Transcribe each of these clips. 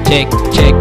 check, check.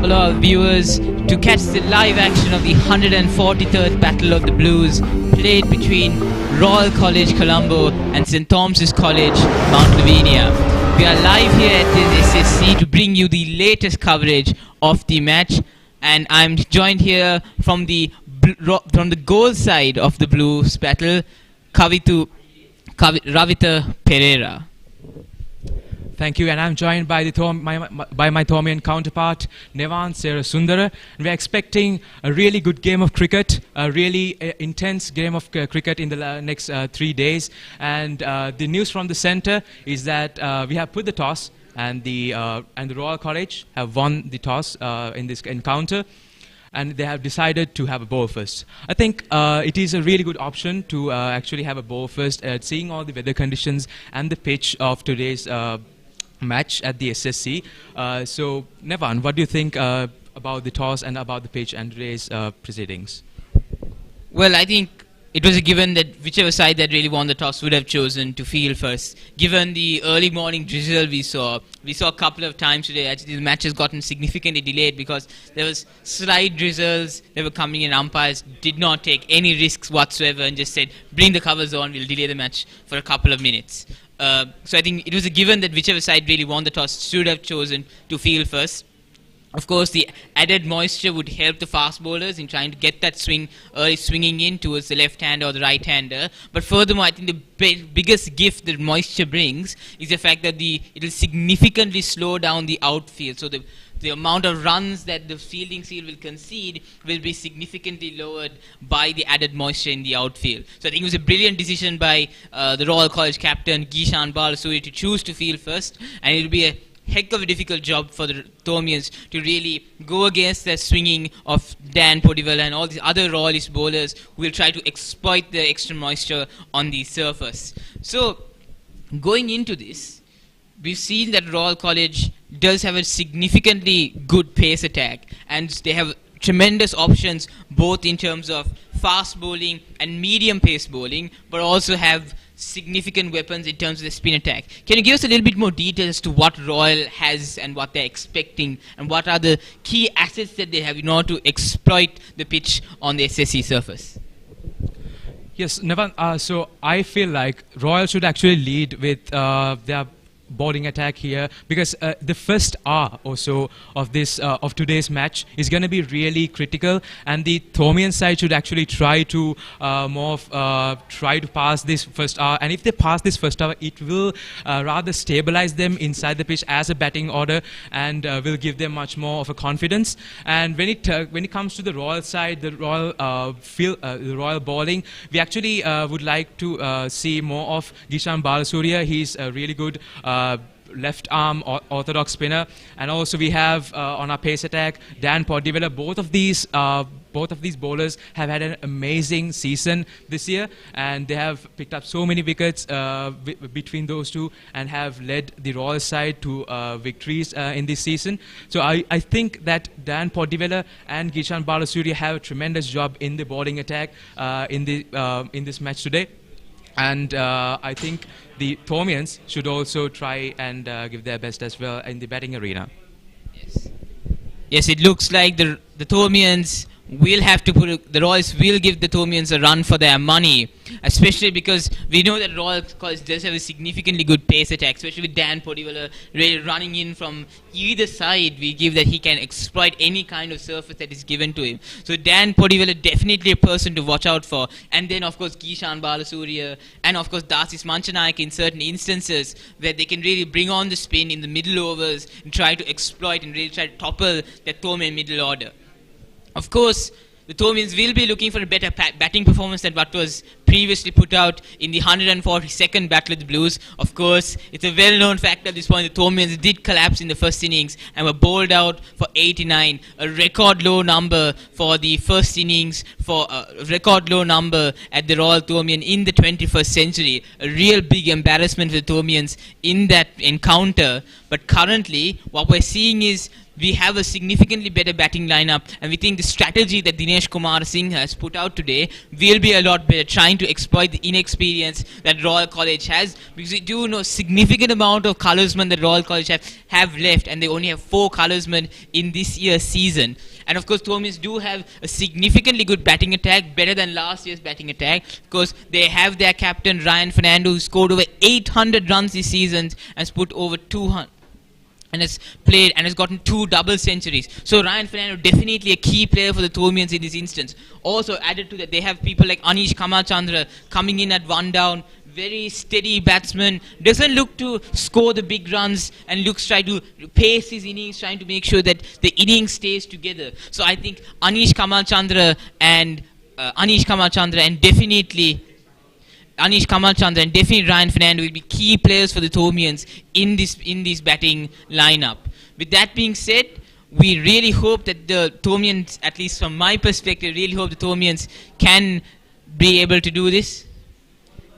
All our viewers to catch the live action of the 143rd Battle of the Blues played between Royal College Colombo and St. Thomas's College Mount Lavinia. We are live here at the SSC to bring you the latest coverage of the match, and I'm joined here from the goal side of the Blues battle, Ravita Pereira. Thank you, and I'm joined by my Thomian counterpart, Nevan Serasundara. We're expecting a really good game of cricket, a really intense game of cricket in the next 3 days. And the news from the centre is that we have put the toss, and the Royal College have won the toss in this encounter, and they have decided to have a bowl first. I think it is a really good option to actually have a bowl first, seeing all the weather conditions and the pitch of today's match at the SSC. So, Nevan, what do you think about the toss and about the pitch and today's proceedings? Well, I think it was a given that whichever side that really won the toss would have chosen to field first. Given the early morning drizzle we saw a couple of times today. Actually, the match has gotten significantly delayed because there was slight drizzles that were coming in. Umpires did not take any risks whatsoever and just said, bring the covers on, we'll delay the match for a couple of minutes. So I think it was a given that whichever side really won the toss should have chosen to field first. Of course, the added moisture would help the fast bowlers in trying to get that swinging in towards the left-hander or the right-hander. But furthermore, I think the biggest gift that moisture brings is the fact that it will significantly slow down the outfield. So the amount of runs that the fielding seal will concede will be significantly lowered by the added moisture in the outfield. So I think it was a brilliant decision by the Royal College captain Gishan Balasuri to choose to field first, and it will be a heck of a difficult job for the Thomians to really go against the swinging of Dan Podivala and all these other Royalist bowlers who will try to exploit the extra moisture on the surface. So going into this, we've seen that Royal College does have a significantly good pace attack, and they have tremendous options both in terms of fast bowling and medium pace bowling, but also have significant weapons in terms of the spin attack. Can you give us a little bit more details as to what Royal has and what they're expecting, and what are the key assets that they have in order to exploit the pitch on the SSC surface? Yes, Nevan, so I feel like Royal should actually lead with their bowling attack here, because the first hour or so of this of today's match is going to be really critical, and the Thomian side should actually try to try to pass this first hour, and if they pass this first hour, it will rather stabilize them inside the pitch as a batting order, and will give them much more of a confidence. And when it comes to the Royal side, the Royal bowling, we actually would like to see more of Gishan Balasuriya. He's a really good left arm orthodox spinner, and also we have on our pace attack Dan Podivala. Both of these bowlers have had an amazing season this year, and they have picked up so many wickets between those two, and have led the Royal side to victories in this season. So I think that Dan Podivala and Gishan Balasuriya have a tremendous job in the bowling attack in this match today. And I think the Thomians should also try and give their best as well in the batting arena. Yes, it looks like the Thomians will have to the Royals will give the Thomians a run for their money, especially because we know that Royal College does have a significantly good pace attack, especially with Dan Podivala really running in from either side. We give that he can exploit any kind of surface that is given to him. So Dan Podivala definitely a person to watch out for. And then of course Gishan Balasuriya and of course Dasis Manchanayak in certain instances where they can really bring on the spin in the middle overs and try to exploit and really try to topple the Thomian middle order. Of course, The Thomians will be looking for a better batting performance than what was previously put out in the 142nd Battle of the Blues. Of course, it's a well-known fact at this point, the Thomians did collapse in the first innings and were bowled out for 89, a record low number for the first innings, for a record low number at the Royal-Thomian in the 21st century. A real big embarrassment for the Thomians in that encounter. But currently, what we're seeing is we have a significantly better batting lineup, and we think the strategy that Dinesh Kumar Singh has put out today will be a lot better, trying to exploit the inexperience that Royal College has, because we do know significant amount of colorsmen that Royal College have left, and they only have 4 colorsmen in this year's season. And of course, Thomians do have a significantly good batting attack, better than last year's batting attack. Of course, they have their captain Ryan Fernando, who scored over 800 runs this season and has put over 200. And has played and has gotten 2 double centuries. So Ryan Fernando definitely a key player for the Thomians in this instance. Also added to that, they have people like Anish Kamachandra coming in at 1 down. Very steady batsman, doesn't look to score the big runs and looks try to pace his innings, trying to make sure that the innings stays together. So I think Anish Kamachandra and definitely Ryan Fernando will be key players for the Thomians in this batting lineup. With that being said, we really hope that the Thomians, at least from my perspective, really hope the Thomians can be able to do this,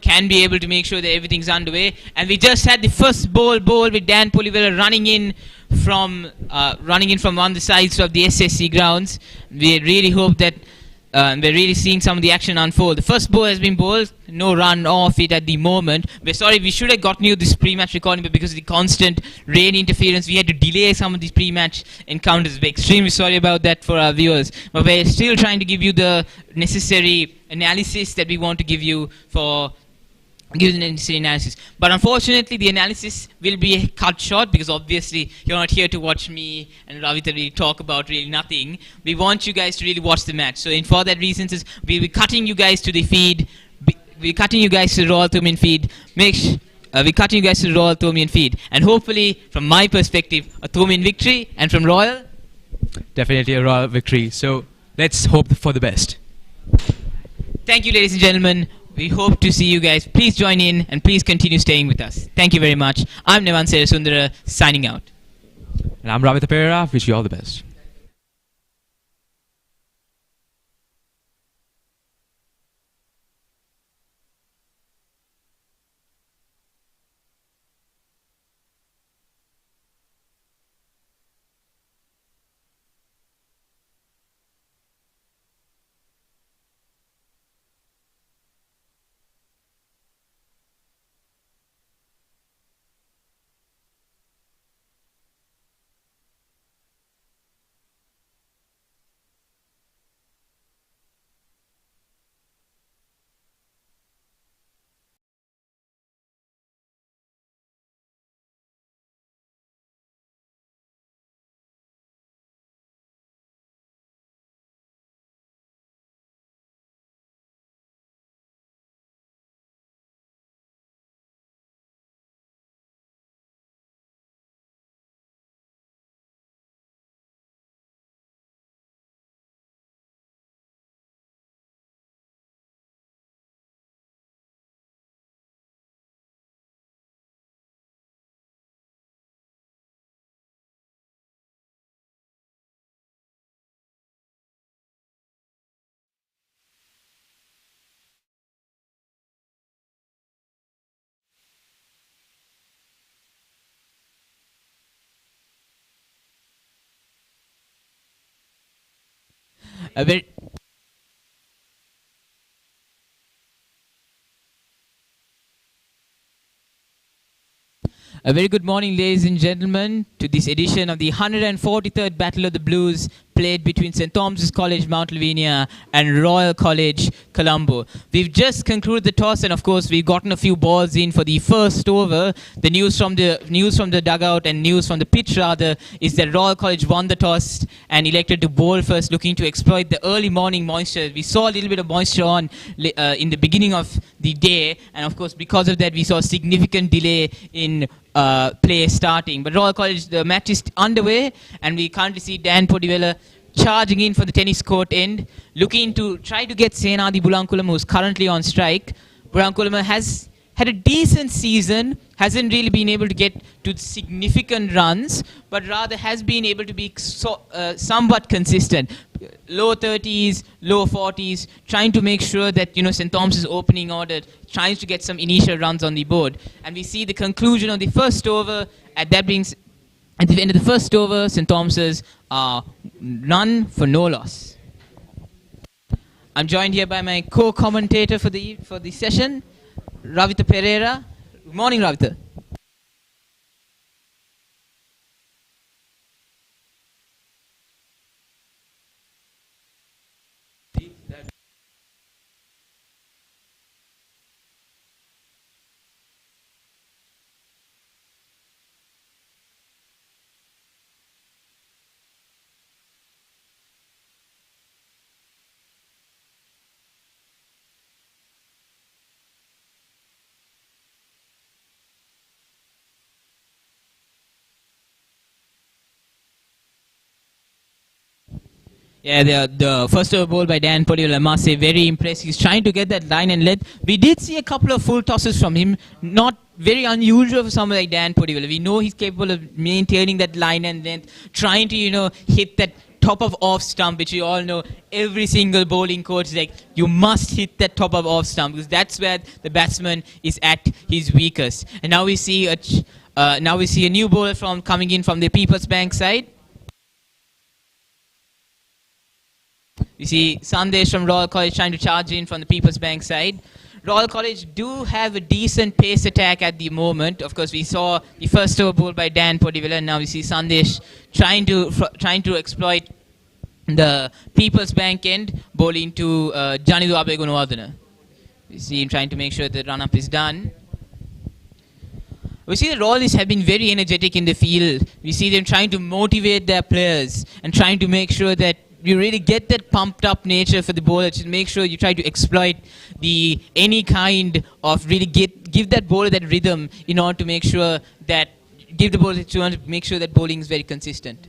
can be able to make sure that everything's underway. And we just had the first ball with Dan Polivela running in from one of the sides of the SSC grounds. We really hope that we're really seeing some of the action unfold. The first ball has been bowled, no run off it at the moment. We're sorry, we should have gotten you this pre-match recording, but because of the constant rain interference, we had to delay some of these pre-match encounters. We're extremely sorry about that for our viewers. But we're still trying to give you the necessary analysis that we want to give you for given the necessary analysis. But unfortunately, the analysis will be cut short because obviously you're not here to watch me and Ravita really talk about really nothing. We want you guys to really watch the match. So for that reason, we'll be cutting you guys to the feed. We're cutting you guys to the Royal-Thomian feed. We're cutting you guys to the Royal-Thomian feed. And hopefully, from my perspective, a Thomian victory. And from Royal? Definitely a Royal victory. So let's hope for the best. Thank you, ladies and gentlemen. We hope to see you guys. Please join in and please continue staying with us. Thank you very much. I'm Nevan Serasundara signing out. And I'm Ravita Pereira. Wish you all the best. A very good morning, ladies and gentlemen, to this edition of the 143rd Battle of the Blues played between St. Thomas's College, Mount Lavinia and Royal College, Colombo. We've just concluded the toss and of course we've gotten a few balls in for the first over. The news from the dugout and news from the pitch rather is that Royal College won the toss and elected to bowl first, looking to exploit the early morning moisture. We saw a little bit of moisture on in the beginning of the day, and of course because of that we saw a significant delay in play starting. But Royal College, the match is underway and we currently see Dan Polivela charging in for the tennis court end, looking to try to get Senadi Bulankulama, who's currently on strike. Bulankulama has had a decent season, hasn't really been able to get to significant runs, but rather has been able to be somewhat consistent. Low 30s, low 40s, trying to make sure that St. Thomas' opening order tries to get some initial runs on the board. And we see the conclusion of the first over. At the end of the first over, St. Thomas's run for no loss. I'm joined here by my co-commentator for the session, Ravita Pereira. Good morning, Ravita. Yeah, the first over ball by Dan Podil, I must say, very impressive. He's trying to get that line and length. We did see a couple of full tosses from him, not very unusual for someone like Dan Podil. We know he's capable of maintaining that line and length, trying to, hit that top of off stump, which you all know every single bowling coach is like, you must hit that top of off stump, because that's where the batsman is at his weakest. And now we see a new bowler coming in from the People's Bank side. You see Sandesh from Royal College trying to charge in from the People's Bank side. Royal College do have a decent pace attack at the moment. Of course, we saw the first over ball by Dan Podivilla, and now we see Sandesh trying to exploit the People's Bank end, bowling to Janidu Abegunawardena. We see him trying to make sure the run-up is done. We see the Royalists have been very energetic in the field. We see them trying to motivate their players and trying to make sure that you really get that pumped up nature for the bowler, to make sure you try to exploit any kind of really give that bowler that rhythm in order to make sure that make sure that bowling is very consistent.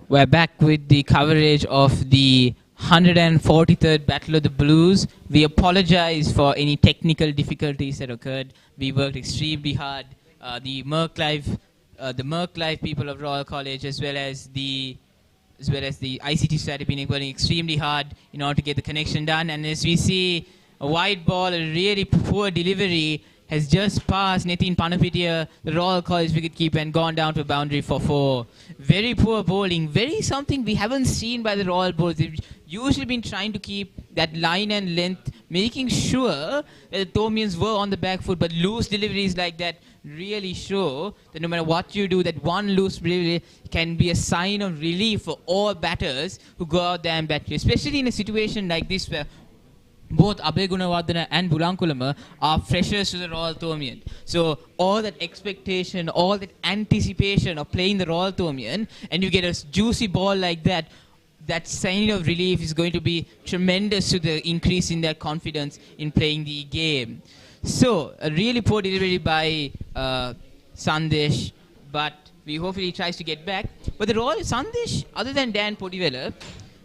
We're back with the coverage of the 143rd Battle of the Blues. We apologize for any technical difficulties that occurred. We worked extremely hard. The MURC Live people of Royal College, as well as the ICT side, have been working extremely hard in order to get the connection done. And as we see, a wide ball, a really poor delivery, has just passed Nitin Panapitia, the Royal College wicketkeeper, and gone down to boundary for 4. Very poor bowling, very something we haven't seen by the Royal bowlers. They've usually been trying to keep that line and length, making sure that the Thomians were on the back foot, but loose deliveries like that really show that no matter what you do, that one loose delivery can be a sign of relief for all batters who go out there and bat, especially in a situation like this where both Abegunawardena and Bulankulama are freshers to the Royal-Thomian. So all that expectation, all that anticipation of playing the Royal-Thomian, and you get a juicy ball like that, that sign of relief is going to be tremendous to the increase in their confidence in playing the game. So a really poor delivery by Sandesh, but we hopefully tries to get back. But the Royal Sandesh, other than Dan Podivella,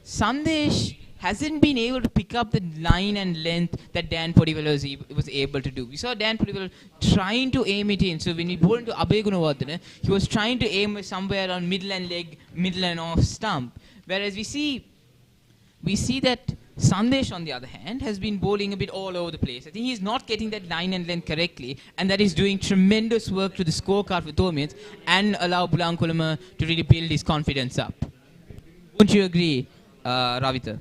Sandesh hasn't been able to pick up the line and length that Dan Podivella was able to do. We saw Dan Podivella trying to aim it in. So when we bowled into Abegunawardena, he was trying to aim somewhere around middle and leg, middle and off stump. Whereas we see that Sandesh, on the other hand, has been bowling a bit all over the place. I think he's not getting that line and length correctly, and that is doing tremendous work to the scorecard for Thomians and allow Bulankulama to really build his confidence up. Wouldn't you agree, Ravita?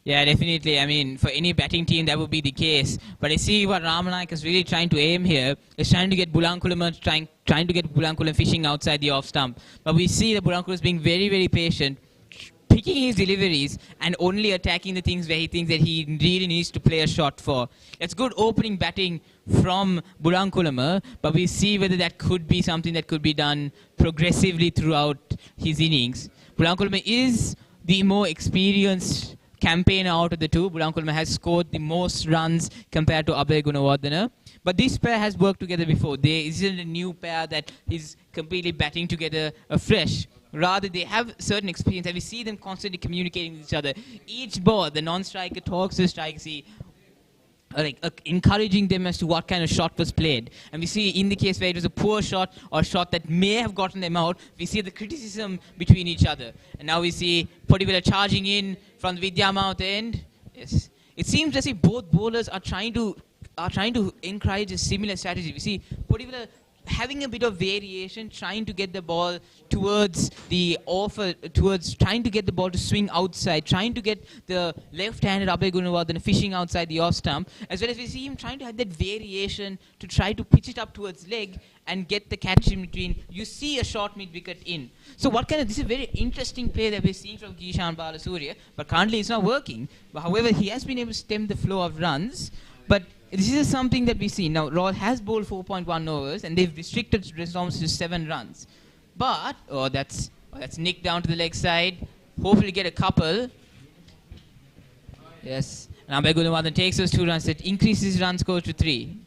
Yeah, definitely. I mean, for any batting team, that would be the case. But I see what Ramanayak is really trying to aim here is trying to get Bulankulama trying to get Bulankulama fishing outside the off stump. But we see that Bulankulama is being very, very patient, picking his deliveries and only attacking the things where he thinks that he really needs to play a shot for. That's good opening batting from Bulankulama, but we see whether that could be something that could be done progressively throughout his innings. Bulankulama is the more experienced campaigner out of the two. Bulankulama has scored the most runs compared to Abhay Gunawardena. But this pair has worked together before. There isn't a new pair that is completely batting together afresh. Rather, they have certain experience and we see them constantly communicating with each other. Each ball, the non-striker talks to the striker, encouraging them as to what kind of shot was played. And we see in the case where it was a poor shot or shot that may have gotten them out, we see the criticism between each other. And now we see Podivila charging in from the Vidyamouth end. Yes. It seems as if both bowlers are trying to encourage a similar strategy. We see Podivila having a bit of variation, trying to get the ball towards trying to get the ball to swing outside, trying to get the left-handed Abhay Gunawardena fishing outside the off stump, as well as we see him trying to have that variation to try to pitch it up towards leg and get the catch in between. You see a short mid-wicket in. So this is a very interesting play that we're seeing from Kishan Balasuriya, but currently it's not working. But however, he has been able to stem the flow of runs, but this is something that we see. Now, Royal has bowled 4.1 overs, and they've restricted S.Thomas to 7 runs. But, that's nicked down to the leg side. Hopefully get a couple. Yes. And Abhay Gunawardena takes those 2 runs. That increases run score to 3.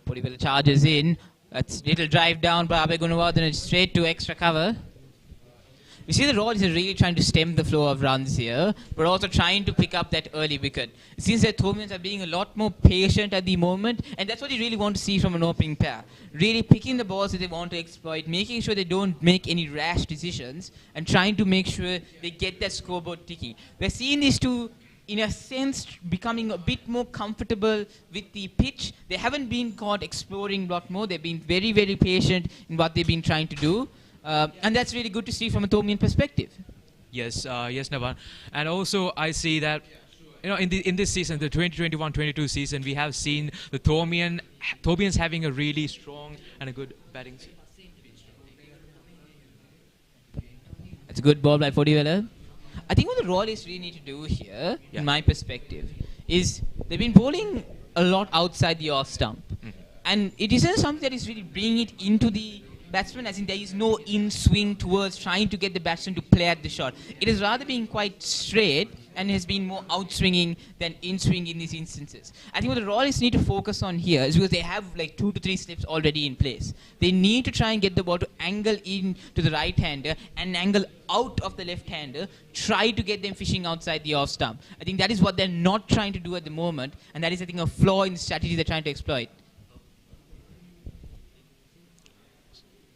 Podivila charges in. That's little drive down by Abhay Gunawardena straight to extra cover. We see the Royals are really trying to stem the flow of runs here, but also trying to pick up that early wicket. It seems that Thomians are being a lot more patient at the moment, and that's what you really want to see from an opening pair. Really picking the balls that they want to exploit, making sure they don't make any rash decisions, and trying to make sure they get that scoreboard ticking. We're seeing these two, in a sense, becoming a bit more comfortable with the pitch. They haven't been caught exploring a lot more. They've been very, very patient in what they've been trying to do. And that's really good to see from a Thomian perspective. Yes, yes, Navan. And also, I see that in this season, the 2021-22 season, we have seen the Thomians having a really strong and a good batting team. It's a good ball by Podivela. I think what the Royalists really need to do here, in my perspective, is they've been bowling a lot outside the off stump. And it isn't something that is really bringing it into the batsman, as in there is no in-swing towards trying to get the batsman to play at the shot. It is rather being quite straight and has been more out-swinging than in-swing in these instances. I think what the Royalists need to focus on here is because they have like 2 to 3 slips already in place. They need to try and get the ball to angle in to the right-hander and angle out of the left-hander, try to get them fishing outside the off-stump. I think that is what they're not trying to do at the moment, and that is, I think, a flaw in the strategy they're trying to exploit.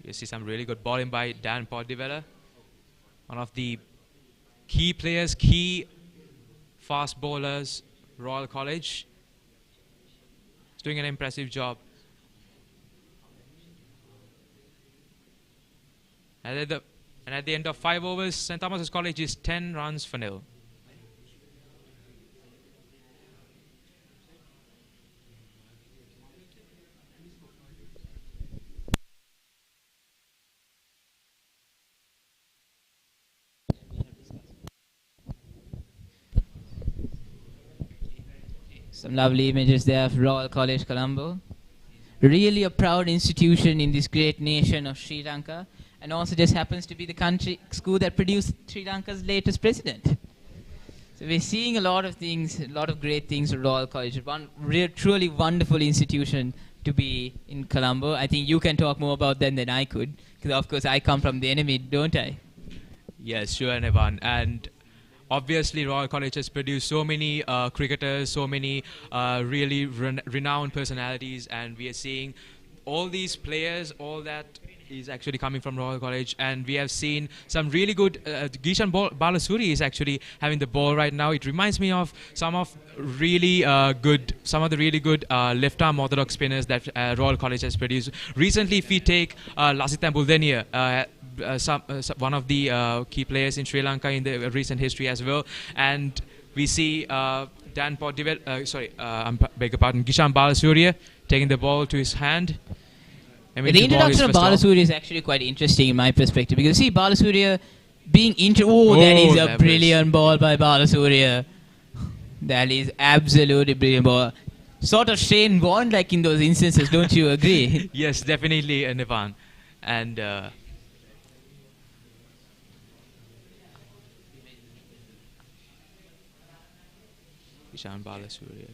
You see some really good bowling by Dan Podivela, one of the key players, key fast bowlers, Royal College. He's doing an impressive job. And at the end of 5 overs, St. Thomas's College is 10 runs for nil. Some lovely images there of Royal College Colombo. Really a proud institution in this great nation of Sri Lanka, and also just happens to be the country school that produced Sri Lanka's latest president. So we're seeing a lot of things, a lot of great things at Royal College. One truly wonderful institution to be in Colombo. I think you can talk more about them than I could, because of course I come from the enemy, don't I? Yes, sure, Nevan. And obviously, Royal College has produced so many cricketers, so many really renowned personalities, and we are seeing all these players, all that is actually coming from Royal College, and we have seen some really good. Gishan Balasuri is actually having the ball right now. It reminds me of some of the really good left-arm orthodox spinners that Royal College has produced. Recently, if we take Lasithan Buldenia, one of the key players in Sri Lanka in the recent history as well, and we see Dan Podivela, I beg your pardon, Gishan Balasuriya taking the ball to his hand. The introduction of Balasuriya is actually quite interesting in my perspective, because see Balasuriya being that is a brilliant ball by Balasuriya. That is absolutely brilliant ball. Sort of Shane Warne like in those instances, don't you agree? Yes, definitely, Nivan. And Gishan Balasuriya.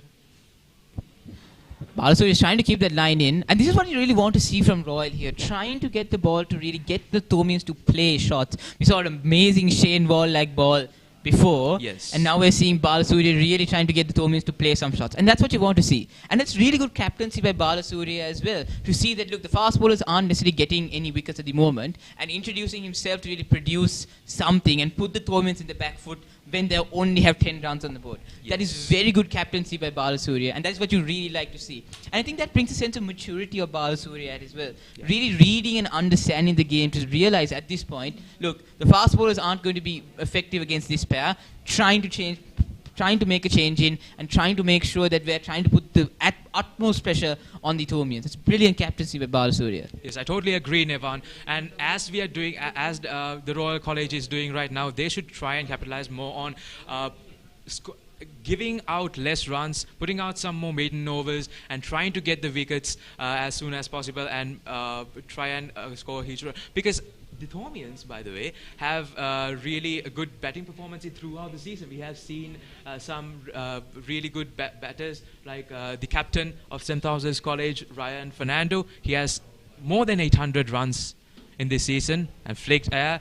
Balasuriya is trying to keep that line in, and this is what you really want to see from Royal here, trying to get the ball to really get the Thomians to play shots. We saw an amazing Shane Warne-like ball before, yes, and now we're seeing Balasuriya really trying to get the Thomians to play some shots, and that's what you want to see. And that's really good captaincy by Balasuriya as well, to see that, look, the fast bowlers aren't necessarily getting any wickets at the moment, and introducing himself to really produce something and put the Thomians in the back foot when they only have 10 runs on the board. Yes. That is very good captaincy by Balasuriya, and that's what you really like to see. And I think that brings a sense of maturity of Balasuriya as well. Yeah. Really reading and understanding the game to realize at this point, look, the fast bowlers aren't going to be effective against this pair, trying to make a change in and trying to make sure that we're trying to put the utmost pressure on the Thomians. It's brilliant captaincy by Balasuriya. Yes, I totally agree, Nevan. And as we are doing, as the Royal College is doing right now, they should try and capitalize more on giving out less runs, putting out some more maiden overs, and trying to get the wickets as soon as possible and try and score a huge run. Because the Thomians, by the way, have really a good batting performance throughout the season. We have seen some really good batters, like the captain of St. Thomas's College, Ryan Fernando. He has more than 800 runs in this season and flicked air.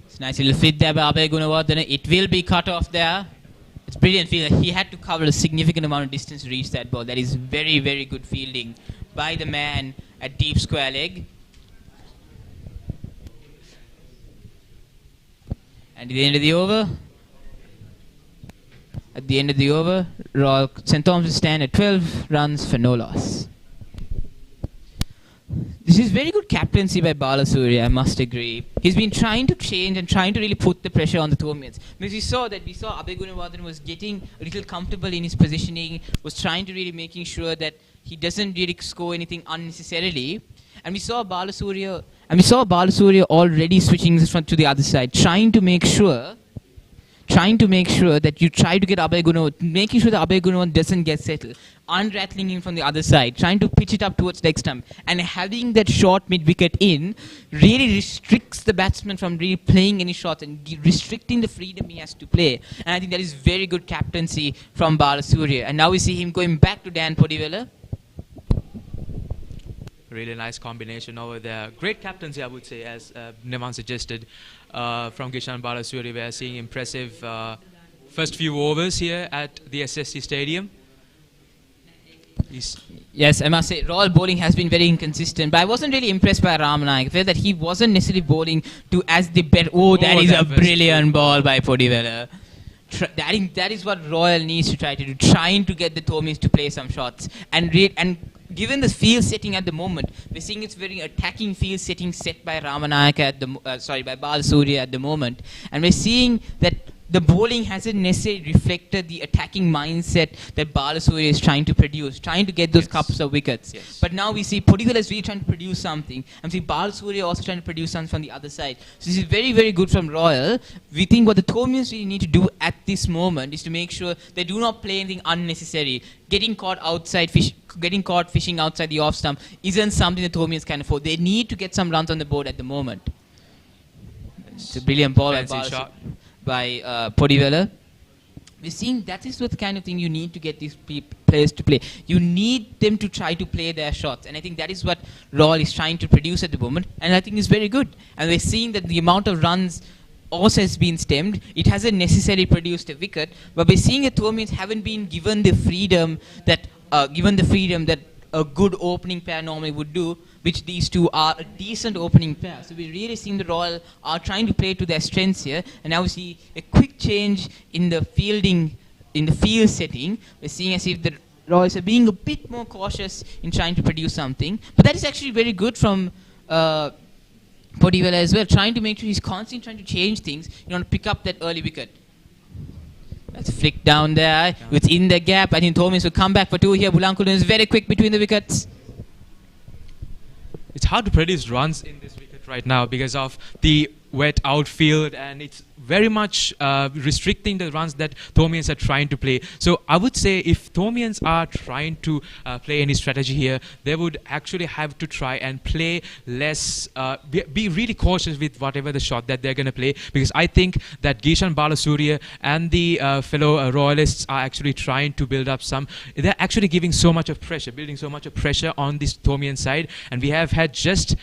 It's a nice little fit there by Abhay Gunawardena. It will be cut off there. It's brilliant fielding. He had to cover a significant amount of distance to reach that ball. That is very, very good fielding by the man at deep square leg. And at the end of the over, Royal St. Thomas stand at 12 runs for no loss. This is very good captaincy by Balasuriya, I must agree. He's been trying to change and trying to really put the pressure on the Thomians. Because we saw Abhay Gunawardena was getting a little comfortable in his positioning, was trying to really making sure that he doesn't really score anything unnecessarily. And we saw Balasuriya And we saw Balasuriya already switching to the other side, trying to make sure that you try to get Abhay Gunawan, making sure that Abhay Gunawan doesn't get settled, unrattling him from the other side, trying to pitch it up towards leg stump, and having that short mid-wicket in really restricts the batsman from really playing any shots and restricting the freedom he has to play. And I think that is very good captaincy from Balasuriya. And now we see him going back to Dan Podivela. Really nice combination over there. Great captaincy, I would say, as Nevan suggested, from Kishan Balasuriya. We are seeing impressive first few overs here at the SSC Stadium. Yes, I must say, Royal bowling has been very inconsistent, but I wasn't really impressed by Ramanayak. I felt that he wasn't necessarily bowling to as the best. Oh, that is a brilliant ball by Podivela. That is what Royal needs to try to do, trying to get the Thomians to play some shots. And given the field setting at the moment, we're seeing it's very attacking field setting set by Ramanayak by Balasuriya at the moment. And we're seeing that the bowling hasn't necessarily reflected the attacking mindset that Balasuriya is trying to produce, trying to get those couple of wickets. Yes. But now we see Podivela is really trying to produce something, and we see Balasuriya also trying to produce something from the other side. So this is very, very good from Royal. We think what the Thomians really need to do at this moment is to make sure they do not play anything unnecessary. Getting caught fishing outside the off stump isn't something the Thomians can afford. They need to get some runs on the board at the moment. It's a brilliant ball by Podivela. We're seeing that is the kind of thing you need to get these players to play. You need them to try to play their shots, and I think that is what Royal is trying to produce at the moment, and I think it's very good. And we're seeing that the amount of runs also has been stemmed. It hasn't necessarily produced a wicket, but we're seeing the Thomians haven't been given the freedom that a good opening pair normally would do, which these two are a decent opening pair. So we're really seeing the Royal are trying to play to their strengths here, and now we see a quick change in the fielding, in the field setting. We're seeing as if the Royals are being a bit more cautious in trying to produce something, but that is actually very good from Podivela as well, trying to make sure he's constantly trying to change things in order to pick up that early wicket. That's flicked down there. It's in the gap. I think Thomas will come back for two here. Bulankulan is very quick between the wickets. It's hard to produce runs in this wicket right now because of the wet outfield, and it's very much restricting the runs that Thomians are trying to play. So I would say if Thomians are trying to play any strategy here, they would actually have to try and play less, be really cautious with whatever the shot that they're going to play, because I think that Kishan Balasuriya and the fellow Royalists are actually trying to build up they're actually giving so much of pressure, building so much of pressure on this Thomian side, and we have had just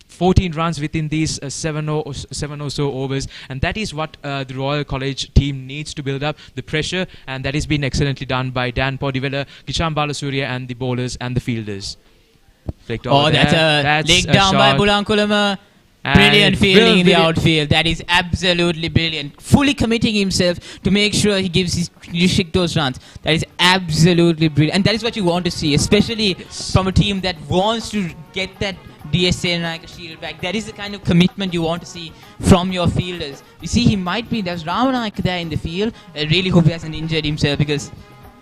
14 runs within these 7 or so overs, and that is what the Royal College team needs to build up the pressure, and that has been excellently done by Dan Podivela, Kishan Balasuriya and the bowlers and the fielders. That's a leg down by Bulankulam. Brilliant fielding in the outfield. That is absolutely brilliant. Fully committing himself to make sure he restrict those runs. That is absolutely brilliant, and that is what you want to see, especially from a team that wants to get that DSA and like a shield back. That is the kind of commitment you want to see from your fielders. You see, there's Ramanayak there in the field. I really hope he hasn't injured himself, because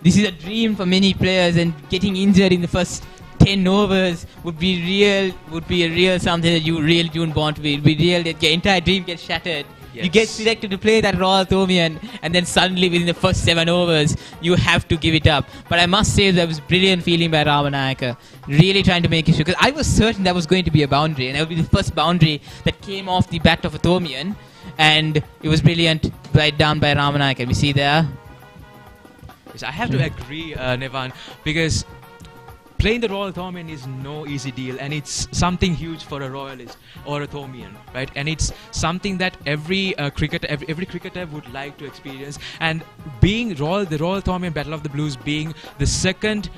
this is a dream for many players, and getting injured in the first 10 overs would be a real something that you really don't want to be. It would be real that your entire dream gets shattered. Yes. You get selected to play that Royal-Thomian, and then suddenly within the first 7 overs, you have to give it up. But I must say that was brilliant feeling by Ramanayak, really trying to make it sure, because I was certain that was going to be a boundary, and that would be the first boundary that came off the bat of a Thomian, and it was brilliant right down by Ramanayak, and we see there. Yes, I have to agree, Nevan, because playing the Royal-Thomian is no easy deal, and it's something huge for a Royalist or a Thomian, right? And it's something that every cricketer would like to experience. And being the Royal-Thomian Battle of the Blues being the second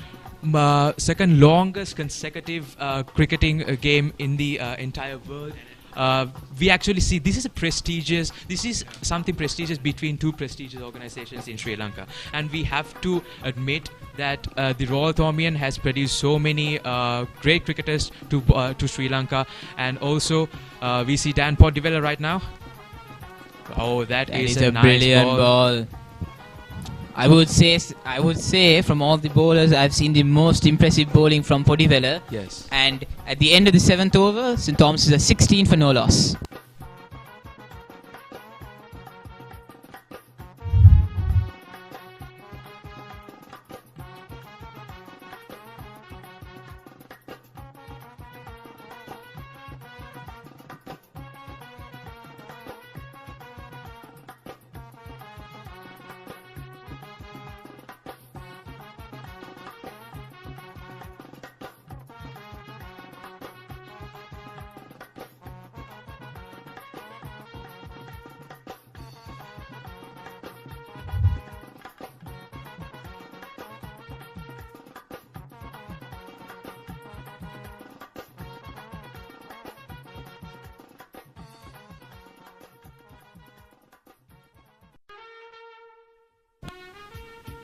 longest consecutive cricketing game in the entire world, we actually see this is something prestigious between two prestigious organizations in Sri Lanka, and we have to admit that the Royal-Thomian has produced so many great cricketers to Sri Lanka. And also we see Dan Podivela right now. Oh, that is a nice brilliant ball. I would say from all the bowlers, I've seen the most impressive bowling from Podivela. Yes. And at the end of the 7th over, St. Thomas is a 16 for no loss.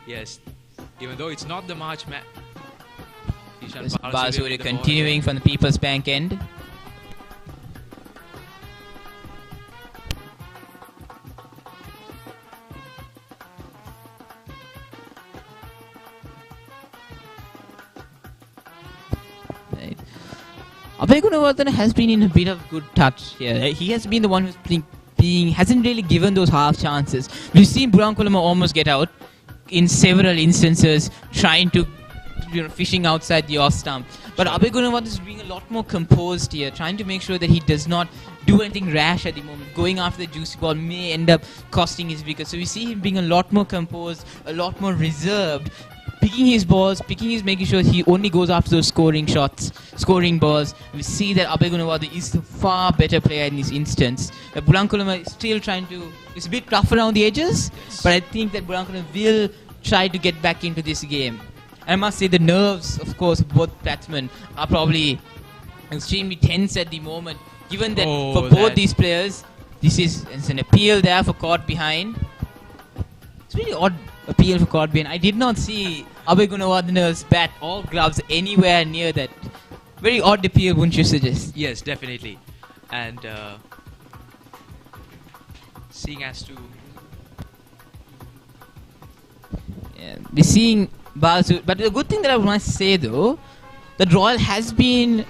Yes. Even though it's not the March match. Balasuria continuing from the People's Bank end. Right. Abhay Gunawardene has been in a bit of good touch here. He has been the one who's hasn't really given those half chances. We've seen Burankulama almost get out in several instances, trying to, fishing outside the off stump. But Abhay Gunawardene is being a lot more composed here, trying to make sure that he does not do anything rash at the moment. Going after the juicy ball may end up costing his wicket. So we see him being a lot more composed, a lot more reserved, picking his balls, making sure he only goes after those scoring shots, scoring balls. We see that Abhay Gunawardene is the far better player in this instance. Burankulama is still trying to, it's a bit rough around the edges, but I think that Burankulama will try to get back into this game. I must say the nerves, of course, of both batsmen are probably extremely tense at the moment, given that for both these players, it's an appeal there for caught behind. It's really odd appeal for caught behind. I did not see Abhay Gunawardene's bat or gloves anywhere near that. Very odd appeal, wouldn't you suggest? Yes, definitely. And seeing as to... Yeah, we're seeing Balasu. But the good thing that I must say though, that Royal has been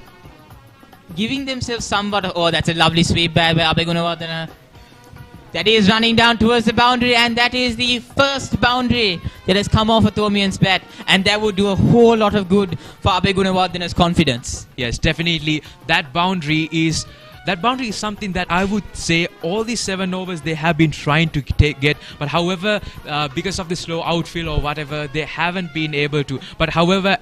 giving themselves somewhat of, that's a lovely sweep by Abhay Gunawardene. That is running down towards the boundary, and that is the first boundary that has come off a Thomian's bat, and that would do a whole lot of good for Abhay Gunawardene's confidence. Yes, definitely. That boundary is something that I would say all these 7 overs they have been trying to get, but however, because of the slow outfield or whatever, they haven't been able to. But however,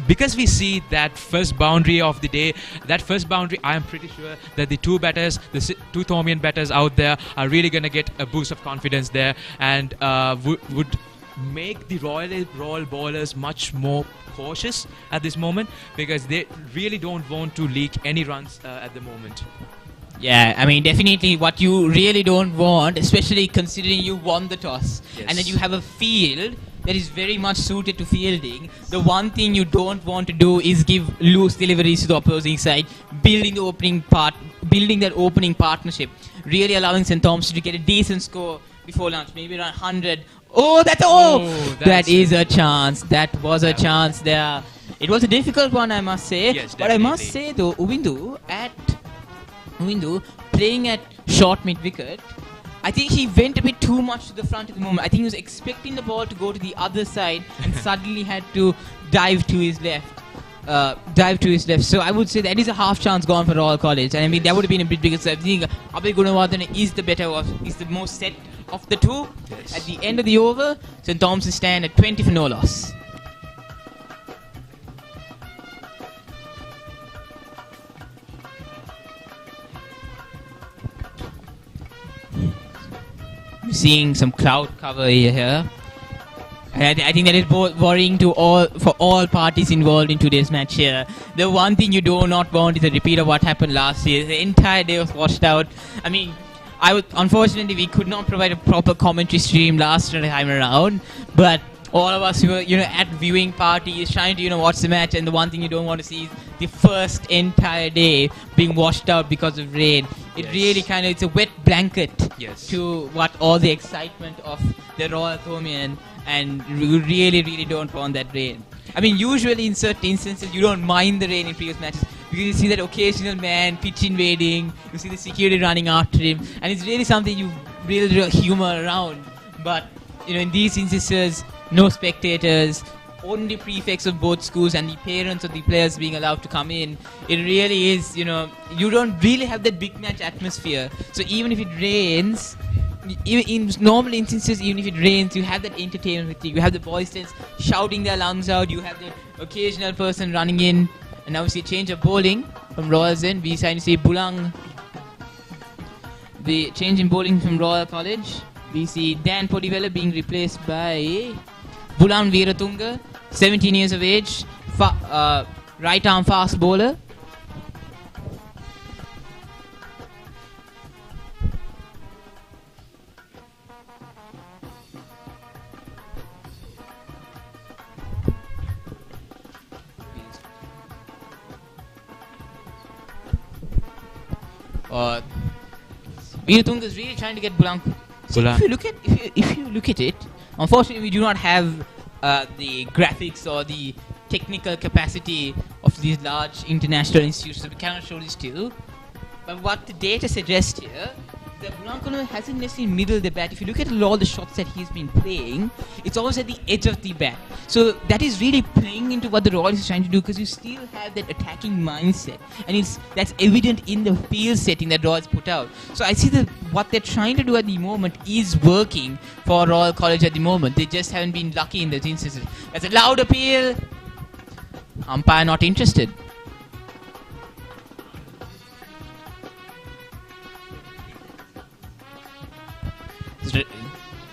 because we see that first boundary of the day, I am pretty sure that the two two Thomian batters out there are really going to get a boost of confidence there, and would make the Royal bowlers much more cautious at this moment, because they really don't want to leak any runs at the moment. Yeah, I mean, definitely what you really don't want, especially considering you won the toss, and then you have a field that is very much suited to fielding. The one thing you don't want to do is give loose deliveries to the opposing side, building that opening partnership, really allowing St. Thomas to get a decent score before lunch, maybe around 100. That is a chance. That was a chance there. It was a difficult one, I must say. Yes, but I must say though, Uvindu playing at short mid-wicket, I think he went a bit too much to the front at the moment. I think he was expecting the ball to go to the other side and suddenly had to dive to his left. So I would say that is a half chance gone for Royal College. And I mean, that would have been a bit bigger. So I think Abhay Gunawardene is the most set of the two. Yes. At the end of the over, St. Thomas stand at 20 for no loss. Seeing some cloud cover here. And I think that is both worrying for all parties involved in today's match here. The one thing you do not want is a repeat of what happened last year. The entire day was washed out. I mean, unfortunately we could not provide a proper commentary stream last time around, but all of us who were at viewing parties trying to watch the match, and the one thing you don't want to see is the first entire day being washed out because of rain. It really it's a wet blanket to what all the excitement of the Royal-Thomian and you really don't want that rain. I mean, usually in certain instances, you don't mind the rain in previous matches because you see that occasional man pitch invading, you see the security running after him, and it's really something you really humor around. But in these instances, no spectators, only prefects of both schools and the parents of the players being allowed to come in. It really is, you don't really have that big match atmosphere. So even if it rains, even in normal instances, even if it rains, you have that entertainment with you. You have the boys shouting their lungs out. You have the occasional person running in. And now we see a change of bowling from Royal's end. We sign to see Bulang. The change in bowling from Royal College. We see Dan Podivella being replaced by Bulan Veeratunga, 17 years of age, right arm fast bowler. Veeratunga is really trying to get Bulang. So if you look at it, unfortunately we do not have the graphics or the technical capacity of these large international institutions. We cannot show this to you. But what the data suggests here, that Bulang hasn't necessarily middled the bat. If you look at all the shots that he's been playing, it's always at the edge of the bat. So that is really playing into what the Royals is trying to do, because you still have that attacking mindset, and that's evident in the field setting that Royals put out. So I see that what they're trying to do at the moment is working for Royal College at the moment. They just haven't been lucky in those instances. That's a loud appeal. Umpire not interested.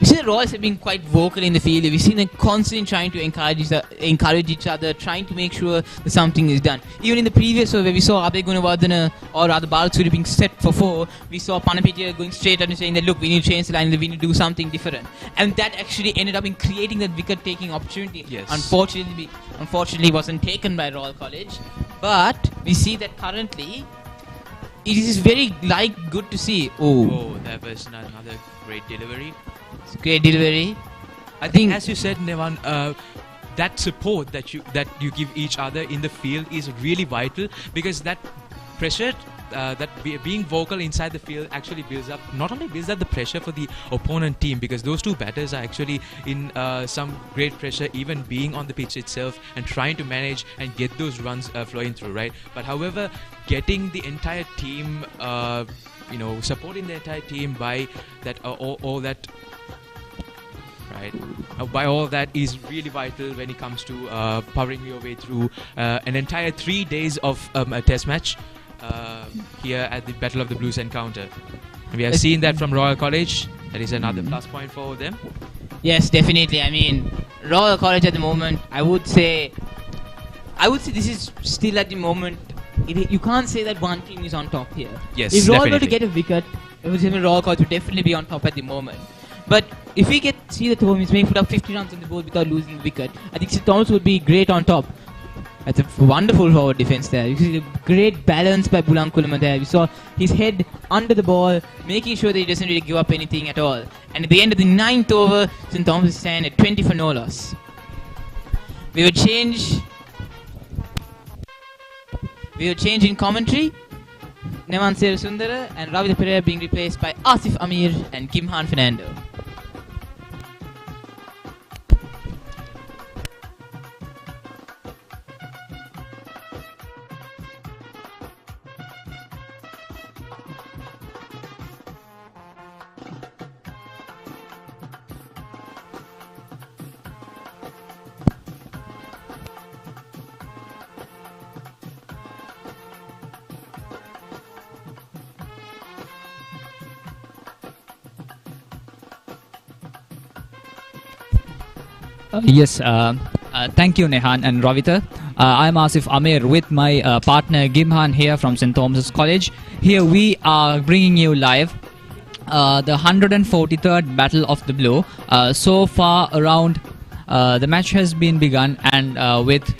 We see the Royals have been quite vocal in the field. We've seen them constantly trying to encourage each other, trying to make sure that something is done. Even in the previous over, where we saw Abhay Gunawardena or rather Bharat Suri being set for 4, we saw Panapitia going straight up and saying that, look, we need to change the line, we need to do something different. And that actually ended up in creating that wicket-taking opportunity. Yes. Unfortunately wasn't taken by Royal College. But we see that currently it is very good to see. Oh, that was another great delivery. Great delivery. I think, as you said, Nevan, that support that you give each other in the field is really vital, because that pressure, being vocal inside the field actually not only builds up the pressure for the opponent team, because those two batters are actually in some great pressure, even being on the pitch itself and trying to manage and get those runs flowing through, right? But however, getting the entire team, supporting the entire team by that, all that. Right. By all that is really vital when it comes to powering your way through an entire 3 days of a test match here at the Battle of the Blues encounter. And we have seen that from Royal College. That is another plus point for them. Yes, definitely. I mean, Royal College at the moment, I would say this is still at the moment. You can't say that one team is on top here. Yes, if Royal definitely. were to get a wicket, Royal College would definitely be on top at the moment. But if we see that Thomas may put up 50 runs on the board without losing the wicket, I think S.Thomas would be great on top. That's a wonderful forward defense there. You see the great balance by Bulang Kulama there. We saw his head under the ball, making sure that he doesn't really give up anything at all. And at the end of the 9th over, S.Thomas is standing at 20 for no loss. We will change in commentary. Nevan Sundara and Ravitha Pereira being replaced by Asif Amir and Kimhan Fernando. Yes, thank you, Nehan and Ravitha. I'm Asif Amir with my partner Gimhan here from St. Thomas College. Here we are bringing you live the 143rd Battle of the Blue. So far around, the match has been begun, and with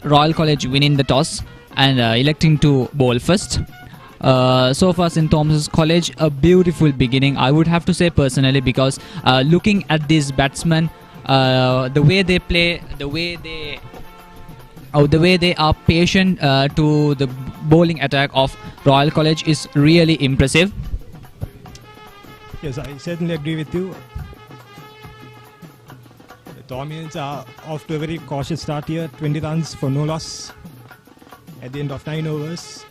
Royal College winning the toss and electing to bowl first. So far, St. Thomas College, a beautiful beginning, I would have to say personally, because looking at these batsmen, the way they play, the way they are patient to the bowling attack of Royal College is really impressive. Yes, I certainly agree with you. The Thomians are off to a very cautious start here. 20 runs for no loss at the end of 9 overs.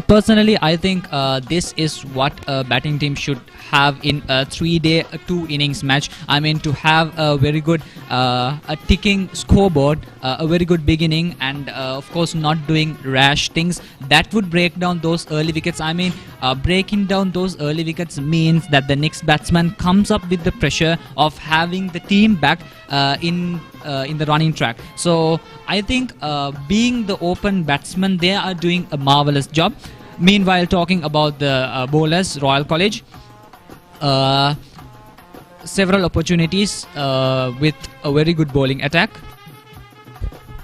Personally, I think this is what a batting team should have in a 3-day, 2-innings match. I mean, to have a very good a ticking scoreboard, a very good beginning, and of course not doing rash things that would break down those early wickets. I mean, breaking down those early wickets means that the next batsman comes up with the pressure of having the team back in the running track. So I think being the open batsman, they are doing a marvelous job. Meanwhile, talking about the bowlers, Royal College, several opportunities with a very good bowling attack.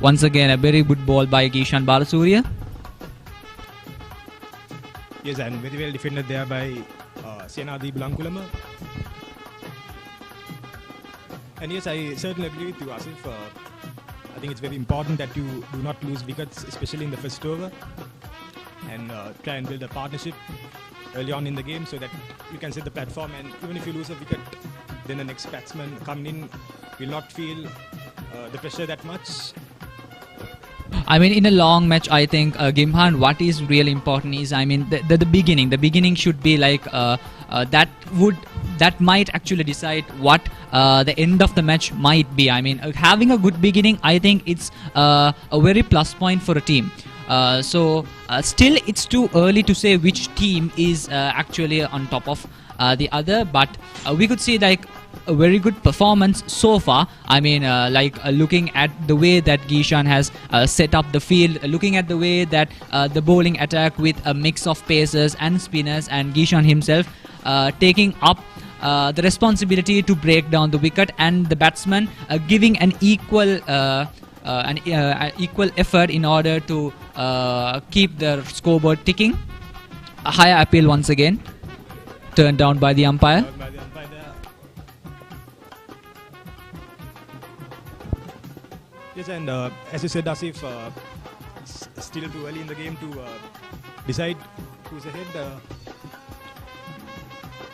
Once again, a very good ball by Gishan Balasurya. Yes, and very well defended there by Senadi Blankulama. And yes, I certainly agree with you, Asif. I think it's very important that you do not lose wickets, especially in the first over, and try and build a partnership early on in the game so that you can set the platform, and even if you lose a wicket, then the next batsman coming in will not feel the pressure that much. I mean, in a long match, I think, Gimhan, what is really important is, I mean, the beginning. The beginning should be like that might actually decide what the end of the match might be. I mean, having a good beginning, I think it's a very plus point for a team. So still, it's too early to say which team is actually on top of the other, but we could see like a very good performance so far. I mean, looking at the way that Gishan has set up the field, looking at the way that the bowling attack with a mix of pacers and spinners, and Gishan himself taking up the responsibility to break down the wicket, and the batsman giving an equal effort in order to keep the scoreboard ticking. A higher appeal once again, turned down by the umpire. By the umpire there. Yes, and as you said, Asif, it's still too early in the game to decide who's ahead.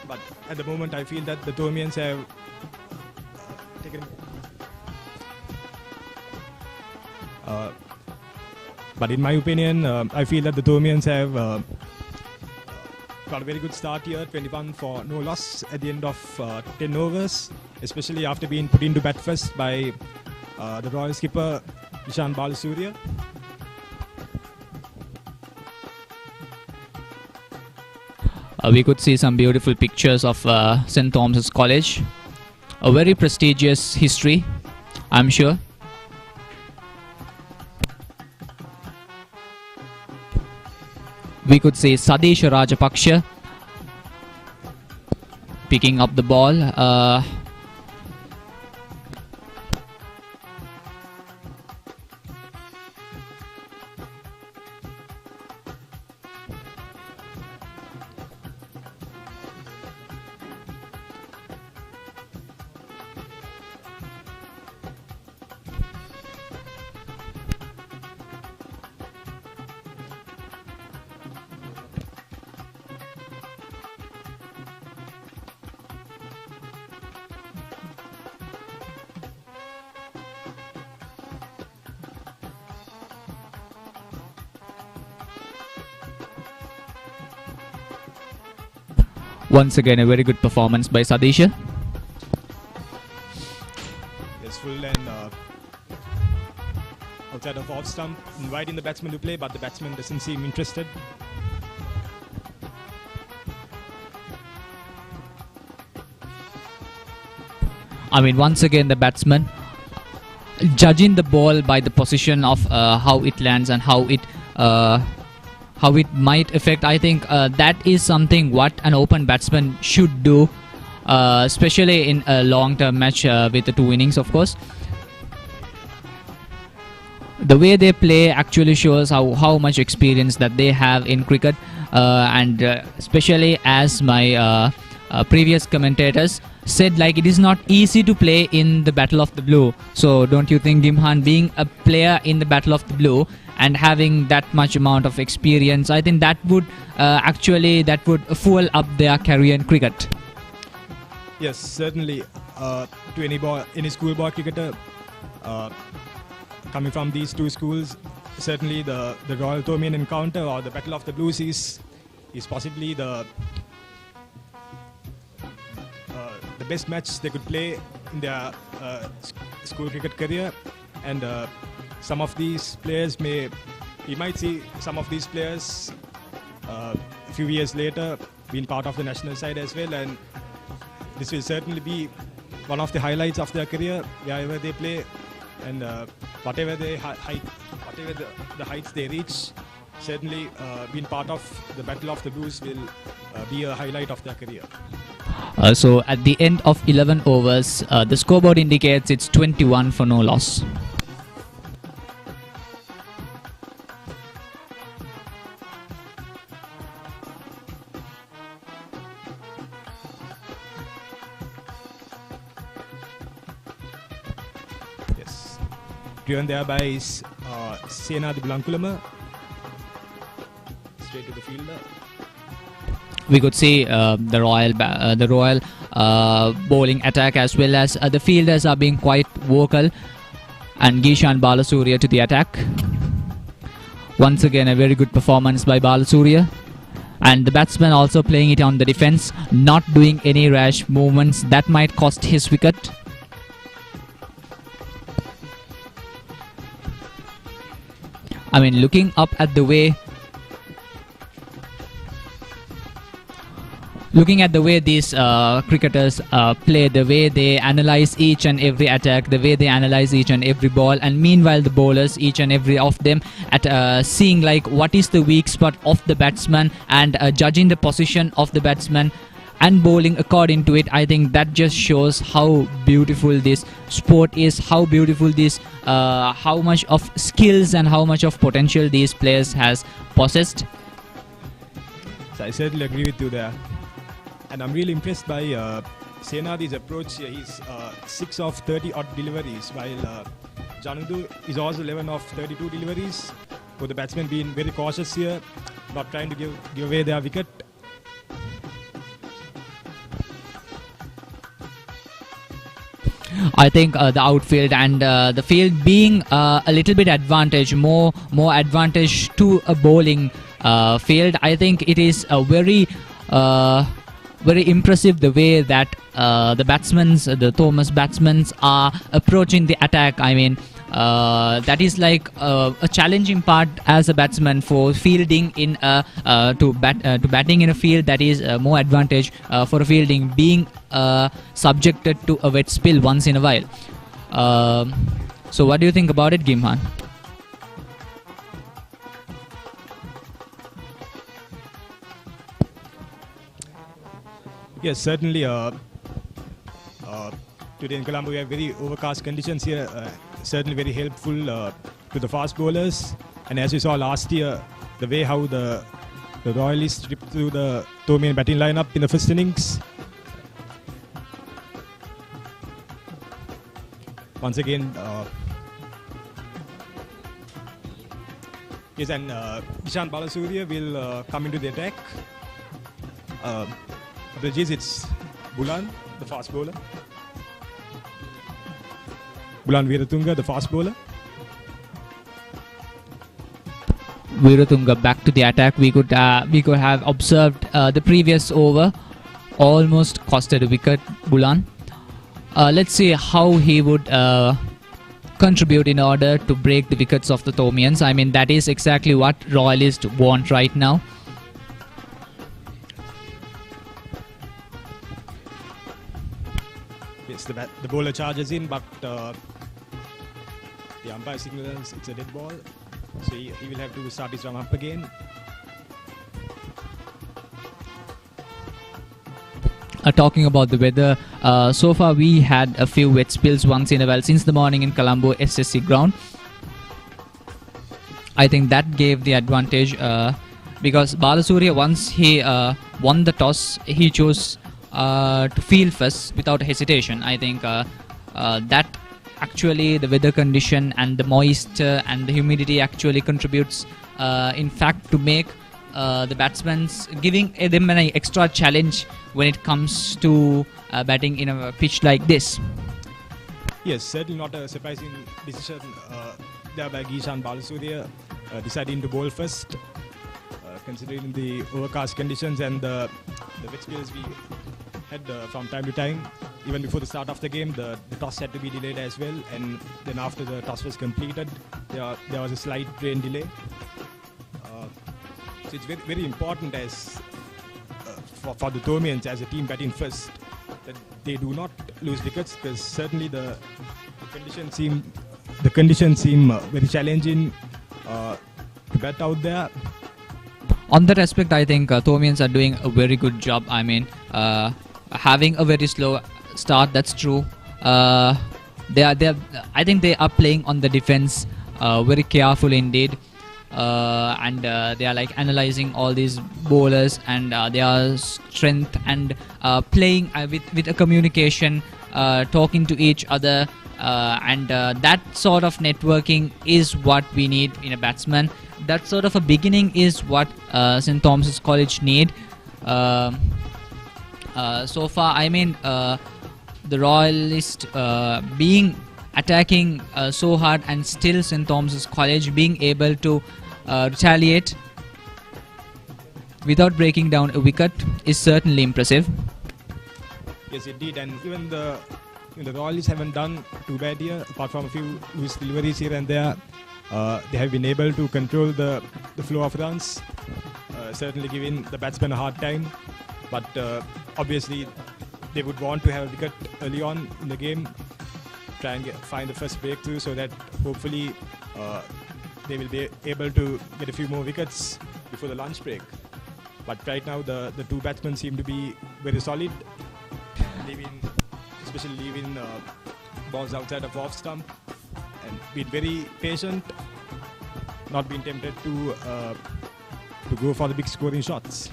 But at the moment, I feel that the Thomians have taken. But in my opinion, I feel that the Thomians have got a very good start here. 21 for no loss at the end of 10 overs, especially after being put into bat first by the Royal skipper Gishan Balasurya. We could see some beautiful pictures of St. Thomas College. A very prestigious history, I'm sure. We could see Sadisha Rajapaksha picking up the ball. Once again, a very good performance by Sadisha. It's full and outside of off stump, inviting the batsman to play, but the batsman doesn't seem interested. I mean, once again, the batsman judging the ball by the position of how it lands and how it might affect. I think that is something what an open batsman should do, especially in a long-term match with the 2 innings, of course. The way they play actually shows how much experience that they have in cricket, and especially as my previous commentators said like it is not easy to play in the Battle of the Blue. So don't you think Gimhan, being a player in the Battle of the Blue and having that much amount of experience, I think that would that would fuel up their career in cricket. Yes, certainly. To any schoolboy cricketer coming from these two schools, certainly the Royal-Thomian encounter or the Battle of the Blues is possibly the best match they could play in their school cricket career. And some of these players we might see some of these players a few years later being part of the national side as well, and this will certainly be one of the highlights of their career wherever they play, and whatever the heights they reach, certainly being part of the Battle of the Blues will be a highlight of their career. So at the end of 11 overs, the scoreboard indicates it's 21 for no loss. Yes, driven there by Sena the Blankulama, straight to the fielder. We could see the Royal bowling attack, as well as the fielders are being quite vocal, and Gishan Balasuriya to the attack. Once again, a very good performance by Balasuriya, and the batsman also playing it on the defense, not doing any rash movements that might cost his wicket. I mean, looking up at the way these cricketers play, the way they analyze each and every attack, the way they analyze each and every ball, and meanwhile the bowlers, each and every of them, at seeing like what is the weak spot of the batsman and judging the position of the batsman and bowling according to it. I think that just shows how beautiful this sport is, how beautiful this, how much of skills and how much of potential these players has possessed. So I certainly agree with you there. And I'm really impressed by Senadi's approach here. He's 6 of 30 odd deliveries, while Janundu is also 11 of 32 deliveries. For the batsmen being very cautious here, not trying to give away their wicket. I think the outfield and the field being a little bit advantage, more advantage to a bowling field. I think it is a very impressive the way that the Thomas batsmen are approaching the attack. I mean, that is like a challenging part as a batsman for fielding in to batting in a field that is more advantage for a fielding, being subjected to a wet spill once in a while. So what do you think about it, Gimhan? Yes, certainly. Today in Colombo we have very overcast conditions here. Certainly very helpful to the fast bowlers. And as we saw last year, the way how the Royalists tripped through the Thomian batting lineup in the first innings. Once again, yes, and Ishan Balasuriya will come into the attack. Apologies, it's Bulan, the fast bowler. Bulan Veeratunga, the fast bowler. Veeratunga back to the attack. We could have observed the previous over almost costed a wicket, Bulan. Let's see how he would contribute in order to break the wickets of the Thomians. I mean, that is exactly what Royalists want right now. Yes, the bowler charges in, but the umpire signals it's a dead ball. So he will have to start his run up again. Talking about the weather, so far we had a few wet spills once in a while since the morning in Colombo SSC ground. I think that gave the advantage because Balasuriya, once he won the toss, he chose to field first without hesitation. I think that actually the weather condition and the moisture and the humidity actually contributes, in fact, to make the batsmen, giving them an extra challenge when it comes to batting in a pitch like this. Yes, certainly not a surprising decision there by Gishan Balasuria, deciding to bowl first, considering the overcast conditions and the wet spells we had from time to time. Even before the start of the game, the toss had to be delayed as well, and then after the toss was completed, there was a slight rain delay. So it's very, very important as for the Thomians as a team batting first that they do not lose wickets, because certainly the conditions seem very challenging to bat out there. On that aspect, I think Thomians are doing a very good job. I mean, having a very slow start, that's true. I think they are playing on the defense very carefully indeed. And they are like analyzing all these bowlers and their strength, and playing with a communication, talking to each other, and that sort of networking is what we need in a batsman. That sort of a beginning is what St. Thomas College need. So far, I mean, the Royalists attacking so hard, and still St. Thomas College being able to retaliate without breaking down a wicket is certainly impressive. Yes, indeed, and even the Royalists haven't done too bad here, apart from a few loose deliveries here and there. They have been able to control the flow of runs, certainly giving the batsmen a hard time. But obviously, they would want to have a wicket early on in the game, try and find the first breakthrough, so that hopefully they will be able to get a few more wickets before the lunch break. But right now, the two batsmen seem to be very solid, especially leaving balls outside of off stump, and being very patient, not being tempted to go for the big scoring shots.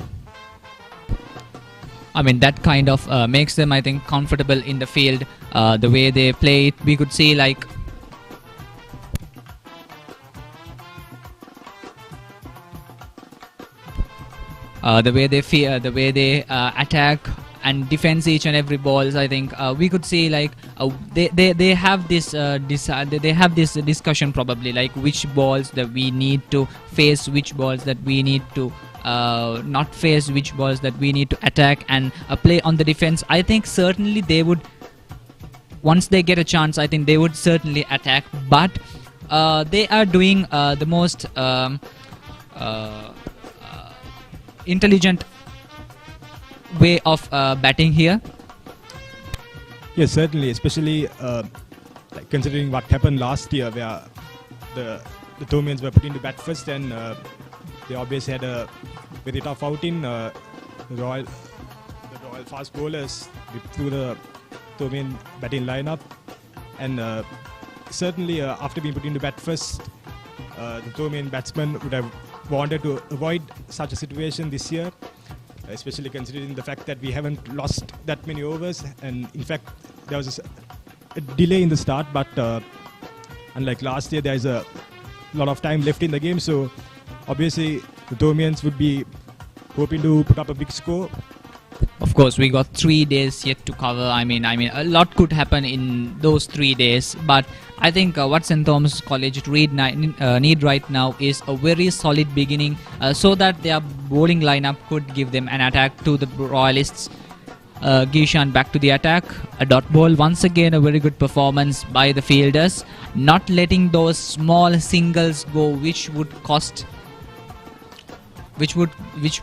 I mean, that kind of makes them, I think, comfortable in the field. The way they play it, we could see like the way they fear, the way they attack and defend each and every balls. I think we could see like they have this they have this discussion probably, like which balls that we need to face, which balls that we need to not face, which balls that we need to attack and play on the defense. I think certainly they would, once they get a chance, I think they would certainly attack, but they are doing the most intelligent way of batting here. Yes, certainly, especially like considering what happened last year, where the Thomians were put into bat first, and they obviously had a very tough outing. The Royal fast bowlers through the Thomian batting lineup, and certainly after being put into bat first, the Thomian batsmen would have wanted to avoid such a situation this year, especially considering the fact that we haven't lost that many overs, and in fact there was a delay in the start, but unlike last year, there is a lot of time left in the game, so obviously the Thomians would be hoping to put up a big score. Of course, we got 3 days yet to cover. I mean, a lot could happen in those 3 days. But I think what St. Thomas College need right now is a very solid beginning, so that their bowling lineup could give them an attack to the Royalists. Gishan back to the attack. A dot ball, once again a very good performance by the fielders, not letting those small singles go, which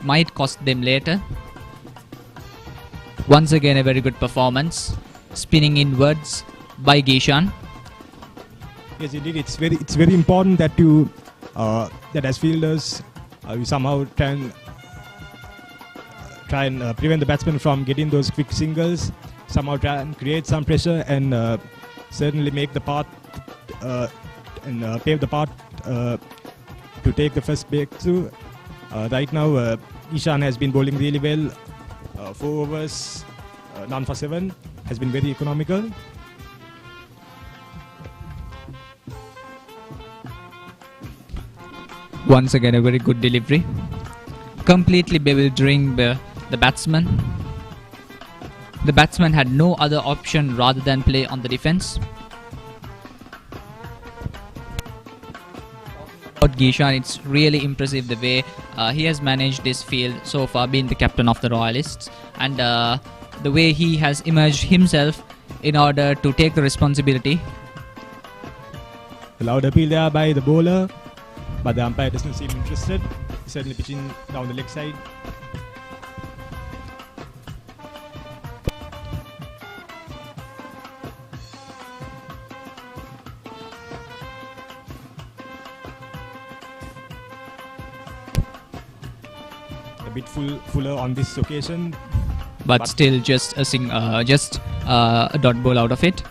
might cost them later. Once again a very good performance, spinning inwards by Gishan. Yes, indeed, it's very important that you that as fielders you somehow try and prevent the batsman from getting those quick singles, somehow try and create some pressure, and certainly make the path and pave the path to take the first breakthrough. Right now, Ishan has been bowling really well. 4 overs, none for 7 has been very economical. Once again, a very good delivery. Completely bewildering the batsman. The batsman had no other option rather than play on the defense. About Gishan, it's really impressive the way he has managed this field so far, being the captain of the Royalists, and the way he has emerged himself in order to take the responsibility. A loud appeal there by the bowler, but the umpire doesn't seem interested. He's certainly pitching down the leg side. A bit fuller on this occasion, But still just a dot ball out of it.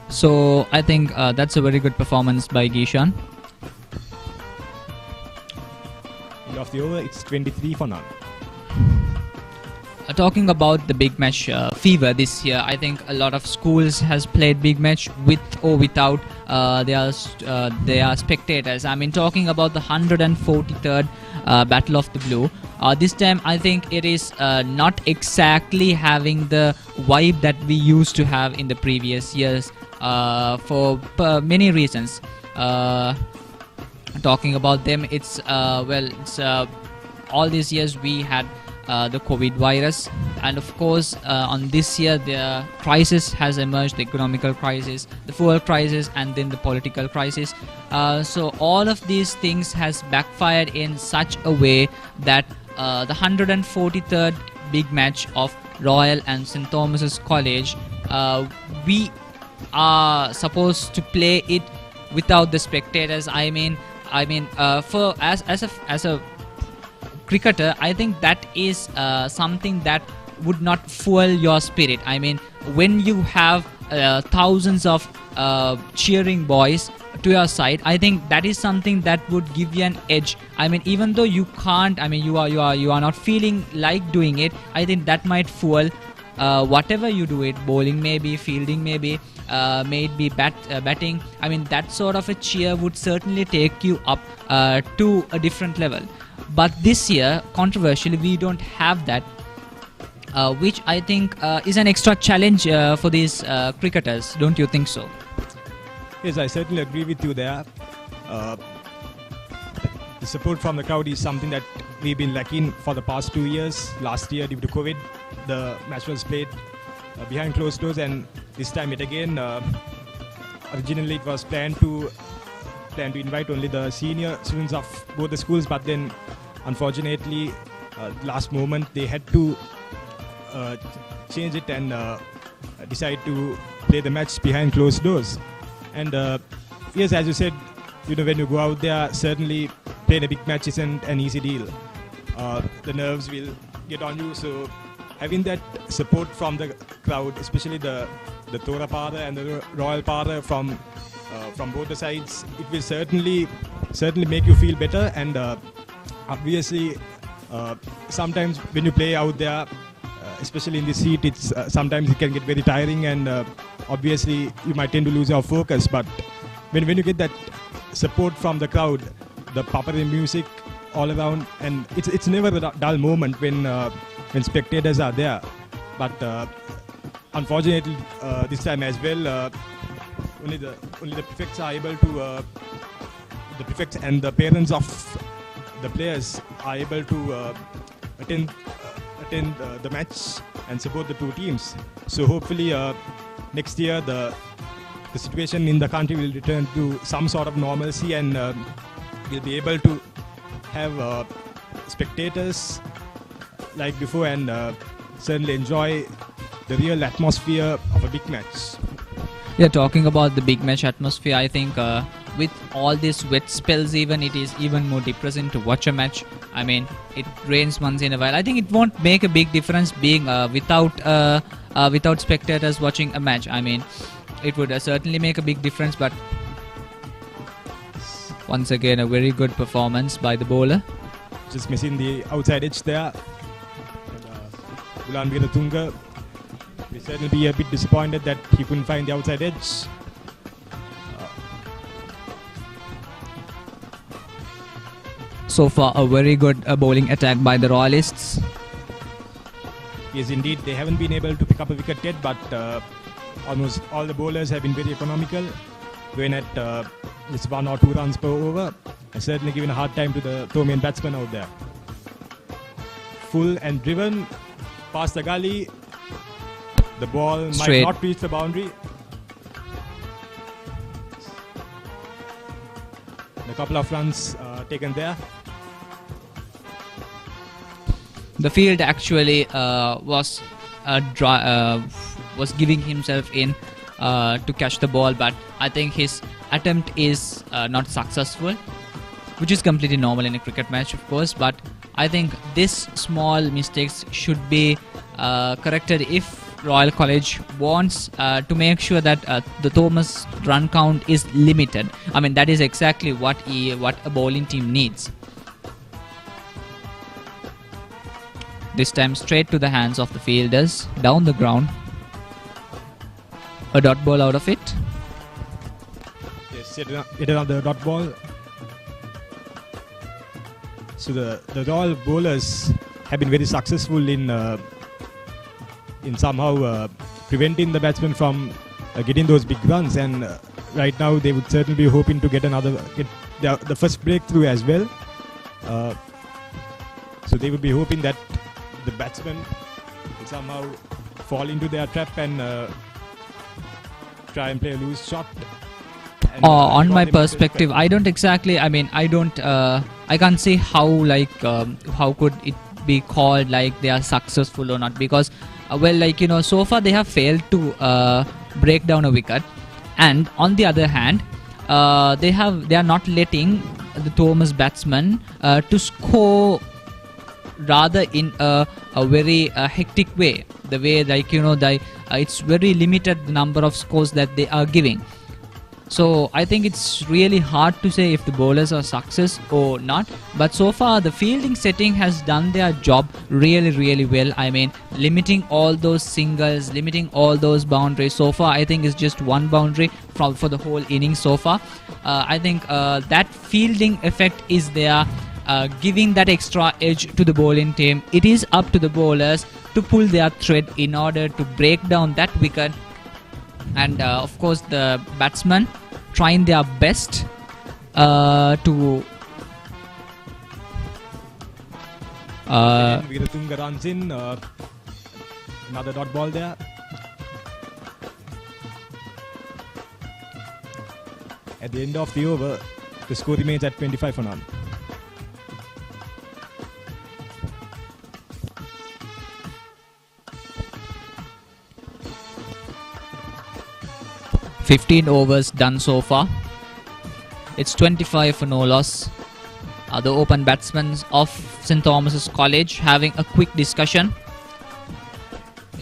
So I think that's a very good performance by Gishan. end of the over, it's 23 for none. Talking about the big match fever this year, I think a lot of schools has played big match with or without their spectators. I mean, talking about the 143rd Battle of the Blue. This time, I think it is not exactly having the vibe that we used to have in the previous years for many reasons. Talking about them, it's all these years we had the COVID virus, and of course on this year the crisis has emerged, the economical crisis, the fuel crisis, and then the political crisis. So all of these things has backfired in such a way that the 143rd big match of Royal and St. Thomas's College, we are supposed to play it without the spectators. I mean, for as a cricketer, I think that is something that would not fuel your spirit. I mean, when you have thousands of cheering boys to your side, I think that is something that would give you an edge. I mean, even though you can't, I mean, you are not feeling like doing it, I think that might fuel whatever you do it, bowling maybe, fielding maybe, maybe batting. I mean, that sort of a cheer would certainly take you up to a different level. But this year, controversially, we don't have that, which I think is an extra challenge for these cricketers. Don't you think so? Yes, I certainly agree with you there. The support from the crowd is something that we've been lacking for the past 2 years. Last year, due to COVID, the match was played behind closed doors, and this time it again. Originally, it was planned to invite only the senior students of both the schools, but then unfortunately last moment they had to change it and decide to play the match behind closed doors. And yes, as you said, you know, when you go out there, certainly playing a big match isn't an easy deal. The nerves will get on you, so having that support from the crowd, especially the Tora Para and the Royal Para from both the sides, it will certainly make you feel better. And obviously sometimes when you play out there, especially in this heat, it's sometimes it can get very tiring, and obviously you might tend to lose your focus. But when you get that support from the crowd, the papare music all around, and it's never a dull moment when spectators are there. But unfortunately this time as well, only the prefects are able to the prefects and the parents of the players are able to attend the match and support the two teams. So hopefully next year the situation in the country will return to some sort of normalcy, and we'll be able to have spectators like before, and certainly enjoy the real atmosphere of a big match. Yeah, talking about the big match atmosphere, I think with all these wet spells, even it is even more depressing to watch a match. I mean, it rains once in a while. I think it won't make a big difference being without spectators watching a match. I mean, it would certainly make a big difference. But once again, a very good performance by the bowler. Just missing the outside edge there. Ulan Veeratunga We certainly be a bit disappointed that he couldn't find the outside edge. So far, a very good bowling attack by the Royalists. Yes, indeed, they haven't been able to pick up a wicket yet, but almost all the bowlers have been very economical, going at just 1 or 2 runs per over, and certainly given a hard time to the Thomian batsmen out there. Full and driven, past the gully, the ball Straight. might not reach the boundary. A couple of runs taken there. The field actually was giving himself in to catch the ball, but I think his attempt is not successful, which is completely normal in a cricket match, of course. But I think this small mistakes should be corrected if Royal College wants to make sure that the Thomas run count is limited. I mean, that is exactly what a bowling team needs. This time straight to the hands of the fielders, down the ground. A dot ball out of it. Yes, yet another dot ball. So the Royal bowlers have been very successful in somehow preventing the batsmen from getting those big runs, and right now they would certainly be hoping to get the first breakthrough as well. So they would be hoping that the batsmen will somehow fall into their trap and try and play a loose shot. And, On my call them perspective, I don't exactly. I mean, I can't say how could it be called like they are successful or not, because so far they have failed to break down a wicket, and on the other hand, they are not letting the Thomas batsmen to score rather in a very hectic way. The way it's very limited the number of scores that they are giving. So I think it's really hard to say if the bowlers are success or not. But so far the fielding setting has done their job really, really well. I mean, limiting all those singles, limiting all those boundaries. So far I think it's just one boundary for the whole innings so far. I think that fielding effect is there, giving that extra edge to the bowling team. It is up to the bowlers to pull their thread in order to break down that wicket. And of course the batsmen trying their best to Veeratunga runs in, another dot ball there. At the end of the over, the score remains at 25 for none. $15 overs done so far. It's 25 for no loss. The open batsmen of St. Thomas's College having a quick discussion.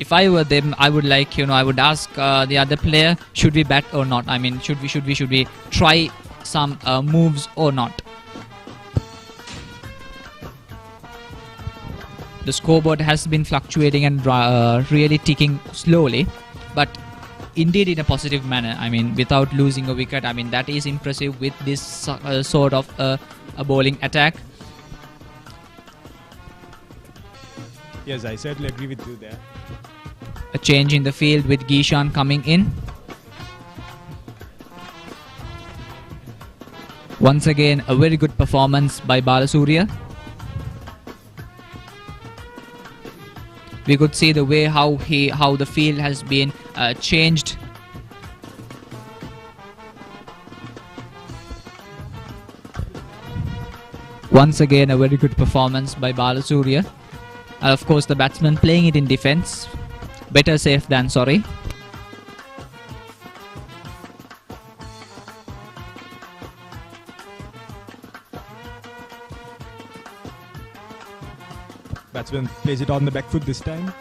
If I were them, I would I would ask the other player, should we bat or not? I mean, should we try some moves or not? The scoreboard has been fluctuating and really ticking slowly, but indeed in a positive manner. I mean, without losing a wicket. I mean, that is impressive with this sort of a bowling attack. Yes, I certainly agree with you there. A change in the field with Gishan coming in. Once again, a very good performance by Balasuriya. We could see the way how the field has been changed. Once again, a very good performance by Balasuriya. Of course, the batsman playing it in defense. Better safe than sorry. Batsman plays it on the back foot this time.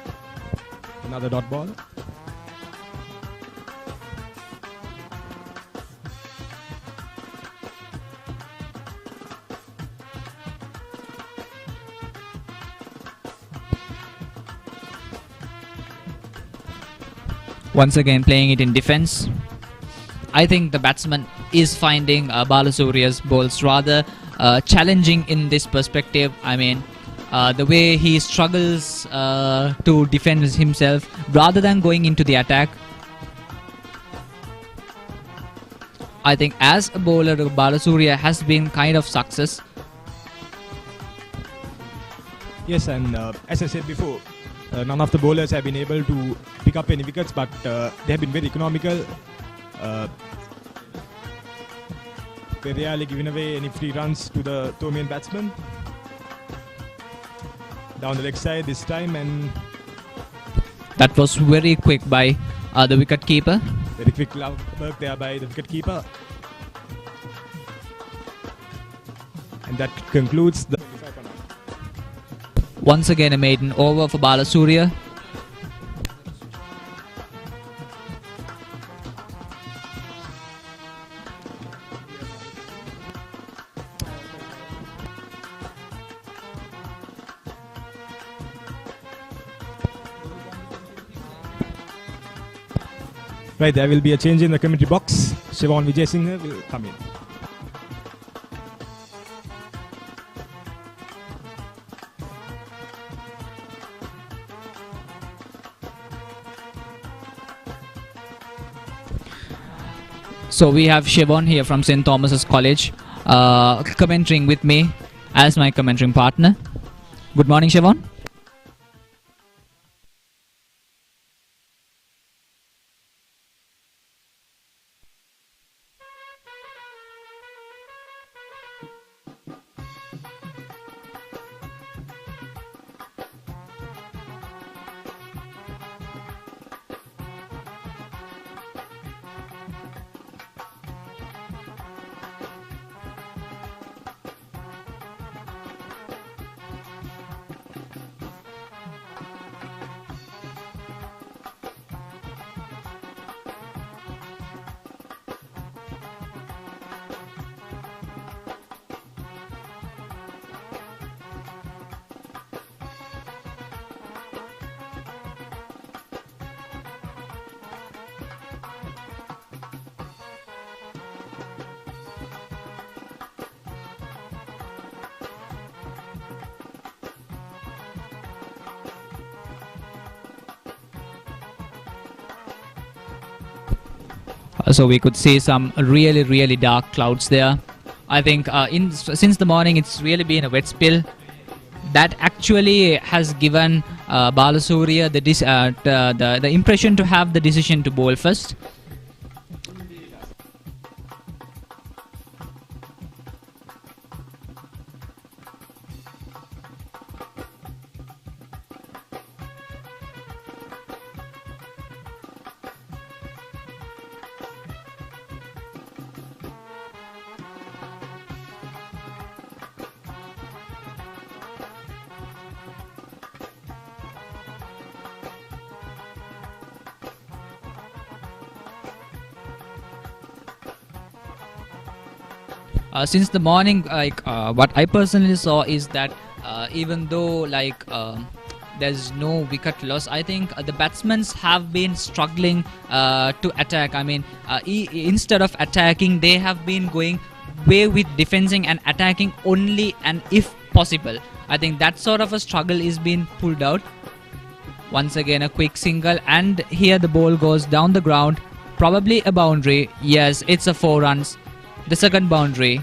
Another dot ball. Once again playing it in defense. I think the batsman is finding Balasuria's balls rather challenging in this perspective. I mean, the way he struggles to defend himself rather than going into the attack. I think as a bowler, Balasuria has been kind of success. Yes, and as I said before, none of the bowlers have been able to pick up any wickets, but they have been very economical. They rarely given away any free runs to the Thomian batsman. Down the leg side this time, and that was very quick by the wicket keeper. Very quick work there by the wicket keeper. And that concludes the... Once again a maiden over for Balasuria. Right, there will be a change in the commentary box. Sivan Vijay Singh will come in. So we have Sivan here from St. Thomas's College commentating with me as my commentating partner. Good morning, Sivan. So we could see some really dark clouds there. I think since the morning it's really been a wet spill. That actually has given Balasuria the impression to have the decision to bowl first. Since the morning, what I personally saw is that even though there's no wicket loss, I think the batsmen have been struggling to attack. I mean, instead of attacking, they have been going way with defending and attacking only and if possible. I think that sort of a struggle is being pulled out. Once again, a quick single, and here the ball goes down the ground. Probably a boundary. Yes, it's a 4 runs. The second boundary.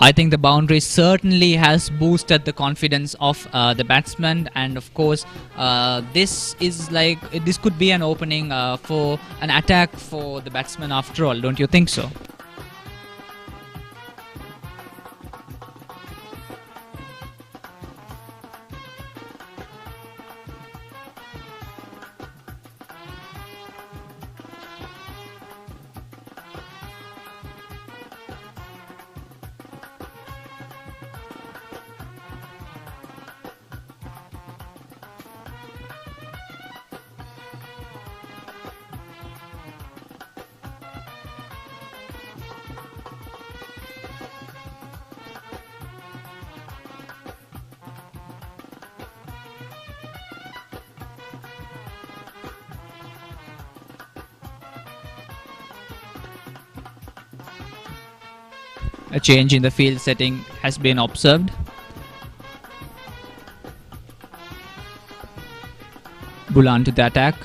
I think the boundary certainly has boosted the confidence of the batsman, and of course this could be an opening for an attack for the batsman after all, don't you think so? A change in the field setting has been observed. Bulan to the attack.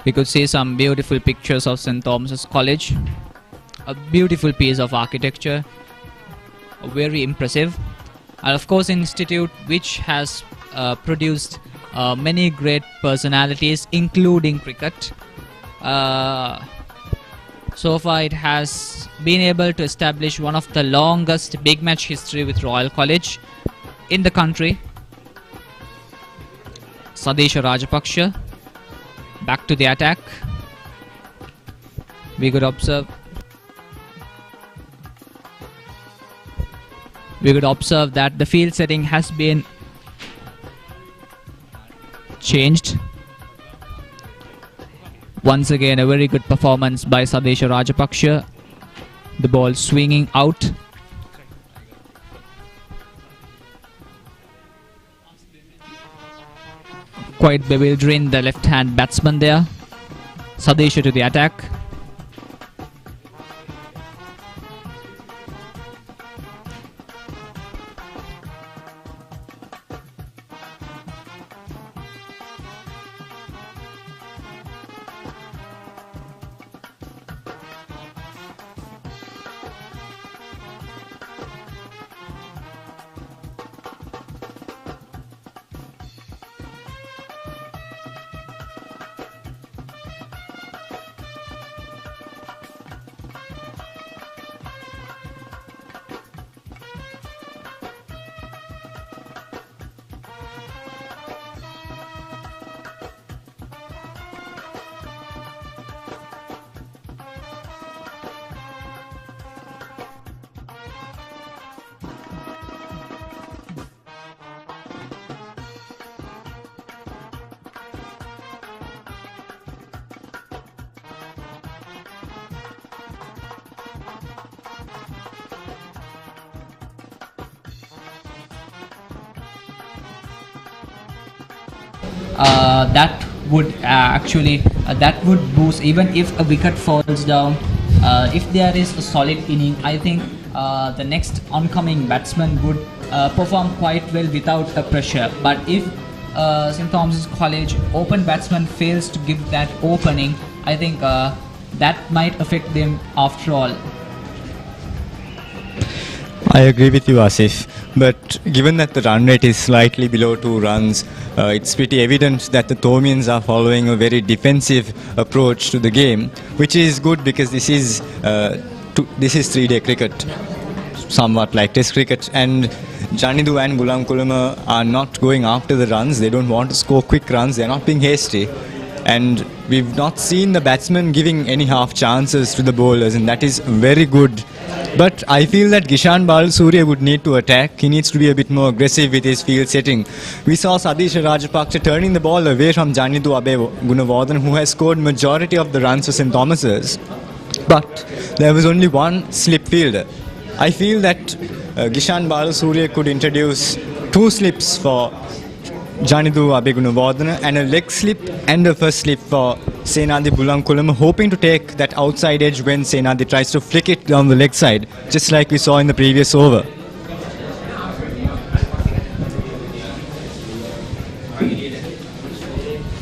We could see some beautiful pictures of St. Thomas's College. A beautiful piece of architecture, very impressive. And of course, institute which has produced many great personalities, including cricket. So far, it has been able to establish one of the longest big match history with Royal College in the country. Sadisha Rajapaksha back to the attack. We could observe that the field setting has been changed. Once again, a very good performance by Sadisha Rajapaksha. The ball swinging out. Quite bewildering the left-hand batsman there. Sadisha to the attack. That would boost even if a wicket falls down. If there is a solid inning, I think the next oncoming batsman would perform quite well without a pressure. But if St. Thomas's College open batsman fails to give that opening, I think that might affect them after all. I agree with you, Asif. But given that the run rate is slightly below 2 runs, it's pretty evident that the Thomians are following a very defensive approach to the game, which is good because this is 3-day cricket, somewhat like Test cricket, and Janidu and Bulankulama are not going after the runs. They don't want to score quick runs. They're not being hasty. And we've not seen the batsmen giving any half chances to the bowlers, and that is very good. But I feel that Kishan Balasuriya would need to attack. He needs to be a bit more aggressive with his field setting. We saw Sadisha Rajapaksha turning the ball away from Janidu Gunawardhan, who has scored majority of the runs for St. Thomas's. But there was only one slip fielder. I feel that Kishan Balasuriya could introduce 2 slips for Janidu Gunawardhan and a leg slip and a first slip for Senadi Bulankulama, hoping to take that outside edge when Senadi tries to flick it down the leg side, just like we saw in the previous over.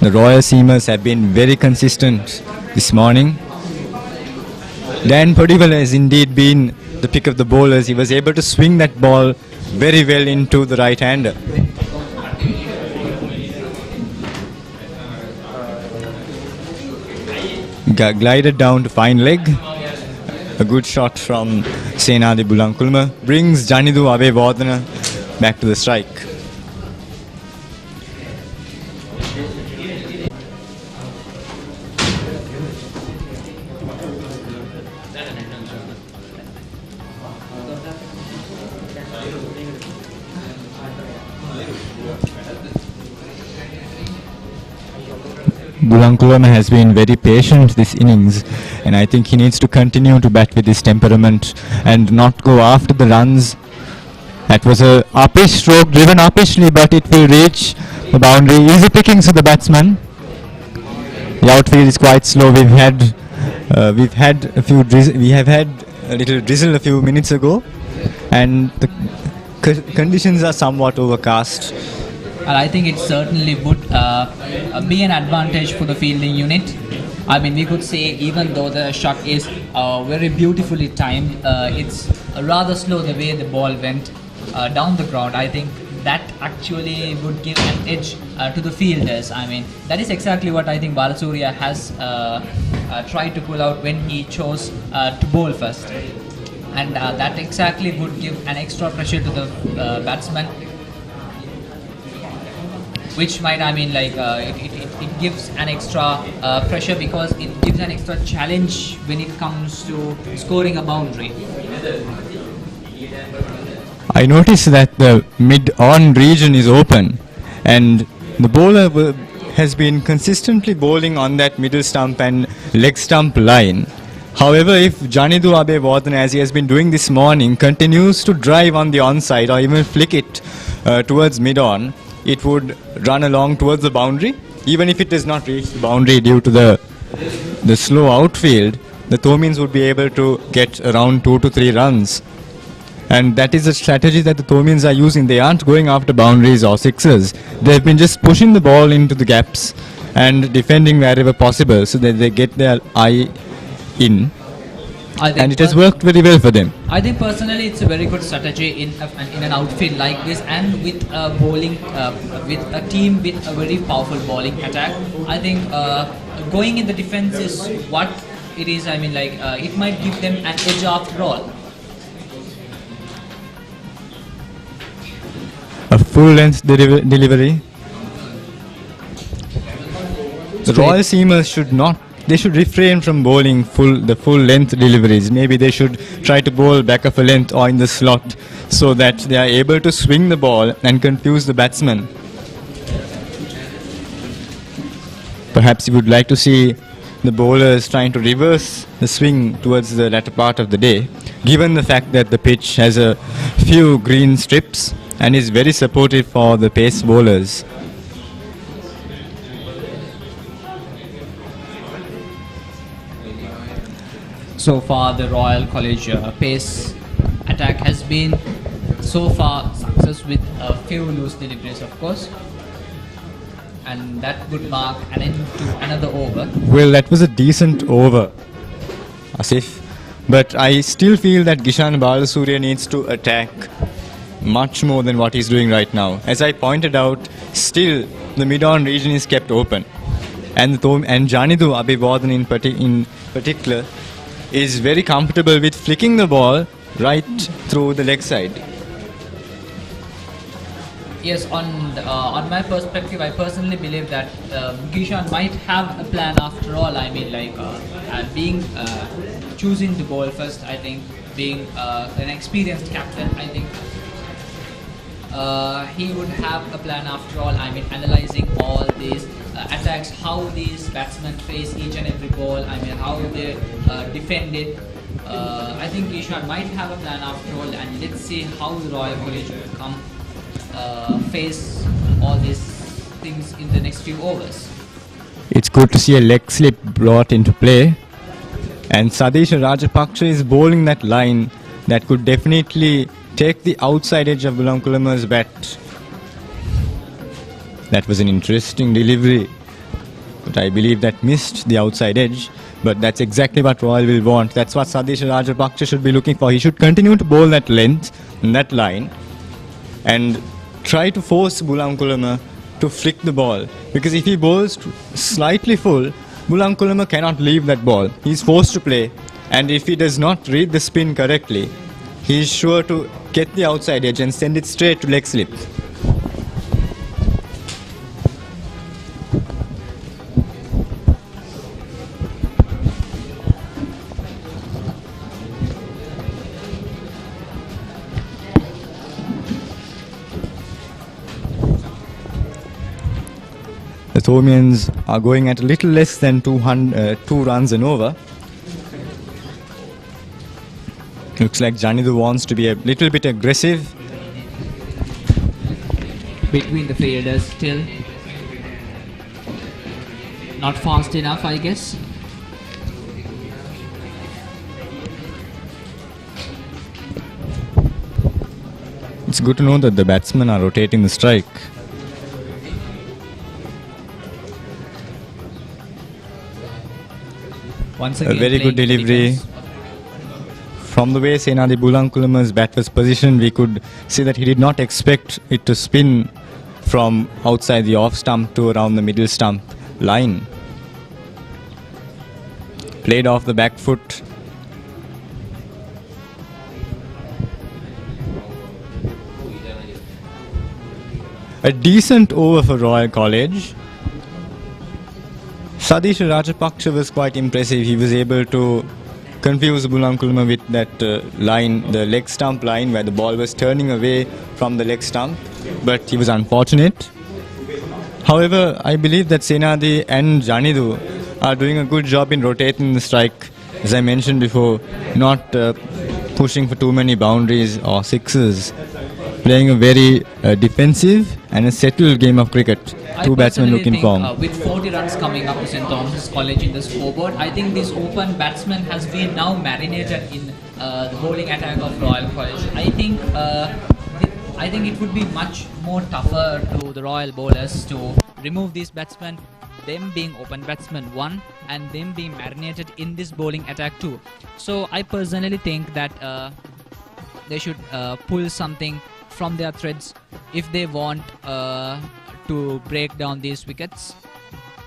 The Royal Seamers have been very consistent this morning. Dan Podival has indeed been the pick of the bowlers. He was able to swing that ball very well into the right-hander. Glided down to fine leg. A good shot from Senadi Bulankulma brings Janidu Abewardena back to the strike. Bulankulama has been very patient this innings, and I think he needs to continue to bat with his temperament and not go after the runs. That was a uppish stroke, driven uppishly, but it will reach the boundary. Easy pickings for the batsman. The outfield is quite slow. We have had a little drizzle a few minutes ago, and the conditions are somewhat overcast. And I think it certainly would be an advantage for the fielding unit. I mean, we could say even though the shot is very beautifully timed, it's rather slow the way the ball went down the ground. I think that actually would give an edge to the fielders. I mean, that is exactly what I think Balasuriya has tried to pull out when he chose to bowl first. And that exactly would give an extra pressure to the batsman, which might, I mean, like it gives an extra pressure because it gives an extra challenge when it comes to scoring a boundary. I noticed that the mid-on region is open, and the bowler has been consistently bowling on that middle stump and leg stump line. However, if Janidu Abewardena, as he has been doing this morning, continues to drive on the onside or even flick it towards mid-on, it would run along towards the boundary. Even if it does not reach the boundary due to the slow outfield, the Thomians would be able to get around 2 to 3 runs. And that is a strategy that the Thomians are using. They aren't going after boundaries or sixes. They've been just pushing the ball into the gaps and defending wherever possible so that they get their eye in. And it has worked very well for them. I think personally it's a very good strategy in an outfield like this, and with bowling, with a team with a very powerful bowling attack. I think going in the defense is what it is. I mean, like it might give them an edge after all. A full-length delivery. The Royal Seamers should not. They should refrain from bowling the full-length deliveries. Maybe they should try to bowl back of a length or in the slot so that they are able to swing the ball and confuse the batsman. Perhaps you would like to see the bowlers trying to reverse the swing towards the latter part of the day, given the fact that the pitch has a few green strips and is very supportive for the pace bowlers. So far, the Royal College pace attack has been so far success with a few loose deliveries, of course, and that would mark an end to another over. Well, that was a decent over, Asif, but I still feel that Gishan Balasuriya needs to attack much more than what he's doing right now. As I pointed out, still the mid-on region is kept open, and Janidu Abewardena in particular is very comfortable with flicking the ball right through the leg side. Yes, on my perspective, I personally believe that Gishan might have a plan after all. I mean, like being choosing to bowl first. I think being an experienced captain, I think he would have a plan after all. I mean, analyzing all these attacks, how these batsmen face each and every ball. I mean, how they defend it. I think Gishan might have a plan after all, and let's see how the Royal College will come face all these things in the next few overs. It's good to see a leg slip brought into play, and Sadisha Rajapaksa is bowling that line that could definitely take the outside edge of Bulankulama's bat. That was an interesting delivery, but I believe that missed the outside edge. But that's exactly what Royal will want. That's what Sadisha Rajapaksa should be looking for. He should continue to bowl that length and that line and try to force Bulankulama to flick the ball. Because if he bowls slightly full, Bulankulama cannot leave that ball. He's forced to play And if he does not read the spin correctly, he is sure to get the outside edge and send it straight to leg slip. The Thomians are going at a little less than 2 runs and over. Looks like Janidu wants to be a little bit aggressive. Between the fielders still. Not fast enough, I guess. It's good to know that the batsmen are rotating the strike. Once A again, very good playing delivery. defense. From the way Senadi Bulankulama's bat was positioned, we could see that he did not expect it to spin from outside the off stump to around the middle stump line. Played off the back foot. A decent over for Royal College. Sadish Rajapaksha was quite impressive. He was able to confuse Bulankulama with that line, the leg stump line, where the ball was turning away from the leg stump, but he was unfortunate. However, I believe that Senadi and Janidu are doing a good job in rotating the strike, as I mentioned before, not pushing for too many boundaries or sixes, playing a very defensive and a settled game of cricket. Two batsmen look in form. With 40 runs coming up to St. Thomas College in the scoreboard, I think this open batsman has been now marinated in the bowling attack of Royal College. I think it would be much more tougher to the Royal bowlers to remove these batsmen, them being open batsman 1 and them being marinated in this bowling attack 2. So I personally think that they should pull something from their threads if they want to break down these wickets.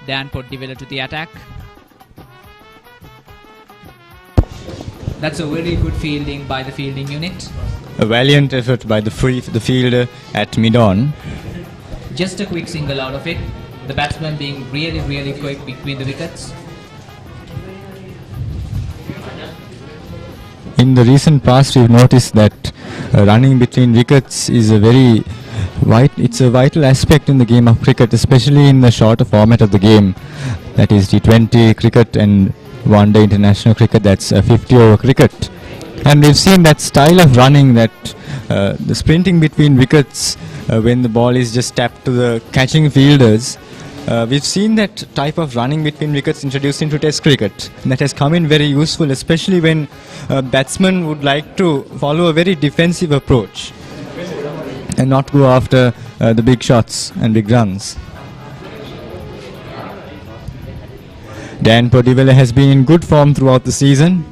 Dan Pottivilla to the attack. That's a very good fielding by the fielding unit. A valiant effort by the fielder at mid-on. Just a quick single out of it. The batsman being really quick between the wickets. In the recent past, we've noticed that running between wickets is a very vital aspect in the game of cricket, especially in the shorter format of the game, that is T20 cricket and one-day international cricket, that's 50-over cricket. And we've seen that style of running, that the sprinting between wickets when the ball is just tapped to the catching fielders. We've seen that type of running between wickets introduced into Test cricket, and that has come in very useful, especially when batsmen would like to follow a very defensive approach and not go after the big shots and big runs. Dan Pottivilla has been in good form throughout the season.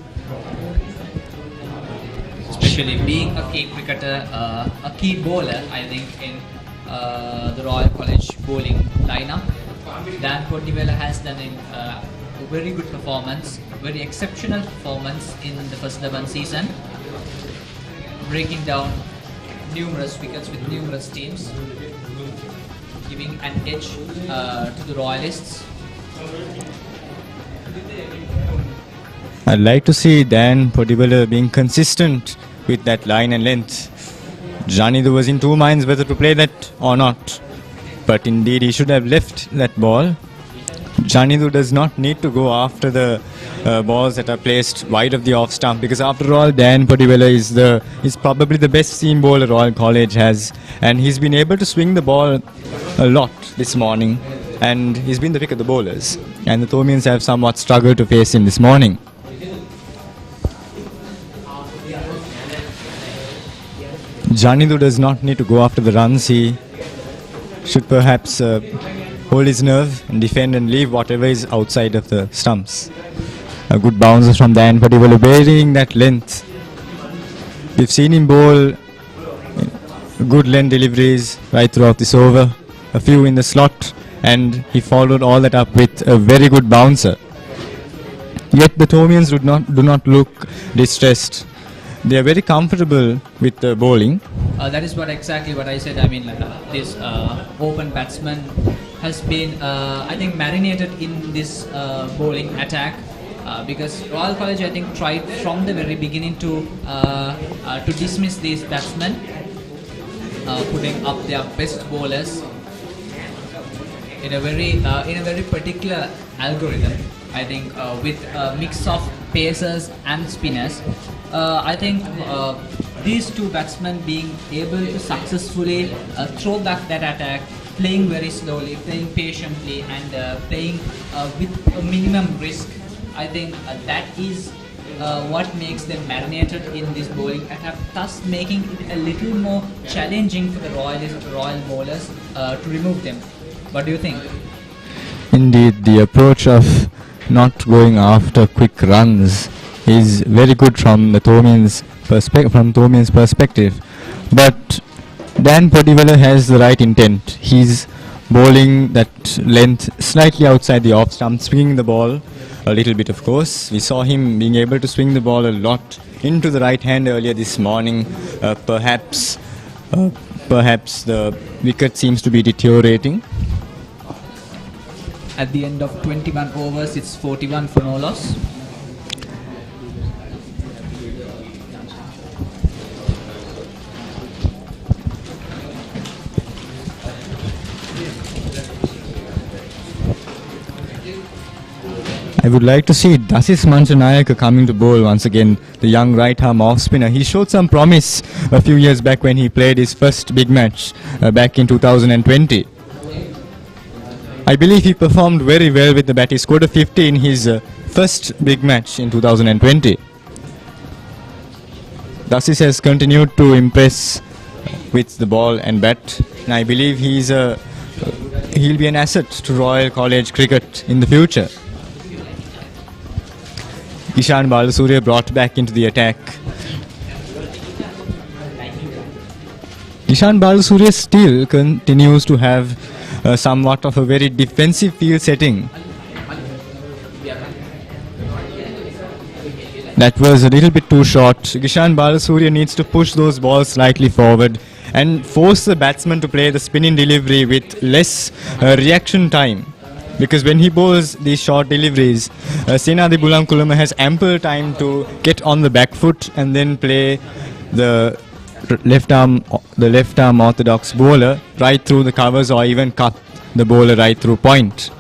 Especially being a key cricketer, a key bowler, I think, in the Royal College bowling lineup. Dan Pottivilla has done a very good performance, very exceptional performance in the first 11 season, breaking down numerous wickets with numerous teams, giving an edge to the Royalists. I'd like to see Dan Pottivilla being consistent with that line and length. Janidu was in two minds whether to play that or not, but indeed he should have left that ball. Janidu does not need to go after the balls that are placed wide of the off stump, because after all, Dan Pottivilla is probably the best seam bowler Royal College has, and he's been able to swing the ball a lot this morning, and he's been the pick of the bowlers, and the Thomians have somewhat struggled to face him this morning. Janidu does not need to go after the runs. He should perhaps hold his nerve and defend and leave whatever is outside of the stumps. A good bouncer from Dan Pottivilla, varying that length. We've seen him bowl good length deliveries right throughout this over, a few in the slot, and he followed all that up with a very good bouncer. Yet the Thomians do not look distressed. They are very comfortable with the bowling. That is exactly what I said. I mean, this open batsman has been, I think, marinated in this bowling attack because Royal College, I think, tried from the very beginning to dismiss these batsmen, putting up their best bowlers in a very particular algorithm. I think with a mix of pacers and spinners. I think these two batsmen being able to successfully throw back that attack, playing very slowly, playing patiently, and playing with a minimum risk. I think that is what makes them marinated in this bowling attack, thus making it a little more challenging for the Royal bowlers to remove them. What do you think? Indeed, the approach of not going after quick runs is very good from the Thomians' perspective. But Dan Podivala has the right intent. He's bowling that length slightly outside the off stump, swinging the ball a little bit, of course. We saw him being able to swing the ball a lot into the right hand earlier this morning. Perhaps the wicket seems to be deteriorating. At the end of 21 overs, it's 41 for no loss. I would like to see Dasis Manchanayaka coming to bowl once again, the young right-arm off-spinner. He showed some promise a few years back when he played his first big match back in 2020. I believe he performed very well with the bat. He scored a 50 in his first big match in 2020. Dasis has continued to impress with the ball and bat, and I believe he'll be an asset to Royal College cricket in the future. Ishan Balasuriya brought back into the attack. Ishan Balasuriya still continues to have somewhat of a very defensive field setting. That was a little bit too short. Ishan Balasuriya needs to push those balls slightly forward and force the batsman to play the spinning delivery with less reaction time. Because when he bowls these short deliveries, Senadi Bulankulama has ample time to get on the back foot and then play the left arm orthodox bowler right through the covers, or even cut the bowler right through point.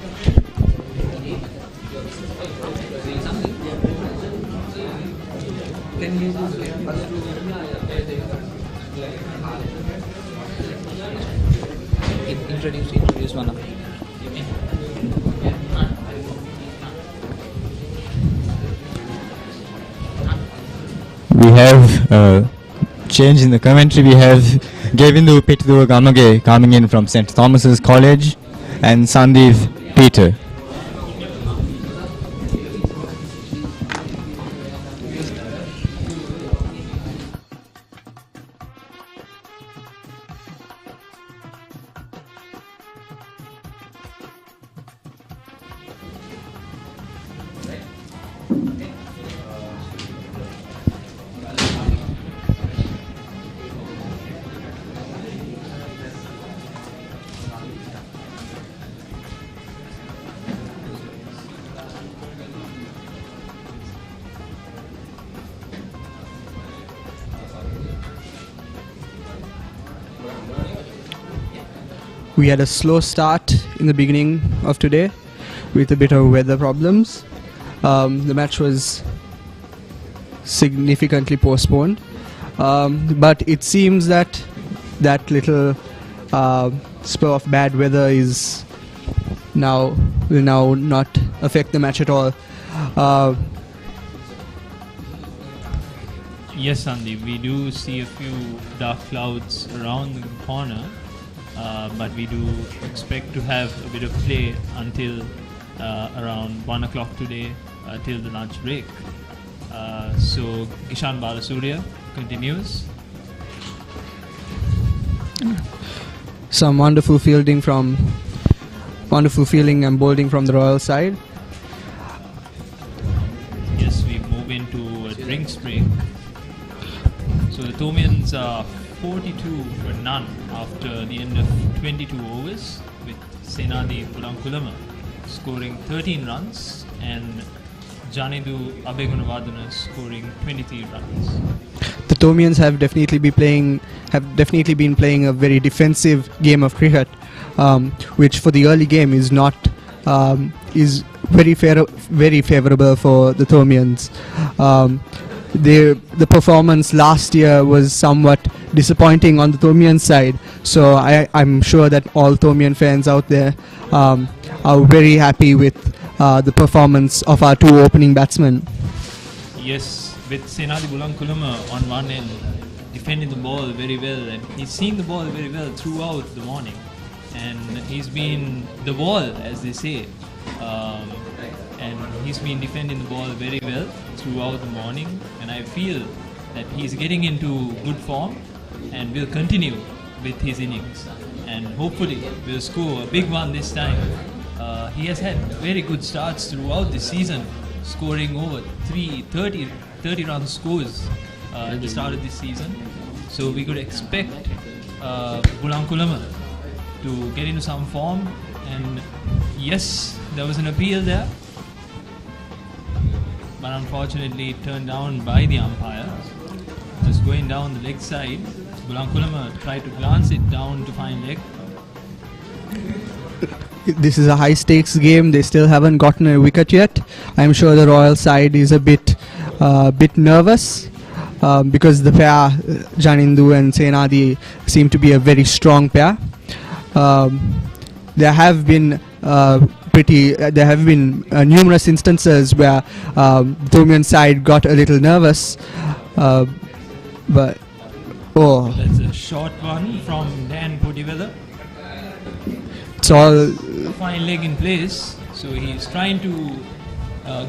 Introduce one of them. We have change in the commentary. We have Govindu Pittuwa Gamage coming in from S.Thomas's College and Sandeep Peter. We had a slow start in the beginning of today with a bit of weather problems. The match was significantly postponed, but it seems that that little spur of bad weather will now not affect the match at all. Yes, Sandeep, we do see a few dark clouds around the corner. But we do expect to have a bit of play until around 1 o'clock today, till the lunch break. So Ishan Balasuriya continues. Some wonderful fielding and bowling from the Royal side. Stats are 42 for none after the end of 22 overs, with Senadi Bulankulama scoring 13 runs and Janidu Abegunavadana scoring 23 runs. The Thomians have definitely been playing a very defensive game of cricket, which for the early game is not is very favorable for the Thomians. The performance last year was somewhat disappointing on the Thomian side, so I'm sure that all Thomian fans out there are very happy with the performance of our two opening batsmen. Yes, with Senadi Bulankulama on one end defending the ball very well, and he's seeing the ball very well throughout the morning, and he's been the ball, as they say, and he's been defending the ball very well throughout the morning, and I feel that he's getting into good form and will continue with his innings, and hopefully will score a big one this time. He has had very good starts throughout the season, scoring over 30 run scores at the start of this season. So we could expect Bulankulama to get into some form, and yes, there was an appeal there, but unfortunately turned down by the umpire. Just going down the leg side, Bulankulama tried to glance it down to find leg. This is a high stakes game. They still haven't gotten a wicket yet. I'm sure the Royal side is a bit nervous because the pair, Janindu and Senadi, seem to be a very strong pair. There have been numerous instances where the Thomian side got a little nervous, but That's a short one from Dan Podivella. it's all Fine leg in place, so he's trying to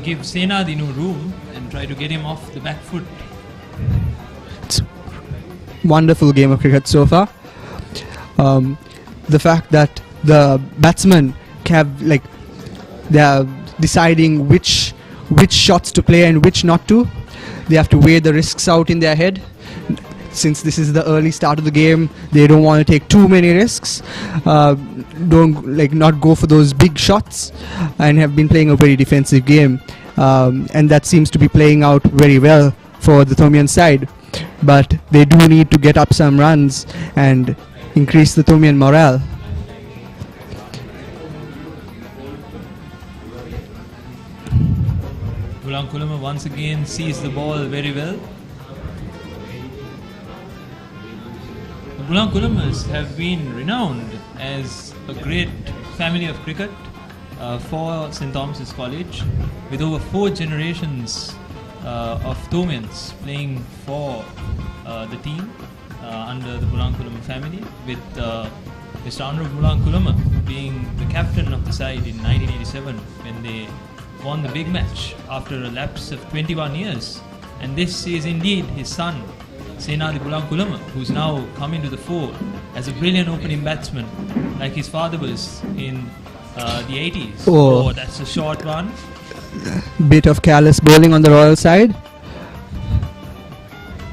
give Senadi no room and try to get him off the back foot. it's wonderful game of cricket so far. The fact that the batsmen they are deciding which shots to play and which not to. They have to weigh the risks out in their head. Since this is the early start of the game, they don't want to take too many risks. Not go for those big shots, and have been playing a very defensive game. And that seems to be playing out very well for the Thomian side. But they do need to get up some runs and increase the Thomian morale. Bulankulama once again sees the ball very well. The Bulankulamas have been renowned as a great family of cricket for S.Thomas College, with over 4 generations of Thomians playing for the team under the Bulankulama family, with Mr. Anurag Bulankulama being the captain of the side in 1987 when they won the big match after a lapse of 21 years. And this is indeed his son, Senadi Bulankulama, who's now come into the fore as a brilliant opening batsman, like his father was in the 80s. Oh, that's a short one. Bit of careless bowling on the Royal side.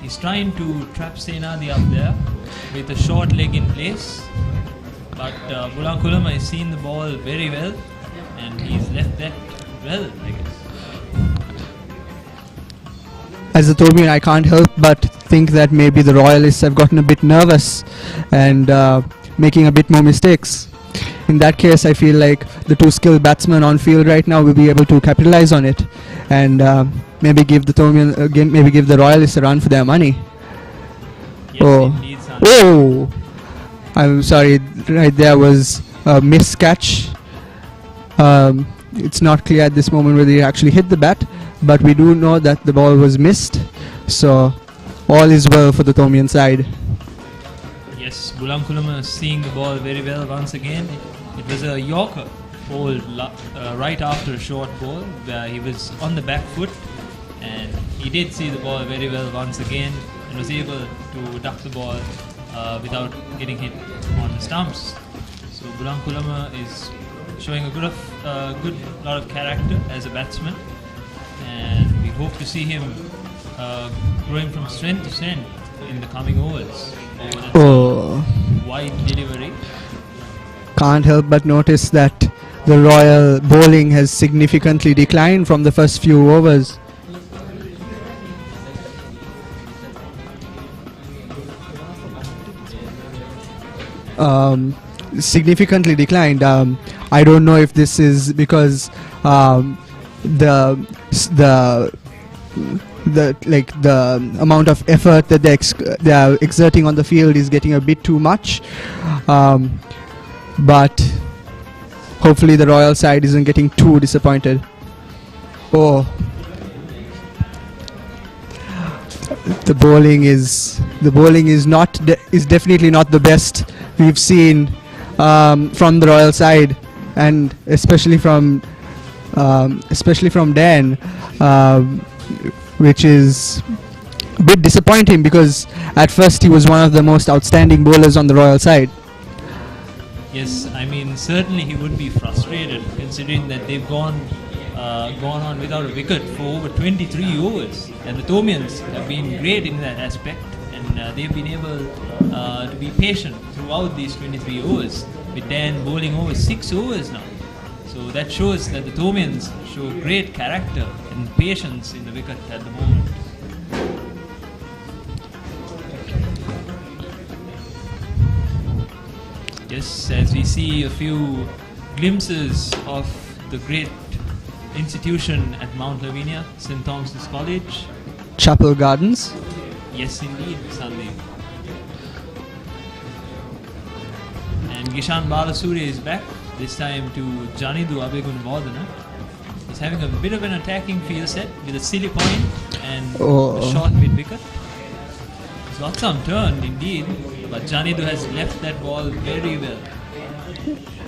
He's trying to trap Senadi up there with a short leg in place, but Bulankulama has seen the ball very well, and he's left that well, I guess. As a Thomian, I can't help but think that maybe the Royalists have gotten a bit nervous and making a bit more mistakes. In that case, I feel like the 2 skilled batsmen on field right now will be able to capitalize on it and maybe give the Royalists a run for their money. Yes, indeed, son. Oh! I'm sorry, right there was a miscatch. It's not clear at this moment whether he actually hit the bat, but we do know that the ball was missed, so all is well for the Thomian side. Yes, Bulankulama seeing the ball very well once again. It was a Yorker bowled right after a short ball where he was on the back foot, and he did see the ball very well once again and was able to duck the ball without getting hit on the stumps. So Bulankulama is showing a good lot of character as a batsman, and we hope to see him growing from strength to strength in the coming overs. Oh, that's Oh, a wide delivery. can't help but notice that the Royal bowling has significantly declined from the first few overs. Significantly declined. I don't know if this is because the amount of effort that they are exerting on the field is getting a bit too much. But hopefully the Royal side isn't getting too disappointed. Oh, the bowling is definitely not the best we've seen from the Royal side, and especially from Dan, which is a bit disappointing because at first he was one of the most outstanding bowlers on the Royal side. Yes, I mean certainly he would be frustrated considering that they've gone on without a wicket for over 23 overs, and the Thomians have been great in that aspect, and they've been able to be patient throughout these 23 overs, with Dan bowling over 6 overs now. So that shows that the Thomians show great character and patience in the wicket at the moment. Yes, as we see a few glimpses of the great institution at Mount Lavinia, S.Thomas College. Chapel Gardens. Yes, indeed, Sandeep. And Gishan Balasuriya is back, this time to Janidu Abegun Vardhana. He's having a bit of an attacking field set with a silly point and a short mid wicket. He's got some turn indeed, but Janidu has left that ball very well.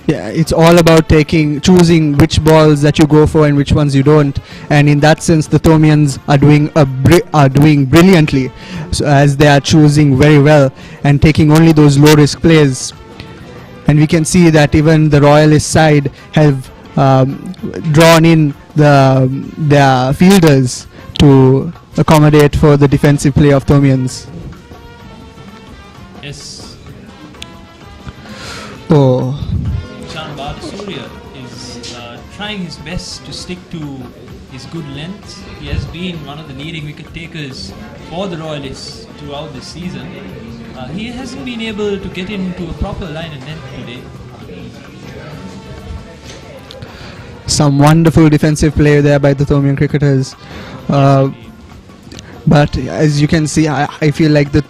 Yeah, it's all about choosing which balls that you go for and which ones you don't. And in that sense, the Thomians are doing brilliantly, so as they are choosing very well and taking only those low risk plays. And we can see that even the Royalist side have drawn in their fielders to accommodate for the defensive play of Thomians. Yes. Oh. Gishan Balasuriya is trying his best to stick to his good length. He has been one of the leading wicket takers for the Royalists throughout this season. He hasn't been able to get into a proper line and length today. Some wonderful defensive play there by the Thomian cricketers. But as you can see, I feel like the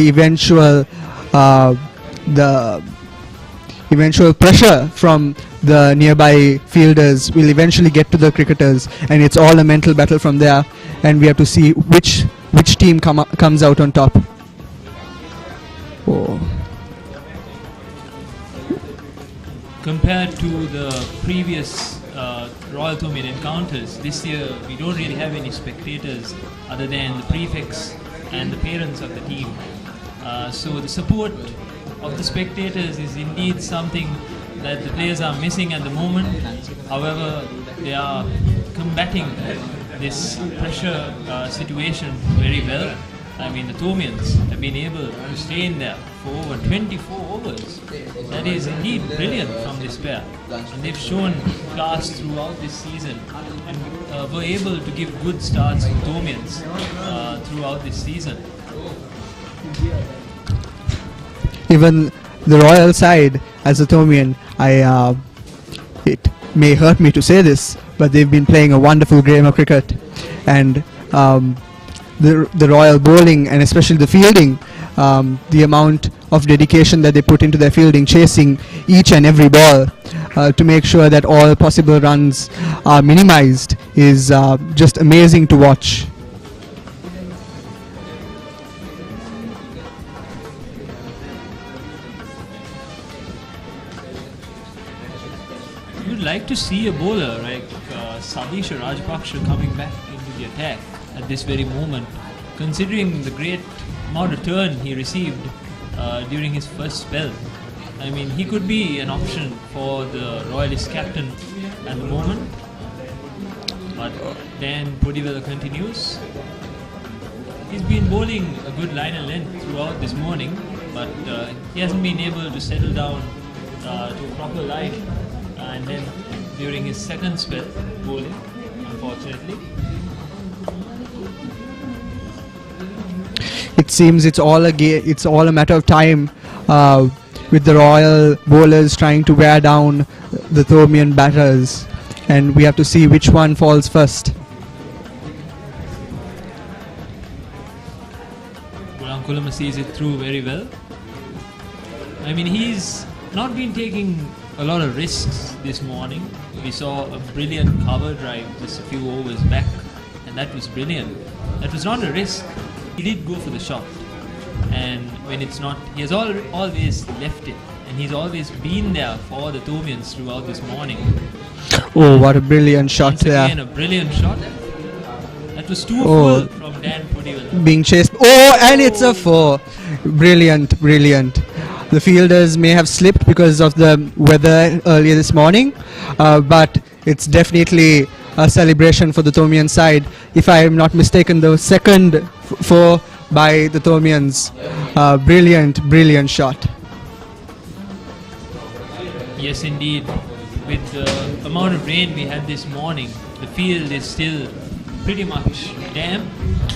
eventual pressure from the nearby fielders will eventually get to the cricketers, and it's all a mental battle from there, and we have to see which team comes out on top. Oh. Compared to the previous Royal-Thomian encounters, this year we don't really have any spectators other than the prefects and the parents of the team. So the support of the spectators is indeed something that the players are missing at the moment. However, they are combating this pressure situation very well. I mean, the Thomians have been able to stay in there for over 24 overs. That is indeed brilliant from this pair. And they've shown class throughout this season and were able to give good starts to Thomians throughout this season. Even the Royal side, as a Thomian, it may hurt me to say this, but they've been playing a wonderful game of cricket, and the Royal bowling and especially the fielding, the amount of dedication that they put into their fielding, chasing each and every ball to make sure that all possible runs are minimized, is just amazing to watch. You'd like to see a bowler like Sadisha Rajpaksha coming back into the attack at this very moment, considering the great amount of turn he received during his first spell. I mean, he could be an option for the Royalist captain at the moment. But then Podivala continues. he's been bowling a good line and length throughout this morning, but he hasn't been able to settle down to a proper line, and then during his second spell bowling, unfortunately. It seems it's all a matter of time, with the Royal bowlers trying to wear down the Thomian batters, and we have to see which one falls first. Kulama sees it through very well. I mean, he's not been taking a lot of risks this morning. We saw a brilliant cover drive just a few overs back, and that was brilliant. That was not a risk. He did go for the shot, and when it's not, he has always left it, and he's always been there for the Thomians throughout this morning. Oh, what a brilliant shot Once there. again, a brilliant shot. That was too full from Dan Pudiwala. Being chased. Oh, and it's a 4. Brilliant, brilliant. The fielders may have slipped because of the weather earlier this morning, but it's definitely a celebration for the Thomian side. If I am not mistaken, the second 4 by the Thomians. Brilliant, brilliant shot. Yes, indeed. With the amount of rain we had this morning, the field is still pretty much damp.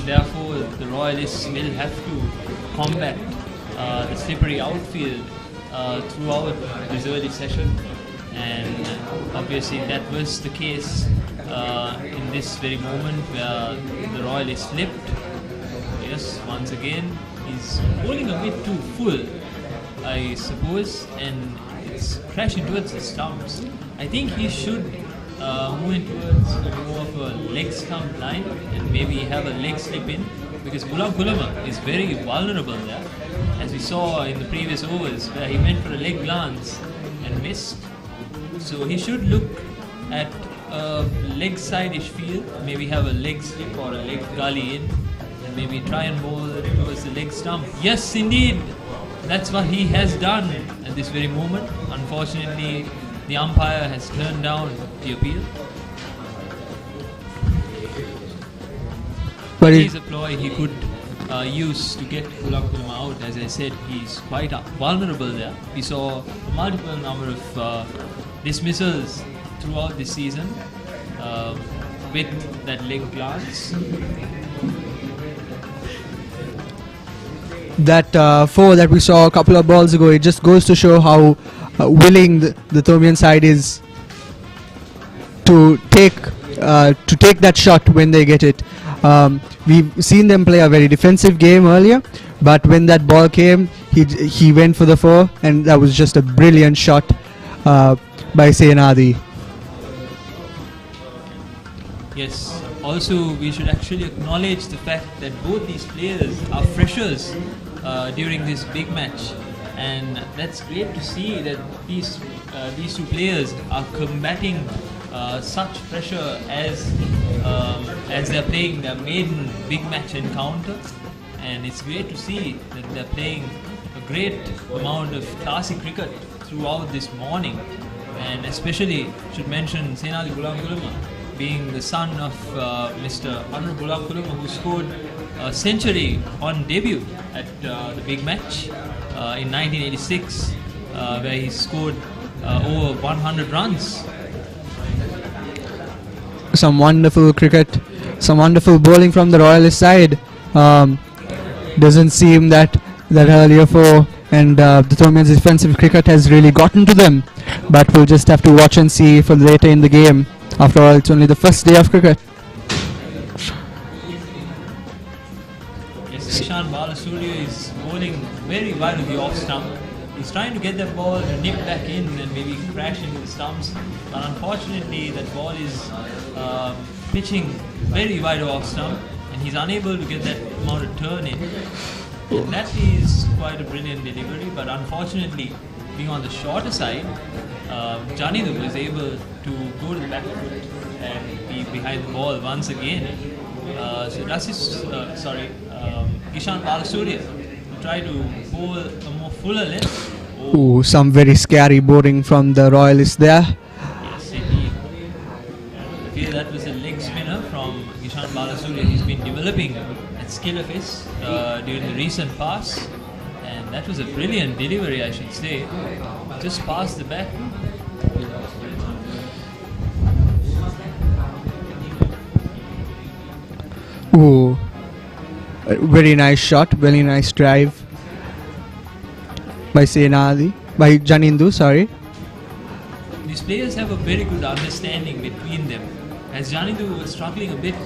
Therefore, the Royalists will have to combat the slippery outfield throughout this early session. And obviously that was the case in this very moment where the Royalists slipped. Yes, once again, he's bowling a bit too full, I suppose, and it's crashing towards the stumps. I think he should move in towards more of a leg stump line and maybe have a leg slip in, because Kulama is very vulnerable there, as we saw in the previous overs where he went for a leg glance and missed. So he should look at a leg side-ish field, maybe have a leg slip or a leg gully in, and maybe try and bowl towards the leg stump. Yes, indeed, that's what he has done at this very moment. Unfortunately, the umpire has turned down the appeal. But He's a ploy he could use to get Kulama out. As I said, he's quite vulnerable there. We saw a multiple number of dismissals throughout this season with that leg glance. that 4 that we saw a couple of balls ago, it just goes to show how willing the Thomian side is to take that shot when they get it. We've seen them play a very defensive game earlier, but when that ball came, he went for the 4, and that was just a brilliant shot by Senadi. Yes, also we should actually acknowledge the fact that both these players are freshers during this big match, and that's great to see that these two players are combating such pressure as they're playing their maiden big match encounter, and it's great to see that they're playing a great amount of classy cricket throughout this morning, and especially should mention Senali Kulama, being the son of Mr. Anur Kulama, who scored a century on debut at the big match in 1986, where he scored over 100 runs. Some wonderful cricket, some wonderful bowling from the Royalist side. Doesn't seem that earlier 4 and the Thomians' defensive cricket has really gotten to them, but we'll just have to watch and see for later in the game. After all, it's only the first day of cricket. Yes, Ishan Balasuriya is bowling very wide of the off stump. He's trying to get that ball to nip back in and maybe crash into the stumps, but unfortunately that ball is pitching very wide of off stump, and he's unable to get that amount of turn in. And that is quite a brilliant delivery, but unfortunately, being on the shorter side, Janidu was able to go to the back foot and be behind the ball once again. So Ishan Balasuriya to try to bowl a more fuller length. Ooh, some very scary bowling from the Royalists there. Yes, indeed. I feel that was a leg spinner from Ishan Balasuriya. He's been developing that skill of his during the recent pass, and that was a brilliant delivery, I should say. Just past the back. Ooh, a very nice shot, very nice drive by Janindu, sorry. These players have a very good understanding between them. As Janindu was struggling a bit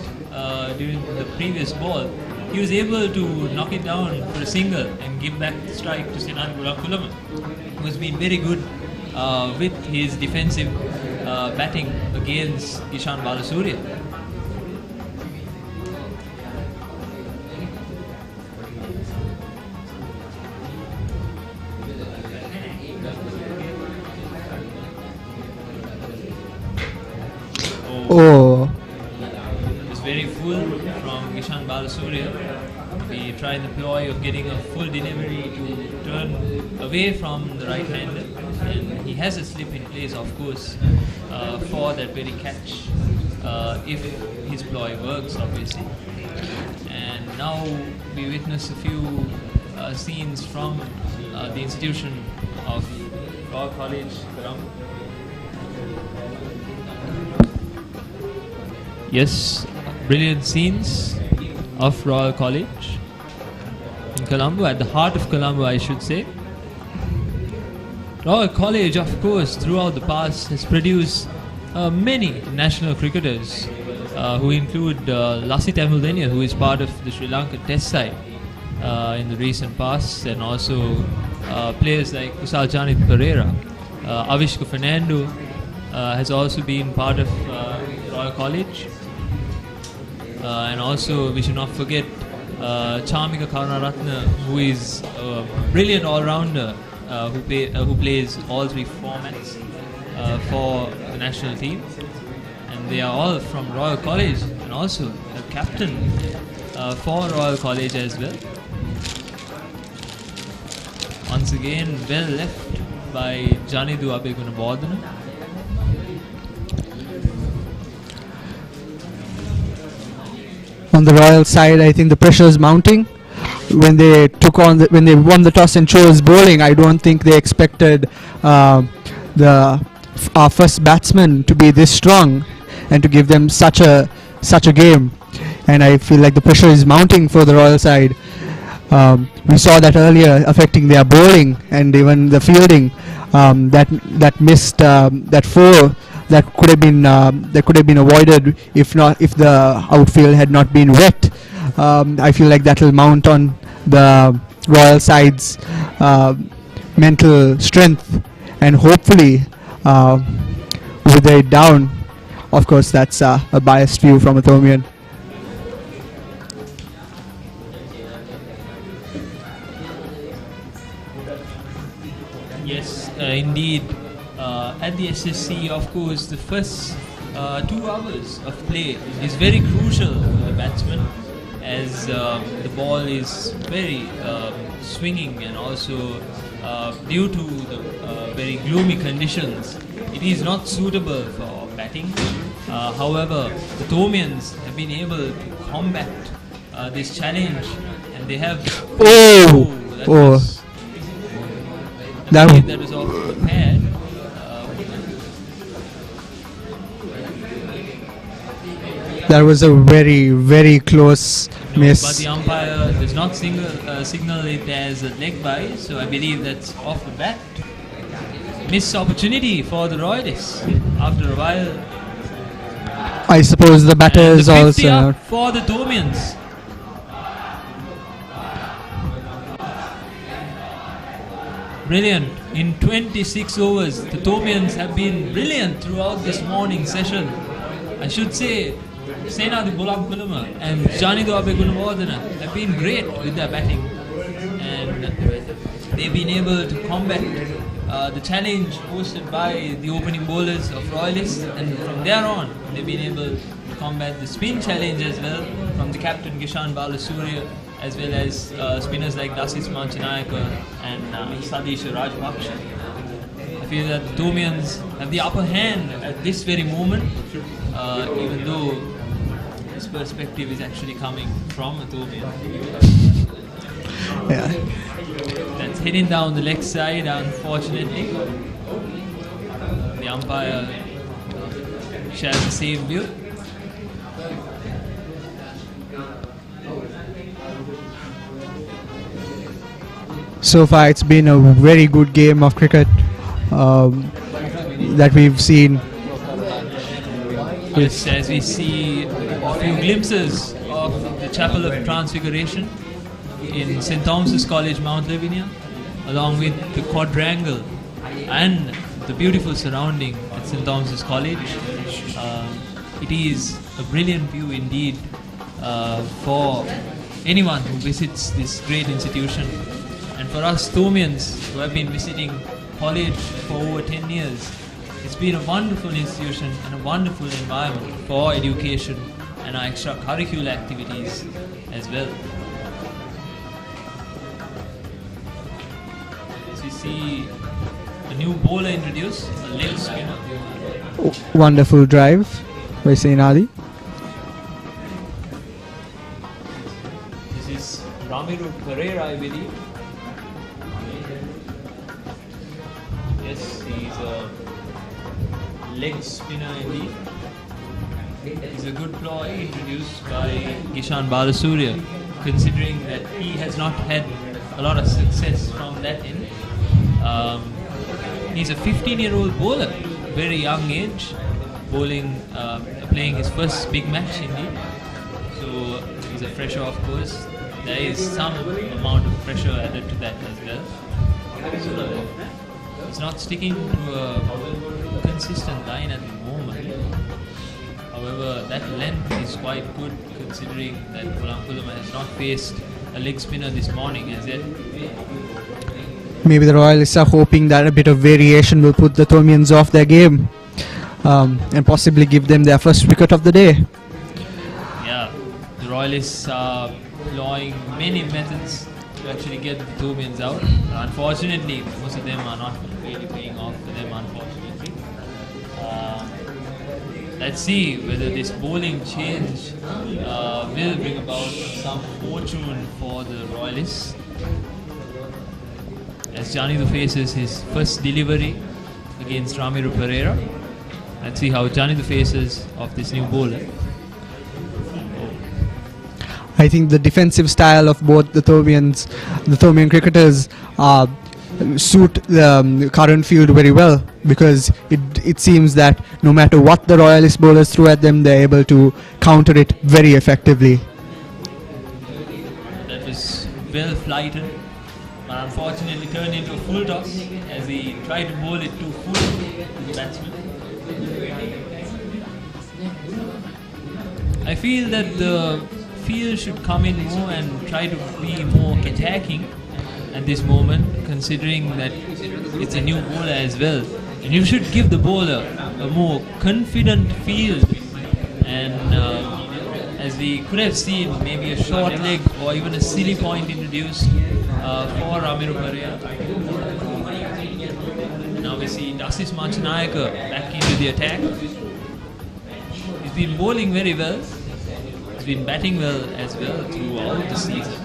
during the previous ball, he was able to knock it down for a single and give back the strike to Senad Gulakulama, who has been very good with his defensive batting against Ishan Balasuriya. Oh, It was very full from Ishan Balasuriya. He tried the ploy of getting a full delivery to turn away from the right-hander, and he has a slip in place, of course, for that very catch, if his ploy works, obviously. And now we witness a few scenes from the institution of Royal College, Colombo. Yes, brilliant scenes of Royal College in Colombo, at the heart of Colombo, I should say. Royal College, of course, throughout the past has produced many national cricketers who include Lasith Lavinia, who is part of the Sri Lanka Test side in the recent past, and also players like Kusal Janith Pereira. Avishka Fernando has also been part of Royal College. And also we should not forget Chamika Karunaratne, who is a brilliant all-rounder who plays all three formats for the national team. And they are all from Royal College, and also a captain for Royal College as well. Once again, well left by Janidu Abegunabodhana. On the Royal side, I think the pressure is mounting. When they when they won the toss and chose bowling, I don't think they expected our first batsman to be this strong and to give them such a game. And I feel like the pressure is mounting for the Royal side. We saw that earlier affecting their bowling and even the fielding. That missed that four that could have been avoided if the outfield had not been wet. I feel like that will mount on the Royal side's mental strength, and hopefully with it down. Of course, that's a biased view from a Thomian. Yes, indeed. At the SSC, of course, the first 2 hours of play is very crucial for the batsman, as the ball is very swinging, and also due to the very gloomy conditions, it is not suitable for batting. However, the Thomians have been able to combat this challenge, and they have... That was off the pad. That was a very, very close miss. But the umpire does not signal it as a leg by, so I believe that's off the bat. Missed opportunity for the Royalists after a while. I suppose the batter is also up for the Thomians. Brilliant. In 26 overs, the Thomians have been brilliant throughout this morning session. I should say, Senadi Bulakulama and Janidu Abegunabodhana have been great with their batting, and they've been able to combat the challenge posted by the opening bowlers of Royalists, and from there on they've been able to combat the spin challenge as well from the captain Kishan Balasuriya, as well as spinners like Dasis Manchinayaka and Sadish Rajpaksha. I feel that the Thomians have the upper hand at this very moment, even though this perspective is actually coming from a Thomian. Yeah. That's heading down the leg side, unfortunately. The umpire shares the same view. So far, it's been a very good game of cricket that we've seen. Yes, as we see a few glimpses of the Chapel of Transfiguration in St. Thomas's College, Mount Lavinia, along with the quadrangle and the beautiful surrounding at St. Thomas's College. It is a brilliant view indeed for anyone who visits this great institution. And for us Thomians who have been visiting college for over 10 years, it's been a wonderful institution and a wonderful environment for education and our extracurricular activities as well. As we see a new bowler introduced, a leg spinner. Wonderful drive by Senadi. This is Ramiro Pereira, I believe. Yes, he's a leg spinner indeed. He's a good ploy introduced by Gishan Balasurya, considering that he has not had a lot of success from that end. He's a 15-year-old bowler, very young age, playing his first big match indeed. So he's a fresher, of course. There is some amount of pressure added to that as well. So he's not sticking to a consistent line at the moment. However, that length is quite good considering that Pulampulam has not faced a leg spinner this morning as yet. Maybe the Royalists are hoping that a bit of variation will put the Thomians off their game and possibly give them their first wicket of the day. Yeah, the Royalists are employing many methods to actually get the Thomians out. Unfortunately, most of them are not really paying off for them, unfortunately. Let's see whether this bowling change will bring about some fortune for the Royalists. As Janidu faces his first delivery against Ramiro Pereira. Let's see how Janidu faces of this new bowler. I think the defensive style of both the Thomian cricketers suit the current field very well, because it seems that no matter what the Royalist bowlers throw at them, they're able to counter it very effectively. That was well flighted, but unfortunately turned into a full toss as he tried to bowl it too full to the batsman. I feel that the field should come in more and try to be more attacking at this moment, considering that it's a new bowler as well. And you should give the bowler a more confident feel. And as we could have seen, maybe a short leg or even a silly point introduced for Ramiro Pereira. Now we see Dasis Machanayaka back into the attack. He's been bowling very well. He's been batting well as well throughout the season.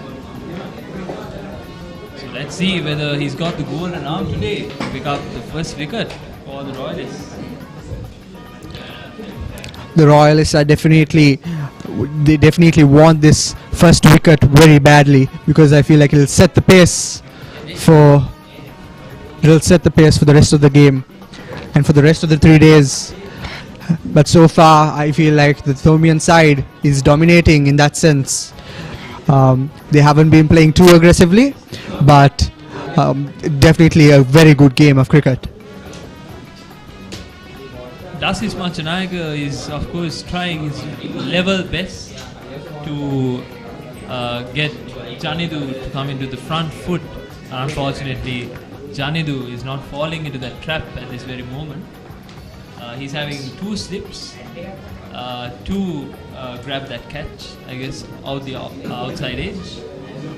So let's see whether he's got the golden arm today to pick up the first wicket for the Royalists. The Royalists are definitely want this first wicket very badly, because I feel like it'll set the pace for the rest of the game and for the rest of the 3 days. But so far, I feel like the Thomian side is dominating in that sense. They haven't been playing too aggressively, but definitely a very good game of cricket. Dasis Machanayaka is, of course, trying his level best to get Janidu to come into the front foot. Unfortunately, Janidu is not falling into that trap at this very moment. He's having two slips to grab that catch, I guess, out the outside edge.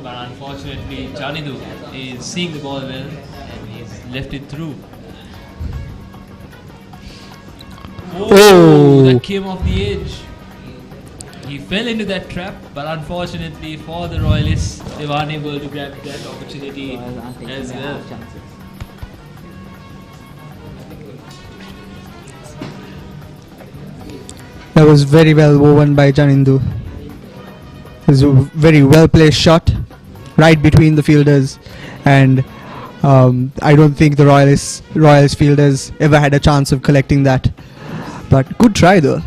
But unfortunately, Janidu is seeing the ball well and he's left it through. Oh, that came off the edge. he fell into that trap, but unfortunately for the Royalists, they were unable to grab that opportunity as well. That was very well woven by Janindu. It was a very well placed shot right between the fielders, and I don't think the Royals fielders ever had a chance of collecting that. But good try though.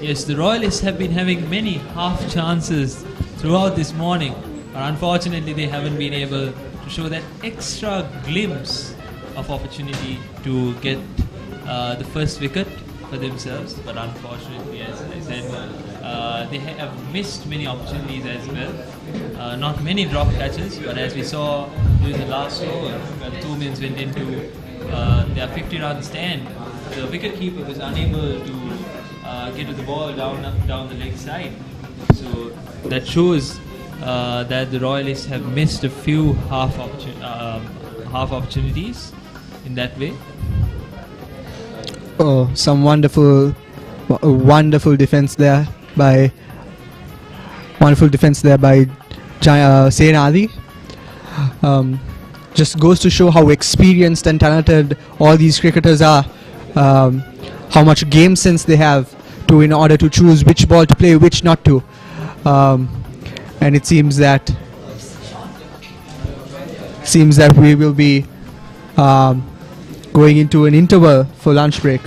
Yes, the Royalists have been having many half chances throughout this morning, but unfortunately they haven't been able to show that extra glimpse of opportunity to get the first wicket for themselves. But unfortunately, as I said, they have missed many opportunities as well. Not many drop catches, but as we saw during the last over, where the Thomians went into their 50-run stand, the wicketkeeper was unable to get to the ball down the leg side. So that shows that the Royalists have missed a few half opportunities in that way. Oh, some wonderful defense there by Senadi. Just goes to show how experienced and talented all these cricketers are. How much game sense they have in order to choose which ball to play, which not to. And it seems that we will be going into an interval for lunch break.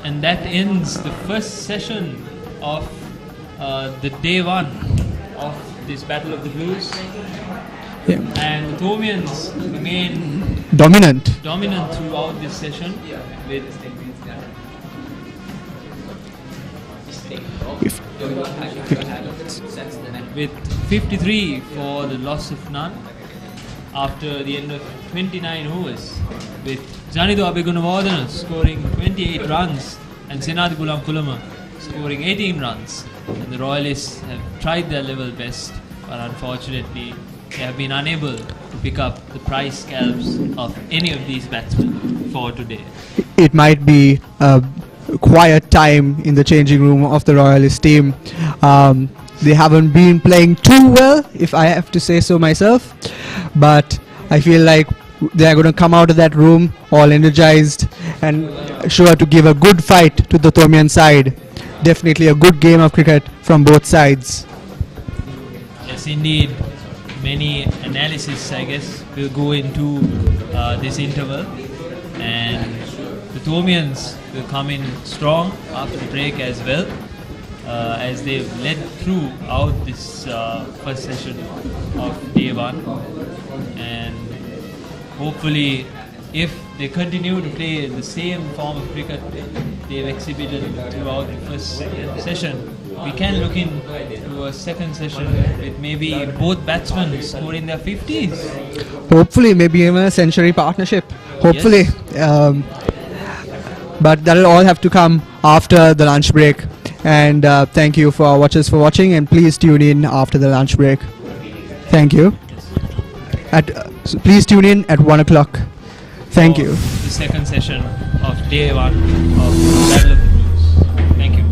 And that ends the first session of the day one of this Battle of the Blues. Yeah. And the Thomians remain Dominant. throughout this session with with 53 for the loss of none after the end of 29 overs, with Janidu Abegunawardana scoring 28 runs and Senadi Pulamkulama scoring 18 runs. And the Royalists have tried their level best, but unfortunately they have been unable to pick up the prize scalps of any of these batsmen for today. It might be a quiet time in the changing room of the Royalist team. They haven't been playing too well, if I have to say so myself, but I feel like they are going to come out of that room all energized and sure to give a good fight to the Thomian side. Definitely a good game of cricket from both sides. Yes, indeed. Many analysis, I guess, will go into this interval, and the Thomians will come in strong after the break as well, as they've led throughout this first session of day one. And hopefully, if they continue to play the same form of cricket they've exhibited throughout the first session, we can look into a second session with maybe both batsmen scoring their 50s. Hopefully, maybe even a century partnership. Hopefully. Yes. But that'll all have to come after the lunch break. And thank you for watchers for watching, and please tune in after the lunch break. Thank you. So please tune in at 1 o'clock. Thank you. The second session of day one of Battle of the Blues. Thank you.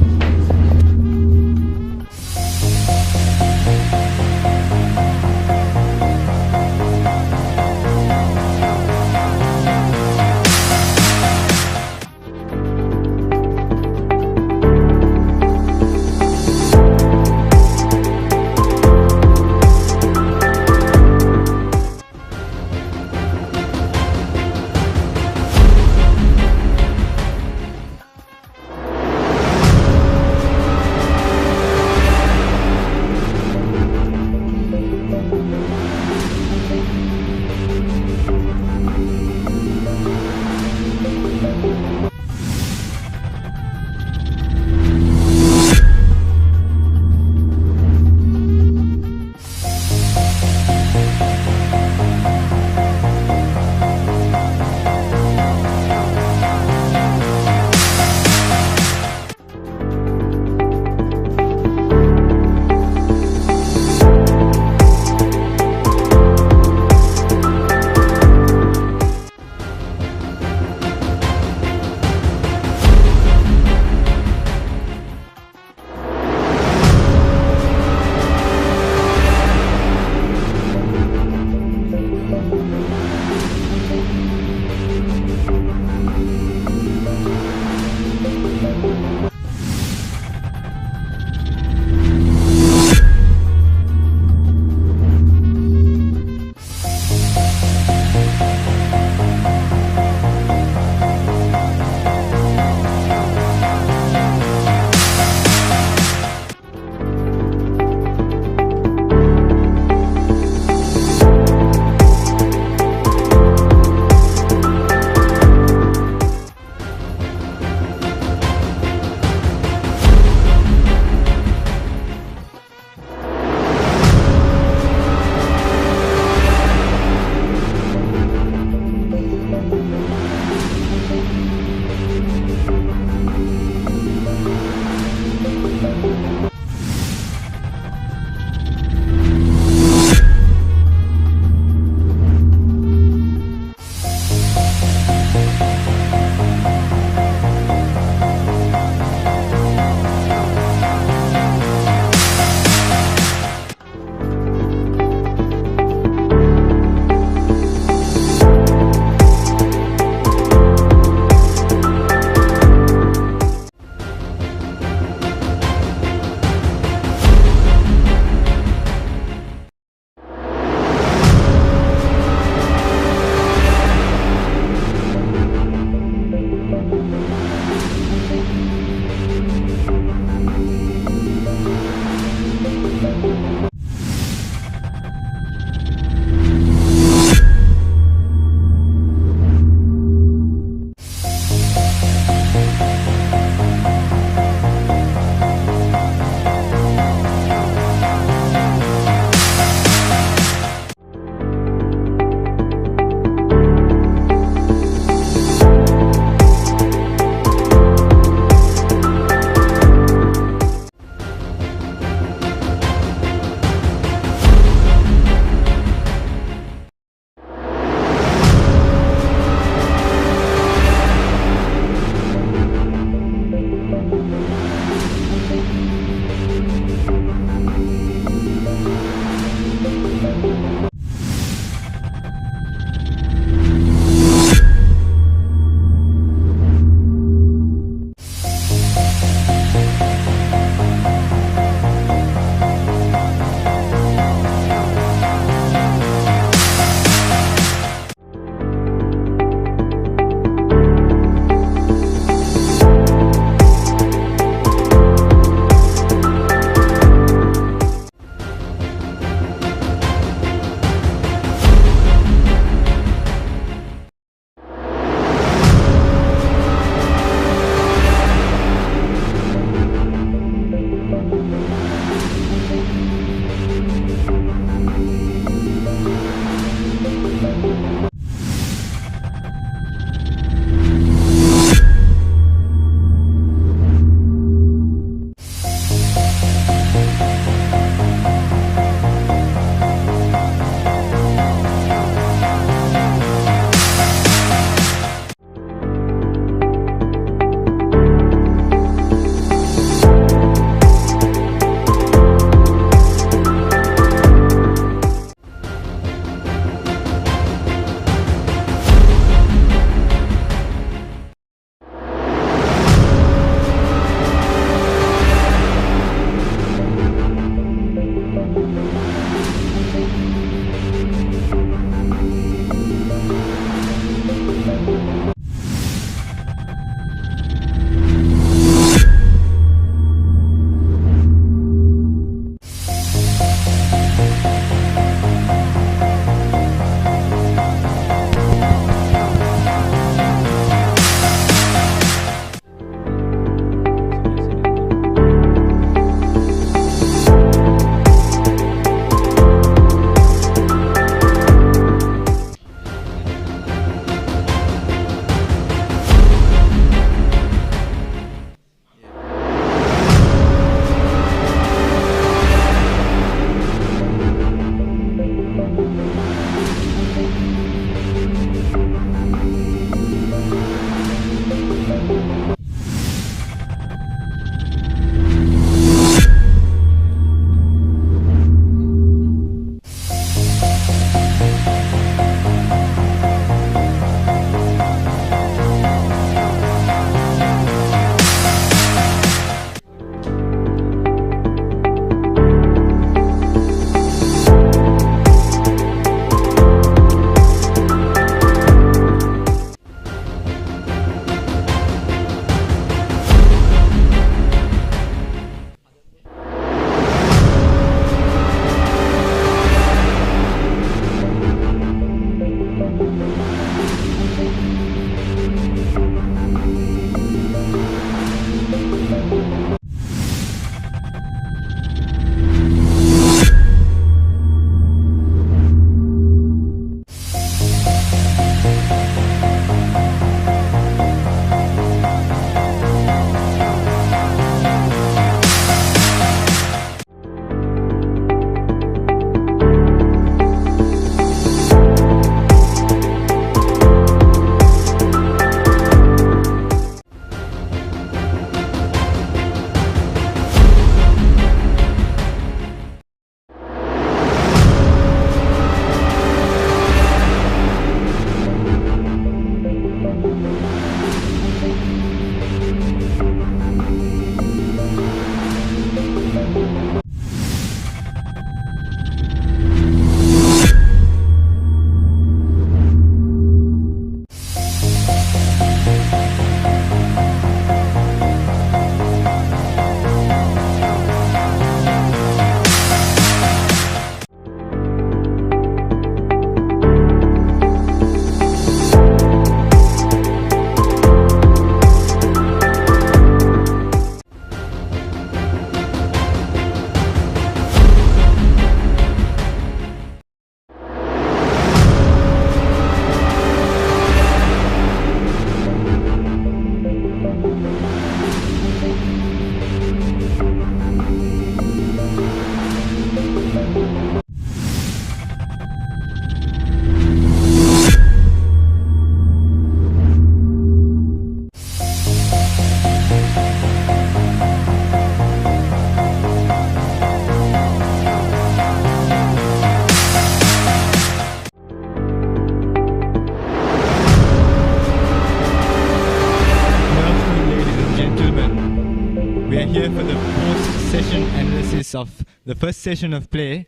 here for the post-session analysis of the first session of play.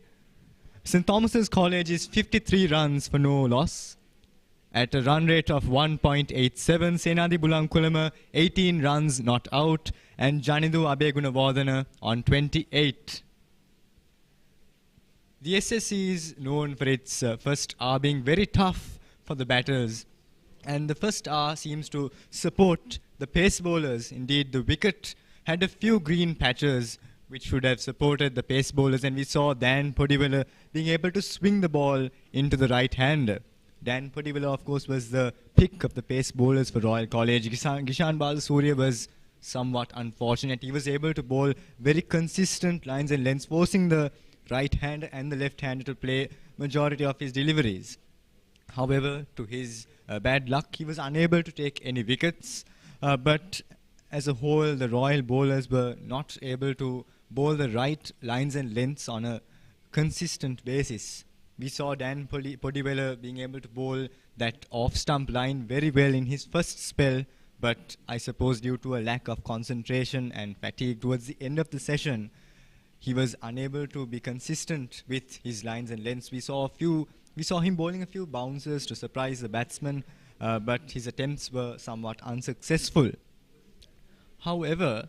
St. Thomas's College is 53 runs for no loss at a run rate of 1.87. Senadi Bulankulama 18 runs not out, and Janidu Abegunavardhana on 28. The SSC is known for its first hour being very tough for the batters, and the first hour seems to support the pace bowlers. Indeed, the wicket had a few green patches which should have supported the pace bowlers, and we saw Dan Podiwala being able to swing the ball into the right hand. Dan Podiwala, of course, was the pick of the pace bowlers for Royal College. Gishan Balasuriya was somewhat unfortunate. He was able to bowl very consistent lines and lengths, forcing the right hand and the left hand to play majority of his deliveries. However, to his bad luck, he was unable to take any wickets. But as a whole, the Royal bowlers were not able to bowl the right lines and lengths on a consistent basis. We saw Dan Podiwala being able to bowl that off-stump line very well in his first spell, but I suppose due to a lack of concentration and fatigue towards the end of the session, he was unable to be consistent with his lines and lengths. We saw him bowling a few bouncers to surprise the batsman, but his attempts were somewhat unsuccessful. However,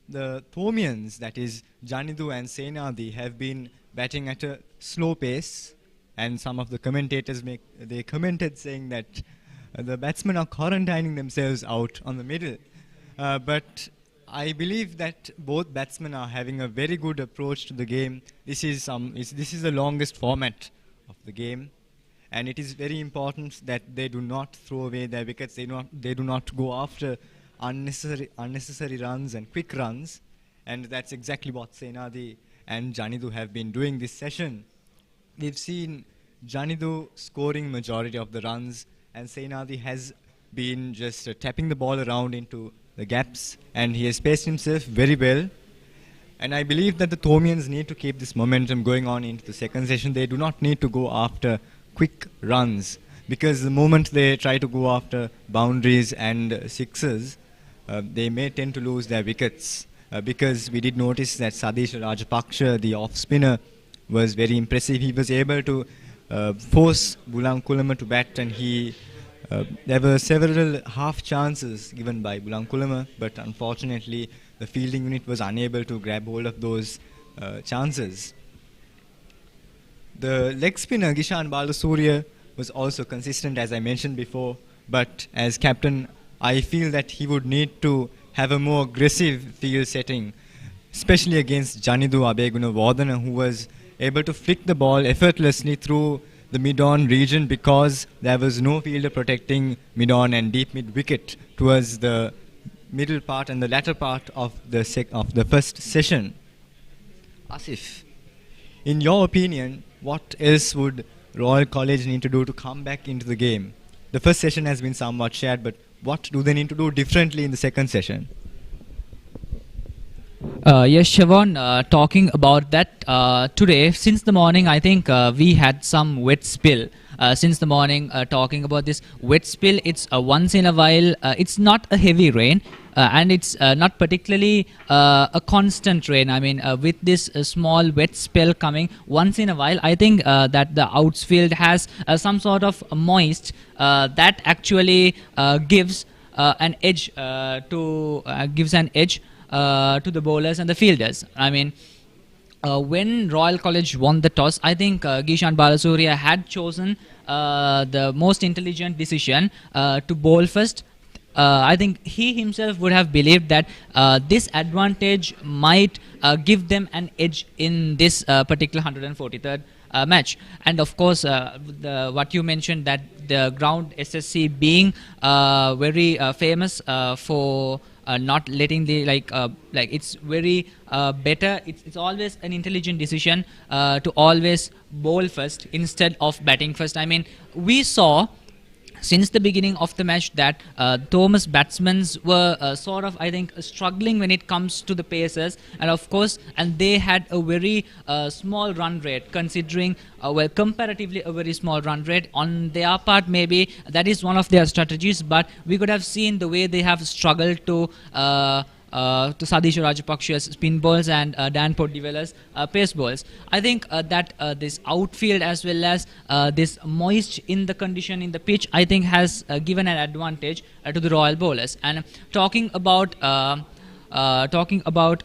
the Thomians, that is Janidu and Senadi, have been batting at a slow pace, and some of the commentators commented saying that the batsmen are quarantining themselves out on the middle. But I believe that both batsmen are having a very good approach to the game. This is the longest format of the game, and it is very important that they do not throw away their wickets. They do not go after unnecessary runs and quick runs, and that's exactly what Senadi and Janidu have been doing this session. We've seen Janidu scoring majority of the runs, and Senadi has been just tapping the ball around into the gaps, and he has paced himself very well. And I believe that the Thomians need to keep this momentum going on into the second session. They do not need to go after quick runs, because the moment they try to go after boundaries and sixes, they may tend to lose their wickets. Because we did notice that Sadish Rajapaksha, the off-spinner, was very impressive. He was able to force Bulankulama to bat, and there were several half chances given by Bulankulama, but unfortunately the fielding unit was unable to grab hold of those chances. The leg spinner Gishan Balasuriya was also consistent, as I mentioned before. But as captain, I feel that he would need to have a more aggressive field setting, especially against Janidu Abeguna Vardhana, who was able to flick the ball effortlessly through the mid-on region because there was no fielder protecting mid-on and deep mid-wicket towards the middle part and the latter part of the first session. Asif, in your opinion, what else would Royal College need to do to come back into the game? The first session has been somewhat shared, but what do they need to do differently in the second session? Yes, Siobhan, talking about that today, since the morning, I think we had some wet spill. Since the morning, talking about this wet spill, it's once in a while, it's not a heavy rain, and it's not particularly a constant rain. I mean, with this small wet spell coming once in a while, I think that the outfield has some sort of moist that actually gives an edge to the bowlers and the fielders. I mean, when Royal College won the toss, I think Gishan Balasuriya had chosen the most intelligent decision to bowl first. I think he himself would have believed that this advantage might give them an edge in this particular 143rd match. And of course, what you mentioned, that the ground SSC being very famous for not letting the like it's very better. It's always an intelligent decision to always bowl first instead of batting first. I mean, we saw since the beginning of the match that Thomas batsmen were sort of, I think, struggling when it comes to the pacers, and of course, and they had a very small run rate, considering well, comparatively a very small run rate on their part. Maybe that is one of their strategies, but we could have seen the way they have struggled to Sadisha Rajapaksha's spin balls and Dan Poddivella's pace balls. I think that this outfield as well as this moist in the condition in the pitch, I think has given an advantage to the Royal bowlers. And talking about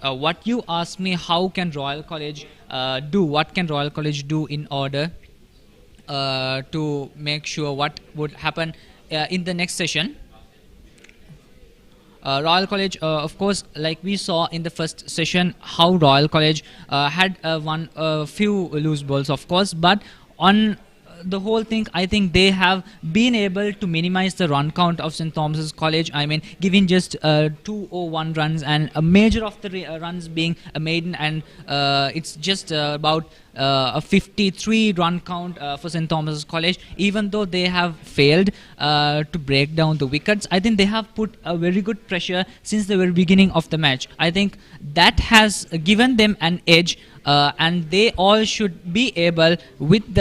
what you asked me, how can Royal College what can Royal College do in order to make sure what would happen in the next session. Royal College, of course, like we saw in the first session, how Royal College had won a few loose balls, of course, but on the whole thing, I think they have been able to minimize the run count of St. Thomas's College. I mean, giving just 201 runs, and a major of the runs being a maiden, and it's just about a 53 run count for St. Thomas's College. Even though they have failed to break down the wickets, I think they have put a very good pressure since the very beginning of the match. I think that has given them an edge, and they all should be able with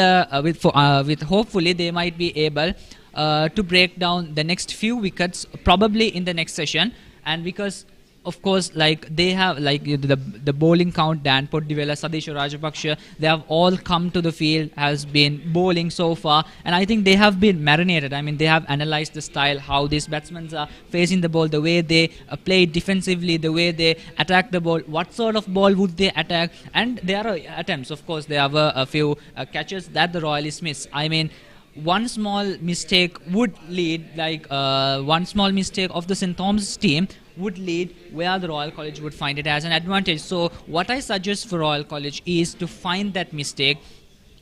hopefully they might be able to break down the next few wickets probably in the next session. And because of course, like they have, like the bowling count, Dan Poddivella, Sadisha Rajapaksha, they have all come to the field, has been bowling so far, and I think they have been marinated. I mean, they have analyzed the style, how these batsmen are facing the ball, the way they play defensively, the way they attack the ball, what sort of ball would they attack, and there are attempts. Of course, there were a few catches that the Royalists missed. I mean, one small mistake would lead, one small mistake of the St. Thomas team would lead where the Royal College would find it as an advantage. So what I suggest for Royal College is to find that mistake.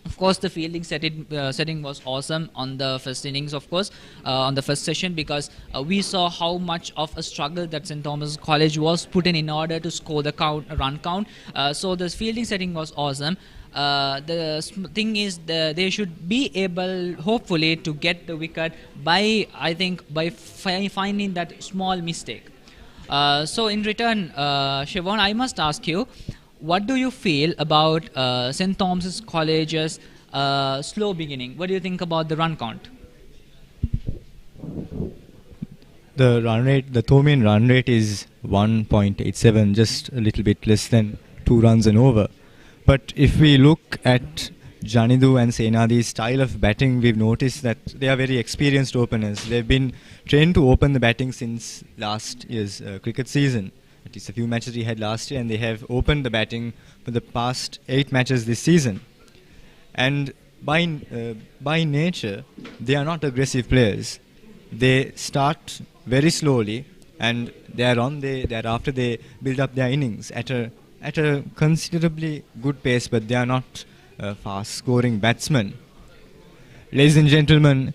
Of course, the fielding setting was awesome on the first innings, of course, on the first session, because we saw how much of a struggle that St. Thomas College was put in order to score the run count. So the fielding setting was awesome. The thing is, they should be able, hopefully, to get the wicket by finding that small mistake. So in return, Siobhan, I must ask you, what do you feel about St. Thomas's College's slow beginning? What do you think about the run count? The run rate, the Thomian run rate is 1.87, just a little bit less than 2 runs and over. But if we look at Janidu and Senadi's style of batting, we've noticed that they are very experienced openers. They've been trained to open the batting since last year's cricket season. At least a few matches we had last year, and they have opened the batting for the past 8 matches this season. And by nature, they are not aggressive players. They start very slowly, and thereafter they build up their innings at a considerably good pace, but they are not fast-scoring batsmen. Ladies and gentlemen,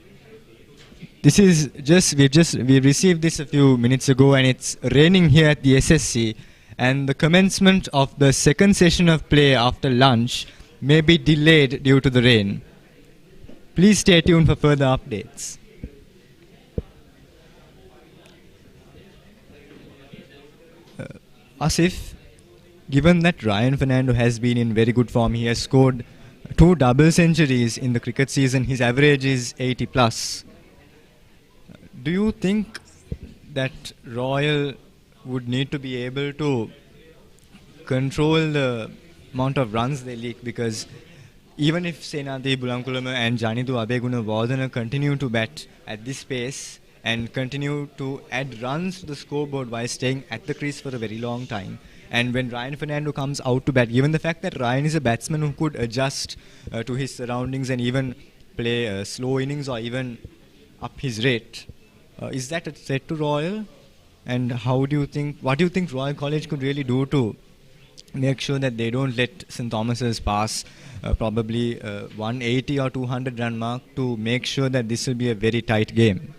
this is we received this a few minutes ago, and it's raining here at the SSC, and the commencement of the second session of play after lunch may be delayed due to the rain. Please stay tuned for further updates. Asif, given that Ryan Fernando has been in very good form, he has scored 2 double centuries in the cricket season, his average is 80 plus. Do you think that Royal would need to be able to control the amount of runs they leak? Because even if Senadi Bulankulama and Janidu Abeguna Vardhana continue to bat at this pace and continue to add runs to the scoreboard while staying at the crease for a very long time, and when Ryan Fernando comes out to bat, given the fact that Ryan is a batsman who could adjust to his surroundings and even play slow innings or even up his rate, is that a threat to Royal? And what do you think Royal College could really do to make sure that they don't let St. Thomas's pass probably 180 or 200 run mark, to make sure that this will be a very tight game?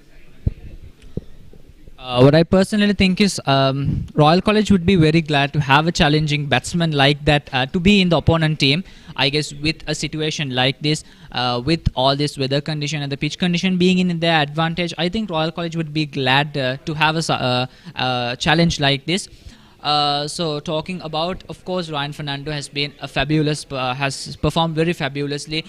What I personally think is Royal College would be very glad to have a challenging batsman like that to be in the opponent team. I guess with a situation like this, with all this weather condition and the pitch condition being in their advantage, I think Royal College would be glad to have a challenge like this. So talking about, of course, Ryan Fernando has been a fabulous, has performed very fabulously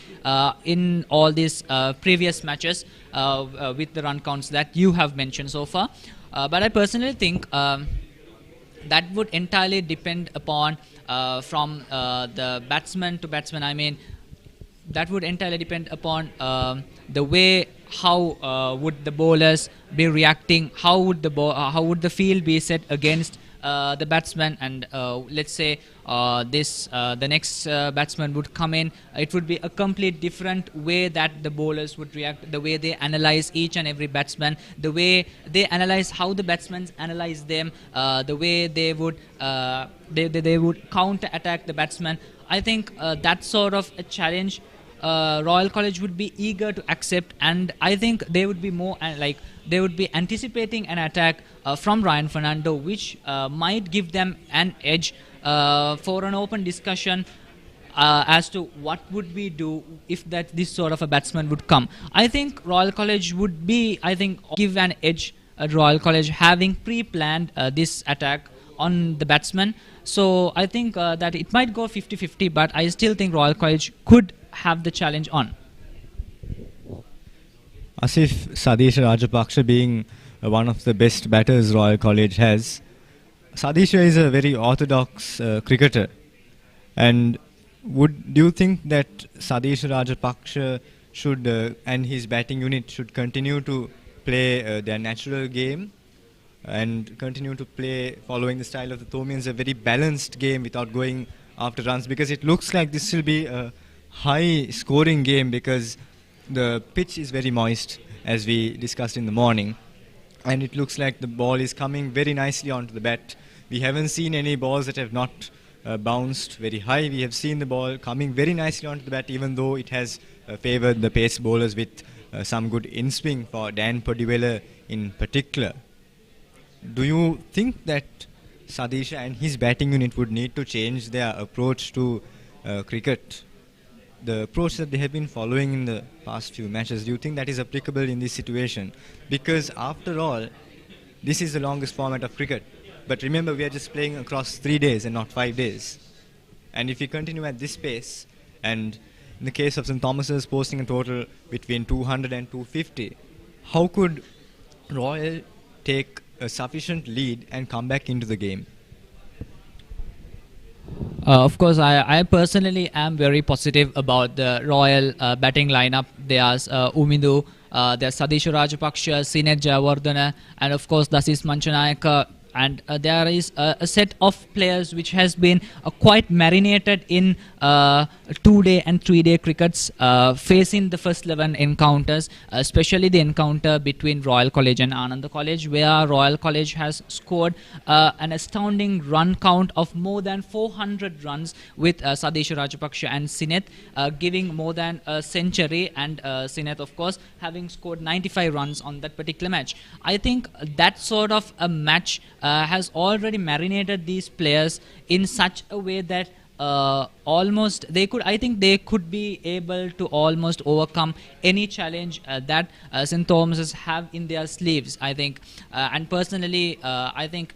in all these previous matches with the run counts that you have mentioned so far. But I personally think that would entirely depend upon from the batsman to batsman. I mean, that would entirely depend upon the way how would the bowlers be reacting, how would the field be set against the batsman, and let's say the next batsman would come in. It would be a complete different way that the bowlers would react, the way they analyze each and every batsman, the way they analyze how the batsmen analyze them, the way they would counter attack the batsman. I think that sort of a challenge Royal College would be eager to accept, and I think they would be more they would be anticipating an attack from Ryan Fernando, which might give them an edge for an open discussion as to what would we do if this sort of a batsman would come. I think Royal College would be, give an edge at Royal College having pre-planned this attack on the batsman. So I think that it might go 50-50, but I still think Royal College could have the challenge on. Asif, Sadisha Rajapaksha being one of the best batters Royal College has, Sadisha is a very orthodox cricketer. And do you think that Sadisha Rajapaksha should and his batting unit should continue to play their natural game and continue to play following the style of the Thomians, a very balanced game without going after runs? Because it looks like this will be a high scoring game, because the pitch is very moist, as we discussed in the morning, and it looks like the ball is coming very nicely onto the bat. We haven't seen any balls that have not bounced very high. We have seen the ball coming very nicely onto the bat, even though it has favoured the pace bowlers with some good in-swing for Dan Podiwela in particular. Do you think that Sadisha and his batting unit would need to change their approach to cricket? The approach that they have been following in the past few matches, do you think that is applicable in this situation? Because after all, this is the longest format of cricket. But remember, we are just playing across 3 days and not 5 days. And if we continue at this pace, and in the case of St. Thomas's posting a total between 200 and 250, how could Royal take a sufficient lead and come back into the game? Of course, I personally am very positive about the Royal batting lineup. There's Umindu, there's Sadisha Rajapaksha, Sinet Jayawardena, and of course Dasis Manchanayaka. and there is a set of players which has been quite marinated in 2-day and 3-day crickets, facing the first 11 encounters, especially the encounter between Royal College and Ananda College, where Royal College has scored an astounding run count of more than 400 runs with Sadesh Rajapaksha and Sineth giving more than a century, and Sineth, of course, having scored 95 runs on that particular match. I think that sort of a match has already marinated these players in such a way that almost they could, I think they could be able to almost overcome any challenge that St. Thomas's have in their sleeves, I think. And personally, I think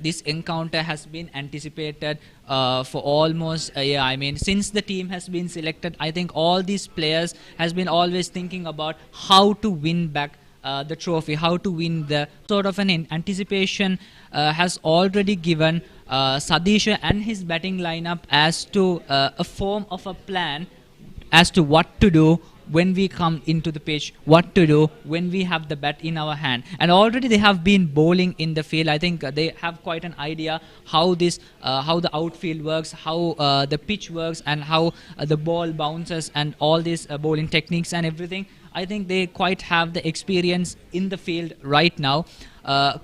this encounter has been anticipated for almost a year. I mean, since the team has been selected, I think all these players has been always thinking about how to win back the trophy, how to win the sort of an anticipation has already given Sadisha and his batting lineup as to a form of a plan as to what to do when we come into the pitch, what to do when we have the bat in our hand. And already they have been bowling in the field. I think they have quite an idea how this, how the outfield works, how the pitch works, and how the ball bounces, and all these bowling techniques and everything. I think they quite have the experience in the field right now,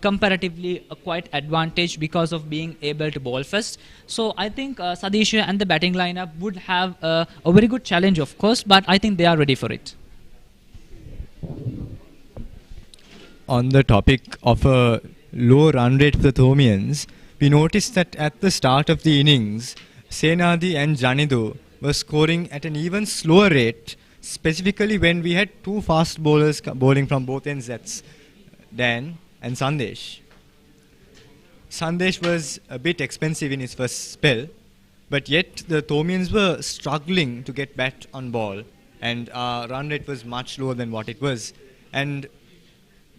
comparatively quite advantage because of being able to bowl first. So I think Sadisha and the batting lineup would have a very good challenge, of course, but I think they are ready for it. On the topic of a low run rate for the Thomians, we noticed that at the start of the innings, Senadi and Janidu were scoring at an even slower rate, specifically when we had two fast bowlers bowling from both ends, that's Dan and Sandesh. Sandesh was a bit expensive in his first spell, but yet the Thomians were struggling to get bat on ball, and our run rate was much lower than what it was. And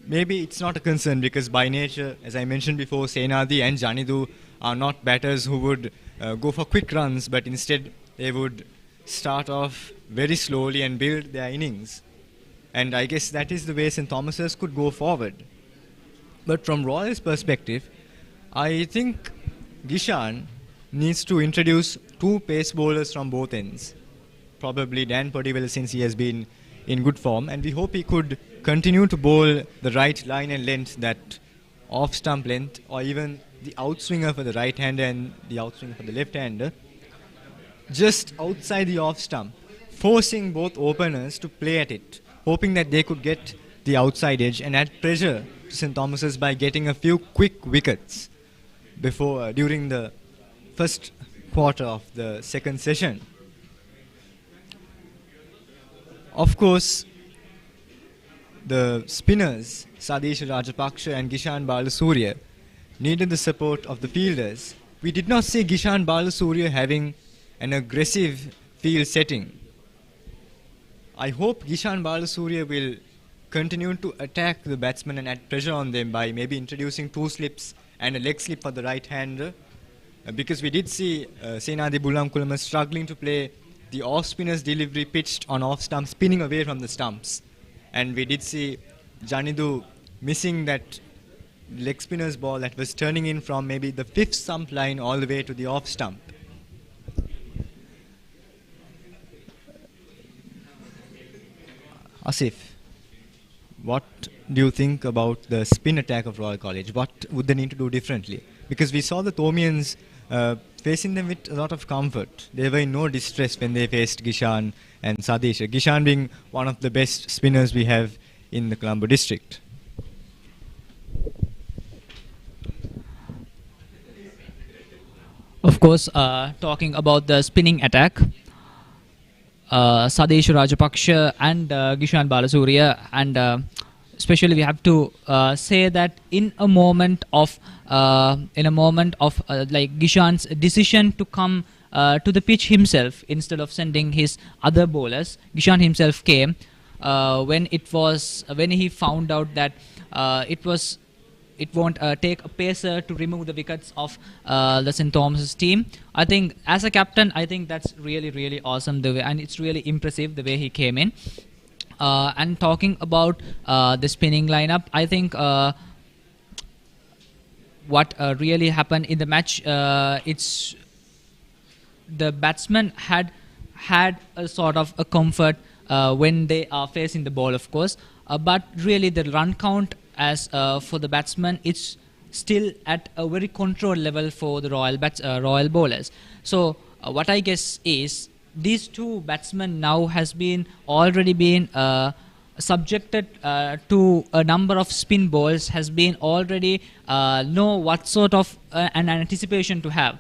maybe it's not a concern because by nature, as I mentioned before, Senadi and Janidu are not batters who would go for quick runs, but instead they would start off very slowly and build their innings. And I guess that is the way St. Thomas's could go forward. But from Royal's perspective, I think Gishan needs to introduce two pace bowlers from both ends. Probably Dan Purdyville, since he has been in good form, and we hope he could continue to bowl the right line and length, that off-stump length, or even the outswinger for the right-hander and the outswinger for the left-hander, just outside the off-stump, forcing both openers to play at it, hoping that they could get the outside edge and add pressure to St. Thomas's by getting a few quick wickets before during the first quarter of the second session. Of course, the spinners, Sadesh Rajapaksha and Gishan Balasuriya, needed the support of the fielders. We did not see Gishan Balasuriya having an aggressive field setting. I hope Gishan Balasuriya will continue to attack the batsmen and add pressure on them by maybe introducing two slips and a leg slip for the right-hander, because we did see Senadi Bullamkulama struggling to play the off-spinner's delivery pitched on off-stump, spinning away from the stumps. And we did see Janidu missing that leg spinner's ball that was turning in from maybe the fifth stump line all the way to the off-stump. Asif, what do you think about the spin attack of Royal College? What would they need to do differently? Because we saw the Thomians facing them with a lot of comfort. They were in no distress when they faced Gishan and Sadesha. Gishan being one of the best spinners we have in the Colombo district. Of course, talking about the spinning attack, Sadesh Rajapaksha and Gishan Balasuriya, and especially we have to say that in a moment of like Gishan's decision to come to the pitch himself instead of sending his other bowlers, Gishan himself came when he found out that it won't take a pacer to remove the wickets of the St. Thomas's team. I think as a captain, I think that's really, really awesome the way, and it's really impressive the way he came in. And talking about the spinning lineup, I think what really happened in the match. It's the batsmen had a sort of a comfort when they are facing the ball, of course. But really, the run count as for the batsmen, it's still at a very controlled level for the Royal bowlers. So what I guess is these two batsmen now has been already been subjected to a number of spin balls, has been already know what sort of an anticipation to have.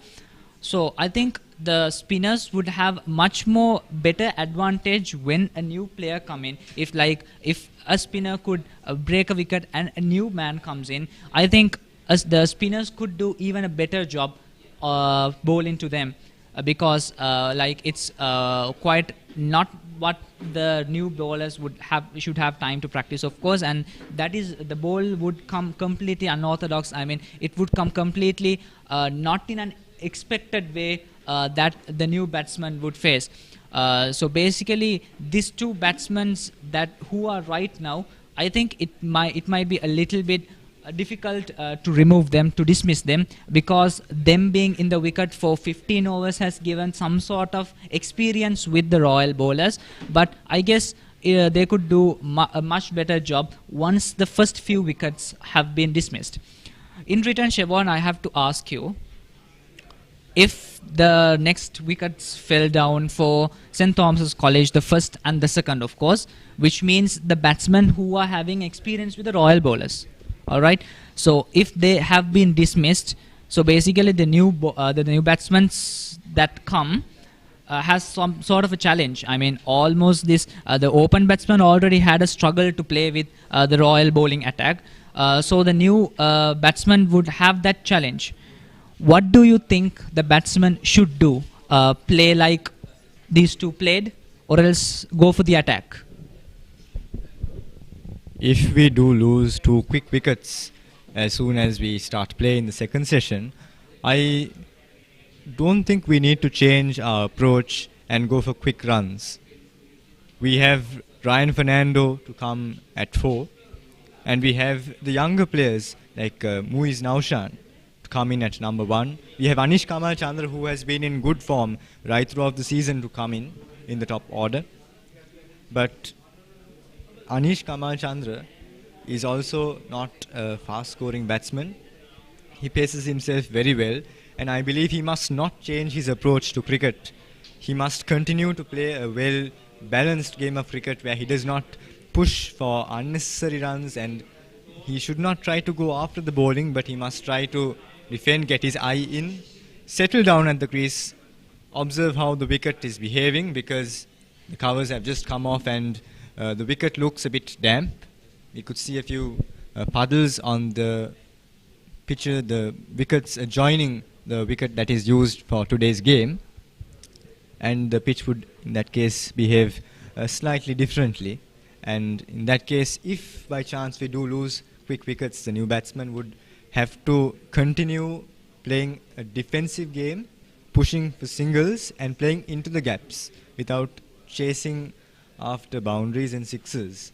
So I think the spinners would have much more better advantage when a new player come in. If a spinner could break a wicket and a new man comes in, I think the spinners could do even a better job bowling to them, because it's quite not what the new bowlers should have time to practice, of course, and that is the ball would come completely unorthodox. I mean, it would come completely not in an expected way that the new batsman would face. So basically, these two batsmen who are right now, I think it might be a little bit difficult to remove them, to dismiss them, because them being in the wicket for 15 overs has given some sort of experience with the Royal bowlers. But I guess they could do a much better job once the first few wickets have been dismissed. In return, Siobhan, I have to ask you, if the next wickets fell down for St. Thomas's College, the first and the second, of course, which means the batsmen who are having experience with the Royal bowlers, all right. So if they have been dismissed, so basically the new batsmen that come has some sort of a challenge. I mean, almost the open batsman already had a struggle to play with the Royal bowling attack. So the new batsman would have that challenge. What do you think the batsman should do? Play like these two played, or else go for the attack? If we do lose 2 quick wickets as soon as we start play in the second session, I don't think we need to change our approach and go for quick runs. We have Ryan Fernando to come at 4, and we have the younger players like Muiz Naushan to come in at number 1. We have Anish Kamal Chandra, who has been in good form right throughout the season, to come in the top order. But Anish Kamal Chandra is also not a fast-scoring batsman. He paces himself very well, and I believe he must not change his approach to cricket. He must continue to play a well-balanced game of cricket where he does not push for unnecessary runs, and he should not try to go after the bowling, but he must try to defend, get his eye in, settle down at the crease, observe how the wicket is behaving, because the covers have just come off and the wicket looks a bit damp. We could see a few puddles on the picture, the wickets adjoining the wicket that is used for today's game, and the pitch would in that case behave slightly differently. And in that case, if by chance we do lose quick wickets, the new batsman would have to continue playing a defensive game, pushing for singles and playing into the gaps without chasing after boundaries and sixes.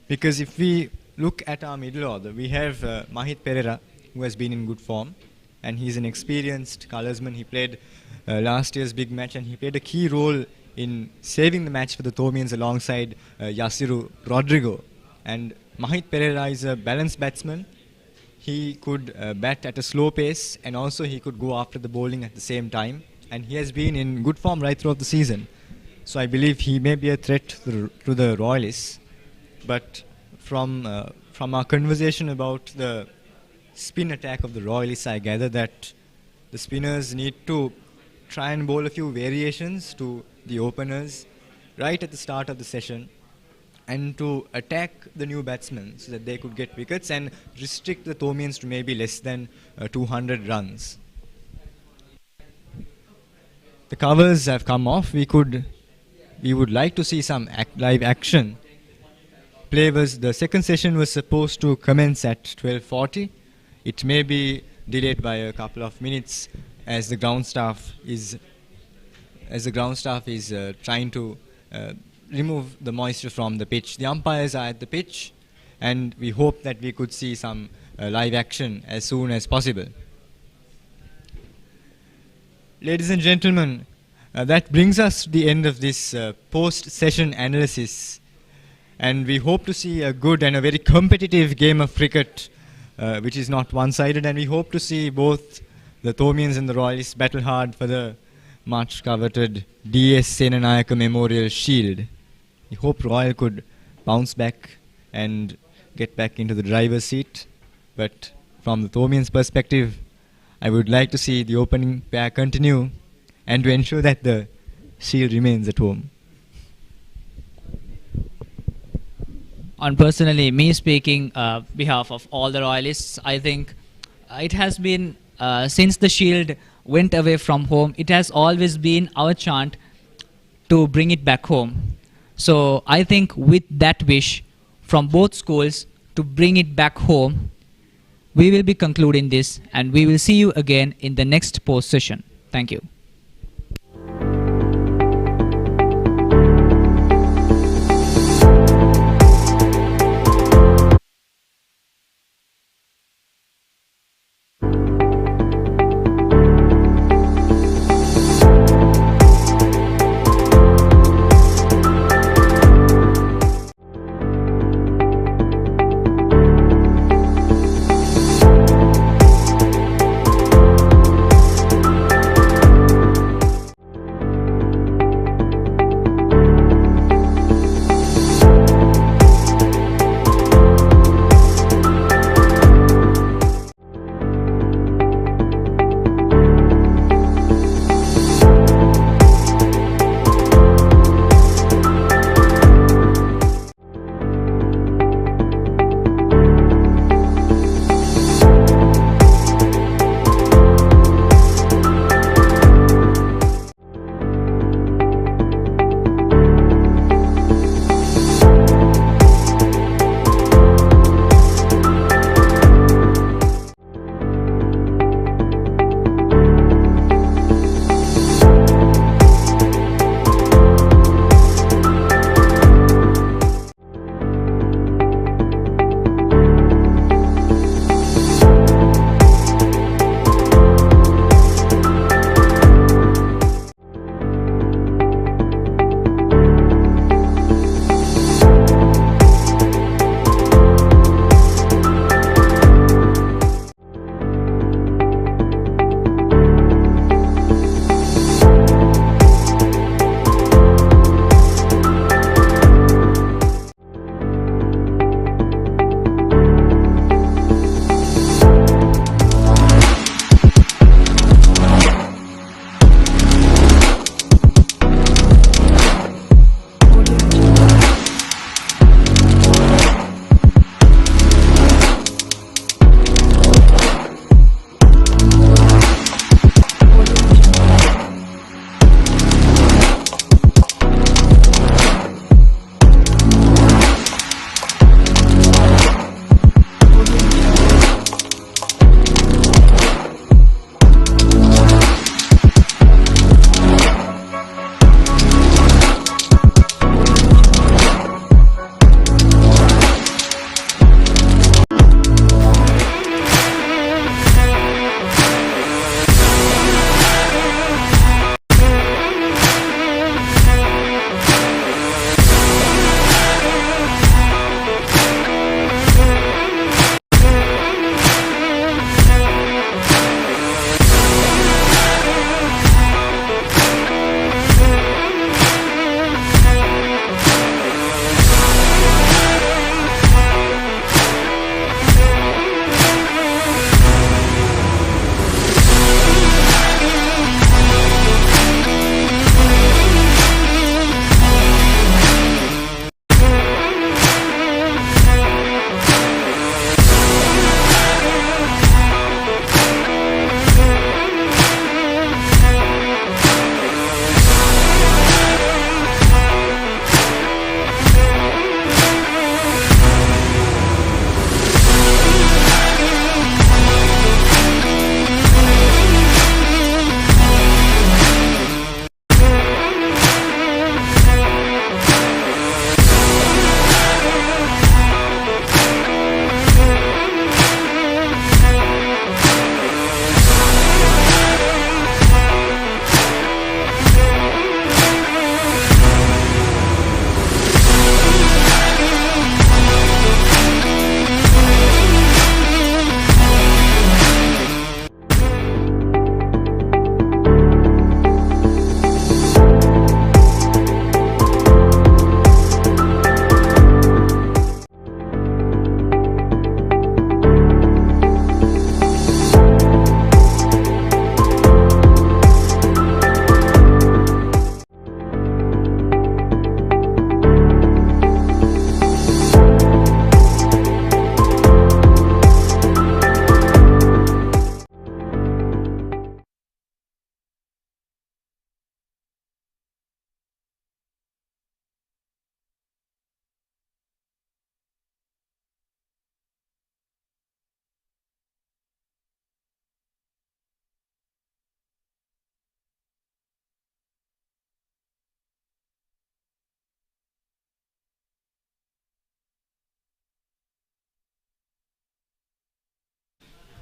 Because if we look at our middle order, we have Mahit Perera, who has been in good form, and he's an experienced colorsman. He played last year's big match, and he played a key role in saving the match for the Thomians alongside Yasiru Rodrigo. And Mahit Perera is a balanced batsman. He could bat at a slow pace, and also he could go after the bowling at the same time, and he has been in good form right throughout the season. So I believe he may be a threat to the Royalists. But from our conversation about the spin attack of the Royalists, I gather that the spinners need to try and bowl a few variations to the openers right at the start of the session, and to attack the new batsmen so that they could get wickets and restrict the Thomians to maybe less than 200 runs. The covers have come off. We would like to see some live action. The second session was supposed to commence at 12:40. It may be delayed by a couple of minutes as the ground staff is trying to remove the moisture from the pitch. The umpires are at the pitch, and we hope that we could see some live action as soon as possible. Ladies and gentlemen, that brings us to the end of this post-session analysis, and we hope to see a good and a very competitive game of cricket, which is not one-sided, and we hope to see both the Thomians and the Royalists battle hard for the much coveted D.S. Senanayaka Memorial Shield. We hope Royal could bounce back and get back into the driver's seat, but from the Thomians' perspective, I would like to see the opening pair continue and to ensure that the shield remains at home. On personally, me speaking behalf of all the Royalists, I think it has been, since the shield went away from home, it has always been our chant to bring it back home. So I think with that wish from both schools to bring it back home, we will be concluding this, and we will see you again in the next post session. Thank you.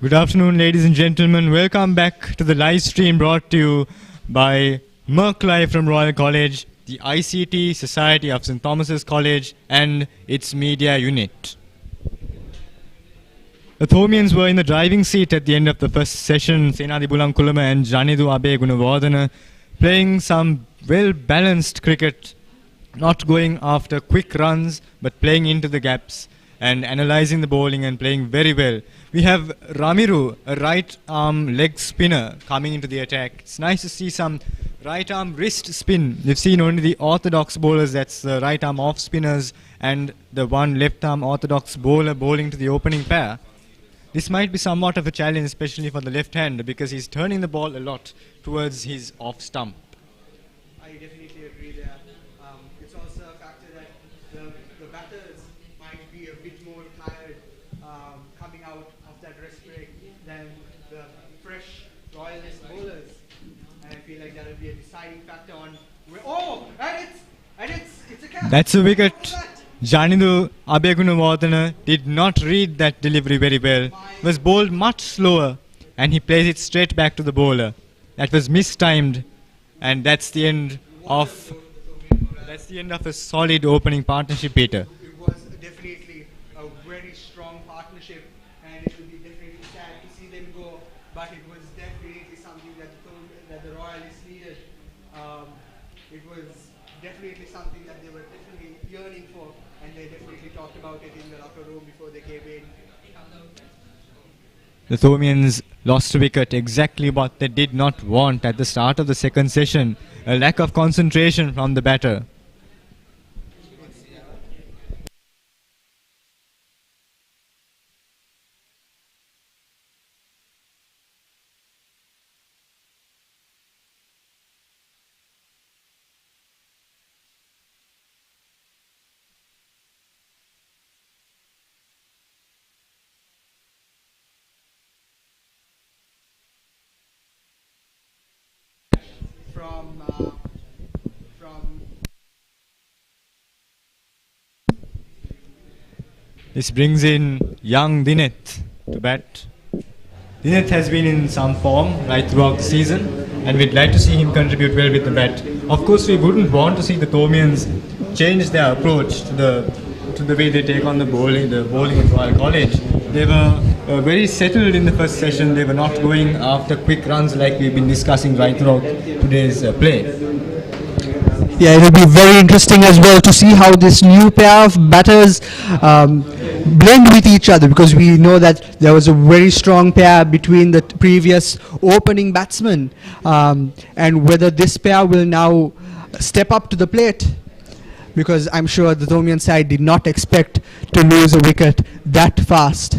Good afternoon, ladies and gentlemen. Welcome back to the live stream brought to you by MURC Live from Royal College, the ICT Society of St. Thomas's College, and its media unit. The Thomians were in the driving seat at the end of the first session. Senadi Bulankulama and Janidu Abe Gunawardana playing some well-balanced cricket, not going after quick runs, but playing into the gaps and analyzing the bowling and playing very well. We have Ramiru, a right-arm leg spinner, coming into the attack. It's nice to see some right-arm wrist spin. We've seen only the orthodox bowlers, that's the right-arm off spinners, and the one left-arm orthodox bowler bowling to the opening pair. This might be somewhat of a challenge, especially for the left-hander, because he's turning the ball a lot towards his off stump. I definitely agree there. It's also a factor that the batters might be a bit more tired coming out of that rest break than the fresh Royalist bowlers. And I feel like that will be a deciding factor on it's a catch. That's a wicket. Janidu Abegunawardana did not read that delivery very well. Was bowled much slower, and he plays it straight back to the bowler. That was mistimed, and that's the end of a solid opening partnership, Peter. It was definitely a very strong partnership, and it will be definitely sad to see them go. But it was definitely something that the Royalists needed. It was definitely something that they were definitely yearning for, and they definitely talked about it in the locker room before they came in. The Thomians lost a wicket, exactly what they did not want at the start of the second session. A lack of concentration from the batter. This brings in young Dineth to bat. Dineth has been in some form right throughout the season, and we'd like to see him contribute well with the bat. Of course, we wouldn't want to see the Thomians change their approach to the way they take on the bowling at Royal College. They were very settled in the first session. They were not going after quick runs like we've been discussing right throughout today's play. Yeah, it will be very interesting as well to see how this new pair of batters blend with each other, because we know that there was a very strong pair between the previous opening batsmen, and whether this pair will now step up to the plate, because I'm sure the Thomian side did not expect to lose a wicket that fast.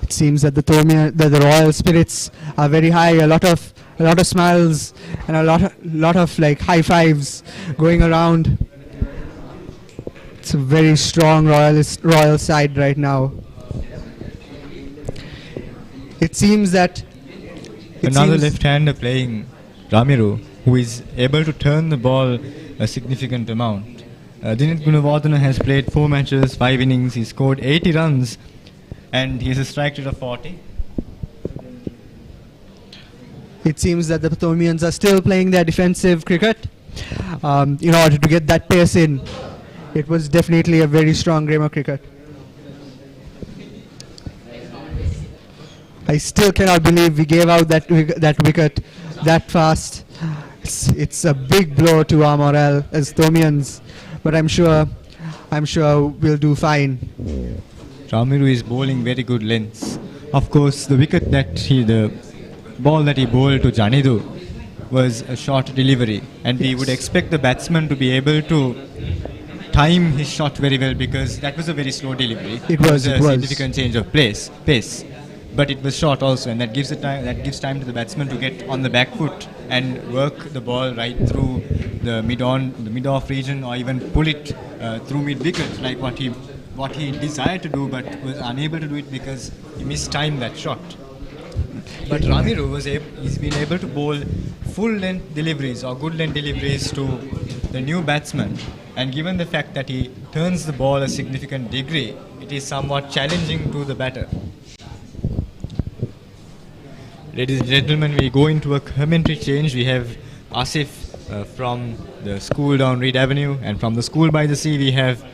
It seems that the Royal spirits are very high. A lot of smiles and a lot of like high fives going around. It's a very strong Royal side right now. It seems that another left-hander playing, Ramiru, who is able to turn the ball a significant amount. Dineth Gunawardana has played 4 matches, 5 innings. He scored 80 runs, and he has a strike rate of 40. It seems that the Thomians are still playing their defensive cricket in order to get that pace in. It was definitely a very strong game of cricket. I still cannot believe we gave out that wicket that fast. It's a big blow to our morale as Thomians, but I'm sure we'll do fine. Ramiru is bowling very good lengths. Of course, the ball that he bowled to Janidu was a short delivery, and we would expect the batsman to be able to time his shot very well, because that was a very slow delivery. It was a significant change of pace, but it was short also, and that gives time to the batsman to get on the back foot and work the ball right through the mid-off region, or even pull it through mid-wicket, like what he desired to do, but was unable to do it because he mistimed that shot. But Ramiru he's been able to bowl full length deliveries or good length deliveries to the new batsman, And given the fact that he turns the ball a significant degree, it is somewhat challenging to the batter. Ladies and gentlemen, we go into a commentary change. We have Asif from the school down Reed Avenue, and from the school by the sea we have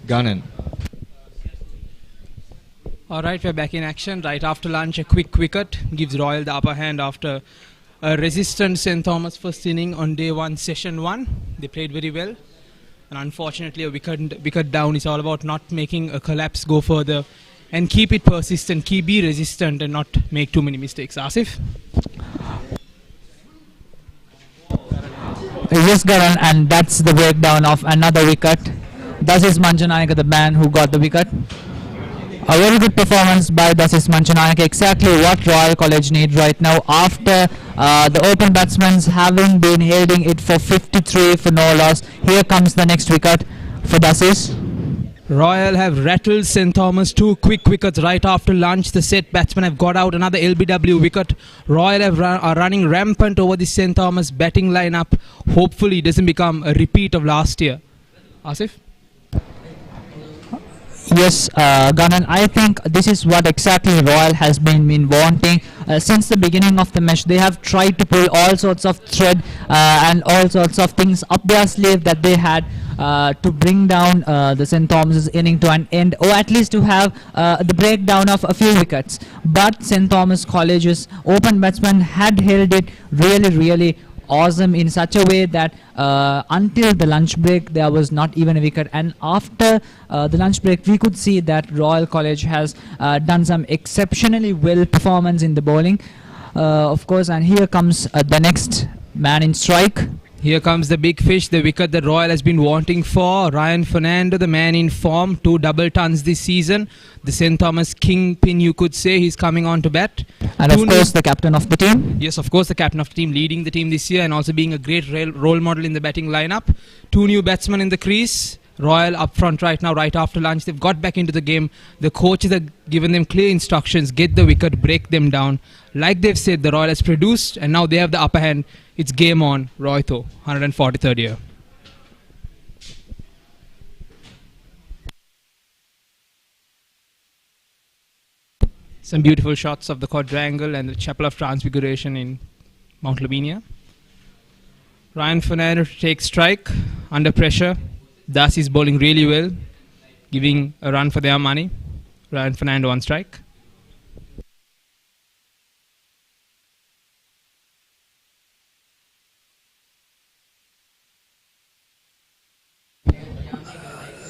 Ganan. Alright, we're back in action. Right after lunch, a quick wicket gives Royal the upper hand after a resistant St. Thomas first inning on day 1, session 1. They played very well. And unfortunately, a wicket down is all about not making a collapse go further and keep it persistent, be resistant and not make too many mistakes. Asif? Yes, Garan, and that's the breakdown of another wicket. Dasis Manjanayaka, the man who got the wicket. A very good performance by Dasis Manjanayaka, exactly what Royal College need right now after the open batsmen having been holding it for 53 for no loss. Here comes the next wicket for Dasis. Royal have rattled St. Thomas 2 quick wickets right after lunch. The set batsmen have got out another LBW wicket. Royal are running rampant over the St. Thomas batting lineup. Hopefully it doesn't become a repeat of last year. Asif? Yes, Ganan, I think this is what exactly Royal has been wanting since the beginning of the match. They have tried to pull all sorts of thread and all sorts of things up their sleeve that they had to bring down the St. Thomas's inning to an end, or at least to have the breakdown of a few wickets. But St. Thomas College's open batsmen had held it really awesome in such a way that until the lunch break there was not even a wicket, and after the lunch break we could see that Royal College has done some exceptionally well performance in the bowling, of course. And here comes the next man in strike. Here comes the big fish, the wicket that Royal has been wanting for. Ryan Fernando, the man in form, 2 double tons this season. The St. Thomas kingpin, you could say, he's coming on to bat. And of course the captain of the team. Yes, of course the captain of the team, leading the team this year and also being a great role model in the batting lineup. 2 new batsmen in the crease. Royal up front right now, right after lunch. They've got back into the game. The coaches have given them clear instructions. Get the wicket, break them down. Like they've said, the Royal has produced and now they have the upper hand. It's game on, Roytho, 143rd year. Some beautiful shots of the quadrangle and the Chapel of Transfiguration in Mount Lavinia. Ryan Fernando to take strike, under pressure. Das is bowling really well, giving a run for their money. Ryan Fernando on strike.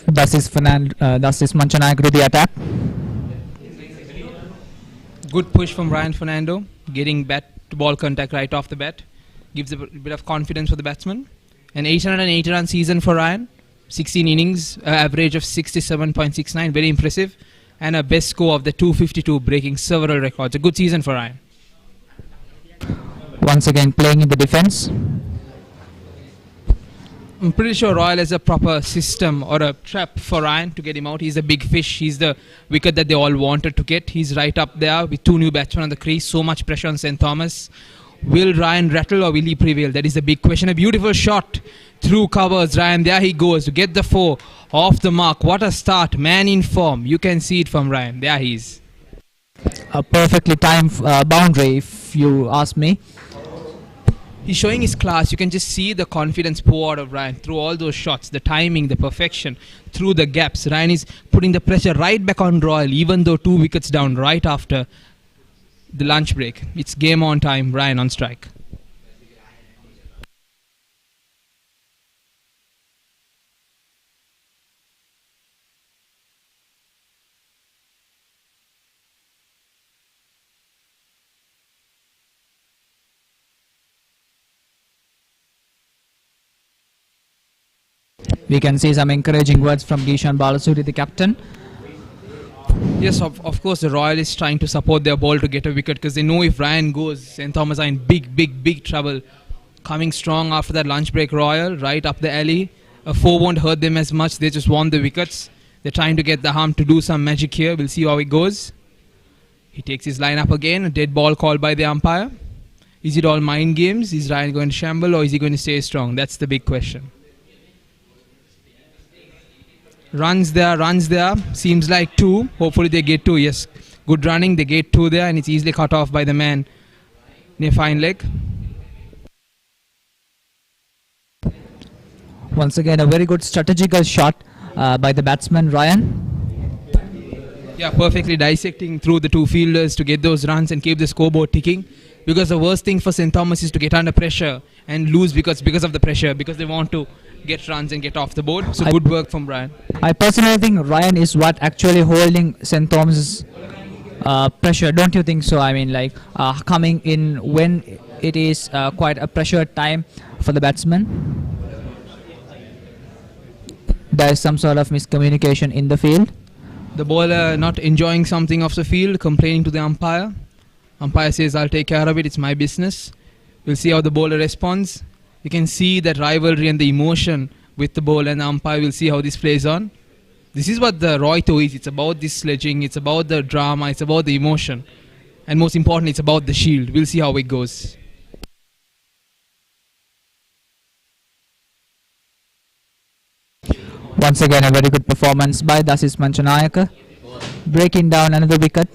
Dasis Manjanayaka to the attack. Good push from Ryan Fernando, getting bat to ball contact right off the bat. Gives a bit of confidence for the batsman. An 880 run season for Ryan. 16 innings, average of 67.69, very impressive. And a best score of the 252, breaking several records. A good season for Ryan. Once again playing in the defense. I'm pretty sure Royal has a proper system or a trap for Ryan to get him out. He's a big fish. He's the wicket that they all wanted to get. He's right up there with 2 new batsmen on the crease. So much pressure on St. Thomas. Will Ryan rattle or will he prevail? That is the big question. A beautiful shot through covers. Ryan, there he goes to get the 4 off the mark. What a start. Man in form. You can see it from Ryan. There he is. A perfectly timed boundary, if you ask me. He's showing his class. You can just see the confidence pour out of Ryan through all those shots, the timing, the perfection, through the gaps. Ryan is putting the pressure right back on Royal, even though 2 wickets down right after the lunch break. It's game on time. Ryan on strike. We can see some encouraging words from Gishan Balasuri, the captain. Yes, of course the Royal is trying to support their ball to get a wicket because they know if Ryan goes, St. Thomas are in big trouble. Coming strong after that lunch break, Royal, right up the alley. A 4 won't hurt them as much. They just want the wickets. They're trying to get the harm to do some magic here. We'll see how it goes. He takes his line up again. A dead ball called by the umpire. Is it all mind games? Is Ryan going to shamble or is he going to stay strong? That's the big question. Runs there. Seems like 2. Hopefully they get 2. Yes, good running. They get 2 there, and it's easily cut off by the man near fine leg. Once again, a very good strategical shot by the batsman Ryan. Yeah, perfectly dissecting through the 2 fielders to get those runs and keep the scoreboard ticking. Because the worst thing for St. Thomas is to get under pressure and lose because of the pressure, because they want to get runs and get off the board. So good work from Ryan. I personally think Ryan is what actually holding St. Thomas's pressure. Don't you think so? I mean, like coming in when it is quite a pressured time for the batsman. There is some sort of miscommunication in the field. The bowler not enjoying something off the field, complaining to the umpire. Umpire says, I'll take care of it, it's my business. We'll see how the bowler responds. You can see that rivalry and the emotion with the bowler and the umpire. We'll see how this plays on. This is what the Royto is. It's about this sledging, it's about the drama, it's about the emotion. And most importantly, it's about the shield. We'll see how it goes. Once again, a very good performance by Dasis Manchanayaka, breaking down another wicket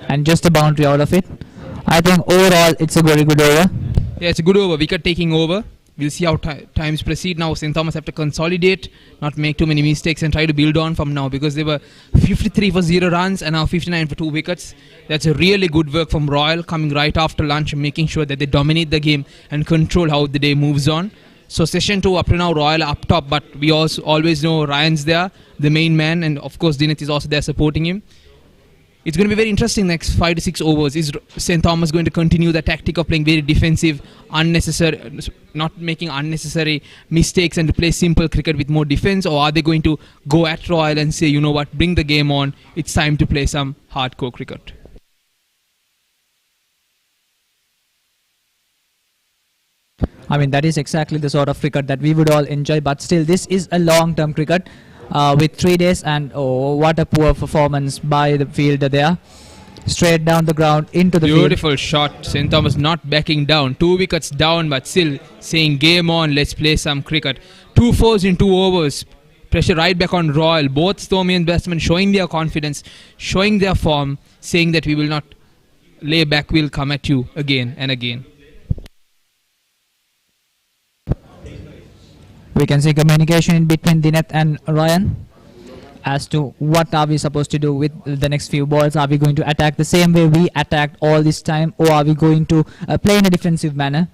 and just a boundary out of it. I think overall it's a very good over. Yeah, it's a good over, wicket taking over. We'll see how times proceed now. St. Thomas have to consolidate, not make too many mistakes and try to build on from now, because they were 53 for 0 runs and now 59 for 2 wickets. That's a really good work from Royal, coming right after lunch and making sure that they dominate the game and control how the day moves on. So session 2 up to now, Royal up top, but we also always know Ryan's there, the main man, and of course Dinith is also there supporting him. It's going to be very interesting next 5 to 6 overs. Is St. Thomas going to continue the tactic of playing very defensive, unnecessary, not making unnecessary mistakes and to play simple cricket with more defense, or are they going to go at Royal and say, you know what, bring the game on, it's time to play some hardcore cricket? I mean, that is exactly the sort of cricket that we would all enjoy, but still this is a long-term cricket with 3 days, and oh, what a poor performance by the fielder there. Straight down the ground into the Beautiful shot. St. Thomas not backing down. 2 wickets down, but still saying game on, let's play some cricket. 2 fours in 2 overs. Pressure right back on Royal. Both S.Thomian batsmen showing their confidence, showing their form, saying that we will not lay back, we'll come at you again and again. We can see communication in between Dineth and Ryan as to what are we supposed to do with the next few balls. Are we going to attack the same way we attacked all this time, or are we going to play in a defensive manner?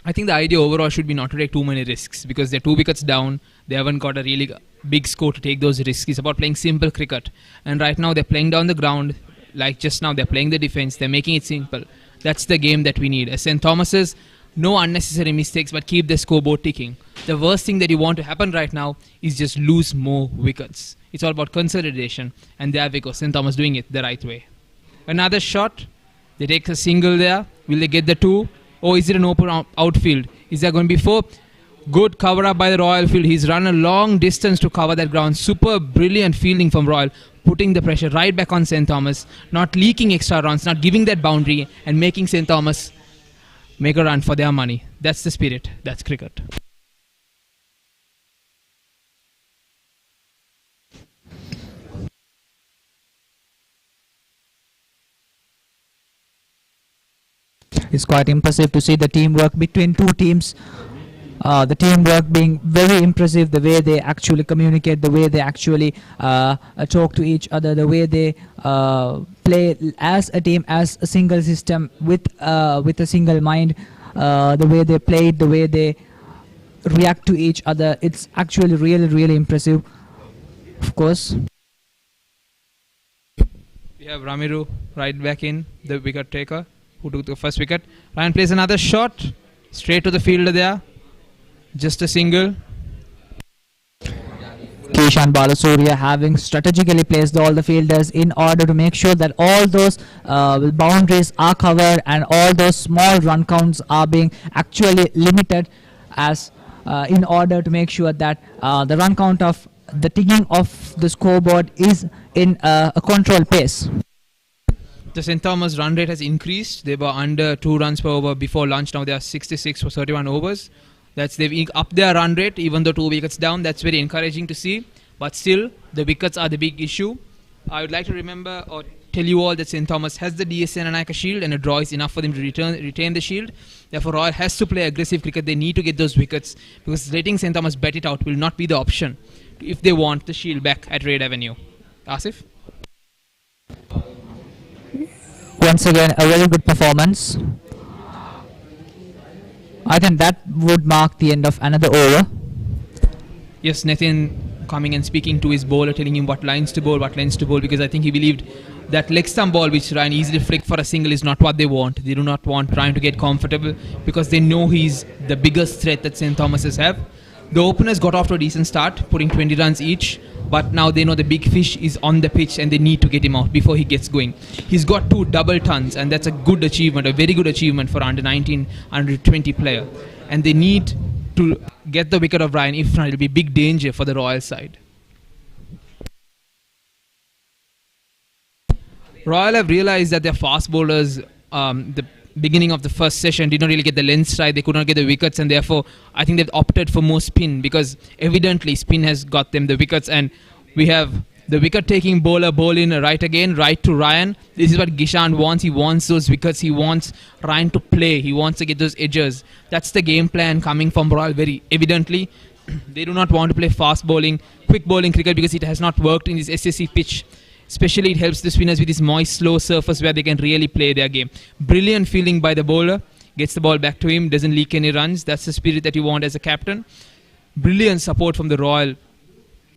I think the idea overall should be not to take too many risks, because they're 2 wickets down. They haven't got a really big score to take those risks. It's about playing simple cricket. And right now they're playing down the ground. Like just now, they're playing the defense. They're making it simple. That's the game that we need. As St. Thomas's, no unnecessary mistakes, but keep the scoreboard ticking. The worst thing that you want to happen right now is just lose more wickets. It's all about consolidation, and there we go. St. Thomas doing it the right way. Another shot. They take a single there. Will they get the 2? Or is it an open outfield? Is there going to be 4? Good cover up by the Royal field. He's run a long distance to cover that ground. Super brilliant fielding from Royal, putting the pressure right back on St. Thomas, not leaking extra runs, not giving that boundary, and making St. Thomas make a run for their money. That's the spirit. That's cricket. It's quite impressive to see the teamwork between 2 teams. The teamwork being very impressive, the way they actually communicate, the way they actually talk to each other, the way they play as a team, as a single system, with a single mind, the way they play it, the way they react to each other. It's actually really, really impressive, of course. We have Ramiru right back in, the wicket taker, who took the first wicket. Ryan plays another shot, straight to the fielder there. Just a single. Kishan Balasuriya having strategically placed all the fielders in order to make sure that all those boundaries are covered and all those small run counts are being actually limited, as in order to make sure that the run count of the ticking of the scoreboard is in a controlled pace. The St. Thomas run rate has increased. They were under 2 runs per over before lunch. Now they are 66 for 31 overs. They've upped their run rate, even though 2 wickets down. That's very encouraging to see. But still, the wickets are the big issue. I would like to remember or tell you all that St. Thomas has the DSN and Anaka shield, and a draw is enough for them to retain the shield. Therefore, Royal has to play aggressive cricket. They need to get those wickets, because letting St. Thomas bat it out will not be the option if they want the shield back at Red Avenue. Asif? Once again, a very good performance. I think that would mark the end of another over. Yes, Nathan coming and speaking to his bowler, telling him what lines to bowl, because I think he believed that leg stump ball which Ryan easily flicked for a single is not what they want. They do not want Ryan to get comfortable, because they know he's the biggest threat that St. Thomas's have. The openers got off to a decent start, putting 20 runs each, but now they know the big fish is on the pitch and they need to get him out before he gets going. He's got 2 double tons, and that's a good achievement, a very good achievement for under 19, under 20 player. And they need to get the wicket of Ryan. If not, it'll be big danger for the Royal side. Royal have realized that their fast bowlers, the beginning of the first session, did not really get the length right. They could not get the wickets, and therefore I think they've opted for more spin, because evidently spin has got them the wickets. And we have the wicket-taking bowler bowl in right again, right to Ryan. This is what Gishan wants. He wants those wickets. He wants Ryan to play. He wants to get those edges. That's the game plan coming from Royal very evidently. They do not want to play fast bowling, quick bowling cricket, because it has not worked in this SSC pitch. Especially it helps the spinners with this moist, slow surface where they can really play their game. Brilliant fielding by the bowler. Gets the ball back to him. Doesn't leak any runs. That's the spirit that you want as a captain. Brilliant support from the Royal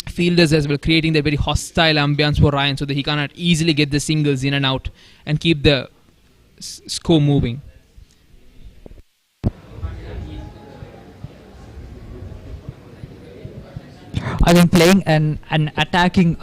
fielders as well, creating that very hostile ambience for Ryan so that he cannot easily get the singles in and out and keep the score moving. I think playing an attacking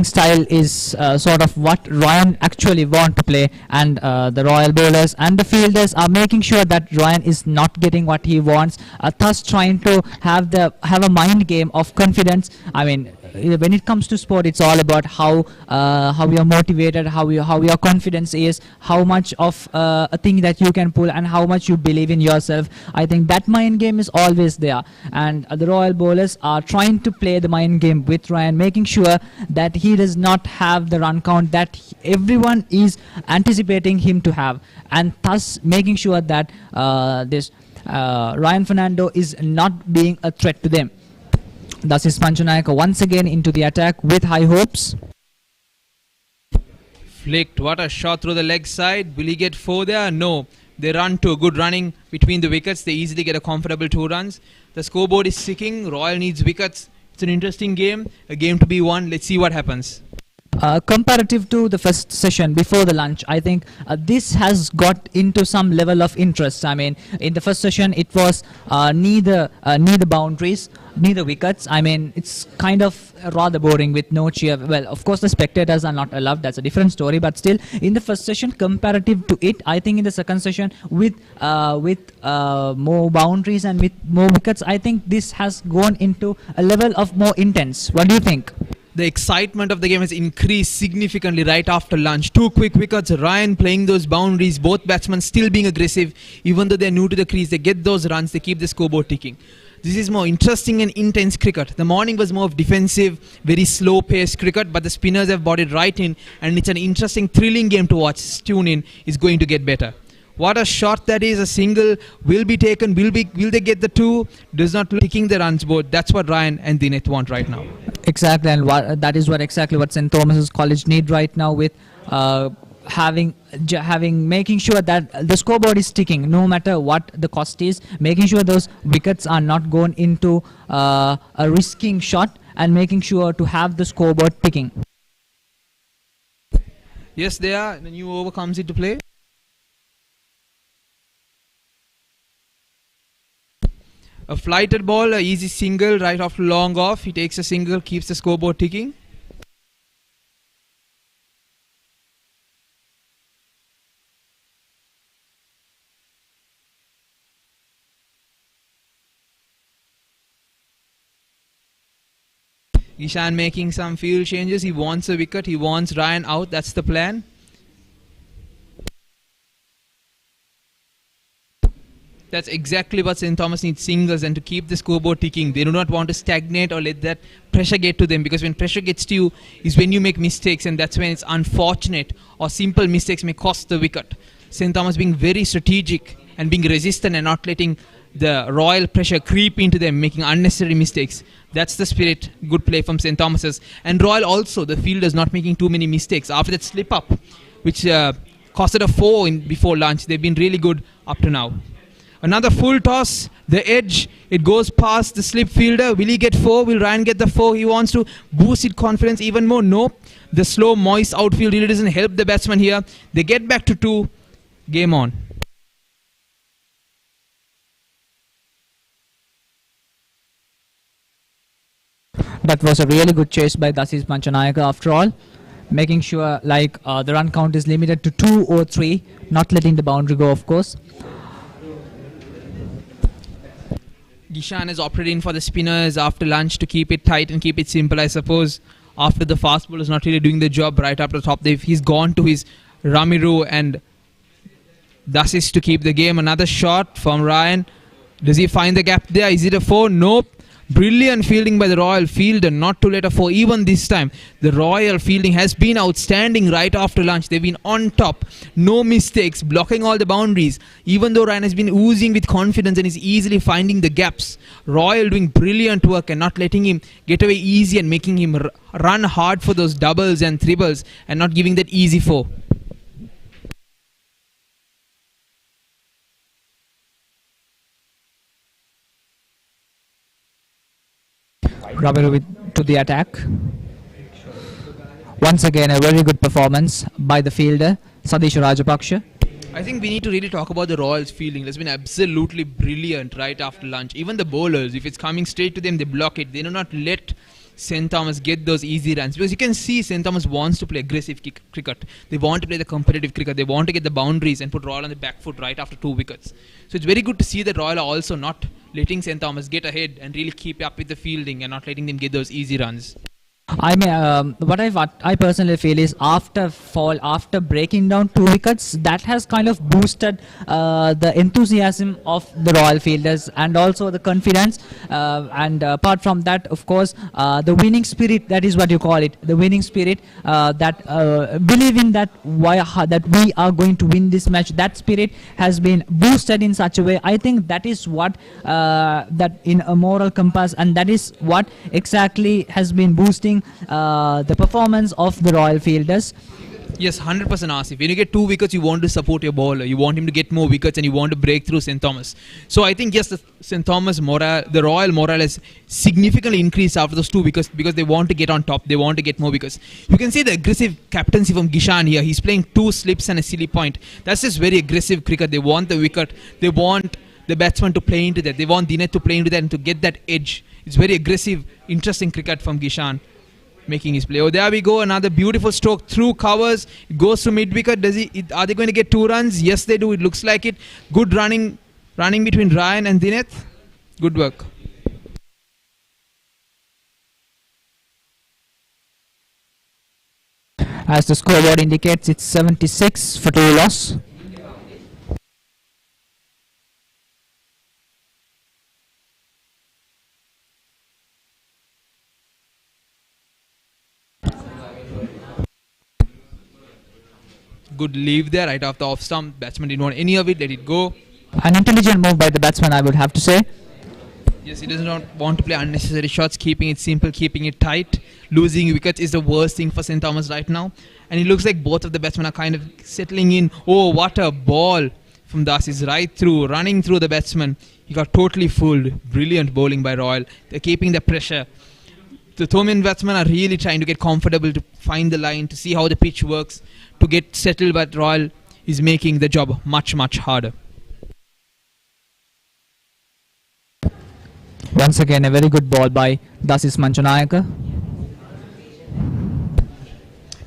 style is sort of what Ryan actually want to play, and the Royal bowlers and the fielders are making sure that Ryan is not getting what he wants, thus trying to have a mind game of confidence. I mean, when it comes to sport, it's all about how you're motivated, how your confidence is, how much of a thing that you can pull, and how much you believe in yourself. I think that mind game is always there, and the Royal bowlers are trying to play the mind game with Ryan, making sure that he does not have the run count that everyone is anticipating him to have, and thus making sure that this Ryan Fernando is not being a threat to them. Thus is Panchanayaka once again into the attack with high hopes. Flicked, what a shot through the leg side. Will he get 4 there? No. They run to a good running between the wickets. They easily get a comfortable 2 runs. The scoreboard is ticking. Royal needs wickets. It's an interesting game, a game to be won. Let's see what happens. Comparative to the first session before the lunch, I think this has got into some level of interest. I mean, in the first session, it was neither boundaries, neither wickets. I mean, it's kind of rather boring with no cheer. Well, of course, the spectators are not allowed. That's a different story. But still, in the first session, comparative to it, I think in the second session, with more boundaries and with more wickets, I think this has gone into a level of more intense. What do you think? The excitement of the game has increased significantly right after lunch. 2 quick wickets, Ryan playing those boundaries, both batsmen still being aggressive. Even though they're new to the crease, they get those runs, they keep the scoreboard ticking. This is more interesting and intense cricket. The morning was more of defensive, very slow-paced cricket, but the spinners have brought it right in, and it's an interesting, thrilling game to watch. Tune in, is going to get better. What a shot that is, a single will be taken, will they get the 2? Does not ticking the runs board. That's what Ryan and Dineth want right now. Exactly, and that is exactly what St. Thomas's College need right now, with making sure that the scoreboard is ticking no matter what the cost is, making sure those wickets are not going into a risking shot, and making sure to have the scoreboard ticking. Yes, they are. The new over comes into play. A flighted ball, a easy single right after long off. He takes a single, keeps the scoreboard ticking. Ishan making some field changes. He wants a wicket. He wants Ryan out. That's the plan. That's exactly what St. Thomas needs, singles, and to keep the scoreboard ticking. They do not want to stagnate or let that pressure get to them, because when pressure gets to you is when you make mistakes, and that's when it's unfortunate or simple mistakes may cost the wicket. St. Thomas being very strategic and being resistant and not letting the Royal pressure creep into them, making unnecessary mistakes. That's the spirit. Good play from St. Thomas's. And Royal also, the fielders not making too many mistakes. After that slip up, which costed a 4 before lunch, they've been really good up to now. Another full toss, the edge, it goes past the slip fielder. Will he get 4? Will Ryan get the 4? He wants to boost his confidence even more. Nope. The slow, moist outfield really doesn't help the batsman here. They get back to 2. Game on. That was a really good chase by Dasis Panchanayaka after all, making sure the run count is limited to 2 or 3, not letting the boundary go, of course. Gishan is operating for the spinners after lunch to keep it tight and keep it simple, I suppose. After the fast bowler is not really doing the job right up the top, he's gone to his Ramiru and Dasis to keep the game. Another shot from Ryan. Does he find the gap there? Is it a 4? Nope. Brilliant fielding by the Royal fielder not to let a 4 even this time. The Royal fielding has been outstanding right after lunch. They've been on top. No mistakes, blocking all the boundaries. Even though Ryan has been oozing with confidence and is easily finding the gaps. Royal doing brilliant work and not letting him get away easy and making him run hard for those doubles and triples and not giving that easy 4. Ramiru to the attack. Once again, a very good performance by the fielder, Sadish Rajapaksha. I think we need to really talk about the Royals' fielding. It's been absolutely brilliant right after lunch. Even the bowlers, if it's coming straight to them, they block it. They do not let St. Thomas get those easy runs. Because you can see St. Thomas wants to play aggressive cricket. They want to play the competitive cricket. They want to get the boundaries and put Royal on the back foot right after 2 wickets. So it's very good to see that Royal are also not letting St. Thomas get ahead and really keep up with the fielding and not letting them get those easy runs. What I personally feel is after breaking down 2 wickets, that has kind of boosted the enthusiasm of the Royal fielders and also the confidence. And apart from that, of course, the winning spirit, that is what you call it, the winning spirit, that believing that we are going to win this match, that spirit has been boosted in such a way. I think that is what, that in a moral compass, and that is what exactly has been boosting the performance of the Royal fielders. Yes, 100% Asif. When you get 2 wickets, you want to support your bowler. You want him to get more wickets and you want to break through St. Thomas. So I think, yes, the St. Thomas morale, the Royal morale has significantly increased after those 2 wickets because they want to get on top. They want to get more wickets. You can see the aggressive captaincy from Gishan here. He's playing 2 slips and a silly point. That's just very aggressive cricket. They want the wicket. They want the batsman to play into that. They want Dinet to play into that and to get that edge. It's very aggressive, interesting cricket from Gishan, making his play. Oh, there we go. Another beautiful stroke through covers. It goes to mid wicket. Are they going to get 2 runs? Yes, they do. It looks like it. Good running between Ryan and Dineth. Good work. As the scoreboard indicates, it's 76 for 2 loss. Good leave there right off the off stump. Batsman didn't want any of it. Let it go. An intelligent move by the batsman, I would have to say. Yes, he does not want to play unnecessary shots, keeping it simple, keeping it tight. Losing wickets is the worst thing for St. Thomas right now. And it looks like both of the batsmen are kind of settling in. Oh, what a ball from Dasis, right through, running through the batsman. He got totally fooled. Brilliant bowling by Royal. They're keeping the pressure. The Thomian batsmen are really trying to get comfortable, to find the line, to see how the pitch works, to get settled, but Royal is making the job much, much harder. Once again, a very good ball by Dasis Manchanayaka.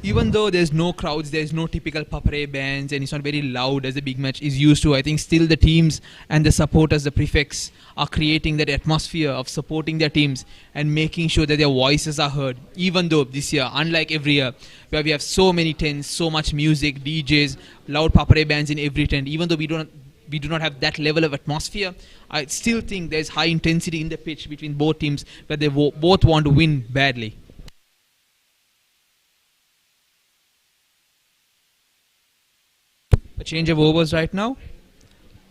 Even though there's no crowds, there's no typical papare bands, and it's not very loud as the big match is used to, I think still the teams and the supporters, the prefects, are creating that atmosphere of supporting their teams and making sure that their voices are heard. Even though this year, unlike every year, where we have so many tents, so much music, DJs, loud papare bands in every tent, even though we don't we do not have that level of atmosphere. I still think there's high intensity in the pitch between both teams, but they both want to win badly. A change of overs right now.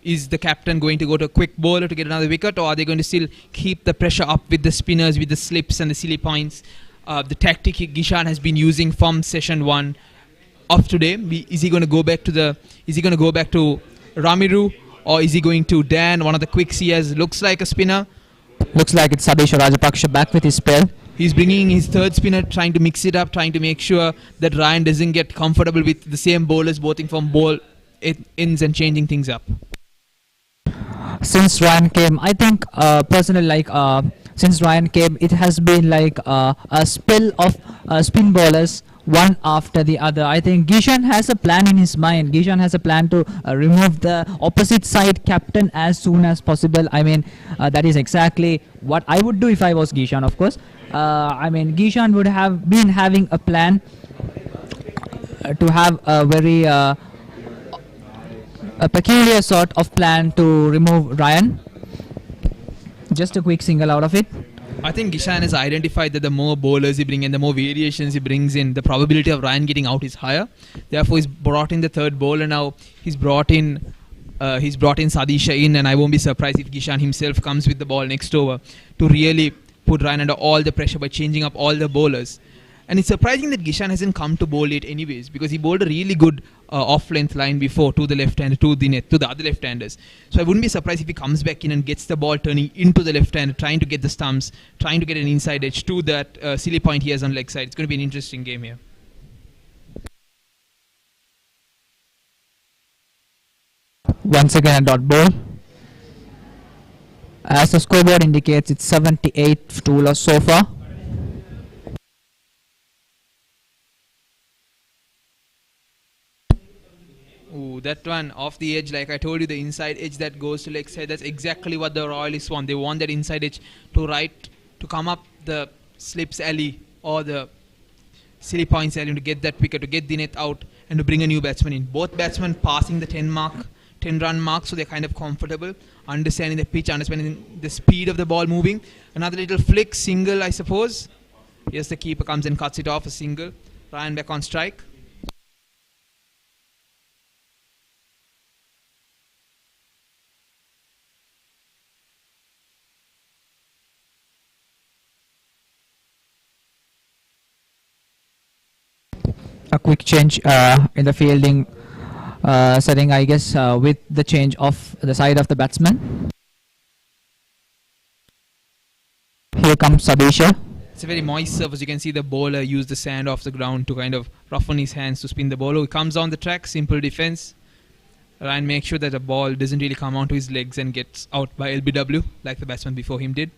Is the captain going to go to a quick bowler to get another wicket, or are they going to still keep the pressure up with the spinners, with the slips and the silly points? The tactic Gishan has been using from session 1 of today. Is he going to go back to Ramiru, or is he going to Dan, one of the quicks he has? Looks like a spinner. Looks like it's Sadisha Rajapaksha back with his spell. He's bringing his third spinner, trying to mix it up, trying to make sure that Ryan doesn't get comfortable with the same bowlers bowling from ball ends and changing things up. Since Ryan came, I think personally, since Ryan came, it has been like a spill of spin bowlers one after the other. I think Gishan has a plan in his mind. Gishan has a plan to remove the opposite side captain as soon as possible. I mean, that is exactly what I would do if I was Gishan, of course. I mean, Gishan would have been having a plan to have a very a peculiar sort of plan to remove Ryan. Just a quick single out of it. I think Gishan has identified that the more bowlers he brings in, the more variations he brings in, the probability of Ryan getting out is higher. Therefore, he's brought in the third bowler now. He's brought in Sadisha in, and I won't be surprised if Gishan himself comes with the ball next over to really put Ryan under all the pressure by changing up all the bowlers. And it's surprising that Gishan hasn't come to bowl it anyways, because he bowled a really good off-length line before to the left-hander, to the other left-handers. So I wouldn't be surprised if he comes back in and gets the ball turning into the left-hander, trying to get the stumps, trying to get an inside edge to that silly point he has on leg side. It's going to be an interesting game here. Once again a dot ball. As the scoreboard indicates, it's 78 to loss so far. Ooh, that one off the edge, like I told you, the inside edge that goes to leg side, that's exactly what the Royalists want. They want that inside edge to come up the slips alley or the silly points alley to get that wicket, to get Dinet out and to bring a new batsman in. Both batsmen passing the 10 run mark, so they're kind of comfortable, understanding the pitch, understanding the speed of the ball moving. Another little flick, single I suppose. Yes, the keeper comes and cuts it off, a single. Ryan back on strike. A quick change in the fielding setting, I guess, with the change of the side of the batsman. Here comes Sadisha. It's a very moist surface. You can see the bowler use the sand off the ground to kind of roughen his hands to spin the ball. He comes on the track, simple defense. Ryan makes sure that the ball doesn't really come onto his legs and gets out by LBW like the batsman before him did.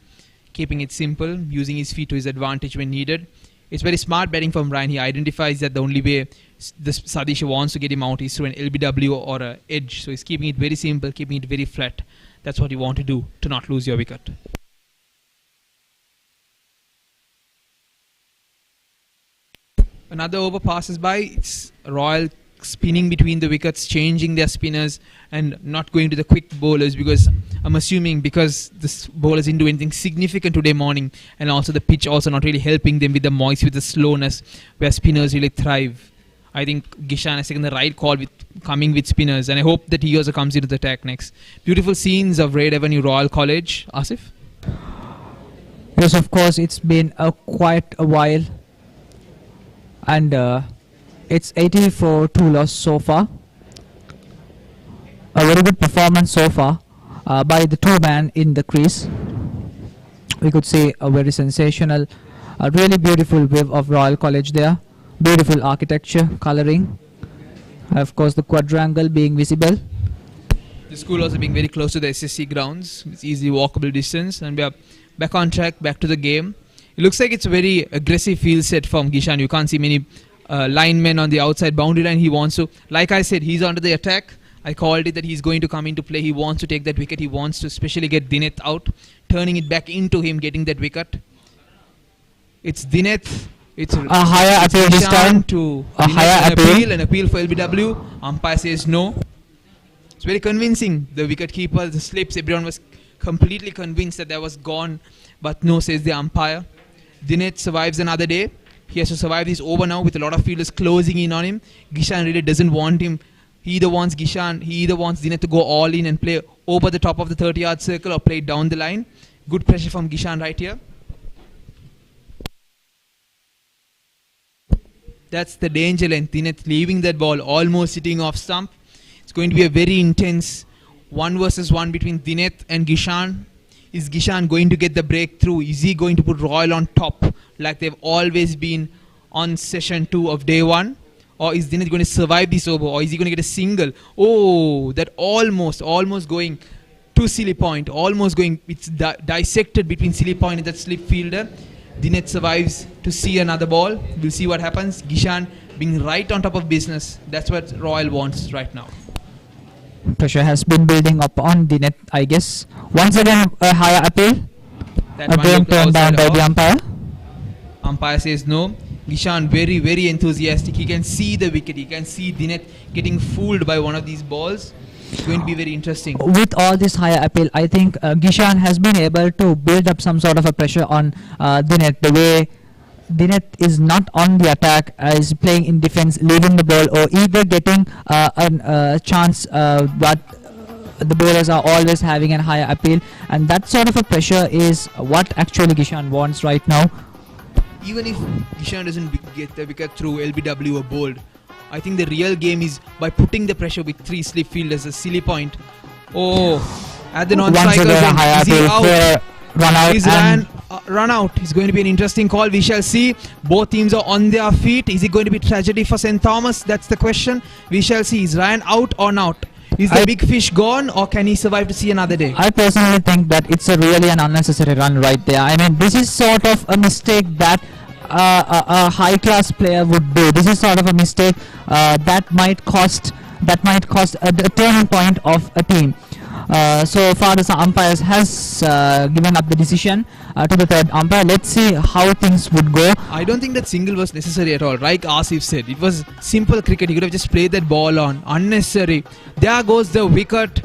Keeping it simple, using his feet to his advantage when needed. It's very smart batting from Ryan. He identifies that the only way Sadisha wants to get him out is through an LBW or an edge. So he's keeping it very simple, keeping it very flat. That's what you want to do to not lose your wicket. Another over passes by. It's Royal spinning between the wickets, changing their spinners and not going to the quick bowlers, because I'm assuming because this bowlers didn't do anything significant today morning, and also the pitch also not really helping them with the moist, with the slowness where spinners really thrive. I think Gishan has taken the right call with coming with spinners, and I hope that he also comes into the attack next. Beautiful scenes of Red Avenue Royal College. Asif? Yes, of course, it's been quite a while, and it's 84 2 loss so far. A very good performance so far by the two man in the crease. We could see a very sensational, a really beautiful wave of Royal College there. Beautiful architecture, colouring. Of course, the quadrangle being visible. The school also being very close to the SSC grounds. It's easy walkable distance, and we are back on track, back to the game. It looks like it's a very aggressive field set from Gishan. You can't see many linemen on the outside boundary line. He wants to, like I said, he's onto the attack. I called it that he's going to come into play. He wants to take that wicket. He wants to especially get Dinet out, turning it back into him, getting that wicket. It's Dinet. It's a higher appeal this time. To a higher appeal. An appeal for LBW. Umpire says no. It's very convincing. The wicket keeper, the slips, everyone was completely convinced that that was gone. But no, says the umpire. Dinesh survives another day. He has to survive this over now with a lot of fielders closing in on him. Gishan really doesn't want him. He either wants Dinesh to go all in and play over the top of the 30-yard circle or play down the line. Good pressure from Gishan right here. That's the danger length. Dinesh leaving that ball almost sitting off stump. It's going to be a very intense 1 versus 1 between Dinesh and Gishan. Is Gishan going to get the breakthrough? Is he going to put Royal on top like they've always been on session 2 of day 1? Or is Dinesh going to survive this over? Or is he going to get a single? Oh, that almost going to silly point. Almost going, it's dissected between silly point and that slip fielder. Dinesh survives to see another ball. We'll see what happens. Gishan being right on top of business. That's what Royal wants right now. Pressure has been building up on Dinesh, I guess. Once again, a higher appeal. That Again turned down by the umpire. Umpire says no. Gishan very, very enthusiastic. He can see the wicket. He can see Dinesh getting fooled by one of these balls. It's going to be very interesting. With all this higher appeal, I think Gishan has been able to build up some sort of a pressure on Dinesh. The way Dinesh is not on the attack, is playing in defense, leaving the ball, or either getting a chance, but the bowlers are always having a higher appeal, and that sort of a pressure is what actually Gishan wants right now. Even if Gishan doesn't get the wicket through LBW or bowled, I think the real game is by putting the pressure with 3 slip fielders, a silly point. Oh, at the non-striker, is he out? Run out. He's run out. It's going to be an interesting call. We shall see. Both teams are on their feet. Is it going to be tragedy for S.Thomas? That's the question. We shall see. Is Ryan out or not? Is the big fish gone, or can he survive to see another day? I personally think that it's a really an unnecessary run right there. I mean, this is sort of a mistake that a high-class player would do. This is sort of a mistake that might cost a turning point of a team. So far, the umpires has given up the decision to the third umpire. Let's see how things would go. I don't think that single was necessary at all. Like Asif said, it was simple cricket. He could have just played that ball on. Unnecessary. There goes the wicket.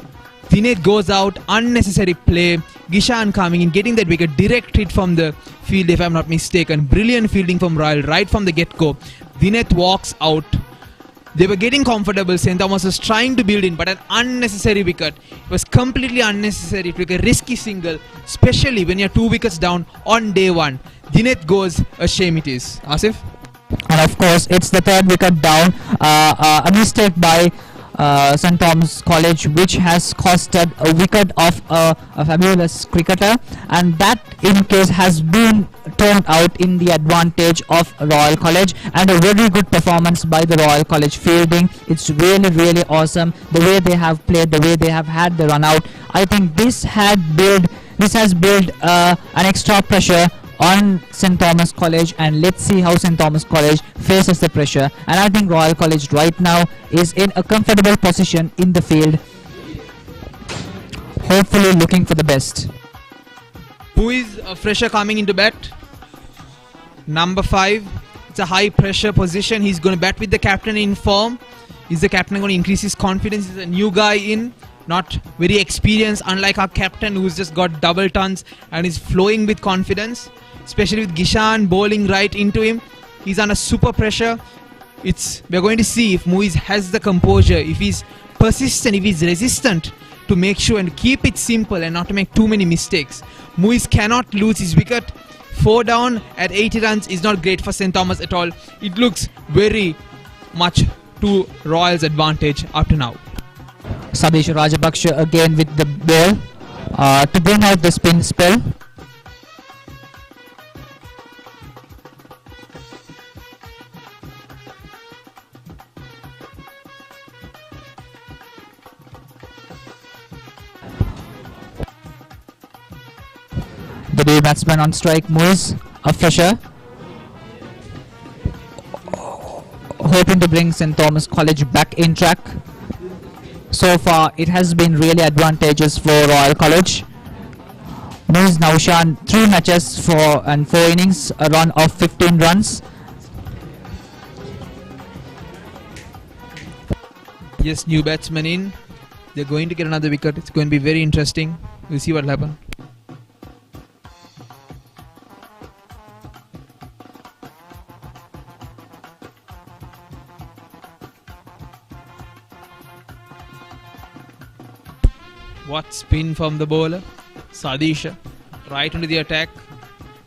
Dinesh goes out. Unnecessary play. Gishan coming in, getting that wicket. Direct hit from the field, if I'm not mistaken. Brilliant fielding from Royal right from the get-go. Dinesh walks out. They were getting comfortable. S.Thomas was trying to build in, but an unnecessary wicket. It was completely unnecessary. It took a risky single, especially when you're 2 wickets down on day 1. Dinesh goes, a shame it is. Asif? And of course, it's the third wicket down. A mistake by S.Thomas College, which has costed a wicket of a fabulous cricketer, and that in case has been turned out in the advantage of Royal College, and a very good performance by the Royal College fielding. It's really awesome the way they have played, the way they have had the run out. I think this has built an extra pressure on S.Thomas College, and let's see how S.Thomas College faces the pressure. And I think Royal College right now is in a comfortable position in the field, hopefully looking for the best. Who is a fresher coming into bat? Number 5. It's a high pressure position. He's going to bat with the captain in form. Is the captain going to increase his confidence? Is a new guy in, not very experienced, unlike our captain who's just got double tons and is flowing with confidence. Especially with Gishan bowling right into him. He's under super pressure. We're going to see if Muiz has the composure, if he's persistent, if he's resistant to make sure and keep it simple and not to make too many mistakes. Muiz cannot lose his wicket. 4 down at 80 runs is not great for S.Thomas at all. It looks very much to Royal's advantage up to now. Sadesh Rajapaksa again with the ball to bring out the spin spell. The new batsman on strike, Muiz, a fresher, hoping to bring S.Thomas College back in track. So far, it has been really advantageous for Royal College. Muiz now shown 3 matches and 4 innings, a run of 15 runs. Yes, new batsman in. They're going to get another wicket. It's going to be very interesting. We'll see what will happen. What spin from the bowler? Sadisha. Right into the attack.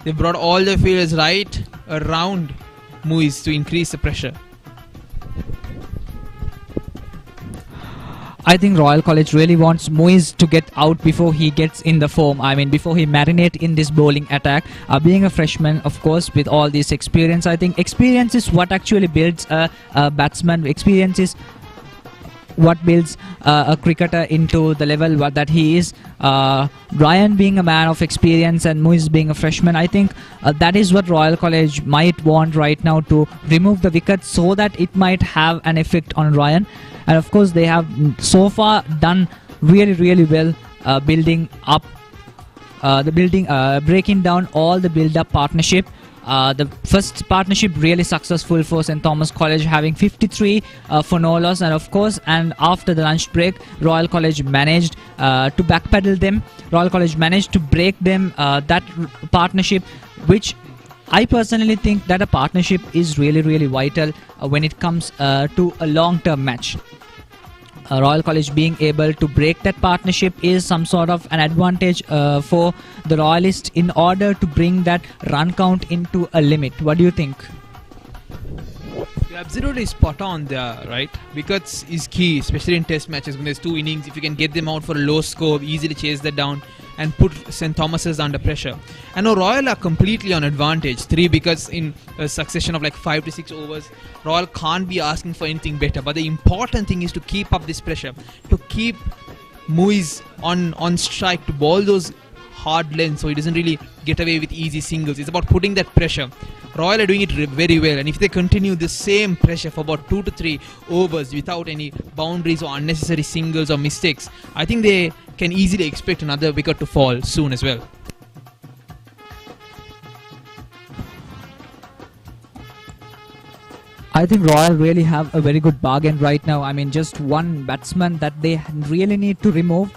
They brought all the fielders right around Muiz to increase the pressure. I think Royal College really wants Muiz to get out before he gets in the form. I mean, before he marinate in this bowling attack. Being a freshman, of course, with all this experience, I think experience is what actually builds a batsman. Experience is what builds a cricketer into the level that he is. Ryan being a man of experience and Muiz being a freshman, I think that is what Royal College might want right now, to remove the wicket so that it might have an effect on Ryan. And of course they have so far done really well building up breaking down all the build-up partnership. The first partnership really successful for St. Thomas College, having 53 for no loss, and of course, and after the lunch break, Royal College managed to backpedal them. Royal College managed to break them that partnership, which I personally think that a partnership is really vital when it comes to a long-term match. Royal College being able to break that partnership is some sort of an advantage for the Royalists in order to bring that run count into a limit. What do you think? You're absolutely spot on there, right? Wickets is key, especially in test matches when there's 2 innings. If you can get them out for a low score, easily chase that down and put St. Thomas's under pressure. And now Royal are completely on advantage. 3 wickets in a succession of like 5 to 6 overs. Royal can't be asking for anything better. But the important thing is to keep up this pressure, to keep Muiz on strike, to bowl those hard lengths so he doesn't really get away with easy singles. It's about putting that pressure. Royal are doing it very well, and if they continue the same pressure for about 2 to 3 overs without any boundaries or unnecessary singles or mistakes, I think they can easily expect another wicket to fall soon as well. I think Royal really have a very good bargain right now. I mean, just one batsman that they really need to remove,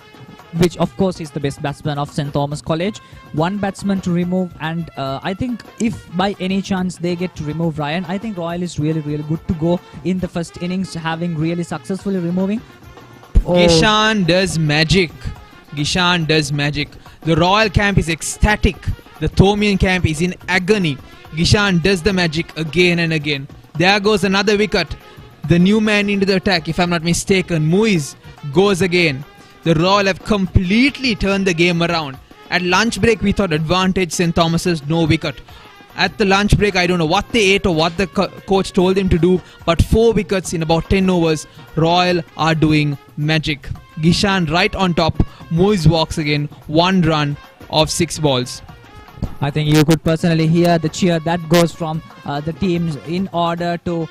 which of course is the best batsman of St. Thomas College. One batsman to remove, and I think if by any chance they get to remove Ryan, I think Royal is really good to go in the first innings, having really successfully removing. Gishan does magic. Gishan does magic. The Royal camp is ecstatic. The Thomian camp is in agony. Gishan does the magic again and again. There goes another wicket. The new man into the attack, if I'm not mistaken. Muiz goes again. The Royal have completely turned the game around. At lunch break, we thought advantage St. Thomas's, no wicket. At the lunch break, I don't know what they ate or what the coach told them to do, but 4 wickets in about 10 overs. Royal are doing magic. Gishan right on top. Muiz walks again. 1 run of 6 balls. I think you could personally hear the cheer that goes from the teams in order to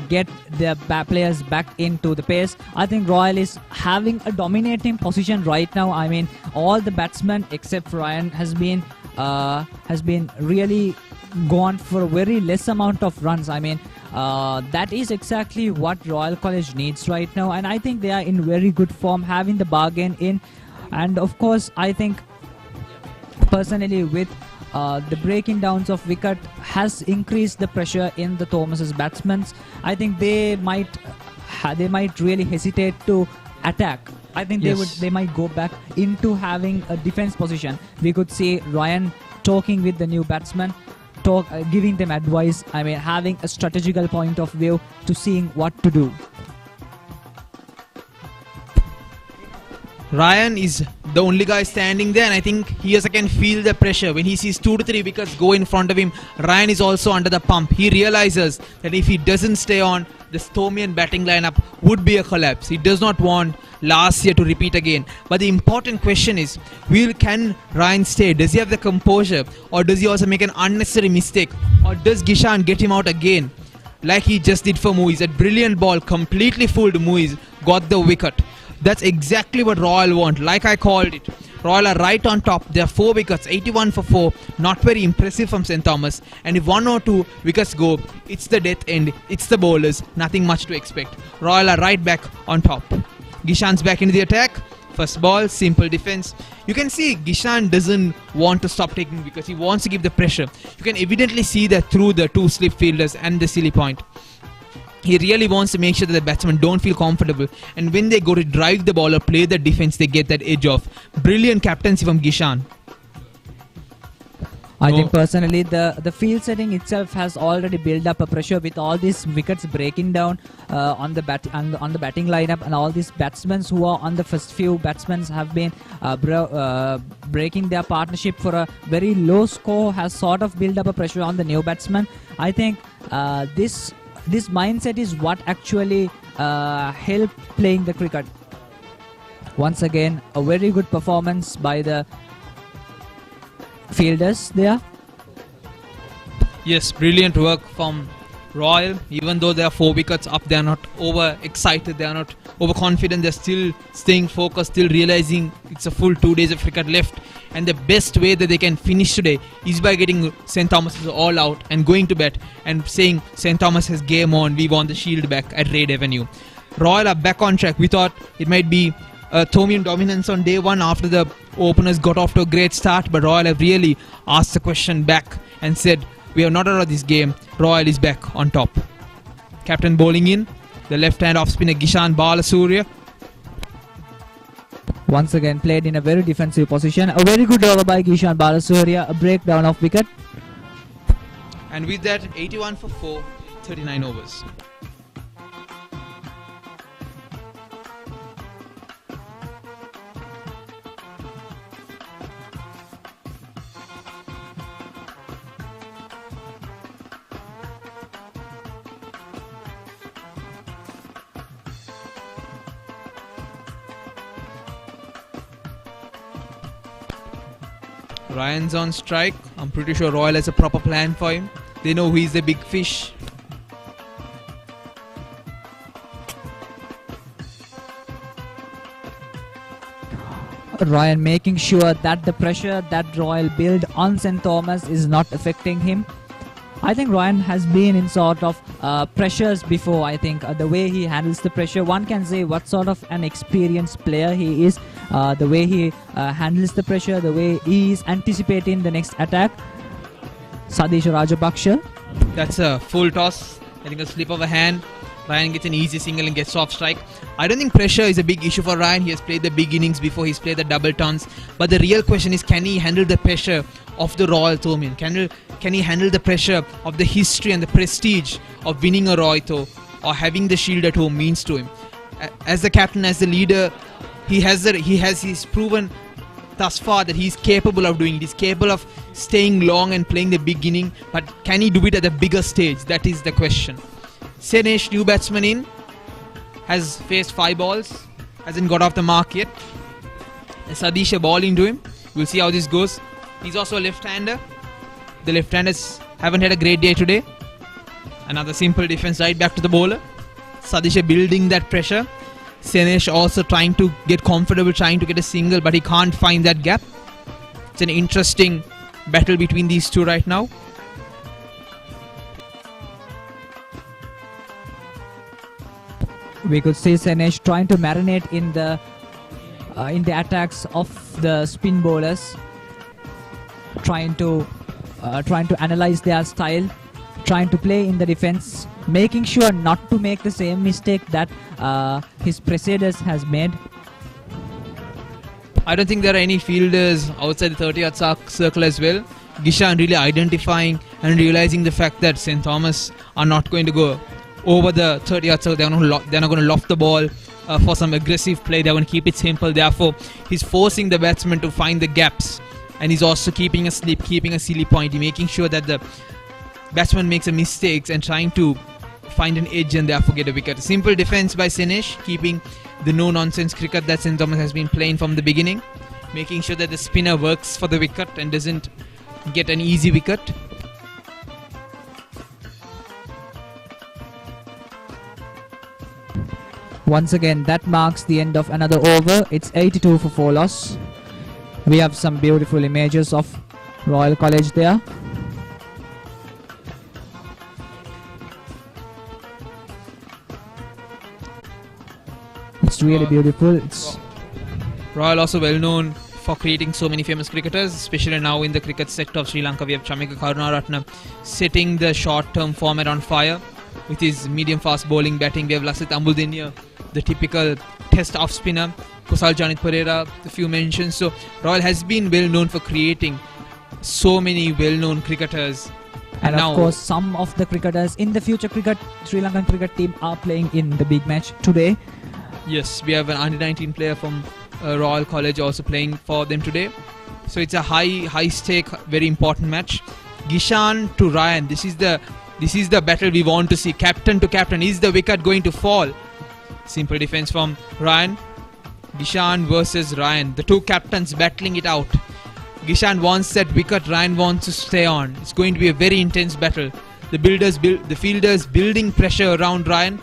get their players back into the pace. I think Royal is having a dominating position right now. I mean, all the batsmen except Ryan has been really gone for a very less amount of runs. I mean, that is exactly what Royal College needs right now, and I think they are in very good form, having the bargain in. And of course, I think personally with the breaking downs of wicket has increased the pressure in the Thomas's batsmen. I think they might really hesitate to attack. I think they might go back into having a defense position. We could see Ryan talking with the new batsmen, giving them advice. I mean, having a strategical point of view to seeing what to do. Ryan is the only guy standing there, and I think he also can feel the pressure. When he sees 2 to 3 wickets go in front of him, Ryan is also under the pump. He realizes that if he doesn't stay on, the Thomian batting lineup would be a collapse. He does not want last year to repeat again. But the important question is, can Ryan stay? Does he have the composure, or does he also make an unnecessary mistake, or does Gishan get him out again like he just did for Muiz? That brilliant ball completely fooled Muiz, got the wicket. That's exactly what Royal want. Like I called it, Royal are right on top. There are 4 wickets, 81 for 4. Not very impressive from St. Thomas. And if 1 or 2 wickets go, it's the death end. It's the bowlers. Nothing much to expect. Royal are right back on top. Gishan's back into the attack. First ball, simple defense. You can see Gishan doesn't want to stop taking because he wants to give the pressure. You can evidently see that through the two slip fielders and the silly point. He really wants to make sure that the batsmen don't feel comfortable, and when they go to drive the ball or play the defense, they get that edge off. Brilliant captaincy from Gishan. I think personally the field setting itself has already built up a pressure with all these wickets breaking down on the batting lineup, and all these batsmen who are on the first few batsmen have been breaking their partnership for a very low score, has sort of built up a pressure on the new batsman. I think this mindset is what actually helped playing the cricket. Once again, a very good performance by the fielders there. Yes, brilliant work from Royal. Even though there are 4 wickets up, they are not over excited, they are not overconfident, they're still staying focused, still realizing it's a full 2 days of cricket left, and the best way that they can finish today is by getting St. Thomas all out and going to bat and saying St. Thomas has game on, we want the shield back at Raid Avenue. Royal are back on track. We thought it might be Thomian dominance on day 1 after the openers got off to a great start, but Royal have really asked the question back and said, we are not out of this game, Royal is back on top. Captain bowling in, the left hand off spinner Gishan Balasuriya. Once again played in a very defensive position. A very good over by Gishan Balasuriya, a breakdown of wicket. And with that, 81 for 4, 39 overs. Ryan's on strike. I'm pretty sure Royal has a proper plan for him. They know he's the big fish. Ryan making sure that the pressure that Royal build on St. Thomas is not affecting him. I think Ryan has been in sort of pressures before. I think the way he handles the pressure, one can say what sort of an experienced player he is. The way he handles the pressure, the way he is anticipating the next attack. Sadish Rajapaksha. That's a full toss. I think a slip of a hand. Ryan gets an easy single and gets off strike. I don't think pressure is a big issue for Ryan. He has played the big innings before. He's played the double tons. But the real question is, can he handle the pressure of the Royal-Thomian? Can he handle the pressure of the history and the prestige of winning a Royal or having the shield at home means to him? As the captain, as the leader, he's proven thus far that he's capable of doing it. He's capable of staying long and playing the big inning. But can he do it at the bigger stage? That is the question. Senesh, new batsman in, has faced 5 balls, hasn't got off the mark yet. Sadisha bowling to him. We'll see how this goes. He's also a left-hander. The left-handers haven't had a great day today. Another simple defense right back to the bowler. Sadisha building that pressure. Senesh also trying to get comfortable, trying to get a single, but he can't find that gap. It's an interesting battle between these two right now. We could see Senesh trying to marinate in the attacks of the spin bowlers, trying to analyze their style, trying to play in the defense, making sure not to make the same mistake that his preceders has made. I don't think there are any fielders outside the 30-yard circle as well. Gishan really identifying and realizing the fact that St. Thomas are not going to go over the 30-yard circle. They're not going to loft the ball for some aggressive play. They're going to keep it simple. Therefore, he's forcing the batsman to find the gaps, and he's also keeping a slip, keeping a silly point, making sure that the batsman makes a mistakes and trying to find an edge and therefore get a wicket. Simple defense by Senesh, keeping the no-nonsense cricket that St. Thomas has been playing from the beginning, making sure that the spinner works for the wicket and doesn't get an easy wicket. Once again, that marks the end of another over. It's 82 for 4 loss. We have some beautiful images of Royal College there. It's really beautiful. It's Royal also well known for creating so many famous cricketers, especially now in the cricket sector of Sri Lanka. We have Chamika Karunaratne setting the short-term format on fire with his medium-fast bowling batting. We have Lasith Ambuldeniya, the typical test off-spinner. Kusal Janit Pereira, a few mentions. So Royal has been well known for creating so many well-known cricketers. and now, of course some of the cricketers in the future cricket Sri Lankan cricket team are playing in the big match today. yes, we have an under-19 player from Royal College also playing for them today. So it's a high-stake, very important match. Gishan to Ryan. This is the battle we want to see. Captain to captain. Is the wicket going to fall? Simple defense from Ryan. Gishan versus Ryan. The two captains battling it out. Gishan wants that wicket. Ryan wants to stay on. It's going to be a very intense battle. The fielders building pressure around Ryan,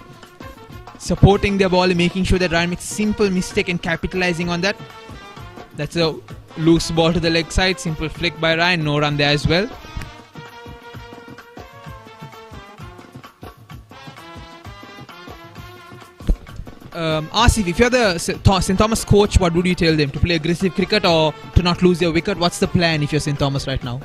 supporting their ball and making sure that Ryan makes simple mistake and capitalizing on that. That's a loose ball to the leg side. Simple flick by Ryan. No run there as well. Asif, if you're the St. Thomas coach, what would you tell them? To play aggressive cricket or to not lose their wicket? What's the plan if you're St. Thomas right now?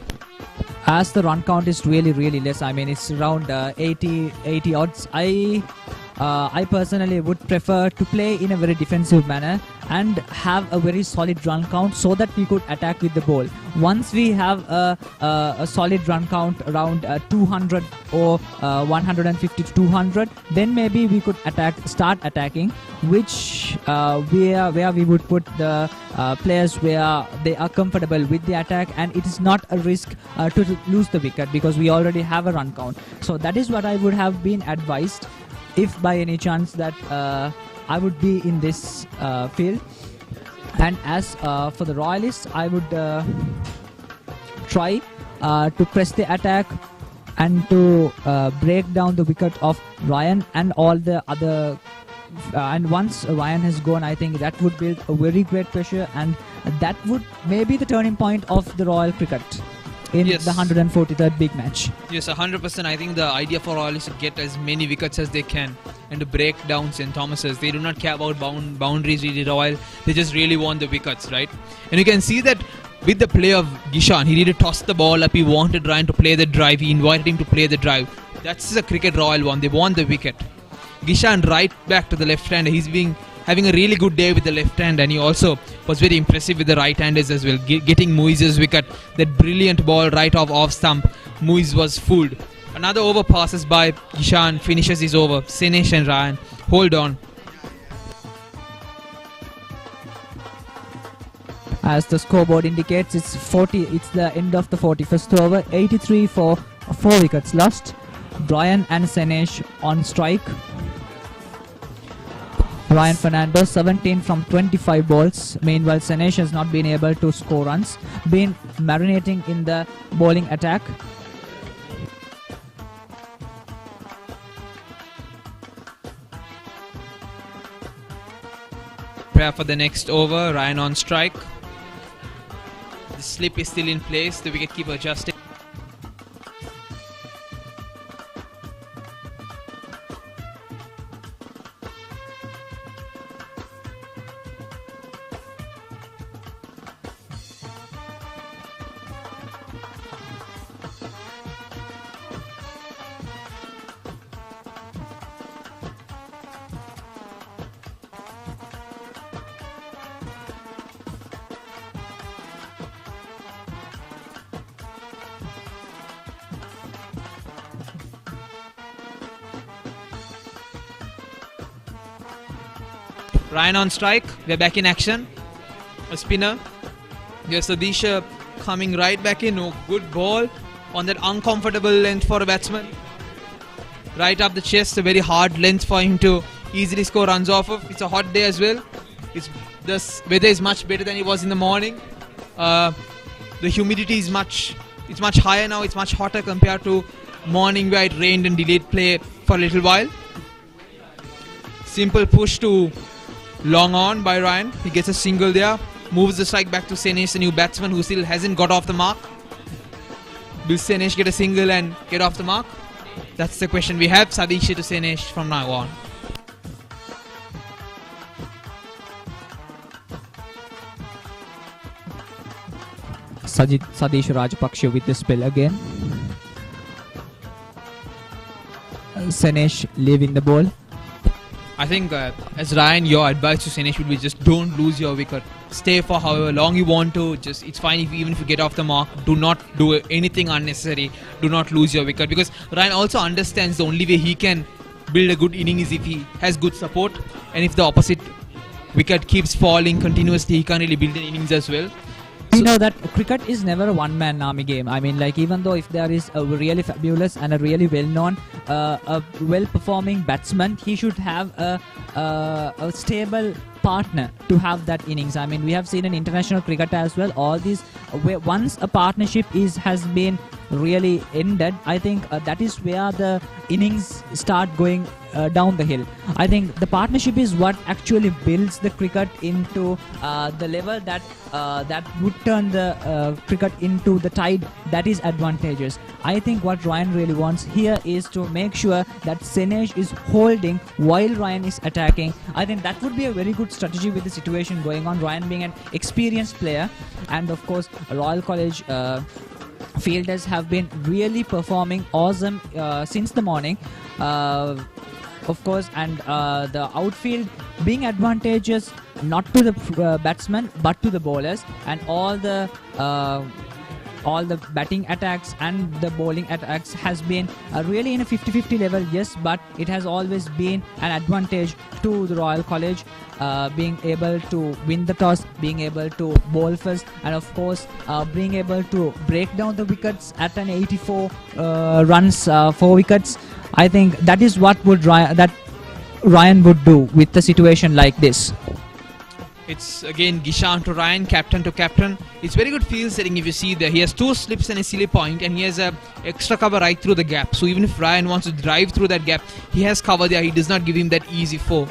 As the run count is really less, I mean it's around 80 odds. I personally would prefer to play in a very defensive manner and have a very solid run count so that we could attack with the ball. Once we have a solid run count around 200 or 150 to 200, then maybe we could start attacking, which where we would put the players where they are comfortable with the attack, and it is not a risk to lose the wicket because we already have a run count. So that is what I would have been advised if by any chance that I would be in this field. And as for the Royalists, I would try to press the attack and to break down the wicket of Ryan and all the other. And once Ryan has gone, I think that would build a very great pressure, and that would maybe the turning point of the Royal cricket in Yes. the 143rd big match. Yes, 100%. I think the idea for Royal is to get as many wickets as they can and to break down St. Thomas's. They do not care about boundaries really, Royal. They just really want the wickets, right? And you can see that with the play of Gishan, he really tossed the ball up. He wanted Ryan to play the drive. He invited him to play the drive. That's the cricket Royal one. They want the wicket. Gishan right back to the left hand. He's having a really good day with the left hand, and he also was very impressive with the right handers as well, getting Muiz's wicket. That brilliant ball right off stump. Muiz was fooled. Another over passes by Gishan, finishes his over. Senesh and Ryan hold on. As the scoreboard indicates, it's 40. It's the end of the 41st over. 83 for 4 wickets lost. Brian and Senesh on strike. Ryan Fernando 17 from 25 balls. Meanwhile, Senesh has not been able to score runs. Been marinating in the bowling attack. Prepare for the next over. Ryan on strike. The slip is still in place. The wicketkeeper adjusting. Ryan on strike. We're back in action. A spinner. Here's Sadisha coming right back in. Oh, good ball on that uncomfortable length for a batsman. Right up the chest. A very hard length for him to easily score runs off of. It's a hot day as well. The weather is much better than it was in the morning. The humidity is much higher now. It's much hotter compared to morning where it rained and delayed play for a little while. Simple push to long on by Ryan. He gets a single there. Moves the strike back to Senesh, the new batsman who still hasn't got off the mark. Will Senesh get a single and get off the mark? That's the question we have. Sadisha to Senesh from now on. Sadish Rajapaksa with the spill again. Senesh leaving the ball. I think as Ryan, your advice to Senesh would be just don't lose your wicket. Stay for however long you want to. Just it's fine even if you get off the mark. Do not do anything unnecessary. Do not lose your wicket, because Ryan also understands the only way he can build a good inning is if he has good support, and if the opposite wicket keeps falling continuously, he can't really build an innings as well. We know that cricket is never a one-man army game. I mean, like, even though if there is a really fabulous and a really well-known, a well-performing batsman, he should have a stable partner to have that innings. I mean, we have seen in international cricket as well, all these, once a partnership has been really ended, I think that is where the innings start going down the hill. I think the partnership is what actually builds the cricket into the level that would turn the cricket into the tide that is advantageous. I think what Ryan really wants here is to make sure that Senesh is holding while Ryan is attacking. I think that would be a very good strategy with the situation going on. Ryan being an experienced player, and of course Royal College fielders have been really performing awesome since the morning, of course, and the outfield being advantageous not to the batsmen but to the bowlers, and all the batting attacks and the bowling attacks has been really in a 50-50 level, yes, but it has always been an advantage to the Royal College, being able to win the toss, being able to bowl first, and of course being able to break down the wickets at an 84 runs, 4 wickets. I think that is what Ryan would do with the situation like this. It's again Gishan to Ryan, captain to captain. It's very good field setting if you see there. He has 2 slips and a silly point, and he has a extra cover right through the gap. So even if Ryan wants to drive through that gap, he has cover there. He does not give him that easy 4.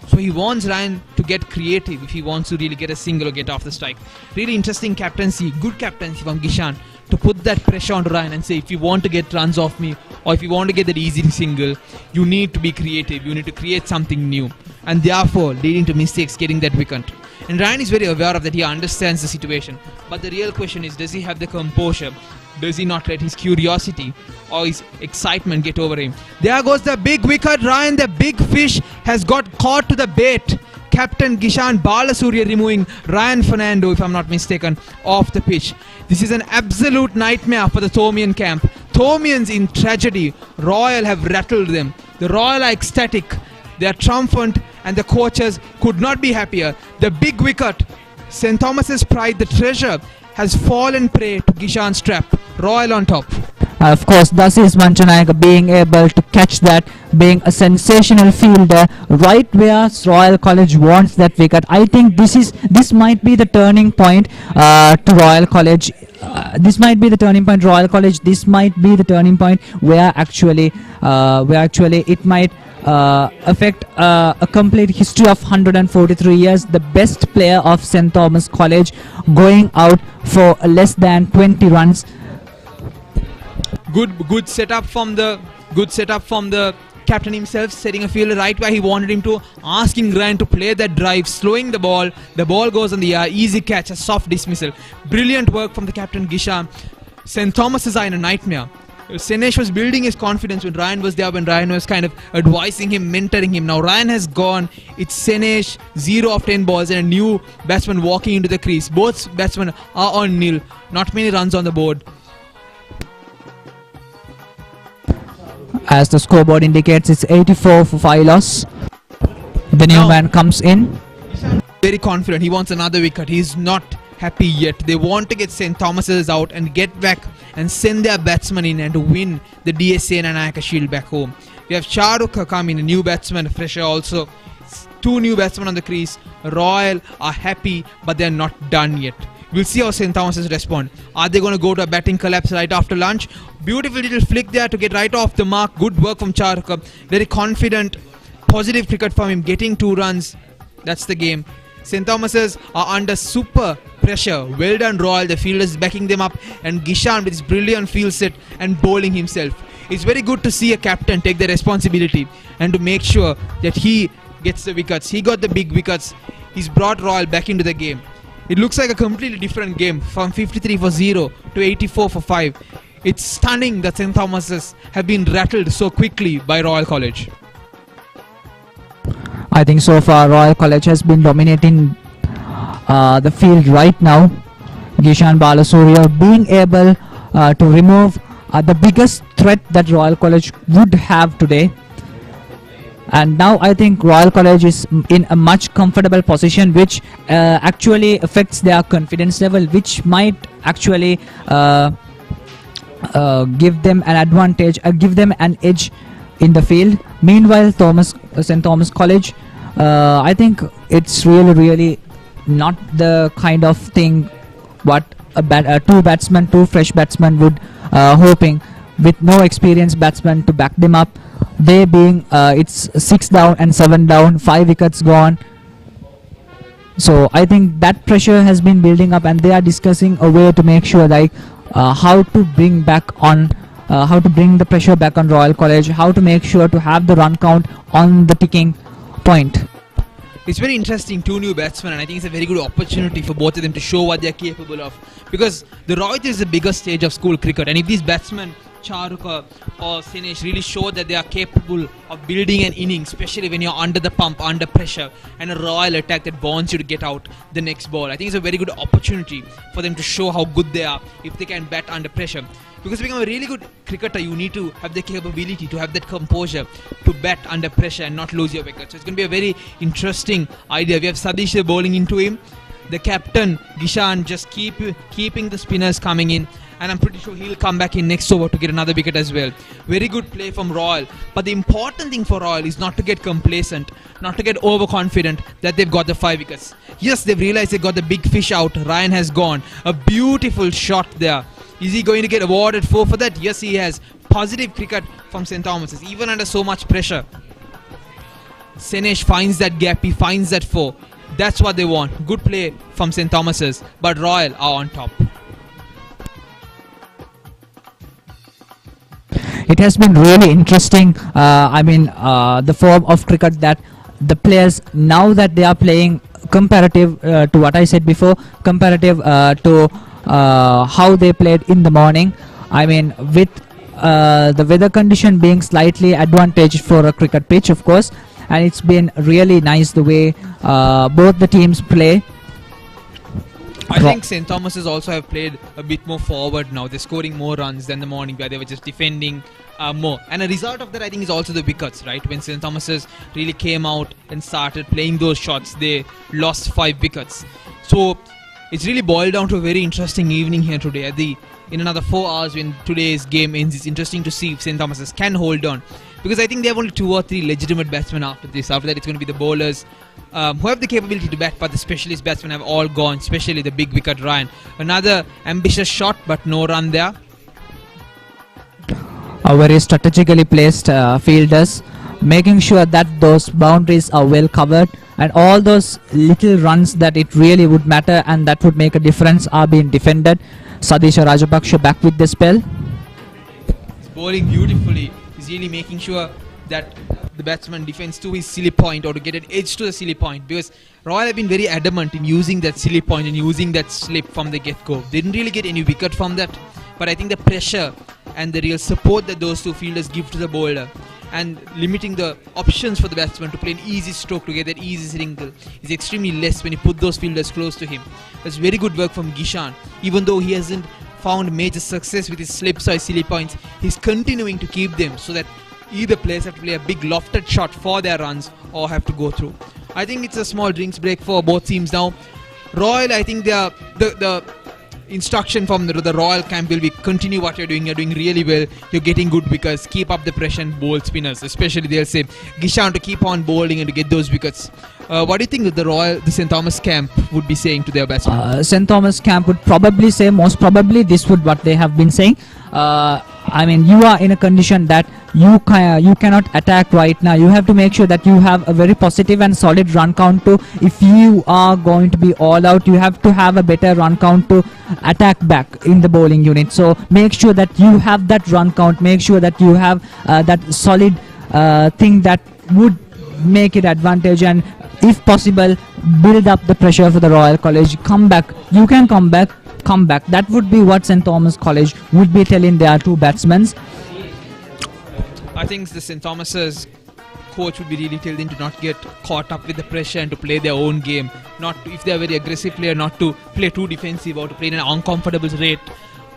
So he wants Ryan to get creative if he wants to really get a single or get off the strike. Really interesting captaincy, good captaincy from Gishan to put that pressure on Ryan and say, if you want to get runs off me, or if you want to get that easy single, you need to be creative. You need to create something new, and therefore leading to mistakes, getting that wicket. And Ryan is very aware of that. He understands the situation. But the real question is, does he have the composure? Does he not let his curiosity or his excitement get over him? There goes the big wicket. Ryan, the big fish, has got caught to the bait. Captain Gishan Balasuriya removing Ryan Fernando, if I'm not mistaken, off the pitch. This is an absolute nightmare for the Thomian camp. Thomians in tragedy. Royal have rattled them. The Royal are ecstatic. They are triumphant, and the coaches could not be happier. The big wicket, St. Thomas's pride, the treasure, has fallen prey to Gishan's trap. Royal on top. Of course, thus is Manchanayak being able to catch that, being a sensational fielder right where Royal College wants that wicket. I think this might be the turning point to Royal College. This might be the turning point Royal College. This might be the turning point where actually it might affect a complete history of 143 years. The best player of St. Thomas College going out for less than 20 runs. Good setup from the captain himself, setting a fielder right where he wanted him to, asking Ryan to play that drive, slowing the ball. The ball goes on the air, easy catch, a soft dismissal. Brilliant work from the captain Gishan. St. Thomas's are in a nightmare. Senesh was building his confidence when Ryan was there, when Ryan was kind of advising him, mentoring him. Now Ryan has gone. It's Senesh, 0 of 10 balls, and a new batsman walking into the crease. Both batsmen are on nil. Not many runs on the board. As the scoreboard indicates, it's 84 for 5 loss. The new man comes in. Very confident. He wants another wicket. He's not happy yet. They want to get St. Thomas's out and get back and send their batsman in and to win the DSA and Anayaka Shield back home. We have Shahrukh come in, a new batsman, a fresher also. 2 new batsmen on the crease. Royal are happy, but they're not done yet. We'll see how St. Thomas's respond. Are they going to go to a batting collapse right after lunch? Beautiful little flick there to get right off the mark. Good work from Shahrukh. Very confident, positive cricket from him. Getting 2 runs. That's the game. St. Thomas's are under super pressure. Well done, Royal. The fielders backing them up. And Gishan with his brilliant field set and bowling himself. It's very good to see a captain take the responsibility and to make sure that he gets the wickets. He got the big wickets. He's brought Royal back into the game. It looks like a completely different game from 53 for 0 to 84 for 5. It's stunning that St. Thomas's have been rattled so quickly by Royal College. I think so far Royal College has been dominating the field right now. Gishan Balasuriya being able to remove the biggest threat that Royal College would have today. And now I think Royal College is in a much comfortable position, which actually affects their confidence level, which might actually give them an advantage, give them an edge in the field. Meanwhile, St. Thomas College, I think it's really not the kind of thing what two fresh batsmen would hoping, with no experienced batsmen to back them up. They being it's 6 down and 7 down, 5 wickets gone. So I think that pressure has been building up, and they are discussing a way to make sure like how to bring the pressure back on Royal College, how to make sure to have the run count on the ticking point. It's very interesting, 2 new batsmen, and I think it's a very good opportunity for both of them to show what they're capable of. Because the Royal is the biggest stage of school cricket, and if these batsmen, Charuk or Sinesh, really show that they are capable of building an innings, especially when you're under the pump, under pressure, and a Royal attack that wants you to get out the next ball, I think it's a very good opportunity for them to show how good they are if they can bat under pressure. Because to become a really good cricketer, you need to have the capability to have that composure to bat under pressure and not lose your wicket. So it's going to be a very interesting idea. We have Sadish bowling into him. The captain, Gishan, just keeping the spinners coming in. And I'm pretty sure he'll come back in next over to get another wicket as well. Very good play from Royal. But the important thing for Royal is not to get complacent, not to get overconfident that they've got the 5 wickets. Yes, they've realized they got the big fish out. Ryan has gone. A beautiful shot there. Is he going to get awarded 4 for that? Yes, he has. Positive cricket from St. Thomas's, even under so much pressure. Sinesh finds that gap, he finds that 4. That's what they want. Good play from St. Thomas's, but Royal are on top. It has been really interesting. The form of cricket that the players, now that they are playing comparative to what I said before, comparative to how they played in the morning. I mean, with the weather condition being slightly advantage for a cricket pitch, of course, and it's been really nice the way both the teams play. I think St. Thomas's also have played a bit more forward now. They're scoring more runs than the morning where they were just defending more. And a result of that, I think, is also the wickets, right? When St. Thomas's really came out and started playing those shots, they lost 5 wickets. So it's really boiled down to a very interesting evening here today. In another 4 hours when today's game ends, it's interesting to see if St. Thomas's can hold on. Because I think they have only 2 or 3 legitimate batsmen after this. After that, it's going to be the bowlers who have the capability to bat, but the specialist batsmen have all gone, especially the big wicket Ryan. Another ambitious shot, but no run there. A very strategically placed fielders, making sure that those boundaries are well covered, and all those little runs that it really would matter and that would make a difference are being defended. Sadisha Rajapaksha back with the spell. He's bowling beautifully. He's really making sure that the batsman defends to his silly point or to get an edge to the silly point, because Royal have been very adamant in using that silly point and using that slip from the get-go. They didn't really get any wicket from that, but I think the pressure and the real support that those 2 fielders give to the bowler and limiting the options for the batsman to play an easy stroke to get that easy single is extremely less when you put those fielders close to him. That's very good work from Gishan. Even though he hasn't found major success with his slips or his silly points, he's continuing to keep them so that either players have to play a big lofted shot for their runs or have to go through. I think it's a small drinks break for both teams now. Royal, I think the instruction from the Royal camp will be continue what you're doing really well, you're getting good wickets, keep up the pressure and bowl spinners, especially they'll say Gishan to keep on bowling and to get those wickets. What do you think that the St. Thomas camp would be saying to their batsmen? St. Thomas camp would probably say, most probably this would what they have been saying. I mean, you are in a condition that you cannot attack right now. You have to make sure that you have a very positive and solid run count to, if you are going to be all out, you have to have a better run count to attack back in the bowling unit. So make sure that you have that run count, make sure that you have that solid thing that would make it advantage, and if possible build up the pressure for the Royal College. Come back. You can come back. Come back. That would be what St. Thomas College would be telling their two batsmen. I think the St. Thomas's coach would be really telling them to not get caught up with the pressure and to play their own game. Not to, if they are very aggressive player, not to play too defensive or to play in an uncomfortable rate.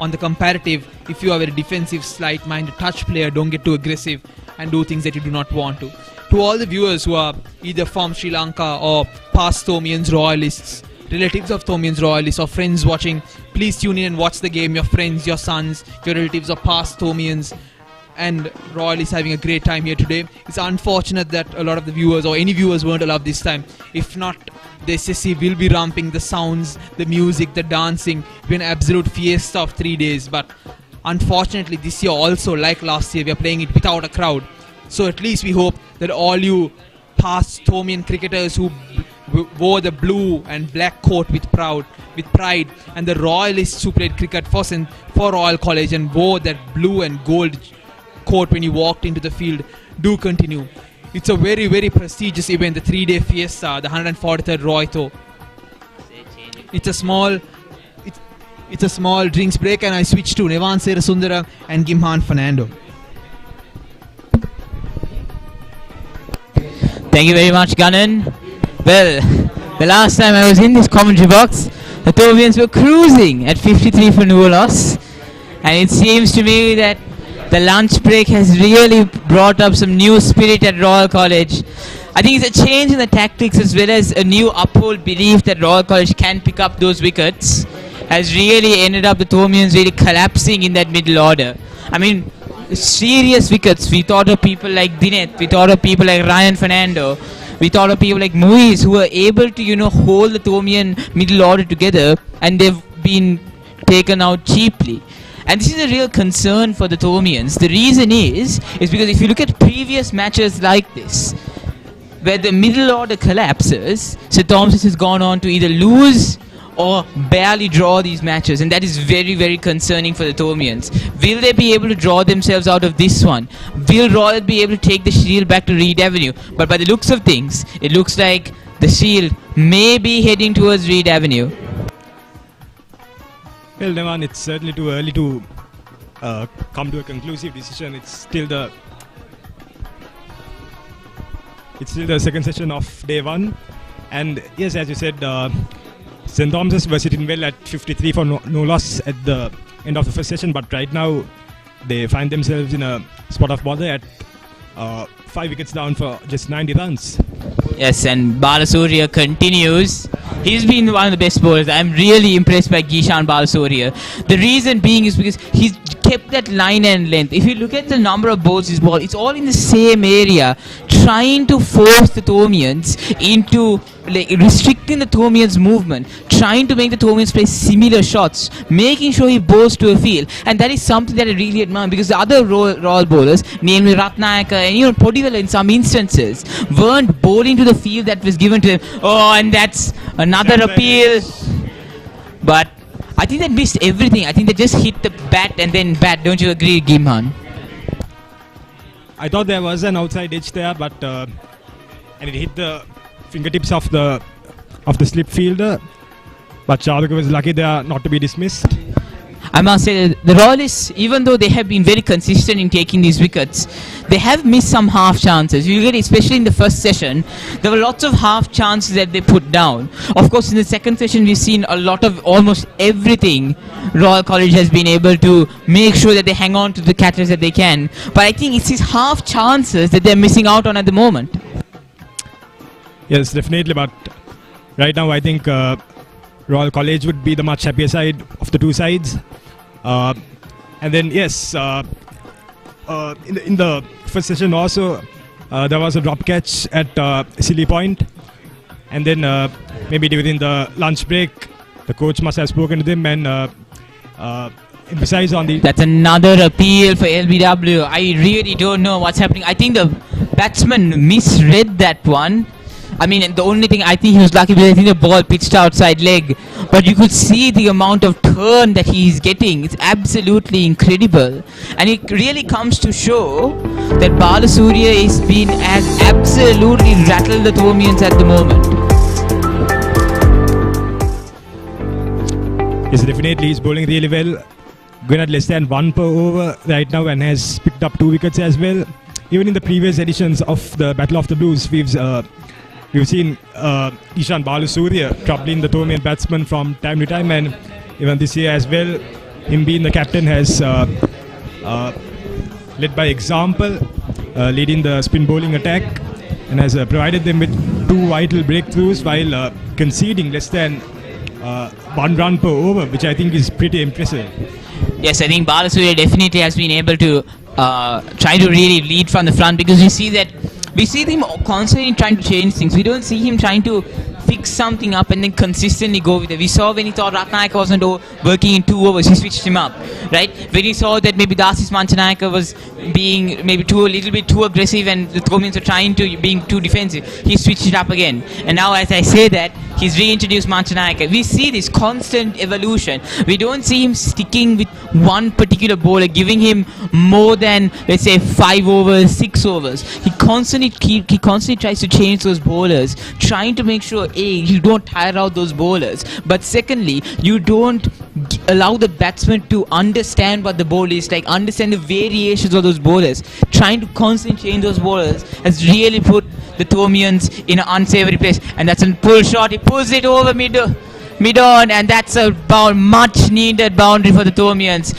On the comparative, if you are a very defensive, slight-minded touch player, don't get too aggressive and do things that you do not want to. To all the viewers who are either from Sri Lanka or past Thomians Royalists, relatives of Thomians Royalists or friends watching, please tune in and watch the game. Your friends, your sons, your relatives are past Thomians and Royalists having a great time here today. It's unfortunate that a lot of the viewers or any viewers weren't allowed this time. If not, the SSC will be ramping the sounds, the music, the dancing. It'll be an absolute fiesta of 3 days. But unfortunately, this year also, like last year, we are playing it without a crowd. So at least we hope that all you past Thomian cricketers who wore the blue and black coat with pride, and the Royalists who played cricket for Royal College and wore that blue and gold coat when you walked into the field, do continue. It's a very, very prestigious event, the 3-day fiesta, the 143rd Royal. It's a small drinks break, and I switch to Nevan Serasundara and Gimhan Fernando. Thank you very much, Gunnan. Well, the last time I was in this commentary box, the Thomians were cruising at 53 for no loss, and it seems to me that the lunch break has really brought up some new spirit at Royal College. I think it's a change in the tactics as well as a new uphold belief that Royal College can pick up those wickets has really ended up the Thomians really collapsing in that middle order. I mean, serious wickets. We thought of people like Dinet, we thought of people like Ryan Fernando, we thought of people like Muiz who were able to, hold the Thomian middle order together, and they've been taken out cheaply. And this is a real concern for the Thomians. The reason is because if you look at previous matches like this, where the middle order collapses, St. Thomas has gone on to either lose or barely draw these matches, and that is very, very concerning for the Thomians. Will they be able to draw themselves out of this one? Will Royal be able to take the Shield back to Reed Avenue? But by the looks of things, it looks like the Shield may be heading towards Reed Avenue. Well, Nevan, it's certainly too early to come to a conclusive decision. It's still the second session of day one, and yes, as you said, St. Thomas's were sitting well at 53 for no loss at the end of the first session, but right now they find themselves in a spot of bother at 5 wickets down for just 90 runs. Yes, and Balasuriya continues. He's been one of the best bowlers. I'm really impressed by Gishan Balasuriya. The reason being is because he's kept that line and length. If you look at the number of balls he's bowled, it's all in the same area, trying to force the Thomians into restricting the Thomians' movement, trying to make the Thomians play similar shots, making sure he bowls to a field, and that is something that I really admire, because the other Royal bowlers, namely Ratnayaka and even Podivala in some instances, weren't bowling to the field that was given to them. Oh, and that's another appeal. But I think they missed everything. I think they just hit the bat and then bat. Don't you agree, Gimhan? I thought there was an outside edge there, but and it hit the fingertips of the slip fielder. But Chandaka was lucky there not to be dismissed. I must say that the Royalists, even though they have been very consistent in taking these wickets, they have missed some half chances. You get, especially in the first session, there were lots of half chances that they put down. Of course, in the second session, we've seen a lot of almost everything Royal College has been able to make sure that they hang on to the catches that they can. But I think it's these half chances that they're missing out on at the moment. Yes, definitely. But right now, I think Royal College would be the much happier side of the two sides. And then, yes, in the first session also, there was a drop catch at Silly Point. And then maybe within the lunch break, the coach must have spoken to them and emphasized on the... That's another appeal for LBW. I really don't know what's happening. I think the batsman misread that one. I mean, the only thing I think he was lucky because I think the ball pitched outside leg. But you could see the amount of turn that he's getting. It's absolutely incredible. And it really comes to show that Balasuriya has absolutely rattled the Thomians at the moment. Yes, definitely. He's bowling really well. Going at less than 1 per over right now and has picked up 2 wickets as well. Even in the previous editions of the Battle of the Blues, we've seen Ishan Balasuriya troubling the Thomian batsman from time to time, and even this year as well, him being the captain has led by example, leading the spin bowling attack, and has provided them with 2 vital breakthroughs while conceding less than 1 run per over, which I think is pretty impressive. Yes, I think Balasuriya definitely has been able to try to really lead from the front, because we see him constantly trying to change things. We don't see him trying to fix something up and then consistently go with it. We saw when he thought Ratnayaka wasn't working in 2 overs, he switched him up, right? When he saw that maybe Dasis Manchanayaka was being maybe a little bit too aggressive and the Thomians were trying to being too defensive, he switched it up again. And now, as I say that, he's reintroduced Manchanayaka. We see this constant evolution. We don't see him sticking with one particular bowler, giving him more than, let's say, 5 overs, 6 overs. He constantly tries to change those bowlers, trying to make sure, A, you don't tire out those bowlers, but secondly, you don't allow the batsman to understand what the bowler is like, understand the variations of those bowlers. Trying to constantly change those bowlers has really put the Thomians in an unsavory place. And that's a pull shot. He pulls it over mid-on, and that's a much needed boundary for the Thomians.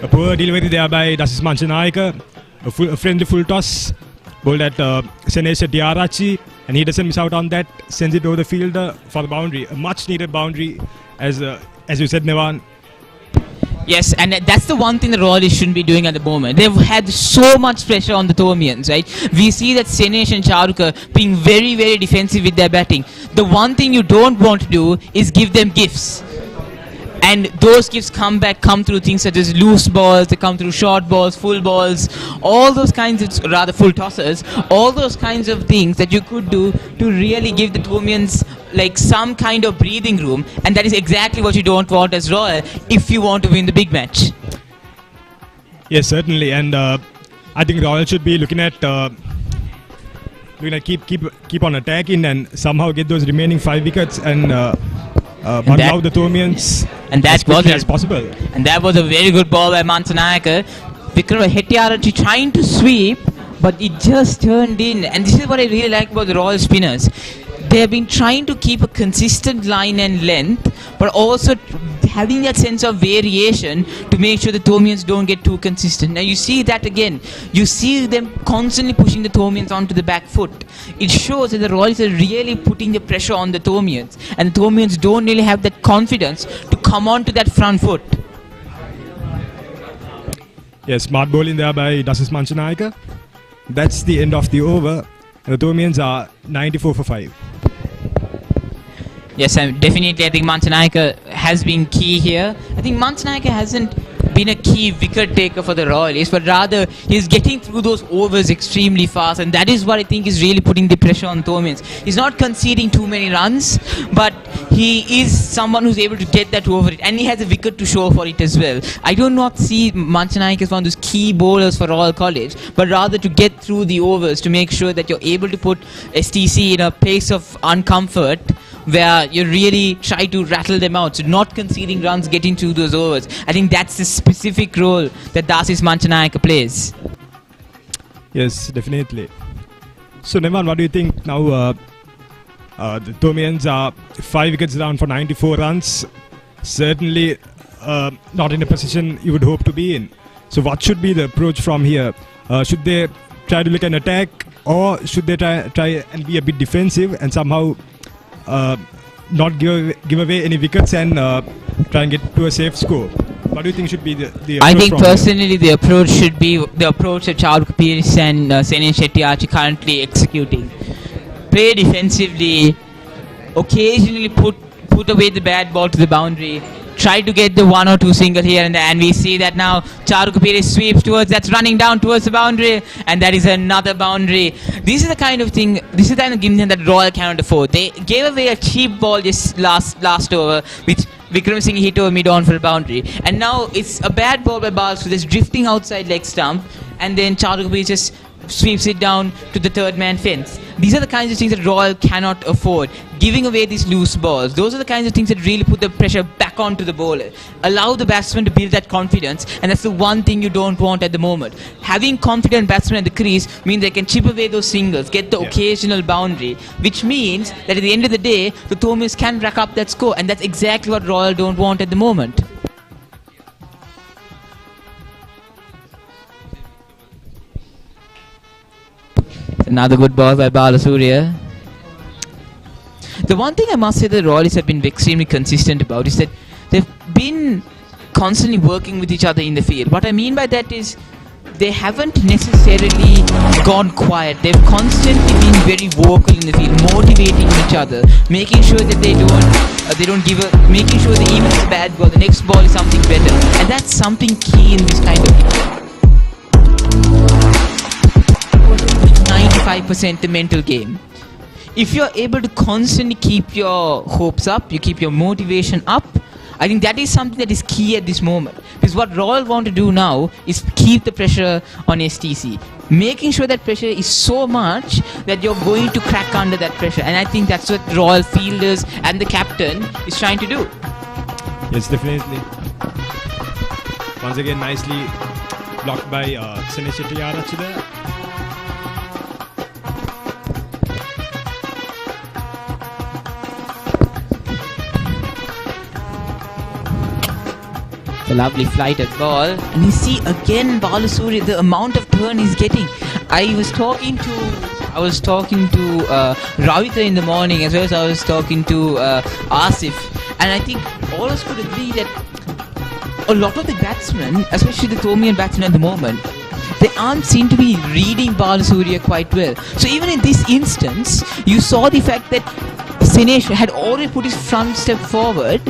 A poor delivery there by Dasis Manchanayaka. A friendly full toss bowled at Senesha Diarachi, and he doesn't miss out on that, sends it over the fielder for the boundary. A much needed boundary, as you said, Nevan. Yes, and that's the one thing the Royals shouldn't be doing at the moment. They've had so much pressure on the Thomians, right? We see that Senesh and Charukar being very, very defensive with their batting. The one thing you don't want to do is give them gifts. And those gifts come through things such as loose balls, they come through short balls, full balls, all those kinds of, rather full tossers, all those kinds of things that you could do to really give the Thomians like some kind of breathing room, and that is exactly what you don't want as Royal if you want to win the big match. Yes, certainly, and I think Royal should be looking at keep on attacking and somehow get those remaining 5 wickets and bundle out the Thomians as quickly as possible. And that was a very good ball by Manchanayaka. Vikram Hettiarati trying to sweep, but it just turned in. And this is what I really like about the Royal spinners. They have been trying to keep a consistent line and length, but also having that sense of variation to make sure the Thomians don't get too consistent. Now you see that again. You see them constantly pushing the Thomians onto the back foot. It shows that the Royals are really putting the pressure on the Thomians, and the Thomians don't really have that confidence to come onto that front foot. Yes, smart bowling there by Dasis Manchanayaka. That's the end of the over. The Thomians are 94 for 5. Yes, definitely. I think Manchanayaka has been key here. I think Manchanayaka hasn't been a key wicket taker for the Royals, but rather he's getting through those overs extremely fast, and that is what I think is really putting the pressure on Thomians. He's not conceding too many runs, but he is someone who's able to get that over it, and he has a wicket to show for it as well. I do not see Manchanayaka as one of those key bowlers for Royal College, but rather to get through the overs to make sure that you're able to put STC in a place of uncomfort where you really try to rattle them out. So not conceding runs, getting through those overs. I think that's the specific role that Dasis Manchanayaka plays. Yes, definitely. So Nevan, what do you think now? The Thomians are 5 wickets down for 94 runs. Certainly not in a position you would hope to be in. So what should be the approach from here? Should they try to look an attack, or should they try and be a bit defensive and somehow not give away any wickets and try and get to a safe score? What do you think should be the approach? I think personally the approach should be the approach that Charukar Pires and Senin Shetty are currently executing. Play defensively, occasionally put away the bad ball to the boundary, try to get the 1 or 2 single here and there, and we see that now Charukar Pires sweeps towards, that's running down towards the boundary, and that is another boundary. This is the kind of thing, this is the kind of game that Royal cannot afford. They gave away a cheap ball just last over, which Vikram Singh hit over mid-on for a boundary, and now it's a bad ball by Balasuriya that's drifting outside leg stump, and then Charukar Pires just sweeps it down to the third man fence. These are the kinds of things that Royal cannot afford. Giving away these loose balls, those are the kinds of things that really put the pressure back onto the bowler. Allow the batsman to build that confidence, and that's the one thing you don't want at the moment. Having confident batsmen at the crease means they can chip away those singles, get the occasional boundary, which means that at the end of the day, the Thomians can rack up that score, and that's exactly what Royal don't want at the moment. Another good ball by Balasuriya. The one thing I must say that Royalists have been extremely consistent about is that they've been constantly working with each other in the field. What I mean by that is they haven't necessarily gone quiet. They've constantly been very vocal in the field, motivating each other, making sure that they don't give a, making sure that even if it's a bad ball, the next ball is something better. And that's something key in this kind of 95% the mental game. If you're able to constantly keep your hopes up, you keep your motivation up, I think that is something that is key at this moment. Because what Royal want to do now is keep the pressure on STC. Making sure that pressure is so much that you're going to crack under that pressure. And I think that's what Royal fielders and the captain is trying to do. Yes, definitely. Once again, nicely blocked by Sunil Shetty there. A lovely flighted ball, and you see again Balasuriya, the amount of turn he's getting. I was talking to Ravitha in the morning, as well as I was talking to Asif, and I think all of us could agree that a lot of the batsmen, especially the Thomian batsmen at the moment, they aren't seen to be reading Balasuriya quite well. So even in this instance, you saw the fact that Sinesh had already put his front step forward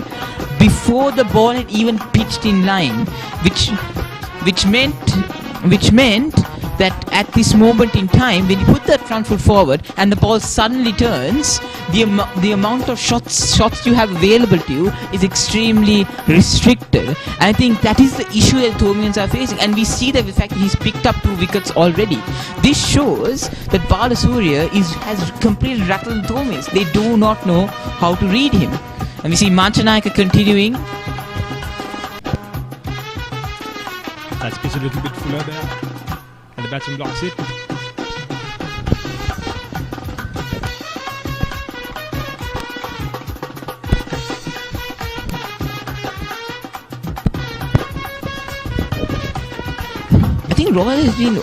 before the ball had even pitched in line, which meant that at this moment in time, when you put that front foot forward and the ball suddenly turns, the amount of shots you have available to you is extremely restricted. And I think that is the issue that Thomians are facing, and we see that the fact that he's picked up 2 wickets already. This shows that Balasuriya has completely rattled the Thomians. They do not know how to read him. And we see Manchanayaka continuing. That's pitched a little bit fuller there, and the batsman blocks it.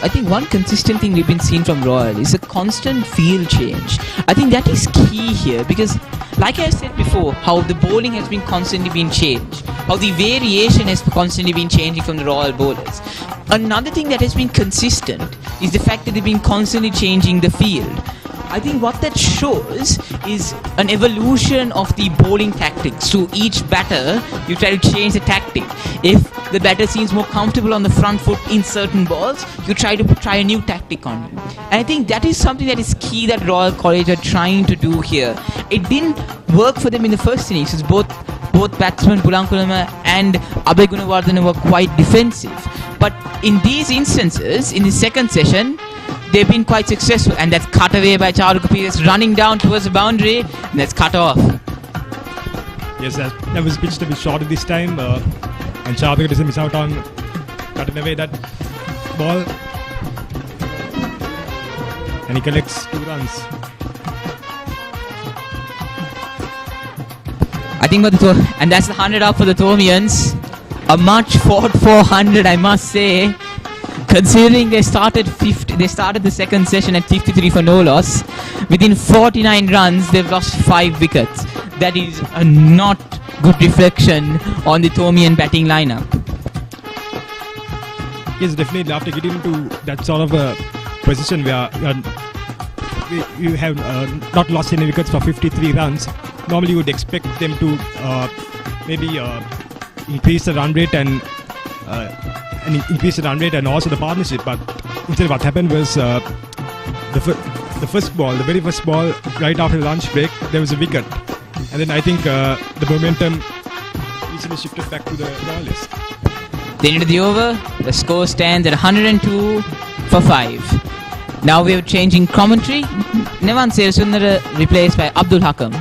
I think one consistent thing we've been seeing from Royal is a constant field change. I think that is key here, because like I said before, how the bowling has been constantly being changed, how the variation has constantly been changing from the Royal bowlers. Another thing that has been consistent is the fact that they've been constantly changing the field. I think what that shows is an evolution of the bowling tactics. So each batter, you try to change the tactic. If the batter seems more comfortable on the front foot in certain balls, you try a new tactic on him. And I think that is something that is key that Royal College are trying to do here. It didn't work for them in the first innings, because both batsmen Pulankulama and Abhay Gunawardene were quite defensive. But in these instances, in the second session, they've been quite successful, and that's cut away by Charu Kapil, running down towards the boundary, and that's cut off. Yes, that was pitched a bit short this time, and Charu doesn't miss out on cutting away that ball, and he collects 2 runs. I think and that's the 100 up for the Thomians. A much fought 400, I must say. Considering they started the second session at 53 for no loss. Within 49 runs, they've lost 5 wickets. That is a not good reflection on the Thomian batting lineup. Yes, definitely. After getting into that sort of a position where you have not lost any wickets for 53 runs, normally you would expect them to maybe increase the run rate and also the partnership. But instead, what happened was the very first ball, right after the lunch break, there was a wicket, and then I think the momentum easily shifted back to the Royalists. The end of the over, the score stands at 102 for 5. Now we are changing commentary. Nevan Selsundara replaced by Abdul Hakam.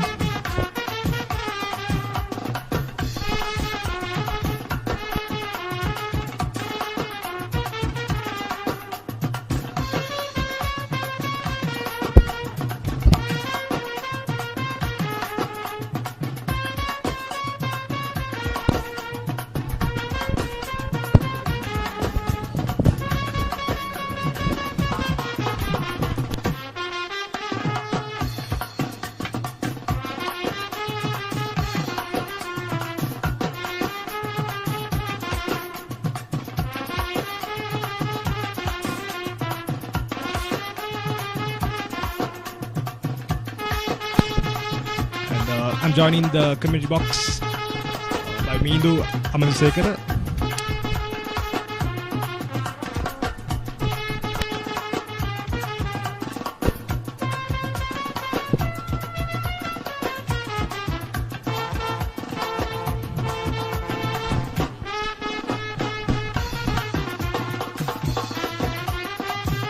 I'm joining the community box by Meendu Amansekara.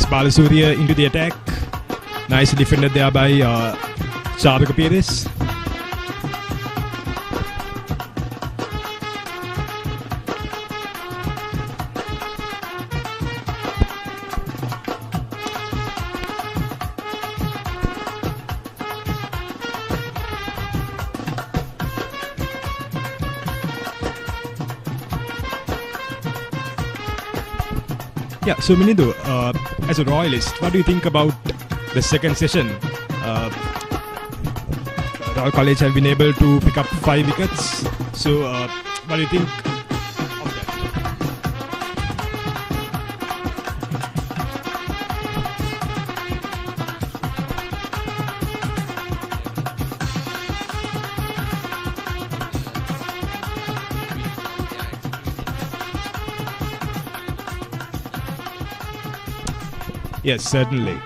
Balasuriya into the attack. Nicely defended there by Chavika Perez. Yeah, so Minidu, as a royalist, what do you think about the second session? Royal College have been able to pick up 5 wickets. So, what do you think of that? Yes, certainly.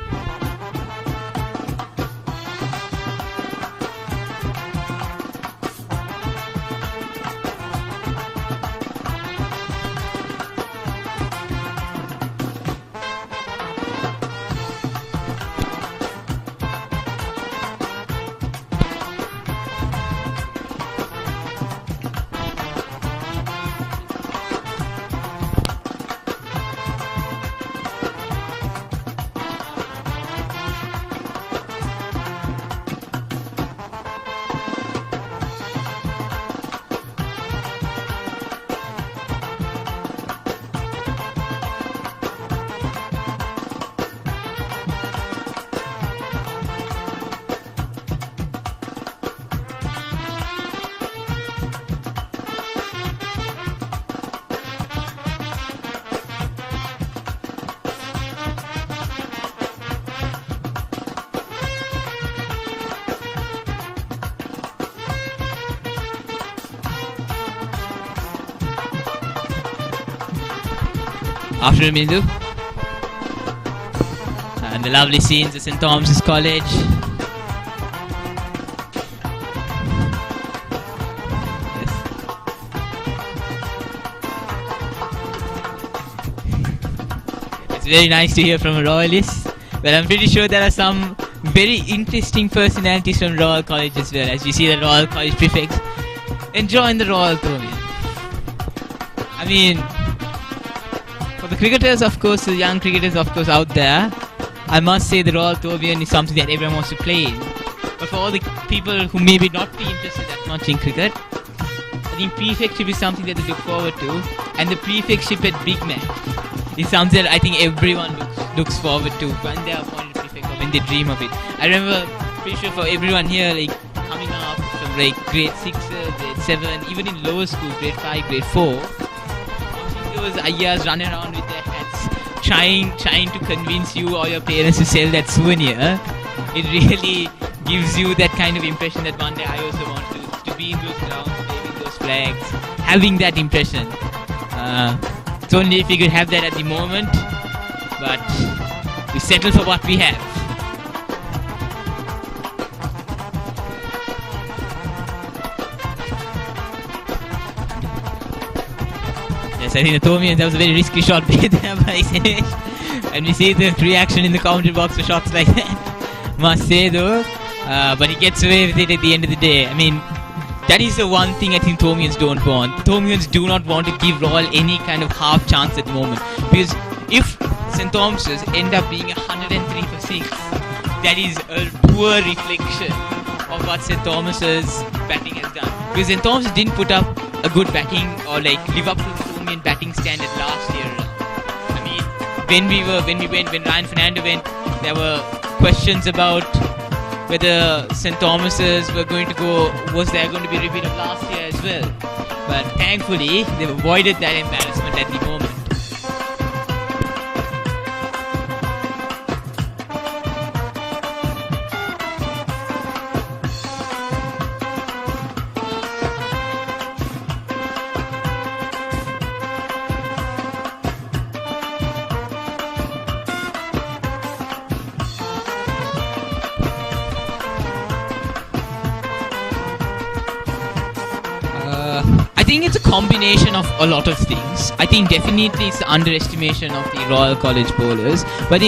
Afternoon, Bindu. And the lovely scenes at St. Thomas's College. Yes. It's very nice to hear from a royalist. Well, I'm pretty sure there are some very interesting personalities from Royal College as well, as we see the Royal College prefects enjoying the Royal-Thomian. I mean, the cricketers, of course, the young cricketers, of course, out there, I must say the Royal-Thomian is something that everyone wants to play in. But for all the people who maybe not be interested that much in cricket, I think prefectship is something that they look forward to, and the prefectship at Big Match is something that I think everyone looks forward to when they are appointed prefect or when they dream of it. I remember, pretty sure for everyone here, like coming up from like grade 6, grade 7, even in lower school, grade 5, grade 4, those ayahs running around with their hats, trying to convince you or your parents to sell that souvenir. It really gives you that kind of impression that one day I also want to be in those grounds, waving those flags, having that impression. It's only if we could have that at the moment, but we settle for what we have. Yes, I think the Thomians, that was a very risky shot there by Senesh. And we see the reaction in the commentary box for shots like that. Must say though, but he gets away with it at the end of the day. I mean, that is the one thing I think Thomians don't want. Thomians do not want to give Royal any kind of half chance at the moment. Because if St. Thomas's end up being 103 for 6, that is a poor reflection of what St. Thomas's batting has done. Because St. Thomas didn't put up a good batting or like live up to the Thomian batting standard last year. I mean, when Ryan Fernando went, there were questions about whether St. Thomas's were going to go, was there going to be a repeat of last year as well. But thankfully, they've avoided that embarrassment at the moment. I think it's a combination of a lot of things. I think definitely it's the underestimation of the Royal College bowlers. But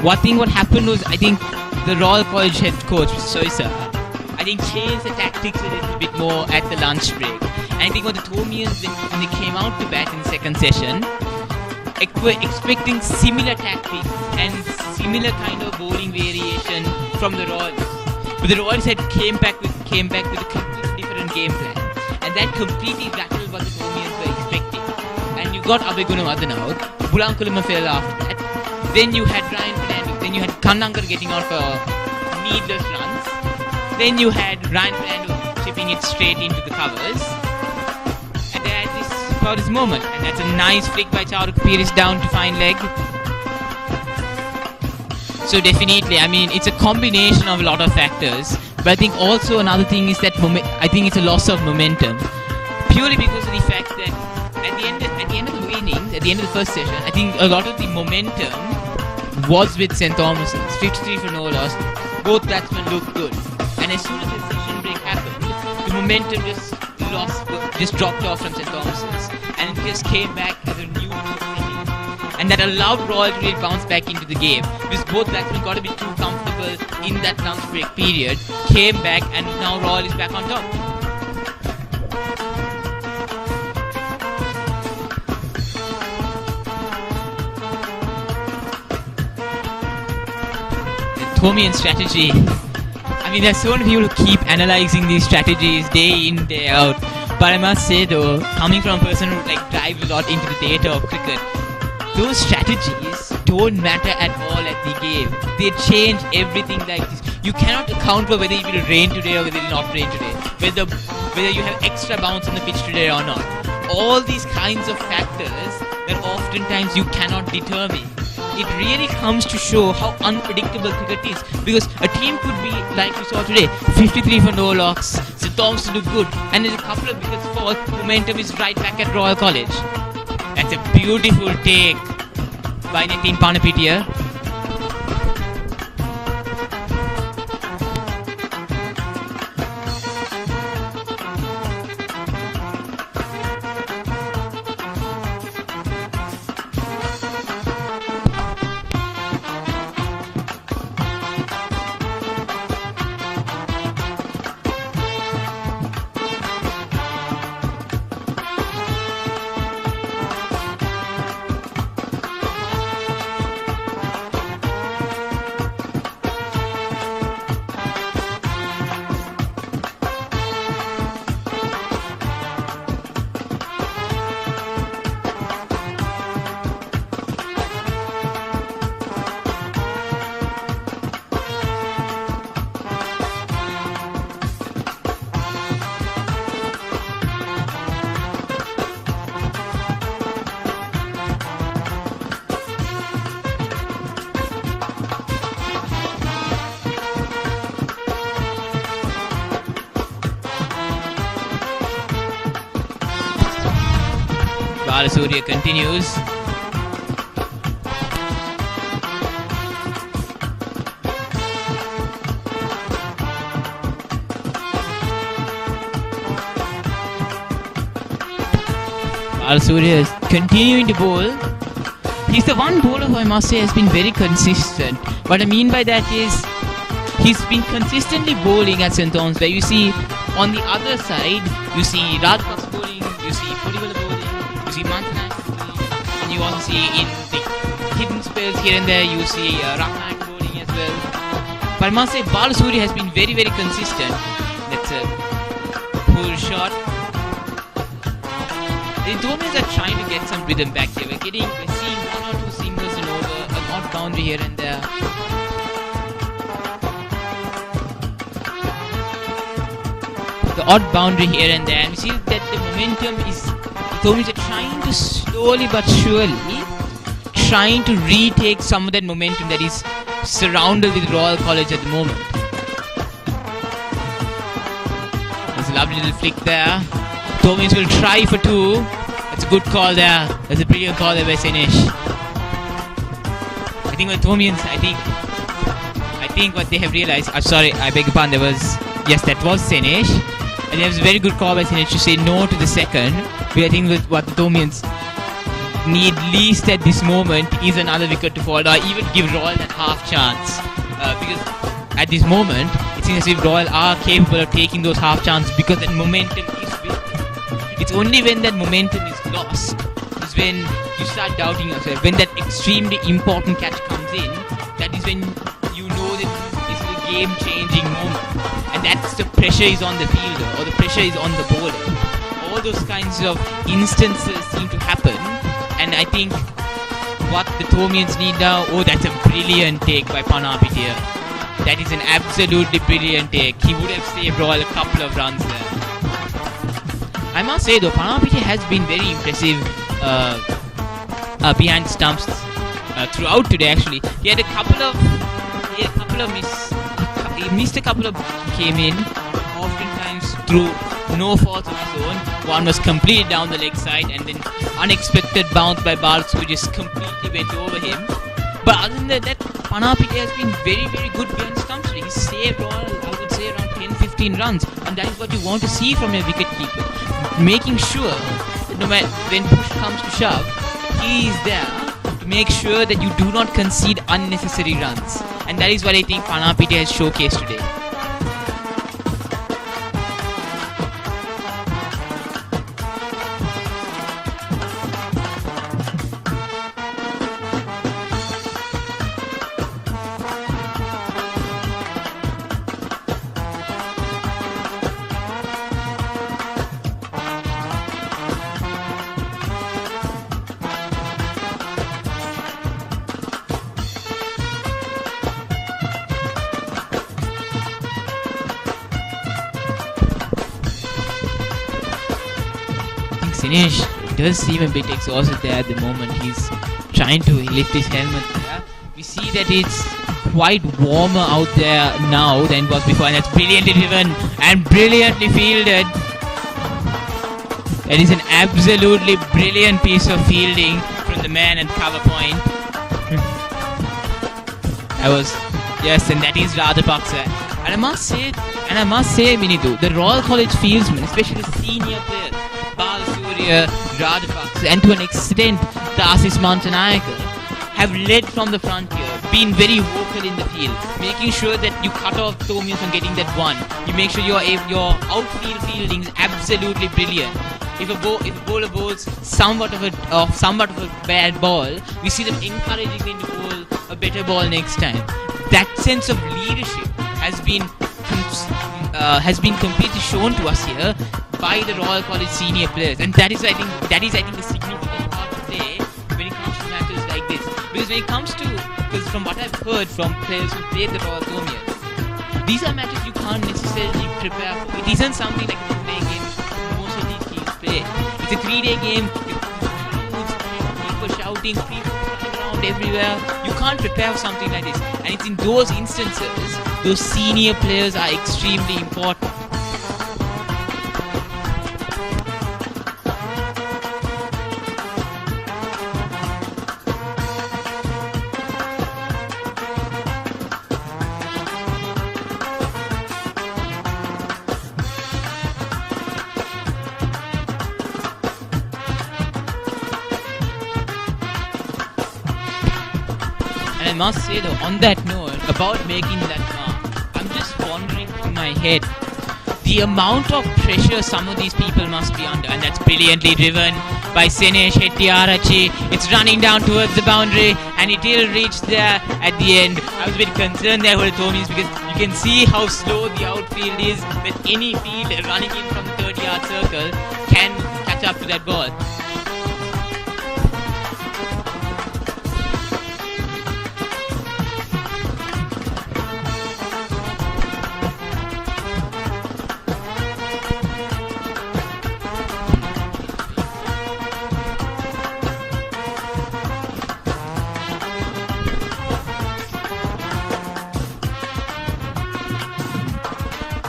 what happened was, I think the Royal College head coach, Soisa, I think changed the tactics a little bit more at the lunch break. And I think what the Thomians, when they came out to bat in the second session, were expecting similar tactics and similar kind of bowling variation from the Royals. But the Royals had came back with a completely different game plan. And that completely rattled what the Thomians were expecting. And you got Abegunam out, Bulankulama fell after that. Then you had Ryan Fernando, then you had Kannankar getting out for needless runs. Then you had Ryan Fernando chipping it straight into the covers. And they had this moment. And that's a nice flick by Charuk Pires down to fine leg. So definitely, I mean, it's a combination of a lot of factors. But I think also another thing is that I think it's a loss of momentum, purely because of the fact that at the end of the innings, at the end of the first session, I think a lot of the momentum was with St. Thomas's. 53 for no loss. Both batsmen looked good, and as soon as the session break happened, the momentum just dropped off from St. Thomas's, and it just came back as a new inning, and that allowed Royal to really bounce back into the game, because both batsmen got a bit too comfortable in that lunch break period, came back, and now Royal is back on top. The Thomian strategy. I mean, there's so many people who keep analyzing these strategies day in, day out. But I must say though, coming from a person who dives a lot into the data of cricket, those strategies don't matter at all at the game. They change everything like this. You cannot account for whether it will rain today or whether it will not rain today. Whether you have extra bounce on the pitch today or not. All these kinds of factors that oftentimes you cannot determine. It really comes to show how unpredictable cricket is. Because a team could be, like we saw today, 53 for no locks, St. Thomas look good, and there's a couple of wickets fall, momentum is right back at Royal College. That's a beautiful take by Nitin Panapitia. Balasuriya continues. Balasuriya is continuing to bowl. He's the one bowler who I must say has been very consistent. What I mean by that is he's been consistently bowling at St. Thomas, where you see on the other side, you see Rajpak's bowling, you see Podiwala bowling, you see Manthanaik bowling, and you also see in the hidden spells here and there, you see Ratnaik bowling as well. But I must say Balasuri has been very, very consistent. That's a poor shot. The Thomians are trying to get some rhythm back here. We're seeing one or two singles and over, an odd boundary here and there. The odd boundary here and there, and we see that the momentum is, the Thomians are trying to slowly but surely trying to retake some of that momentum that is surrounded with Royal College at the moment. There's a lovely little flick there. Thomians will try for two. That's a good call there. That's a brilliant call there by Senesh. I think with Thomians, I think what they have realized, sorry, I beg your pardon, yes, that was Senesh. And it was a very good call by Senesh to say no to the second. But I think with what the Thomians need least at this moment is another wicket to fall, or even give Royal that half chance. Because at this moment, it seems as if Royal are capable of taking those half chances because that momentum is with them. It's only when that momentum is lost is when you start doubting yourself. When that extremely important catch comes in, that is when you know that this is a game-changing moment. And that's the pressure is on the fielder or the pressure is on the bowler. All those kinds of instances seem to happen. And I think what the Thomians need now, that's a brilliant take by Panapit here. That is an absolutely brilliant take. He would have saved Royal a couple of runs there. I must say though, Panapit has been very impressive behind the stumps throughout today actually. He had a couple of he missed a couple of came in, oftentimes through no fault of his own. One was completely down the leg side and then unexpected bounce by Barks who just completely went over him. But other than that, Panapit has been very, very good behind the stumps. He saved Royal, I would say, around 10-15 runs. And that is what you want to see from a wicket keeper. Making sure that no matter when push comes to shove, he is there to make sure that you do not concede unnecessary runs. And that is what I think Panapit has showcased today. Sinesh does seem a bit exhausted there at the moment. He's trying to lift his helmet there. We see that it's quite warmer out there now than it was before, and that's brilliantly driven and brilliantly fielded. That is an absolutely brilliant piece of fielding from the man at cover point. That was, yes, and that is Rajapaksa. And I must say, Minidu, the Royal College fieldsmen, especially the senior players, Balasuriya, Rajapaksa, and to an extent the Asis Manthanaik, have led from the front here, been very vocal in the field, making sure that you cut off Thomians from getting that one. You make sure your outfield fielding is absolutely brilliant. If a bowler bowls somewhat of a bad ball, we see them encouraging him to bowl a better ball next time. That sense of leadership has been completely shown to us here by the Royal College senior players, and that is I think the significant part to play when it comes to matches like this. Because when it comes to, because from what I've heard from players who played the Royal-Thomian, these are matches you can't necessarily prepare for. It isn't something like a 1-day game most of these teams play. It's a 3-day game. People shouting, people flying around everywhere. You can't prepare for something like this. And it's in those instances, those senior players are extremely important. must say though, on that note, about making that mark, I'm just wondering in my head the amount of pressure some of these people must be under, and that's brilliantly driven by Senesh Hettiarachi. It's running down towards the boundary, and it will reach there at the end. I was a bit concerned there for the Thomians because you can see how slow the outfield is, that any field running in from the 30-yard circle can catch up to that ball.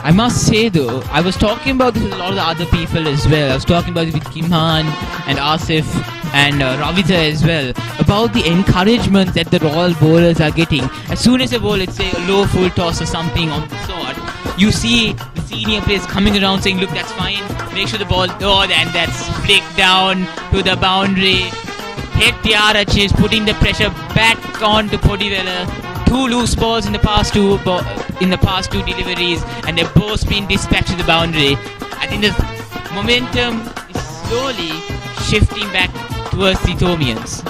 I must say though, I was talking about this with a lot of the other people as well. I was talking about it with Kimhan and Asif and Ravita as well, about the encouragement that the Royal bowlers are getting. As soon as a bowl, let's say a low full toss or something on the sort, you see the senior players coming around saying, look, that's fine, make sure the ball, and that's flicked down to the boundary. Hettiarachi is putting the pressure back on to Podivela. 2 loose balls in the past two deliveries, and they've both been dispatched to the boundary. I think the momentum is slowly shifting back towards the Thomians.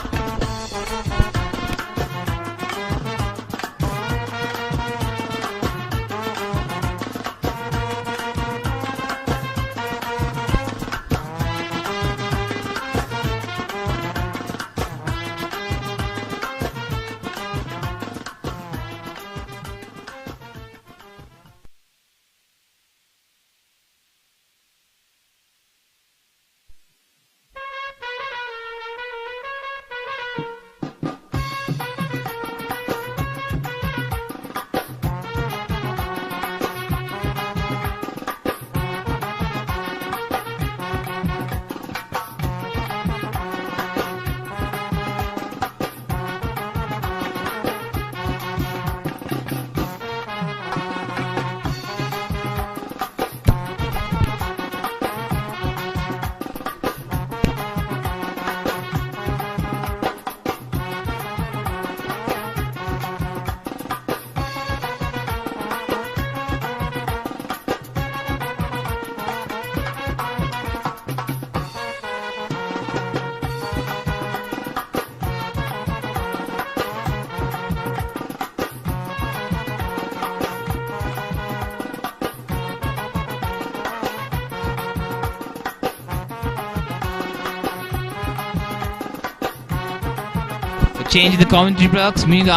Change the commentary box, Munga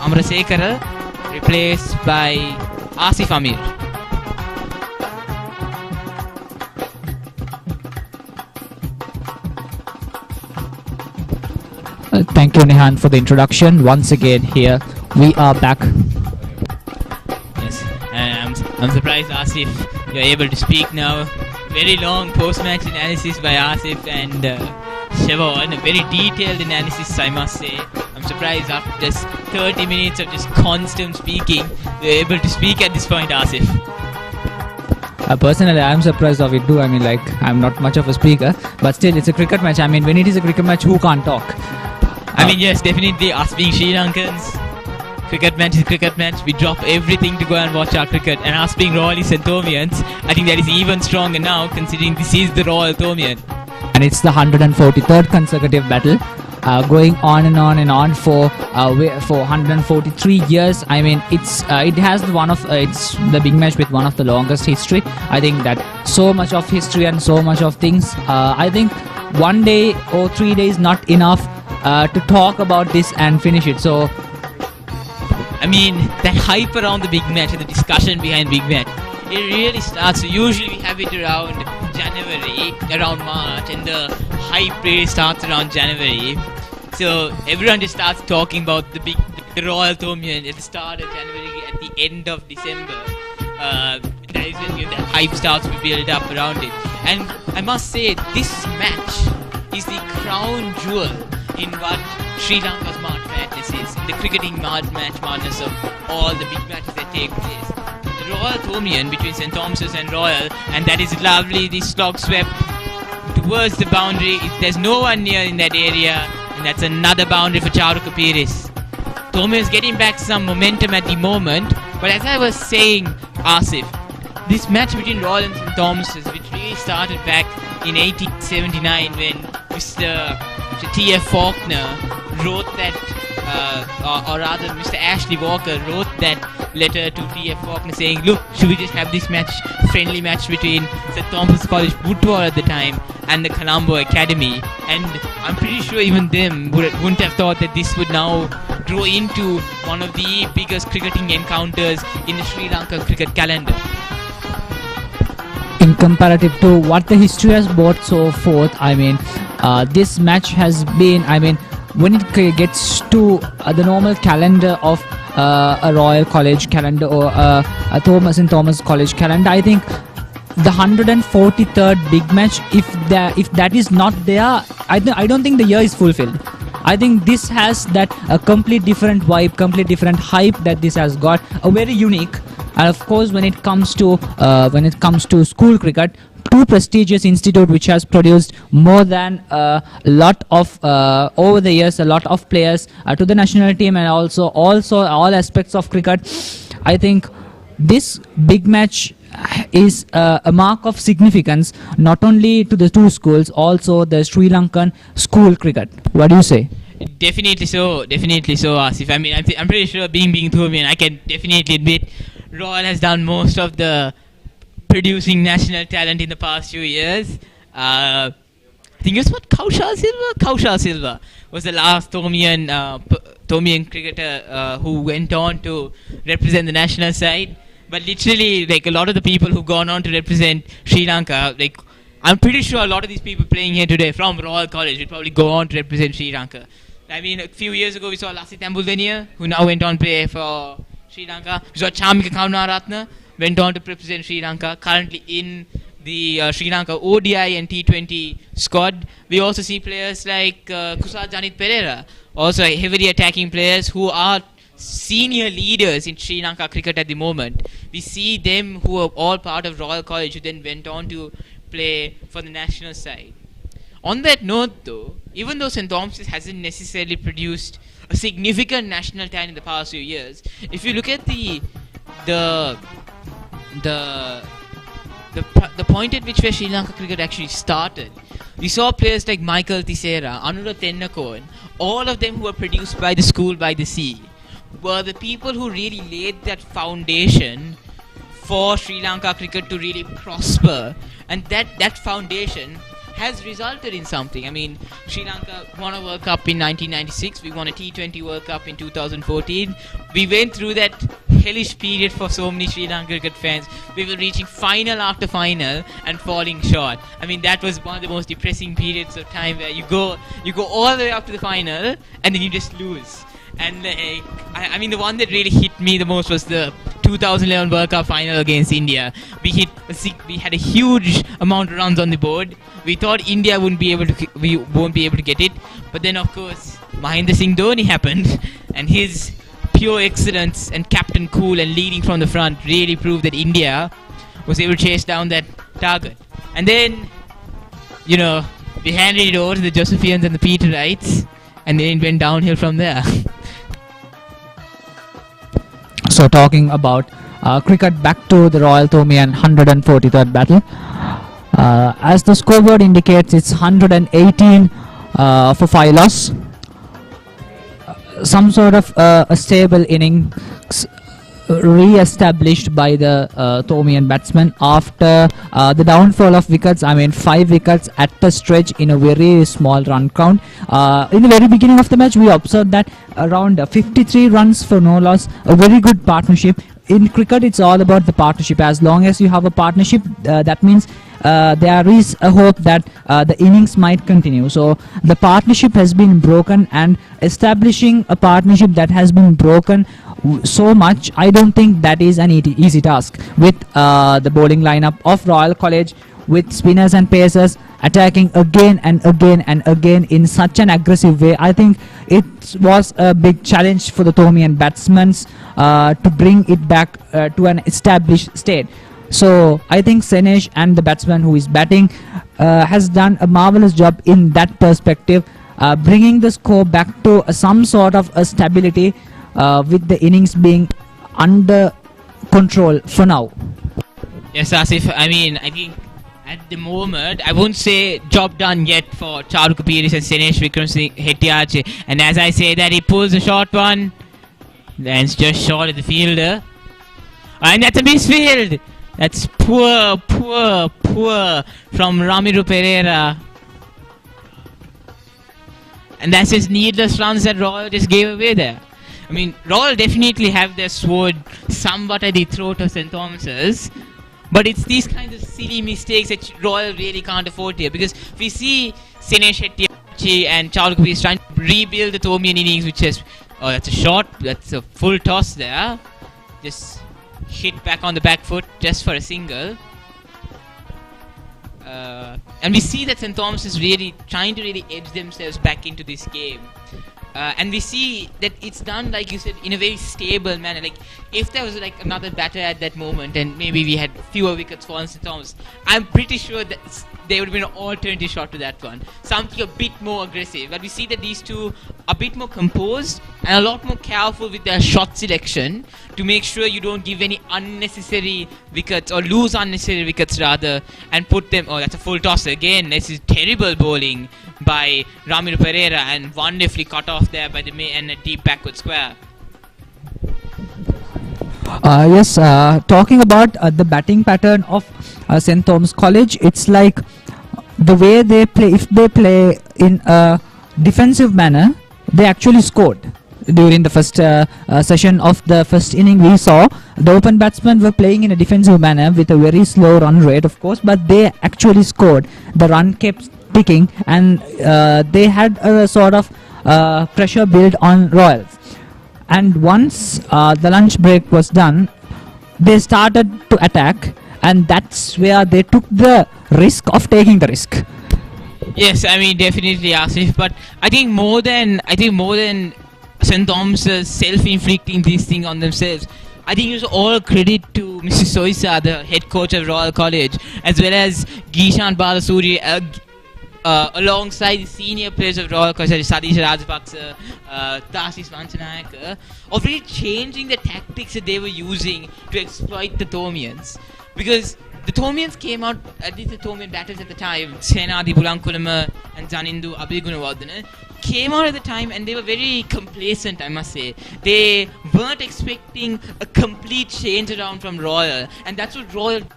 Amrasekara, replaced by Asif Amir. Thank you, Nehan, for the introduction. Once again, here we are back. Yes, and I'm surprised, Asif, you're able to speak now. Very long post-match analysis by Asif and Siobhan, a very detailed analysis, I must say. I'm surprised after just 30 minutes of just constant speaking, you're able to speak at this point, Asif. Personally, I'm surprised of it too. I mean, like, I'm not much of a speaker, but still, it's a cricket match. I mean, when it is a cricket match, who can't talk? I mean, yes, definitely, us being Sri Lankans, cricket match is cricket match. We drop everything to go and watch our cricket. And us being Royal-Thomians, I think that is even stronger now, considering this is the Royal-Thomian. And it's the 143rd consecutive battle, going on and on and on for 143 years. I mean, it has it's the big match with one of the longest history. I think that so much of history and so much of things. I think 1 day or 3 days not enough to talk about this and finish it. So, I mean, that hype around the big match and the discussion behind big match, it really starts. So usually we have it around January, around March, and the hype really starts around January. So everyone just starts talking about the Royal-Thomian at the start of January, at the end of December. That is when the hype starts to build up around it. And I must say, this match is the crown jewel in what Sri Lanka's March Madness is, the cricketing March madness of all the big matches that take place. The Royal-Thomian between S.Thomas and Royal, and that is lovely, the slog swept towards the boundary. There's no one near in that area, and that's another boundary for Charuka Piris. Thomian is getting back some momentum at the moment. But as I was saying, Asif, this match between Royal and St. Thomas's, which really started back in 1879 when Mr. T.F. Faulkner wrote that, or rather Mr. Ashley Walker wrote that letter to T.F. Faulkner saying, look, should we just have this match, friendly match between St. Thomas College Butwar at the time and the Colombo Academy. And I'm pretty sure even them wouldn't have thought that this would now grow into one of the biggest cricketing encounters in the Sri Lanka cricket calendar. In comparative to what the history has brought so forth, I mean, this match has been, I mean, when it gets to the normal calendar of a Royal College calendar or a Thomas and Thomas College calendar, I think the 143rd big match, if that is not there, I don't think the year is fulfilled. I think this has that a complete different vibe, complete different hype that this has got, a very unique. And of course, when it comes to school cricket, two prestigious institute which has produced more than a lot of over the years, a lot of players to the national team, and also all aspects of cricket. I think this big match is a mark of significance not only to the two schools, also the Sri Lankan school cricket. What do you say? Definitely so, Asif. I mean, I'm pretty sure being Thomian, I can definitely admit Royal has done most of the producing national talent in the past few years. I think it was what, Kaushal Silva was the last Thomian cricketer who went on to represent the national side. But literally, like, a lot of the people who've gone on to represent Sri Lanka, like, I'm pretty sure a lot of these people playing here today from Royal College will probably go on to represent Sri Lanka. I mean, a few years ago we saw Lasith Ambulenia, who now went on to play for Sri Lanka. We saw Chamika Karunaratne, went on to represent Sri Lanka, currently in the Sri Lanka ODI and T20 squad. We also see players like Kusal Janit Pereira, also heavily attacking players who are senior leaders in Sri Lanka cricket at the moment. We see them who are all part of Royal College, who then went on to play for the national side. On that note though, even though St. Thomas's hasn't necessarily produced a significant national talent in the past few years, if you look at the point at which where Sri Lanka cricket actually started, we saw players like Michael Tissera, Anura Tennakoon, all of them who were produced by the school by the sea, were the people who really laid that foundation for Sri Lanka cricket to really prosper. And that foundation has resulted in something. I mean, Sri Lanka won a World Cup in 1996. We won a T20 World Cup in 2014. We went through that hellish period for so many Sri Lanka cricket fans. We were reaching final after final and falling short. I mean, that was one of the most depressing periods of time where you go all the way up to the final and then you just lose. And I mean, the one that really hit me the most was the 2011 World Cup final against India. We had a huge amount of runs on the board. We thought India won't be able to get it, but then of course Mahendra Singh Dhoni happened, and his pure excellence and captain cool and leading from the front really proved that India was able to chase down that target. And then, you know, we handed it over to the Josephians and the Peter Wrights, and then it went downhill from there. So talking about cricket, back to the Royal-Thomian 143rd battle. As the scoreboard indicates, it's 118 for 5 loss. Some sort of a stable innings re-established by the Thomian batsmen after the downfall of wickets. I mean, 5 wickets at the stretch in a very small run count. In the very beginning of the match, we observed that around 53 runs for no loss, a very good partnership. In cricket, it's all about the partnership. As long as you have a partnership, that means there is a hope that the innings might continue. So the partnership has been broken, and establishing a partnership that has been broken so much, I don't think that is an easy task with the bowling lineup of Royal College, with spinners and pacers attacking again and again and again in such an aggressive way. I think it was a big challenge for the Thomian batsmen to bring it back to an established state. So I think Senesh and the batsman who is batting has done a marvelous job in that perspective, bringing the score back to some sort of a stability. with the innings being under control for now? Yes, Asif. I mean, I think at the moment, I won't say job done yet for Charu Kapiris and Sinesh Wickramasinghe Hettiarche. And as I say that, he pulls a short one. Then it's just short of the fielder. And that's a misfield. That's poor from Ramiro Pereira. And that's just needless runs that Royal just gave away there. I mean, Royal definitely have their sword somewhat at the throat of St. Thomas's. But it's these kinds of silly mistakes that Royal really can't afford here. Because we see Sinesh Hettiarche and Charu Kapiris trying to rebuild the Thomian innings, which is... Oh, that's a shot. That's a full toss there. Just hit back on the back foot just for a single. And we see that St. Thomas is really trying to really edge themselves back into this game. And we see that it's done, like you said, in a very stable manner. Like, if there was like another batter at that moment and maybe we had fewer wickets for St. Thomas, I'm pretty sure that there would have been an alternative shot to that one. Something a bit more aggressive. But we see that these two are a bit more composed and a lot more careful with their shot selection to make sure you don't give any unnecessary wickets or lose unnecessary wickets rather, and put them... Oh, that's a full toss again. This is terrible bowling by Ramiro Pereira and wonderfully cut off there by the and a deep backward square. Yes, talking about the batting pattern of St. Thomas College, it's like the way they play. If they play in a defensive manner, they actually scored. During the first session of the first inning, we saw the open batsmen were playing in a defensive manner with a very slow run rate, of course, but they actually scored. The run kept ticking, and they had a sort of pressure built on Royals. And once the lunch break was done, they started to attack, and that's where they took the risk of taking the risk. Yes, I mean definitely, Asif. But I think more than St. Thomas self-inflicting this thing on themselves, I think it was all credit to Mr. Soisa, the head coach of Royal College, as well as Gishan Balasuri, alongside the senior players of Royal College, Sadish Rajapaksa, Dasis Manchanayaka, of really changing the tactics that they were using to exploit the Thomians. Because the Thomians came out, at least the Thomian batters at the time, Senadi Bulankulama and Janindu Abhigunawardana, came out at the time and they were very complacent, I must say. They weren't expecting a complete change around from Royal, and that's what Royal did.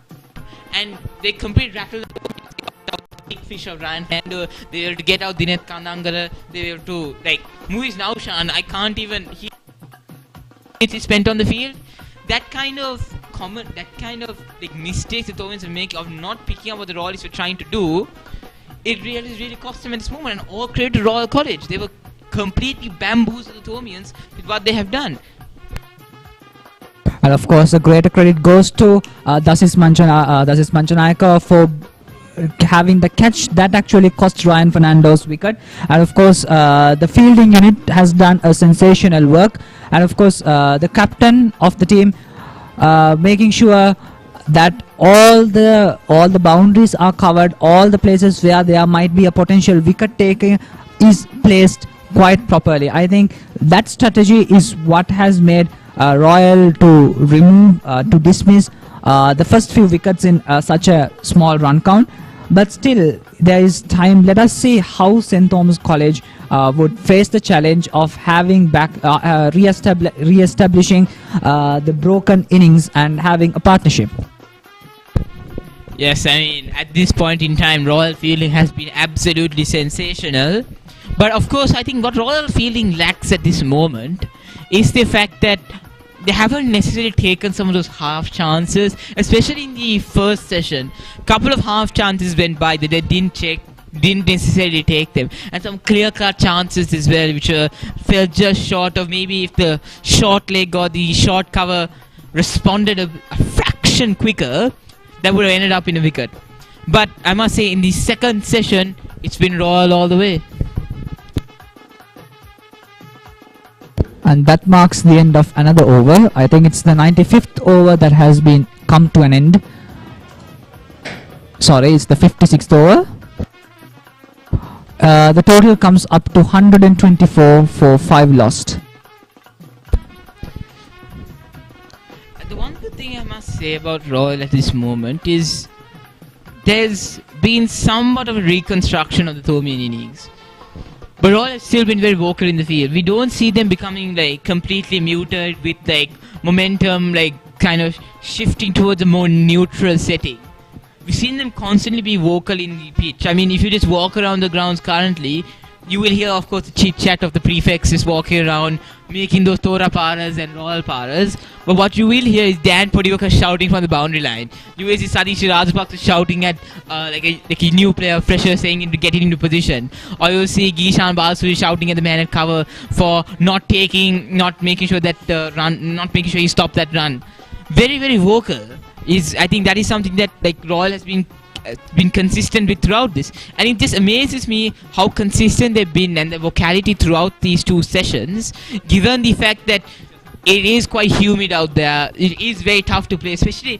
And they completely rattled the big fish of Ryan Fernando. They were to get out Dinet Kandangara. They were to, like, Muiz Naushan, I can't even... He spent on the field. That kind of like mistakes the Thomians make of not picking up what the Royalists were trying to do, it really cost them at this moment. And all credit to Royal College. They were completely bamboozled the Thomians with what they have done. And of course, the greater credit goes to Dasis Manchanayaka for having the catch that actually cost Ryan Fernando's wicket. And of course, the fielding unit has done a sensational work. And of course, the captain of the team making sure that all the boundaries are covered, all the places where there might be a potential wicket taking is placed quite properly. I think that strategy is what has made Royal to dismiss the first few wickets in such a small run count. But still, there is time. Let us see how St. Thomas College would face the challenge of having re-establishing the broken innings and having a partnership. Yes, I mean, at this point in time, Royal fielding has been absolutely sensational. But of course, I think what Royal fielding lacks at this moment is the fact that they haven't necessarily taken some of those half chances, especially in the first session. Couple of half chances went by that they didn't necessarily take them, and some clear-cut chances as well, which fell just short of maybe if the short leg or the short cover responded a fraction quicker, that would have ended up in a wicket. But I must say, in the second session, it's been Royal all the way. And that marks the end of another over. I think it's the 95th over that has been come to an end. Sorry, it's the 56th over. The total comes up to 124 for 5 lost. The one good thing I must say about Royal at this moment is there's been somewhat of a reconstruction of the Thomian innings. But Royal has still been very vocal in the field. We don't see them becoming like completely muted with like momentum like kind of shifting towards a more neutral setting. We've seen them constantly be vocal in the pitch. I mean, if you just walk around the grounds currently, you will hear, of course, the chit-chat of the prefects walking around, making those Tora paras and Royal paras. But what you will hear is Dan Podiwaka shouting from the boundary line. You will see Sadish Rajapaksa shouting at like a new player, fresher, saying to get into position. Or you'll see Gishan Balsuri shouting at the man at cover for not making sure he stopped that run. Very, very vocal. I think that is something that like Royal has been consistent with throughout this, and it just amazes me how consistent they've been and the vocality throughout these two sessions, given the fact that it is quite humid out there. It is very tough to play, especially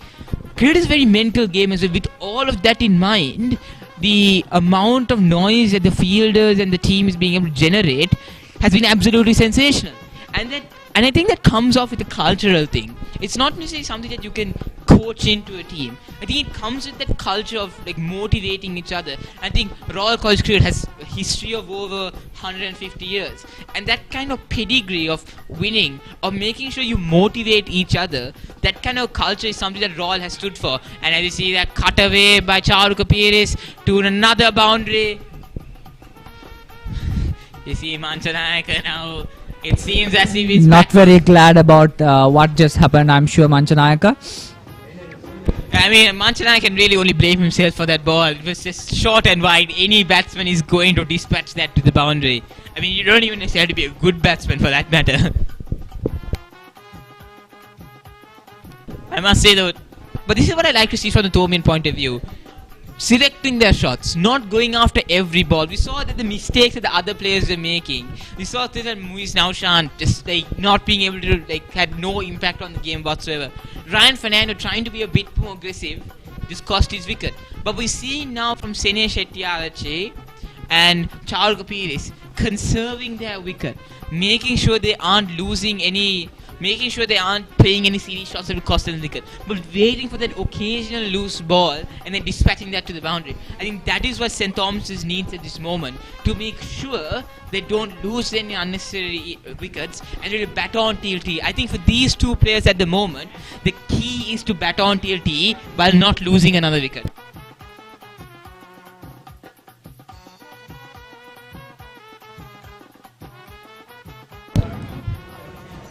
cricket is a very mental game as well. With all of that in mind, the amount of noise that the fielders and the team is being able to generate has been absolutely sensational, and I think that comes off with a cultural thing. It's not necessarily something that you can coach into a team. I think it comes with that culture of like motivating each other. I think Royal College Cricket has a history of over 150 years, and that kind of pedigree of winning, of making sure you motivate each other, that kind of culture is something that Royal has stood for. And as you see that cut away by Charu Kapiris to another boundary, you see Manchanayaka now. It seems as if he's Not very glad about what just happened, I'm sure, Manchanayaka. I mean, Manchanayaka can really only blame himself for that ball. It was just short and wide. Any batsman is going to dispatch that to the boundary. I mean, you don't even necessarily have to be a good batsman for that matter. I must say though, but this is what I like to see from the Thomian point of view. Selecting their shots, not going after every ball. We saw that the mistakes that the other players were making. We saw that Muiz Naushan just like not being able to had no impact on the game whatsoever. Ryan Fernando trying to be a bit more aggressive just cost his wicket. But we see now from Sene Shetty and Charu Kapiris conserving their wicket, making sure they aren't playing any silly shots that will cost them the wicket, but waiting for that occasional loose ball and then dispatching that to the boundary. I think that is what St. Thomas needs at this moment, to make sure they don't lose any unnecessary wickets and really bat on TLT. I think for these two players at the moment, the key is to bat on TLT while not losing another wicket.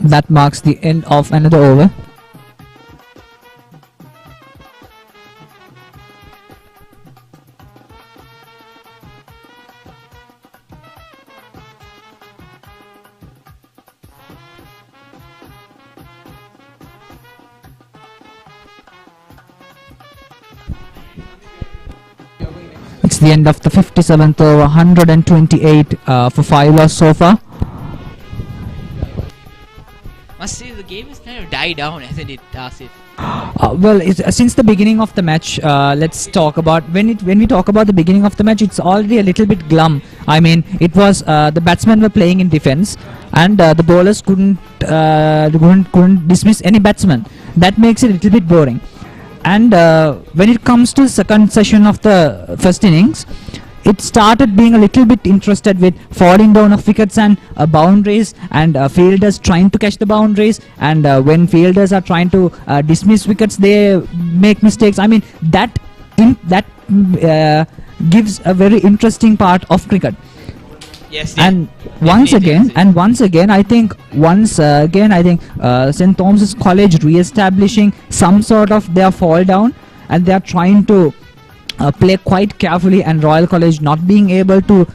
That marks the end of another over. It's the end of the 57th over, 128 for 5 loss so far. Must say the game has kind of died down, hasn't it, Asif? Since the beginning of the match, let's talk about when we talk about the beginning of the match. It's already a little bit glum. I mean, it was the batsmen were playing in defense, and the bowlers couldn't dismiss any batsman. That makes it a little bit boring. And when it comes to the second session of the first innings, it started being a little bit interested with falling down of wickets and boundaries, and fielders trying to catch the boundaries, and when fielders are trying to dismiss wickets, they make mistakes. I mean, that gives a very interesting part of cricket. Yes. And once again, I think St. Thomas's College re-establishing some sort of their fall down, and they are trying to play quite carefully, and Royal College not being able to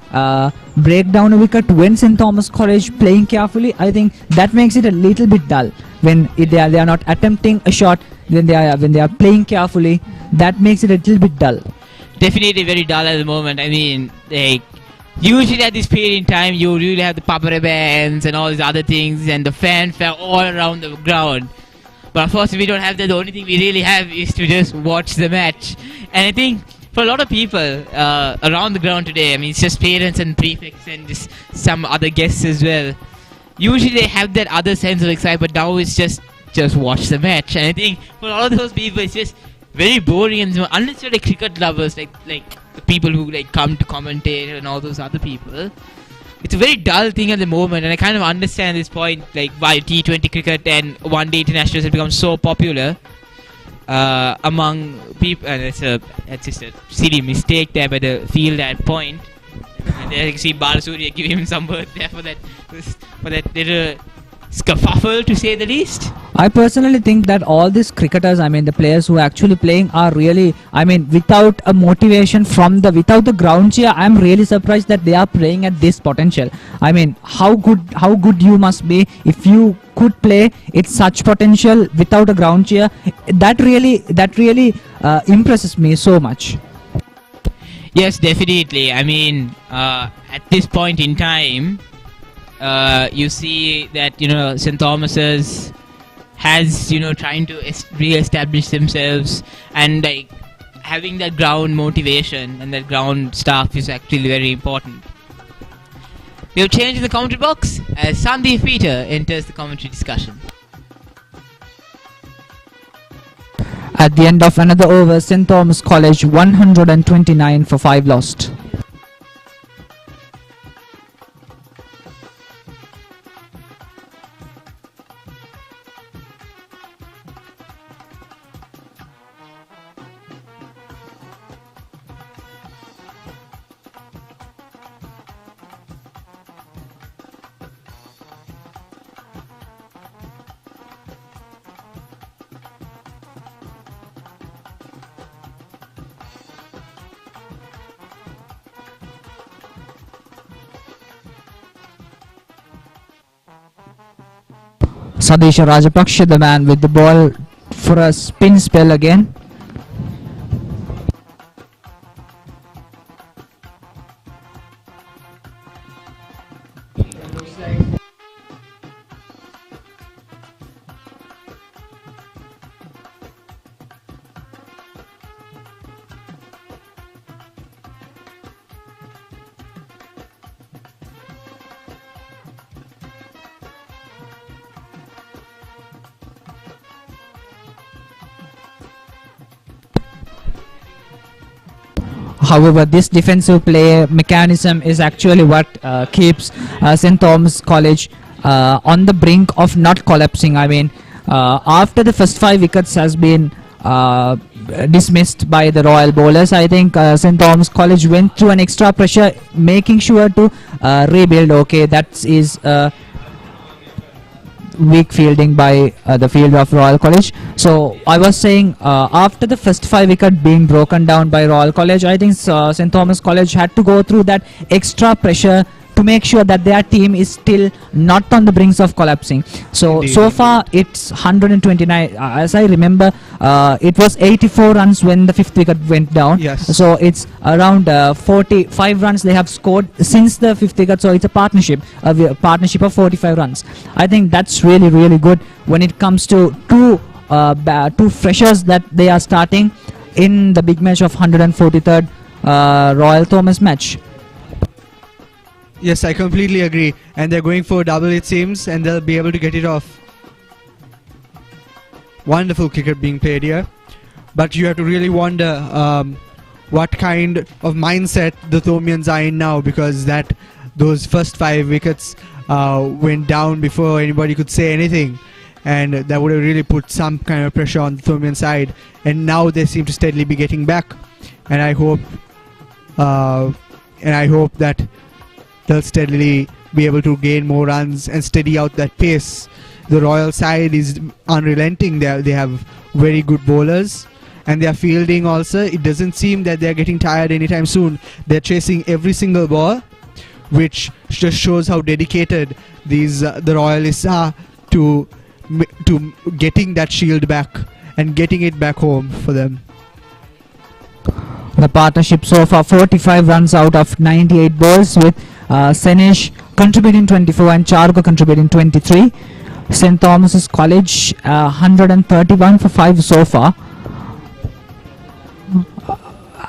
break down a wicket when St. Thomas College playing carefully. I think that makes it a little bit dull when they are not attempting a shot, when they are playing carefully. That makes it a little bit dull. Definitely very dull at the moment. I mean, usually at this period in time, you really have the papare bands and all these other things, and the fanfare all around the ground. But of course, we don't have that. The only thing we really have is to just watch the match. And I think for a lot of people around the ground today, I mean, it's just parents and prefects and just some other guests as well. Usually they have that other sense of excitement, but now it's just just watch the match. And I think for all those people, it's just very boring, and unless you're like cricket lovers, like the people who like come to commentate and all those other people, it's a very dull thing at the moment. And I kind of understand this point, like why T20 cricket and one-day internationals have become so popular among people. And it's just a silly mistake there by the field at point. And there you can see Balasuriya give him some word there for that little scuffle, to say the least. I personally think that all these cricketers, I mean the players who are actually playing, are really, I mean, without a motivation without the ground cheer, I'm really surprised that they are playing at this potential. I mean, how good you must be if you could play at such potential without a ground cheer. That really impresses me so much. Yes, definitely. I mean, at this point in time, you see that St. Thomas's has trying to re-establish themselves, and like having that ground motivation and that ground staff is actually very important. We have changed in the commentary box as Sandeep Peter enters the commentary discussion. At the end of another over, St. Thomas College 129 for 5 lost. Sadisha Rajapaksha, the man with the ball for a spin spell again. However, this defensive play mechanism is actually what keeps St. Thomas College on the brink of not collapsing. I mean, after the first 5 wickets has been dismissed by the Royal bowlers, I think St. Thomas College went through an extra pressure, making sure to rebuild. Okay, that is weak fielding by the fielder of Royal College. So I was saying, after the first 5 wicket being broken down by Royal College, I think St. Thomas College had to go through that extra pressure to make sure that their team is still not on the brinks of collapsing. So far it's 129. As I remember, it was 84 runs when the 5th wicket went down. Yes. So it's around 45 runs they have scored since the 5th wicket. So it's a partnership of 45 runs. I think that's really good when it comes to two freshers that they are starting in the big match of 143rd Royal-Thomas match. Yes, I completely agree. And they're going for double, it seems, and they'll be able to get it off. Wonderful cricket being played here. But you have to really wonder what kind of mindset the Thomians are in now, because those first 5 wickets went down before anybody could say anything. And that would have really put some kind of pressure on the Thomian side. And now they seem to steadily be getting back. And I hope that they'll steadily be able to gain more runs and steady out that pace. The Royal side is unrelenting. They have very good bowlers, and their fielding also, it doesn't seem that they're getting tired anytime soon. They're chasing every single ball, which just shows how dedicated the Royalists are to getting that shield back and getting it back home for them. The partnership so far 45 runs out of 98 balls, with Senesh contributing 24 and Chargo contributing 23. St. Thomas's College 131 for 5 so far,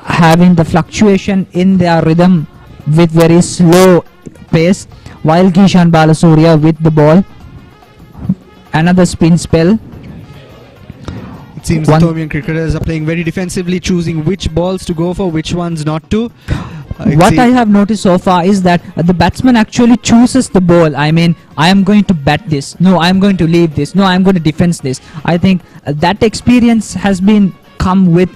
having the fluctuation in their rhythm with very slow pace, while Kishan Balasuriya with the ball. Another spin spell. It seems the Thomian cricketers are playing very defensively, choosing which balls to go for, which ones not to. What I have noticed so far is that the batsman actually chooses the ball. I mean, I am going to bat this. No, I am going to leave this. No, I am going to defense this. I think that experience has been come with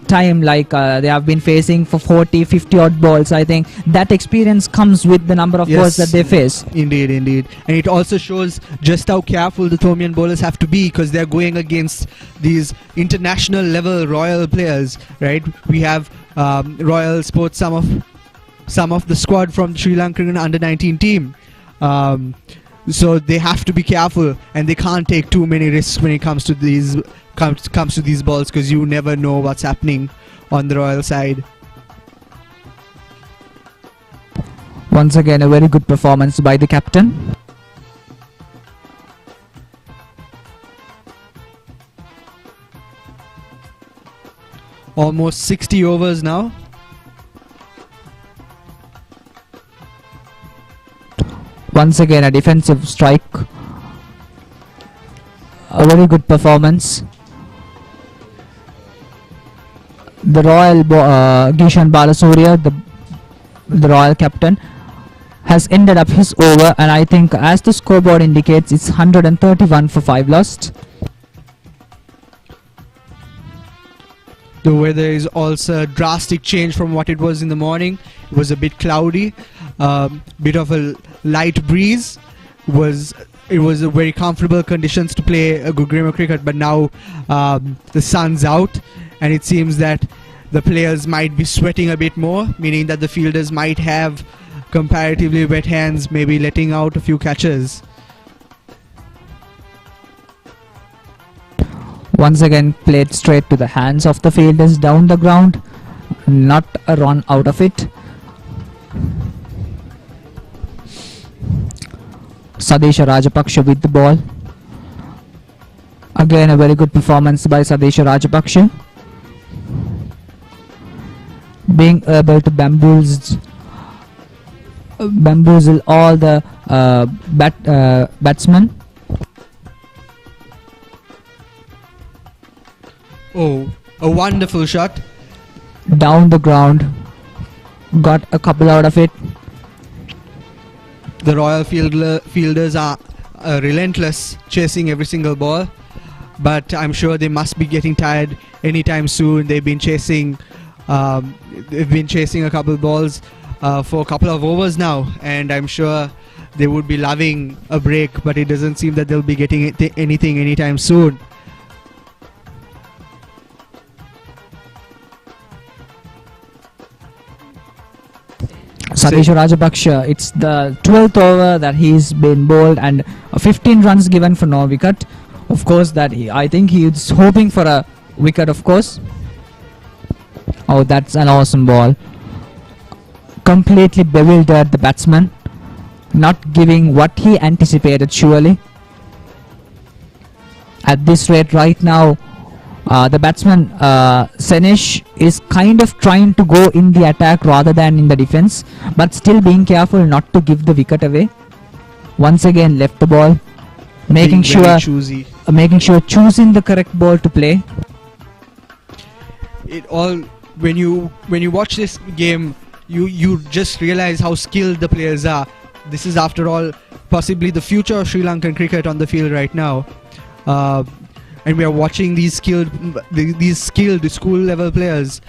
time. Like they have been facing for 40, 50 odd balls. I think that experience comes with the number of balls that they face. Indeed, indeed. And it also shows just how careful the Thomian bowlers have to be, because they're going against these international level Royal players, right? We have Royal Sports, some of the squad from the Sri Lankan under-19 team. So they have to be careful, and they can't take too many risks when it comes to these balls, because you never know what's happening on the Royal side. Once again, a very good performance by the captain. Almost 60 overs now. Once again, a defensive strike. A very good performance. The Royal Gishan Balasuriya, the Royal captain, has ended up his over, and I think as the scoreboard indicates, it's 131 for 5 lost. The weather is also a drastic change from what it was in the morning. It was a bit cloudy, bit of a light breeze. It was a very comfortable conditions to play a good game of cricket, but now the sun's out, and it seems that the players might be sweating a bit more, meaning that the fielders might have comparatively wet hands, maybe letting out a few catches. Once again, played straight to the hands of the fielders down the ground, not a run out of it. Sadesha Rajapaksha with the ball. Again, a very good performance by Sadesha Rajapaksha, being able to bamboozle all the batsmen. Oh, a wonderful shot. Down the ground, got a couple out of it. The Royal fielders are relentless, chasing every single ball, but I'm sure they must be getting tired anytime soon. They've been chasing a couple balls for a couple of overs now, and I'm sure they would be loving a break, but it doesn't seem that they'll be getting anything anytime soon. Sadesha Rajapaksha, it's the 12th over that he's been bowled, and 15 runs given for no wicket. Of course, I think he's hoping for a wicket, of course. Oh, that's an awesome ball. Completely bewildered the batsman, not giving what he anticipated, surely. At this rate right now, the batsman Senesh is kind of trying to go in the attack rather than in the defense, but still being careful not to give the wicket away. Once again left the ball, making sure choosing the correct ball to play. When you watch this game, you just realize how skilled the players are. This is, after all, possibly the future of Sri Lankan cricket on the field right now. And we are watching these skilled school level players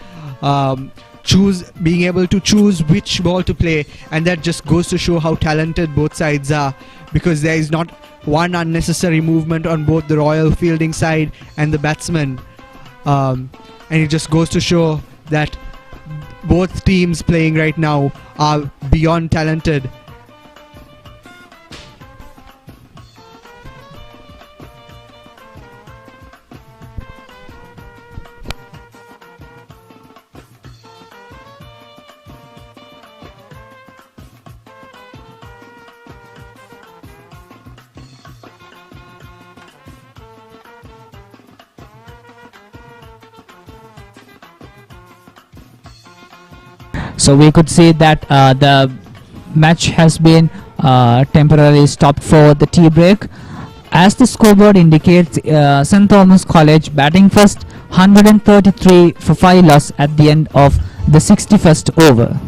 being able to choose which ball to play, and that just goes to show how talented both sides are, because there is not one unnecessary movement on both the Royal fielding side and the batsmen, and it just goes to show that both teams playing right now are beyond talented. So we could see that the match has been temporarily stopped for the tea break, As the scoreboard indicates, St. Thomas College batting first, 133 for 5 loss at the end of the 61st over.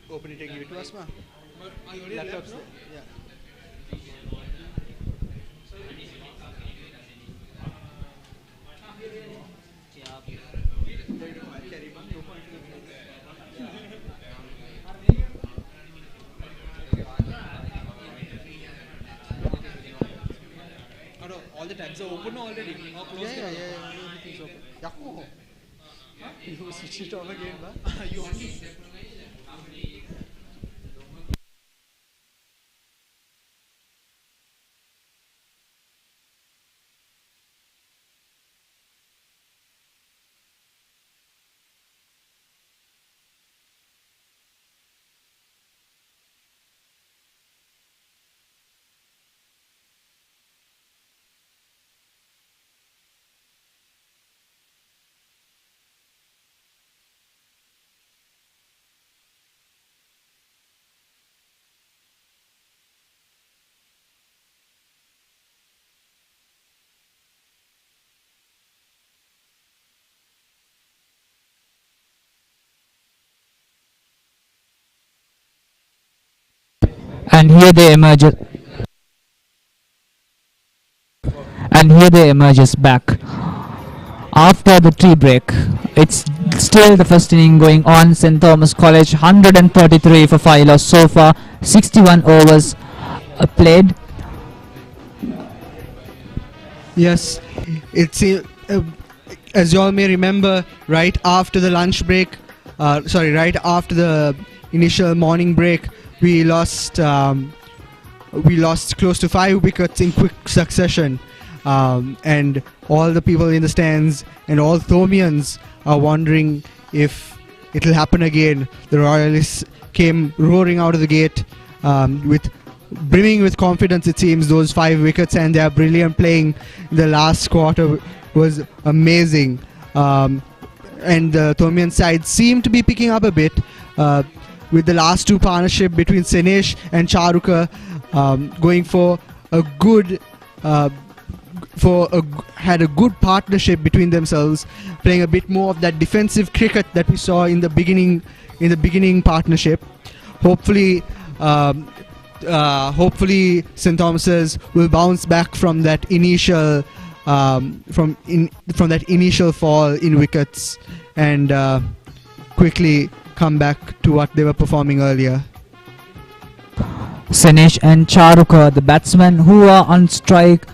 open it and give it to us, ma. Laptops there. Yeah. All the tabs are open already. Or closed? Yeah. Everything's open. Yaku. You switch it off again, ma. You only. And here they emerge. And here they emerges back after the tea break. It's still the first inning going on. St. Thomas College 133 for 5 loss so far. 61 overs played. Yes, it's as you all may remember, right after the lunch break, right after the initial morning break, we lost close to 5 wickets in quick succession, and all the people in the stands and all Thomians are wondering if it'll happen again. The Royalists came roaring out of the gate with brimming with confidence, it seems, those 5 wickets, and their brilliant playing in the last quarter was amazing. And the Thomian side seemed to be picking up a bit with the last 2 partnership between Senesh and Charuka going for a good had a good partnership between themselves, playing a bit more of that defensive cricket that we saw in the beginning partnership. Hopefully St. Thomas's will bounce back from that initial from that initial fall in wickets and quickly come back to what they were performing earlier. Senesh and Charuka, the batsmen who are on strike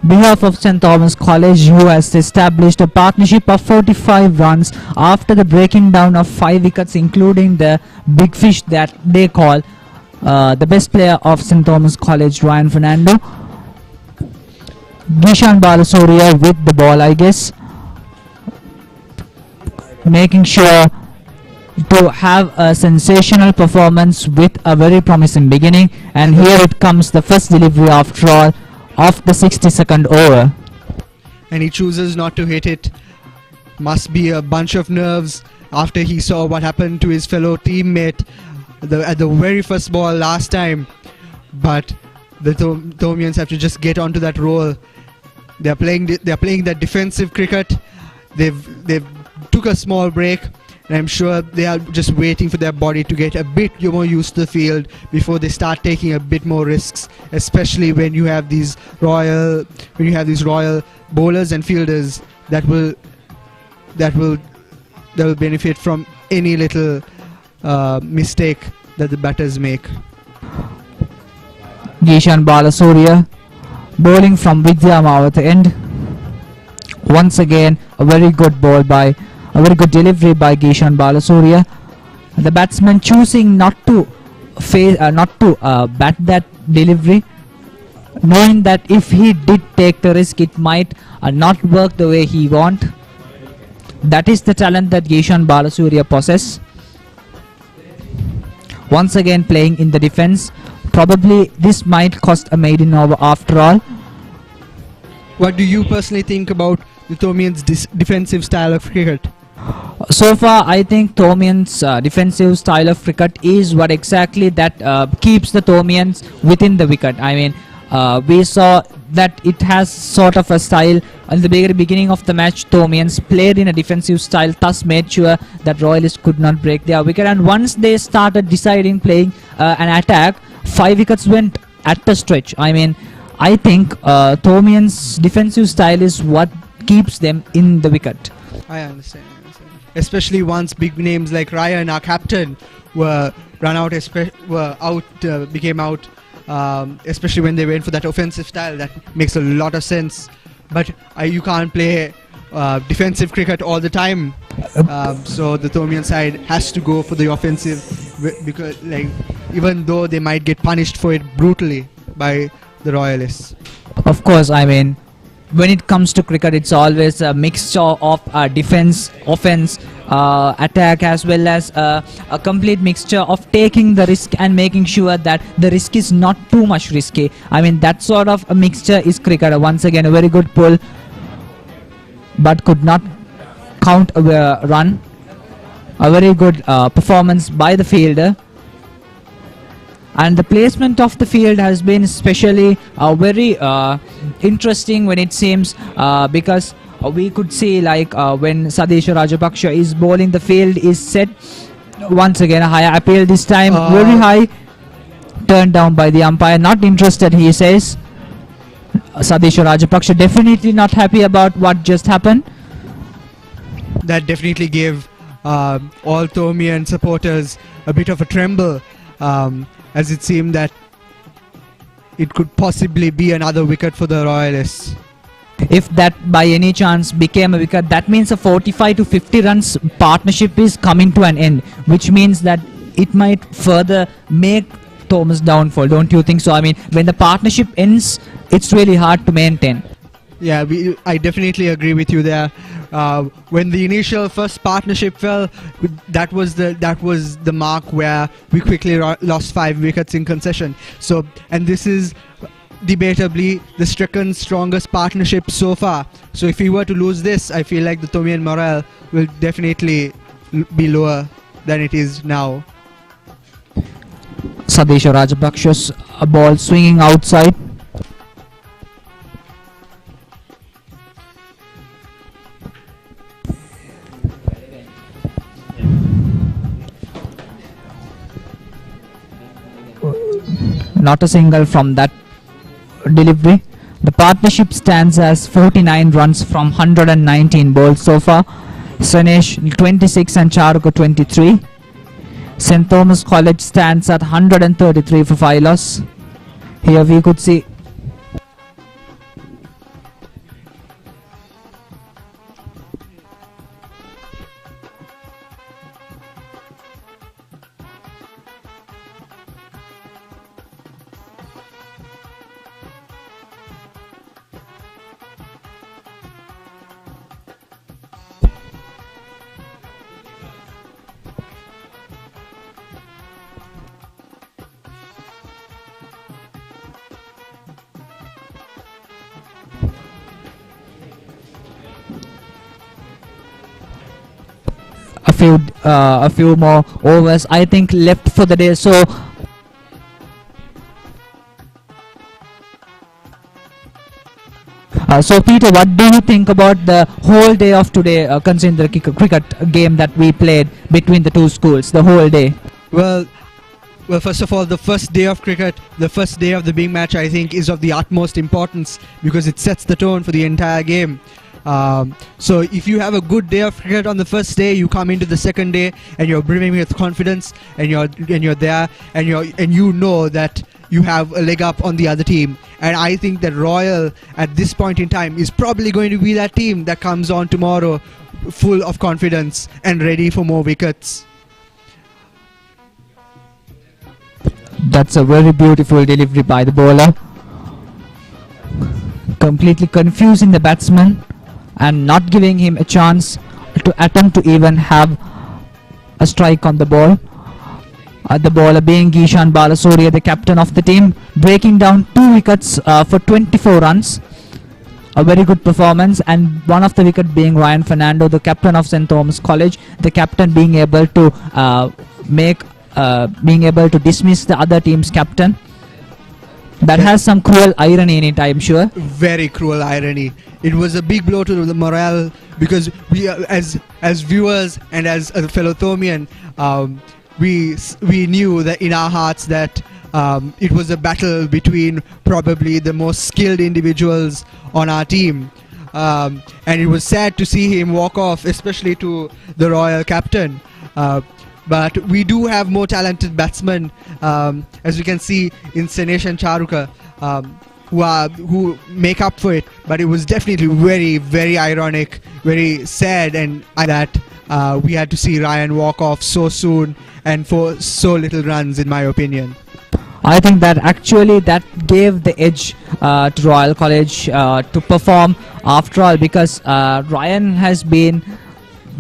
behalf of St. Thomas College, who has established a partnership of 45 runs after the breaking down of 5 wickets, including the big fish that they call the best player of St. Thomas College, Ryan Fernando. Gishan Balasuriya with the ball, I guess, making sure to have a sensational performance with a very promising beginning. And here it comes, the first delivery after all of the 62nd over. And he chooses not to hit it. Must be a bunch of nerves after he saw what happened to his fellow teammate at the very first ball last time. But the Thomians have to just get onto that roll. They're playing that defensive cricket. They've took a small break, and I'm sure they are just waiting for their body to get a bit more used to the field before they start taking a bit more risks, especially when you have these royal bowlers and fielders that will benefit from any little mistake that the batters make. Gishan Balasuriya bowling from Vidyama at the end. Once again, a very good delivery by Gishan Balasuriya. The batsman choosing not to bat that delivery, knowing that if he did take the risk, it might not work the way he want. That is the talent that Gishan Balasuriya possesses. Once again playing in the defense. Probably this might cost a maiden over after all. What do you personally think about the Thomians' defensive style of cricket? So far, I think Thomians' defensive style of cricket is what exactly that keeps the Thomians within the wicket. I mean, we saw that it has sort of a style. In the very beginning of the match, Thomians played in a defensive style, thus made sure that Royalists could not break their wicket. And once they started deciding playing an attack, 5 wickets went at a stretch. I mean, I think Thomians' defensive style is what keeps them in the wicket. I understand. Especially once big names like Ryan, our captain, were run out, became out. Especially when they went for that offensive style, that makes a lot of sense. But you can't play defensive cricket all the time. So the Thomian side has to go for the offensive, because like even though they might get punished for it brutally by the Royalists. Of course, I mean, when it comes to cricket, it's always a mixture of defense, offense, attack, as well as a complete mixture of taking the risk and making sure that the risk is not too much risky. I mean, that sort of a mixture is cricket. Once again, a very good pull, but could not count a run. A very good performance by the fielder. And the placement of the field has been especially very interesting when it seems, because we could see like when Sadisha Rajapaksa is bowling, the field is set. Once again, a high appeal this time, very high, turned down by the umpire. Not interested, he says. Sadisha Rajapaksa definitely not happy about what just happened. That definitely gave all Thomian supporters a bit of a tremble, as it seemed that it could possibly be another wicket for the Royalists. If that by any chance became a wicket, that means a 45 to 50 runs partnership is coming to an end, which means that it might further make Thomas downfall. Don't you think so? I mean, when the partnership ends, it's really hard to maintain. Yeah, I definitely agree with you there. When the initial first partnership fell, that was the mark where we quickly lost 5 wickets in concession. So, and this is debatably the second strongest partnership so far. So if we were to lose this, I feel like the Thomian morale will definitely be lower than it is now. Sadisha Rajapaksa's ball swinging outside. Not a single from that delivery. The partnership stands as 49 runs from 119 bowls so far. Sanesh 26 and Charuka 23. St. Thomas College stands at 133 for 5 loss. Here we could see a few more overs, I think, left for the day. So so Peter, what do you think about the whole day of today, considering the cricket game that we played between the two schools, the whole day? Well, first of all, the first day of cricket, the first day of the big match, I think, is of the utmost importance because it sets the tone for the entire game. So if you have a good day of cricket on the first day, you come into the second day and you're brimming with confidence, and you're there, and you know that you have a leg up on the other team. And I think that Royal at this point in time is probably going to be that team that comes on tomorrow full of confidence and ready for more wickets. That's a very beautiful delivery by the bowler, completely confusing the batsman and not giving him a chance to attempt to even have a strike on the ball. The bowler being Gishan Balasuriya, the captain of the team, breaking down 2 wickets for 24 runs. A very good performance, and one of the wicket being Ryan Fernando, the captain of St. Thomas College, the captain being able to dismiss the other team's captain. That has some cruel irony in it, I'm sure. Very cruel irony. It was a big blow to the morale because we, as viewers and as a fellow Thomian, we knew that in our hearts that it was a battle between probably the most skilled individuals on our team. And it was sad to see him walk off, especially to the Royal captain. But we do have more talented batsmen, as we can see in Senesh and Charuka, who make up for it. But it was definitely very, very ironic, very sad, and that we had to see Ryan walk off so soon and for so little runs, in my opinion. I think that actually that gave the edge to Royal College to perform after all, because Ryan has been,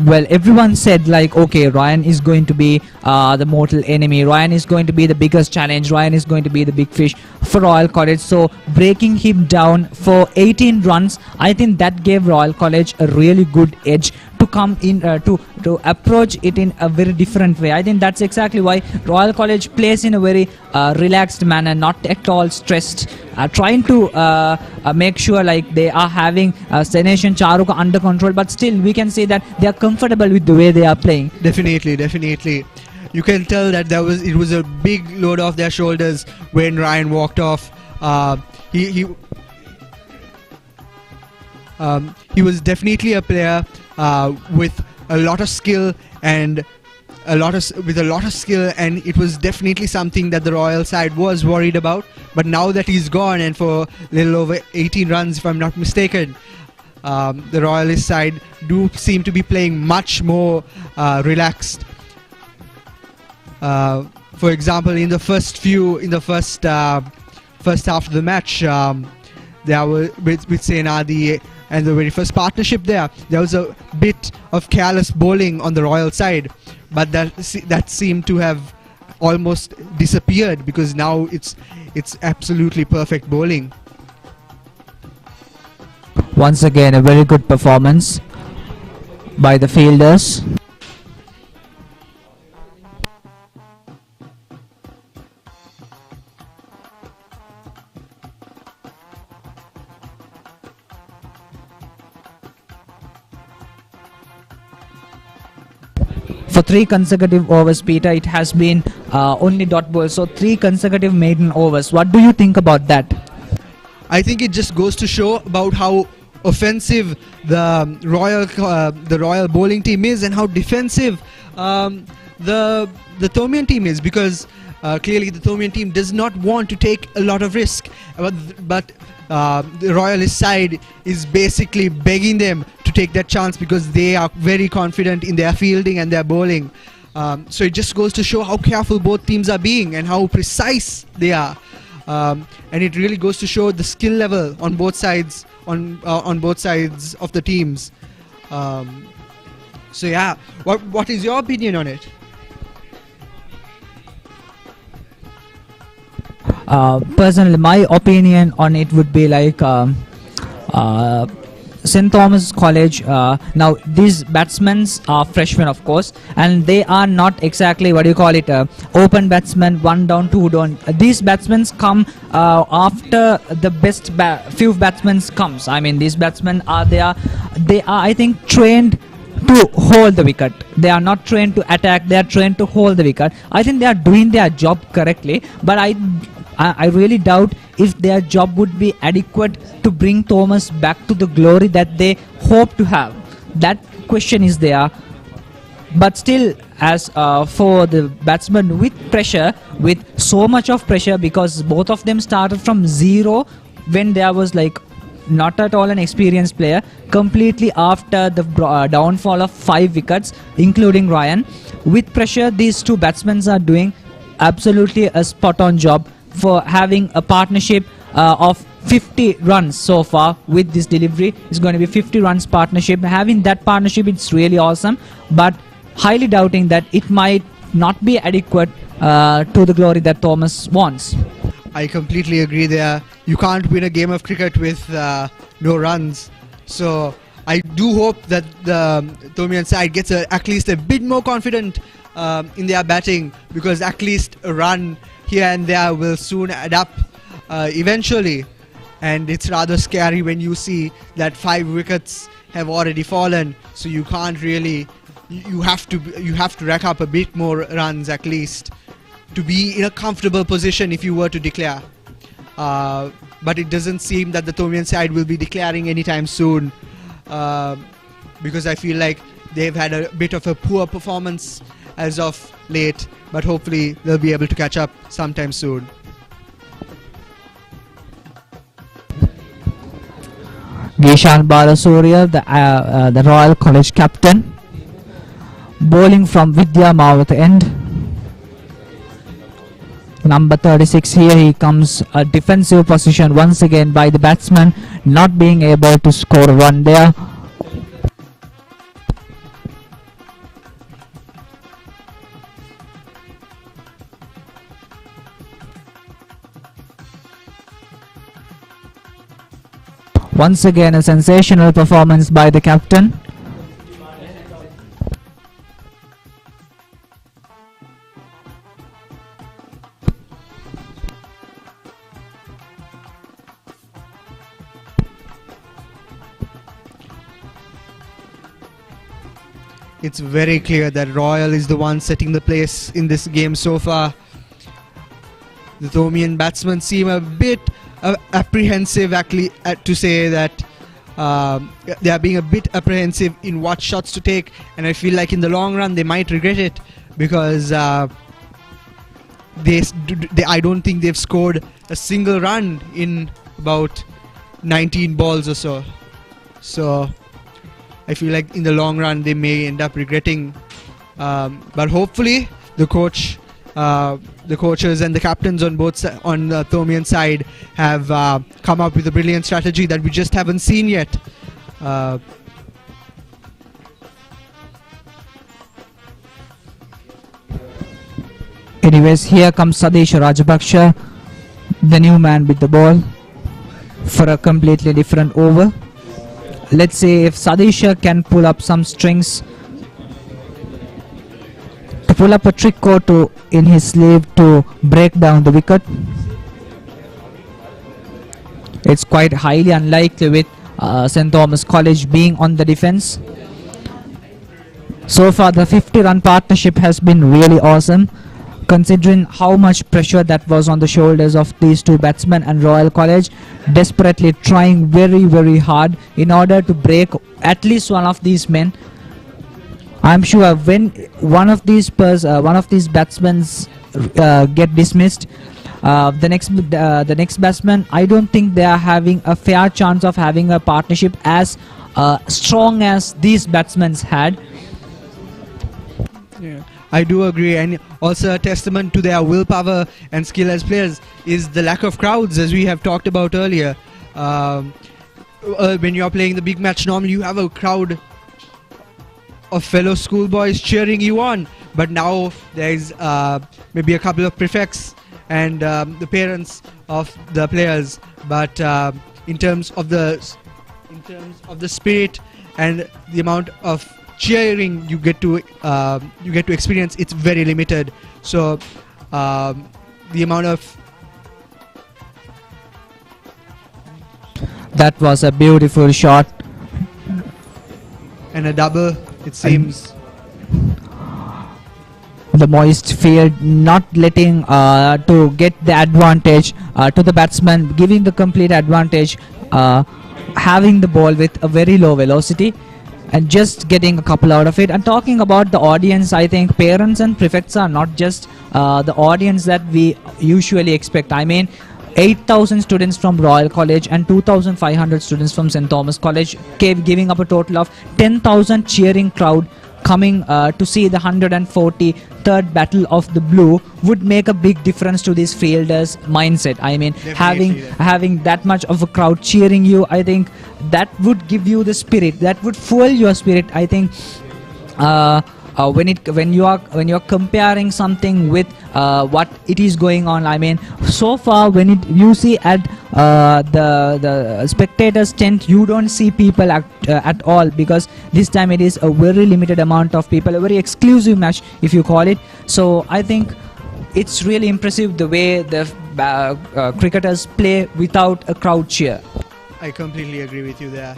well, everyone said like, okay, Ryan is going to be the mortal enemy, Ryan is going to be the biggest challenge, Ryan is going to be the big fish for Royal College. So breaking him down for 18 runs, I think that gave Royal College a really good edge to come in, to approach it in a very different way. I think that's exactly why Royal College plays in a very relaxed manner, not at all stressed, trying to make sure like they are having Senesh and Charuka under control, but still we can say that they are comfortable with the way they are playing. Definitely. You can tell that it was a big load off their shoulders when Ryan walked off. He was definitely a player with a lot of skill and it was definitely something that the Royal side was worried about. But now that he's gone, and for a little over 18 runs, if I'm not mistaken, the Royalist side do seem to be playing much more relaxed. For example, in the first half of the match, there were with Senadi and the very first partnership there was a bit of careless bowling on the Royal side, but that seemed to have almost disappeared because now it's absolutely perfect bowling. Once again, a very good performance by the fielders. For 3 consecutive overs, Peter, it has been only dot balls, so 3 consecutive maiden overs. What do you think about that? I think it just goes to show about how offensive the Royal bowling team is and how defensive the Thomian team is, because clearly the Thomian team does not want to take a lot of risk, but the Royalist side is basically begging them to take that chance because they are very confident in their fielding and their bowling. So it just goes to show how careful both teams are being and how precise they are. And it really goes to show the skill level on both sides on both sides of the teams. So yeah, what is your opinion on it? Personally, my opinion on it would be like S.Thomas College. Now these batsmen are freshmen, of course, and they are not exactly open batsmen, 1 down, 2 down. These batsmen come after the best few batsmen comes. I mean, these batsmen are they are I think trained to hold the wicket. They are not trained to attack, they are trained to hold the wicket. I think they are doing their job correctly, but I really doubt if their job would be adequate to bring Thomas back to the glory that they hope to have. That question is there. But still, as for the batsmen with pressure, with so much of pressure, because both of them started from 0 when there was like not at all an experienced player, completely after the downfall of 5 wickets, including Ryan. With pressure, these 2 batsmen are doing absolutely a spot-on job for having a partnership of 50 runs so far. With this delivery, it's going to be 50 runs partnership. Having that partnership, it's really awesome, but highly doubting that it might not be adequate to the glory that Thomas wants. I completely agree there. You can't win a game of cricket with no runs. So I do hope that the Thomian side gets at least a bit more confident in their batting, because at least a run here and there will soon add up eventually. And it's rather scary when you see that 5 wickets have already fallen, so you can't really, you have to rack up a bit more runs at least to be in a comfortable position if you were to declare. But it doesn't seem that the Thomian side will be declaring anytime soon, because I feel like they've had a bit of a poor performance as of late, but hopefully they'll be able to catch up sometime soon. Gishan Balasurya, the Royal College captain, bowling from Vidya Mawat end. Number 36 here, he comes a defensive position once again by the batsman, not being able to score a run there. Once again a sensational performance by the captain. It's very clear that Royal is the one setting the pace in this game so far. The Thomian batsmen seem a bit apprehensive actually to say that they are being a bit apprehensive in what shots to take, and I feel like in the long run they might regret it, because I don't think they've scored a single run in about 19 balls or so. So I feel like in the long run they may end up regretting, but hopefully the coaches and the captains on on the Thomian side have come up with a brilliant strategy that we just haven't seen yet. Anyways, here comes Sadish Rajapaksha, the new man with the ball, for a completely different over. Let's see if Sadisha can pull up some strings, to pull up a trick or two in his sleeve to break down the wicket. It's quite highly unlikely with St. Thomas College being on the defense. So far the 50-run partnership has been really awesome, considering how much pressure that was on the shoulders of these two batsmen, and Royal College desperately trying very hard in order to break at least one of these men. I'm sure when one of these batsmen get dismissed, the next batsman, I don't think they are having a fair chance of having a partnership as strong as these batsmen had. Yeah, I do agree, and also a testament to their willpower and skill as players is the lack of crowds, as we have talked about earlier. When you're playing the big match, normally you have a crowd of fellow schoolboys cheering you on, but now there's maybe a couple of prefects and the parents of the players, but in terms of the spirit and the amount of cheering you get to experience, it's very limited. So the amount of that was a beautiful shot and a double, it seems. The moist field not letting to get the advantage to the batsman, giving the complete advantage, having the ball with a very low velocity and just getting a couple out of it. And talking about the audience, I think parents and prefects are not just the audience that we usually expect. I mean, 8,000 students from Royal College and 2,500 students from St. Thomas College giving up a total of 10,000 cheering crowd coming to see the 143rd Battle of the Blue would make a big difference to these fielders' mindset. I mean, having that much of a crowd cheering you, I think that would give you the spirit, that would fuel your spirit. I think when you are comparing something with what it is going on, I mean, so far when you see at the spectators tent, you don't see people at all, because this time it is a very limited amount of people, a very exclusive match if you call it. So I think it's really impressive the way the cricketers play without a crowd cheer. I completely agree with you there.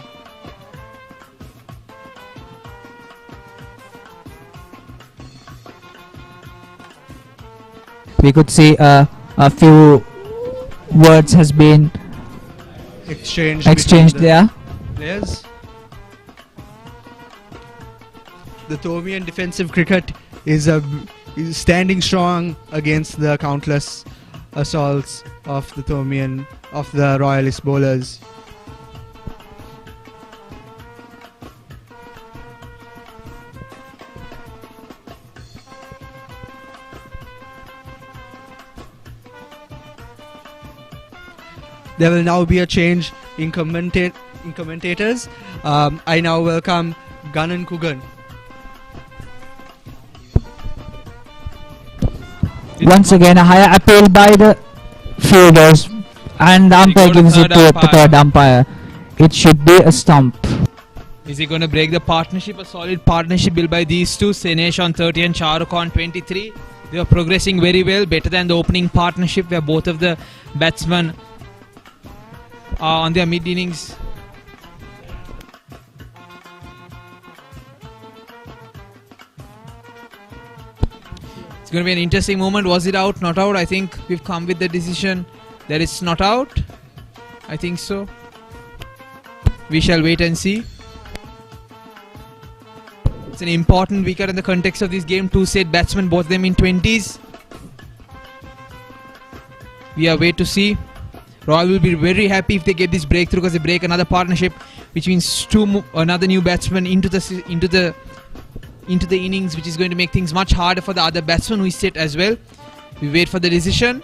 We could see a few words has been Exchanged exchanged between there. the players. The Thomian defensive cricket is standing strong against the countless assaults of the Royalist bowlers. There will now be a change in commentators. I now welcome Ganan Kugan. Once again, a higher appeal by the fielders, and the umpire gives it to the third umpire. It should be a stump. Is he going to break the partnership? A solid partnership built by these two, Senesh on 30 and Charuk on 23. They are progressing very well, better than the opening partnership where both of the batsmen are on their mid-innings. It's going to be an interesting moment. Was it out? Not out? I think we've come with the decision that it's not out. I think so. We shall wait and see. It's an important wicket in the context of this game. Two set batsmen, both of them in 20s. We are wait to see. Royal will be very happy if they get this breakthrough, because they break another partnership, which means another new batsman into the innings, which is going to make things much harder for the other batsman who is set as well. We wait for the decision.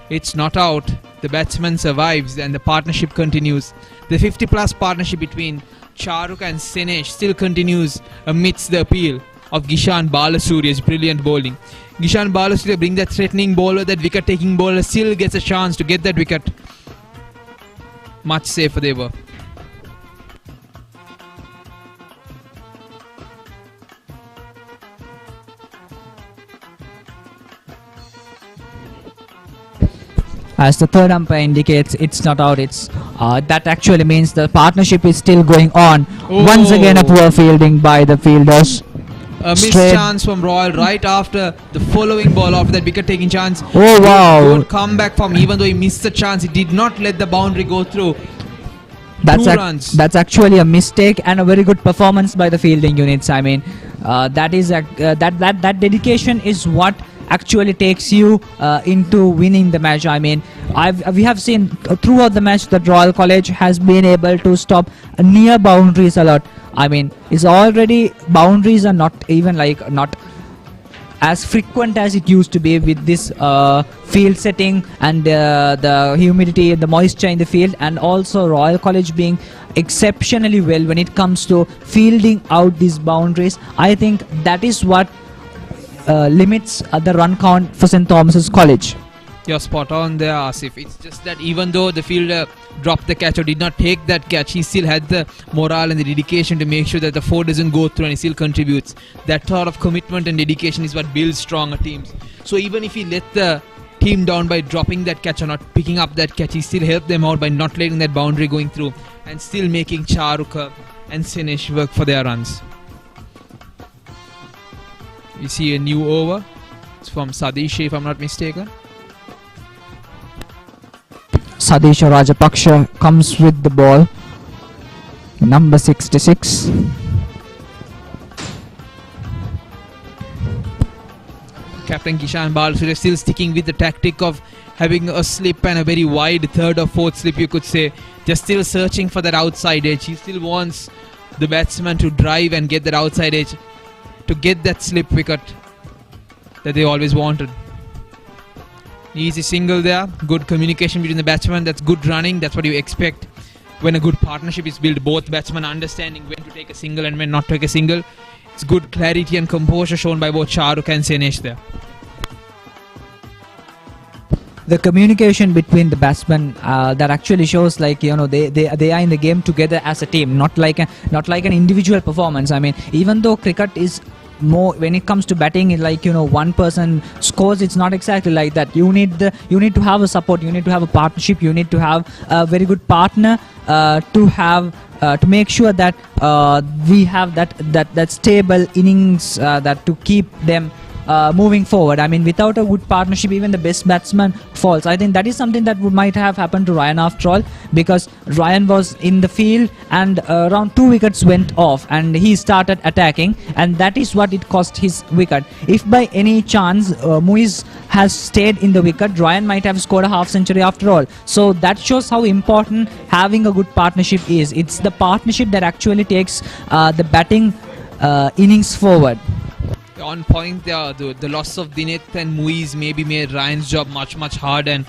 It's not out. The batsman survives and the partnership continues. The 50+ partnership between Charuk and Senesh still continues amidst the appeal of Gishan Balasurya's brilliant bowling. Gishan Balasurya bring that threatening bowler, that wicket-taking bowler, still gets a chance to get that wicket. Much safer they were. As the third umpire indicates, it's not out. It's that actually means the partnership is still going on. Oh. Once again, a poor fielding by the fielders. A missed chance from Royal right after the following ball, after that wicket-taking chance. Oh wow! Good comeback from, even though he missed the chance, he did not let the boundary go through. That's 2 runs. That's actually a mistake and a very good performance by the fielding units. I mean, that dedication is what actually takes you into winning the match. I mean, we have seen throughout the match that Royal College has been able to stop near boundaries a lot. I mean, it's already, boundaries are not even not as frequent as it used to be with this field setting and the humidity, the moisture in the field, and also Royal College being exceptionally well when it comes to fielding out these boundaries. I think that is what limits the run count for St. Thomas's College. You're spot on there, Asif. It's just that even though the fielder dropped the catch or did not take that catch, he still had the morale and the dedication to make sure that the 4 doesn't go through, and he still contributes. That sort of commitment and dedication is what builds stronger teams. So even if he let the team down by dropping that catch or not picking up that catch, he still helped them out by not letting that boundary going through and still making Charuka and Sinesh work for their runs. We see a new over. It's from Sadish, if I'm not mistaken. Sadisha Rajapaksha comes with the ball, number 66. Captain Kishan Balasurya still sticking with the tactic of having a slip and a very wide third or fourth slip, you could say. Just still searching for that outside edge. He still wants the batsman to drive and get that outside edge to get that slip wicket that they always wanted. Easy single there. Good communication between the batsmen. That's good running. That's what you expect when a good partnership is built. Both batsmen understanding when to take a single and when not to take a single. It's good clarity and composure shown by both Charuk and Senesh there. The communication between the batsmen that actually shows, like, you know, they are in the game together as a team, not like an individual performance. I mean, even though cricket is more when it comes to batting, it's like one person scores. It's not exactly like that. You need to have a support. You need to have a partnership. You need to have a very good partner to make sure that we have that stable innings that to keep them moving forward. I mean, without a good partnership, even the best batsman falls. I think that is something that might have happened to Ryan after all, because Ryan was in the field and around 2 wickets went off and he started attacking, and that is what it cost his wicket. If by any chance Muiz has stayed in the wicket, Ryan might have scored a half century after all. So that shows how important having a good partnership is. It's the partnership that actually takes the batting innings forward. On point there, the loss of Dineth and Muiz maybe made Ryan's job much hard, and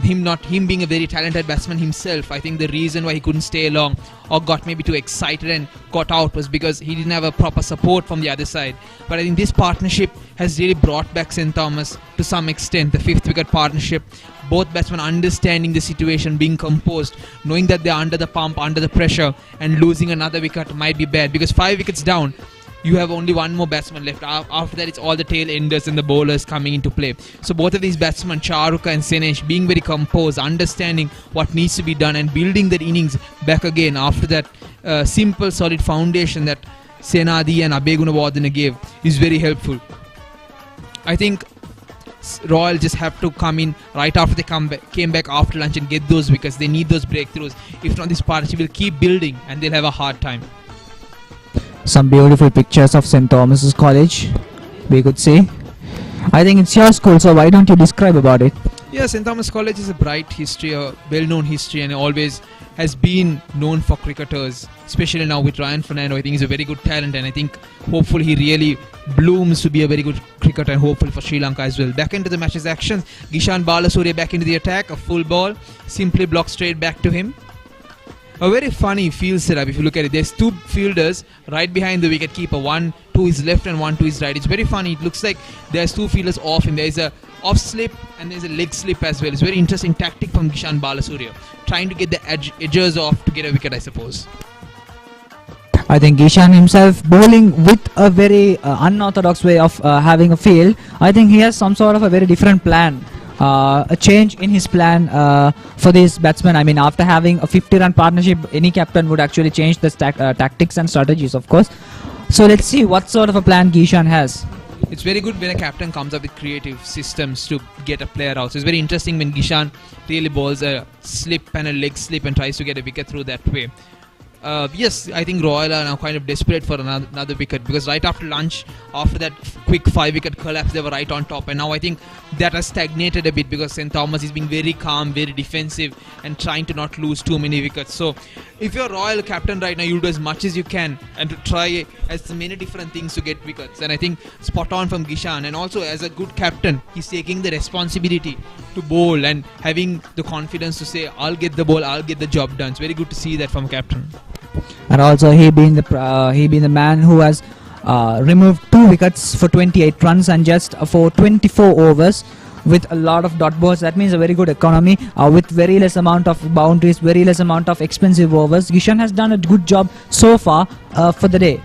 him being a very talented batsman himself, I think the reason why he couldn't stay long or got maybe too excited and got out was because he didn't have a proper support from the other side. But I think this partnership has really brought back S.Thomas to some extent. The 5th wicket partnership, both batsmen understanding the situation, being composed, knowing that they're under the pump, under the pressure, and losing another wicket might be bad, because 5 wickets down, you have only one more batsman left. After that, it's all the tail enders and the bowlers coming into play. So both of these batsmen, Charuka and Senesh, being very composed, understanding what needs to be done and building that innings back again after that simple, solid foundation that Senadi and Abegunawardena gave is very helpful. I think Royal just have to come in right after they came back after lunch and get those wickets. They need those breakthroughs. If not, this partnership will keep building and they'll have a hard time. Some beautiful pictures of St. Thomas's College, we could see. I think it's your school, so why don't you describe about it? Yeah, St. Thomas College is a bright history, a well-known history, and always has been known for cricketers, especially now with Ryan Fernando. I think he's a very good talent, and I think hopefully he really blooms to be a very good cricketer, and hopefully for Sri Lanka as well. Back into the match's action, Gishan Balasuriya back into the attack, a full ball, simply blocked straight back to him. A very funny field setup if you look at it. There's 2 fielders right behind the wicket keeper. 1 to his left and 1 to his right. It's very funny. It looks like there's 2 fielders off him. There's a off slip and there's a leg slip as well. It's a very interesting tactic from Gishan Balasuriya, trying to get the edges off to get a wicket, I suppose. I think Gishan himself bowling with a very unorthodox way of having a field. I think he has some sort of a very different plan. A change in his plan for this batsman. I mean, after having a 50-run partnership, any captain would actually change the tactics and strategies, of course. So let's see what sort of a plan Gishan has. It's very good when a captain comes up with creative systems to get a player out. So it's very interesting when Gishan really bowls a slip and a leg slip and tries to get a wicket through that way. Yes, I think Royal are now kind of desperate for another wicket, because right after lunch, after that quick 5-wicket collapse, they were right on top, and now I think that has stagnated a bit because St. Thomas is being very calm, very defensive, and trying to not lose too many wickets. So if you're Royal captain right now, you do as much as you can and to try as many different things to get wickets, and I think spot on from Gishan. And also as a good captain, he's taking the responsibility to bowl and having the confidence to say, I'll get the ball, I'll get the job done. It's very good to see that from a captain. And also he being the man who has removed 2 wickets for 28 runs and just for 24 overs with a lot of dot balls. That means a very good economy with very less amount of boundaries, very less amount of expensive overs. Gishan has done a good job so far for the day.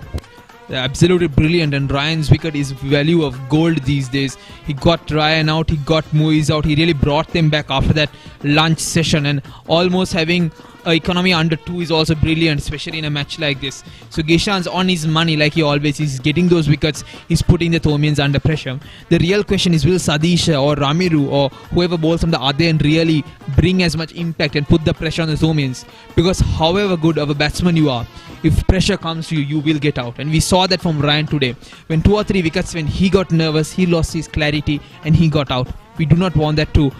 Yeah, absolutely brilliant, and Ryan's wicket is value of gold these days. He got Ryan out, he got Muiz out, he really brought them back after that lunch session, and almost having economy under 2 is also brilliant, especially in a match like this. So Gishan's on his money like he always is, getting those wickets, he's putting the Thomians under pressure. The real question is, will Sadisha or Ramiru or whoever bowls from the other end really bring as much impact and put the pressure on the Thomians? Because however good of a batsman you are, if pressure comes to you, you will get out. And we saw that from Ryan today. When 2 or 3 wickets, when he got nervous, he lost his clarity and he got out. We do not want that to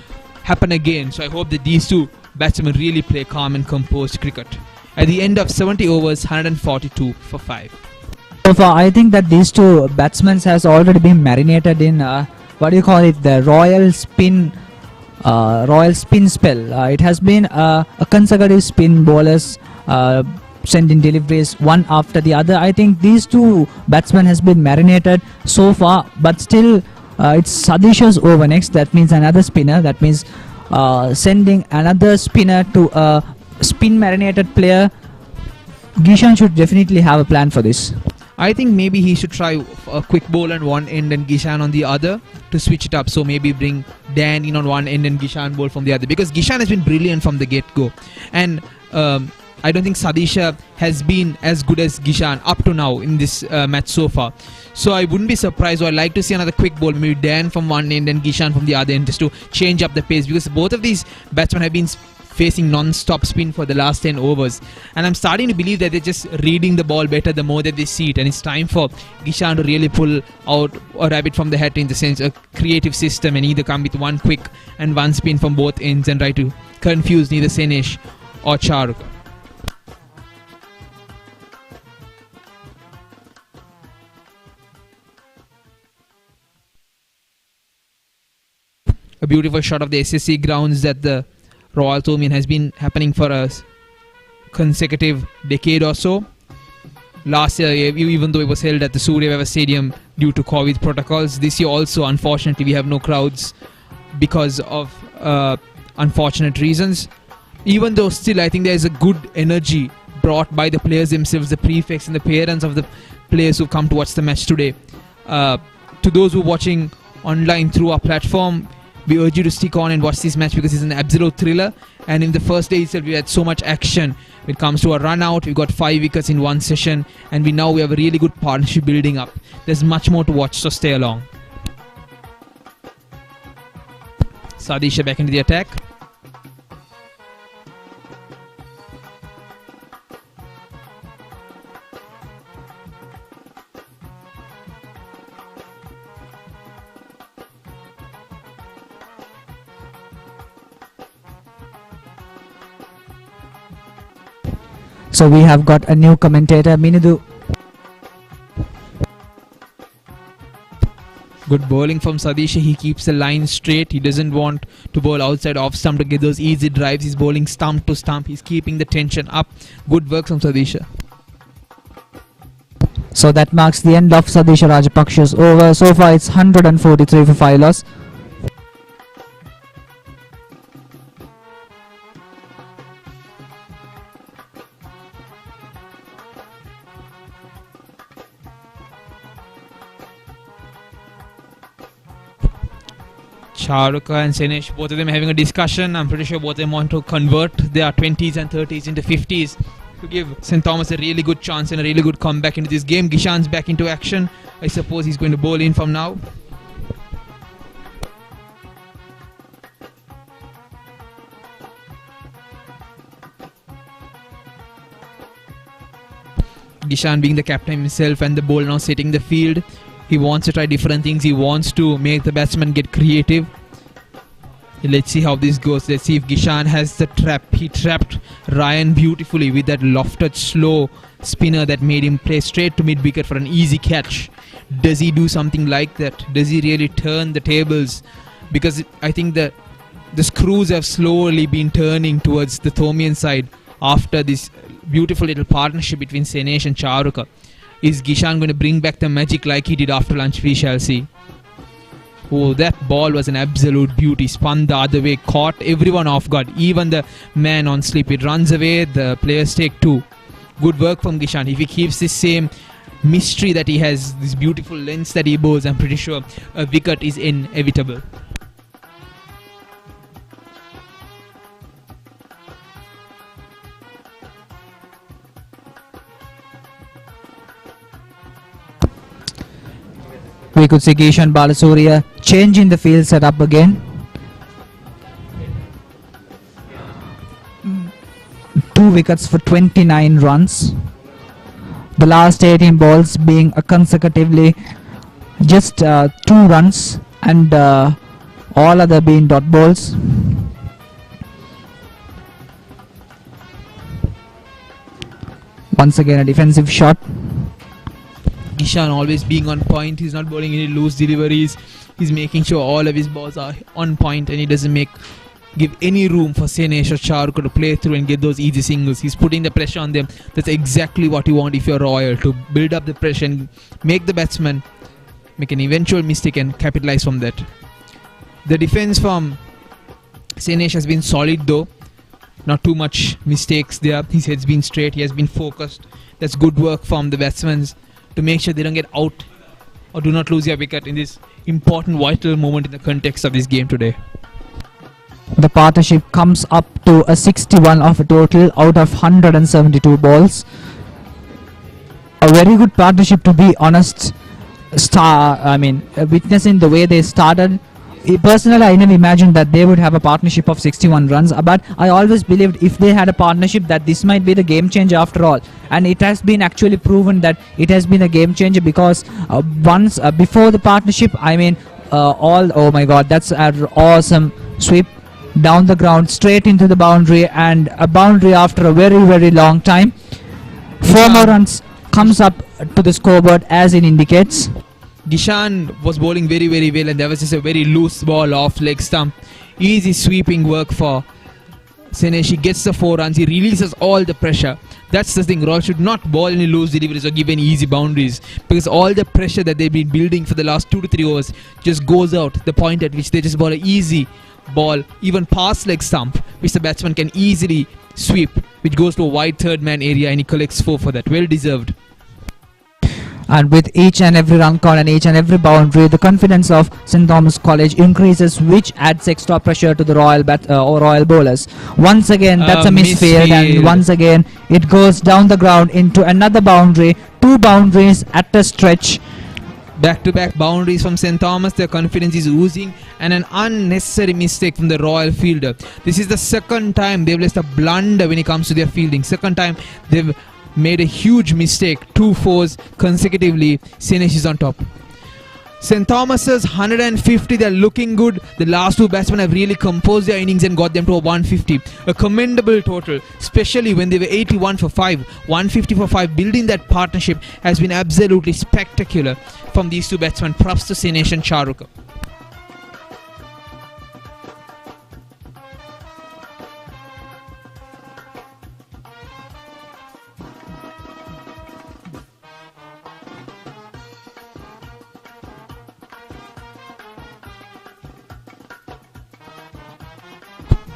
happen again. So I hope that these 2 batsmen really play calm and composed cricket. At the end of 70 overs, 142 for 5. So far, I think that these 2 batsmen has already been marinated in the Royal spin spell. It has been a consecutive spin bowlers sending deliveries one after the other. I think these 2 batsmen has been marinated so far, but still it's Sadisha's over next. That means another spinner. That means sending another spinner to a spin marinated player. Gishan should definitely have a plan for this. I think maybe he should try a quick ball on one end and Gishan on the other to switch it up. So maybe bring Dan in on one end and Gishan ball from the other, because Gishan has been brilliant from the get-go. And I don't think Sadisha has been as good as Gishan up to now in this match so far. So I wouldn't be surprised, or I'd like to see another quick ball, maybe Dan from one end and Gishan from the other end, just to change up the pace, because both of these batsmen have been facing non-stop spin for the last 10 overs. And I'm starting to believe that they're just reading the ball better the more that they see it. And it's time for Gishan to really pull out a rabbit from the hat, in the sense a creative system, and either come with one quick and one spin from both ends and try to confuse neither Senesh or Charuk. A beautiful shot of the SSC grounds that the Royal-Thomian has been happening for a consecutive decade or so. Last year, even though it was held at the Surya Veva Stadium due to COVID protocols, this year also, unfortunately, we have no crowds because of unfortunate reasons. Even though still, I think there is a good energy brought by the players themselves, the prefects and the parents of the players who come to watch the match today. To those who are watching online through our platform, we urge you to stick on and watch this match, because it's an absolute thriller. And in the first day itself, we had so much action. When it comes to a run out, we got 5 wickets in one session, and we have a really good partnership building up. There's much more to watch, so stay along. Sadisha back into the attack. So we have got a new commentator, Minidu. Good bowling from Sadisha. He keeps the line straight. He doesn't want to bowl outside off stump to get those easy drives. He's bowling stump to stump. He's keeping the tension up. Good work from Sadisha. So that marks the end of Sadisha Rajapaksha's over. So far it's 143 for 5 loss. Charuka and Senesh, both of them having a discussion. I'm pretty sure both of them want to convert their 20s and 30s into 50s to give S.Thomas a really good chance and a really good comeback into this game. Gishan's back into action. I suppose he's going to bowl in from now. Gishan being the captain himself and the bowler now setting the field. He wants to try different things. He wants to make the batsman get creative. Let's see how this goes. Let's see if Gishan has the trap. He trapped Ryan beautifully with that lofted slow spinner that made him play straight to mid-wicket for an easy catch. Does he do something like that? Does he really turn the tables? Because I think that the screws have slowly been turning towards the Thomian side after this beautiful little partnership between Senesh and Charuka. Is Gishan going to bring back the magic like he did after lunch? We shall see. Oh, that ball was an absolute beauty. Spun the other way, caught everyone off guard, even the man on slip. It runs away, the players take 2. Good work from Gishan. If he keeps this same mystery that he has, this beautiful lens that he bowls, I'm pretty sure a wicket is inevitable. We could see Gishan Balasuriya changing the field setup again. 2 wickets for 29 runs. The last 18 balls being consecutively just 2 runs, and all other being dot balls. Once again a defensive shot. Gishan always being on point. He's not bowling any loose deliveries. He's making sure all of his balls are on point, and he doesn't give any room for Senesh or Charuka to play through and get those easy singles. He's putting the pressure on them. That's exactly what you want if you're Royal, to build up the pressure and make the batsman make an eventual mistake and capitalize from that. The defense from Senesh has been solid though. Not too much mistakes there. His head's been straight. He has been focused. That's good work from the batsmen to make sure they don't get out or do not lose their wicket in this important, vital moment in the context of this game today. The partnership comes up to a 61 of a total out of 172 balls. A very good partnership, to be honest. Witnessing the way they started, personally I never imagined that they would have a partnership of 61 runs, but I always believed if they had a partnership that this might be the game changer after all, and it has been actually proven that it has been a game changer, because once before the partnership, oh my god, that's an awesome sweep down the ground straight into the boundary, and a boundary after a very, very long time. 4 more runs comes up to the scoreboard as it indicates. Gishan was bowling very, very well, and there was just a very loose ball off leg stump. Easy sweeping work for Senesh. He gets the 4 runs. He releases all the pressure. That's the thing. Royal should not bowl any loose deliveries or give any easy boundaries, because all the pressure that they've been building for the last 2 to 3 overs just goes out. The point at which they just bowl an easy ball, even past leg stump, which the batsman can easily sweep, which goes to a wide third man area, and he collects 4 for that. Well deserved. And with each and every run count and each and every boundary, the confidence of St. Thomas College increases, which adds extra pressure to the Royal bowlers. Once again, that's a misfield, and once again it goes down the ground into another boundary. 2 boundaries at a stretch. Back-to-back boundaries from St. Thomas. Their confidence is oozing, and an unnecessary mistake from the Royal fielder. This is the second time they've left a blunder when it comes to their fielding. Second time they've made a huge mistake. 2 fours consecutively. Senesh is on top. St. Thomas's 150, they're looking good. The last 2 batsmen have really composed their innings and got them to a 150. A commendable total, especially when they were 81 for 5. 150 for 5. Building that partnership has been absolutely spectacular from these 2 batsmen. Props to Senesh and Charuka.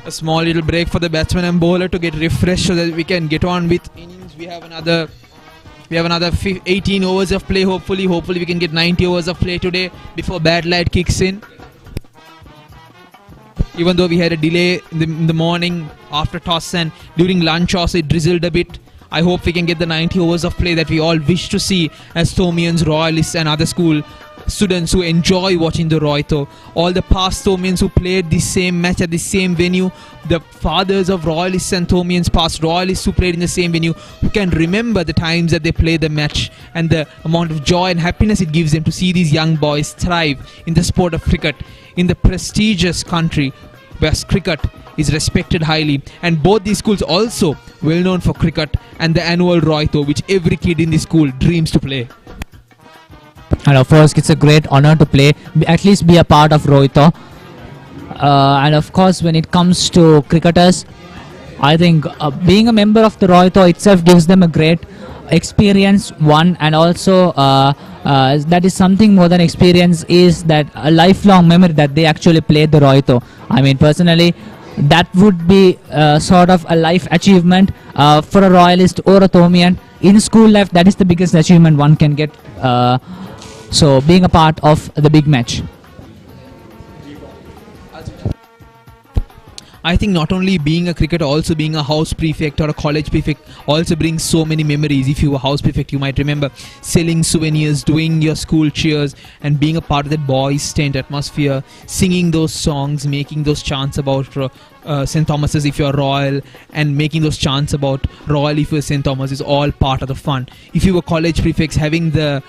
A small little break for the batsman and bowler to get refreshed so that we can get on with innings. We have another 18 overs of play. Hopefully we can get 90 overs of play today before bad light kicks in. Even though we had a delay in the morning after toss, and during lunch also it drizzled a bit, I hope we can get the 90 overs of play that we all wish to see as Thomians, Royalists and other school students who enjoy watching the Royto. All the past Thomians who played the same match at the same venue, the fathers of Royalists and Thomians, past Royalists who played in the same venue, who can remember the times that they played the match and the amount of joy and happiness it gives them to see these young boys thrive in the sport of cricket in the prestigious country where cricket is respected highly. And both these schools also well known for cricket and the annual Royto, which every kid in the school dreams to play. And of course, it's a great honor to play, at least be a part of Royto. And of course, when it comes to cricketers, I think being a member of the Royto itself gives them a great experience, one, and also that is something more than experience, is that a lifelong memory that they actually played the Royto. I mean, personally, that would be sort of a life achievement for a Royalist or a Thomian. In school life, that is the biggest achievement one can get. So being a part of the big match. I think not only being a cricketer, also being a house prefect or a college prefect also brings so many memories. If you were a house prefect, you might remember selling souvenirs, doing your school cheers, and being a part of that boys' tent atmosphere, singing those songs, making those chants about St. Thomas's if you're Royal, and making those chants about Royal if you're St. Thomas is all part of the fun. If you were college prefects, having the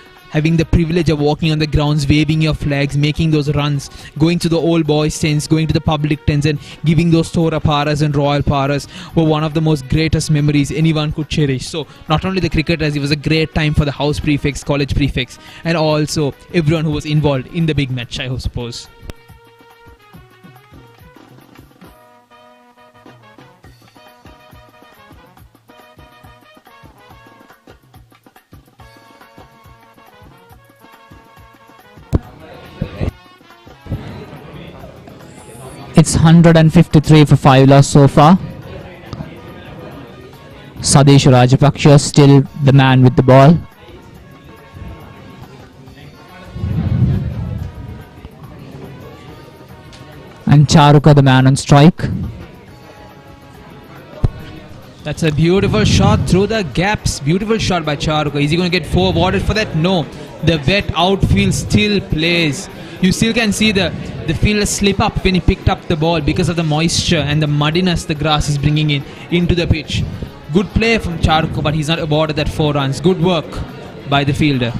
privilege of walking on the grounds, waving your flags, making those runs, going to the old boys' tents, going to the public tents and giving those Tora Paras and Royal Paras were one of the most greatest memories anyone could cherish. So not only the cricketers, it was a great time for the house prefects, college prefects, and also everyone who was involved in the big match, I suppose. It's 153 for 5 loss so far. Sadish Rajapaksha still the man with the ball. Charuka, the man on strike. That's a beautiful shot through the gaps. Beautiful shot by Charuka. Is he going to get 4 awarded for that? No. The wet outfield still plays. You still can see the fielder slip up when he picked up the ball because of the moisture and the muddiness the grass is bringing into the pitch. Good play from Charuka, but he's not awarded that 4 runs. Good work by the fielder.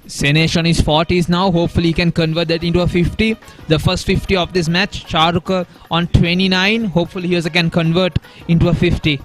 Senesh on his 40s now. Hopefully he can convert that into a 50. The first 50 of this match. Charuka on 29. Hopefully he also can convert into a 50.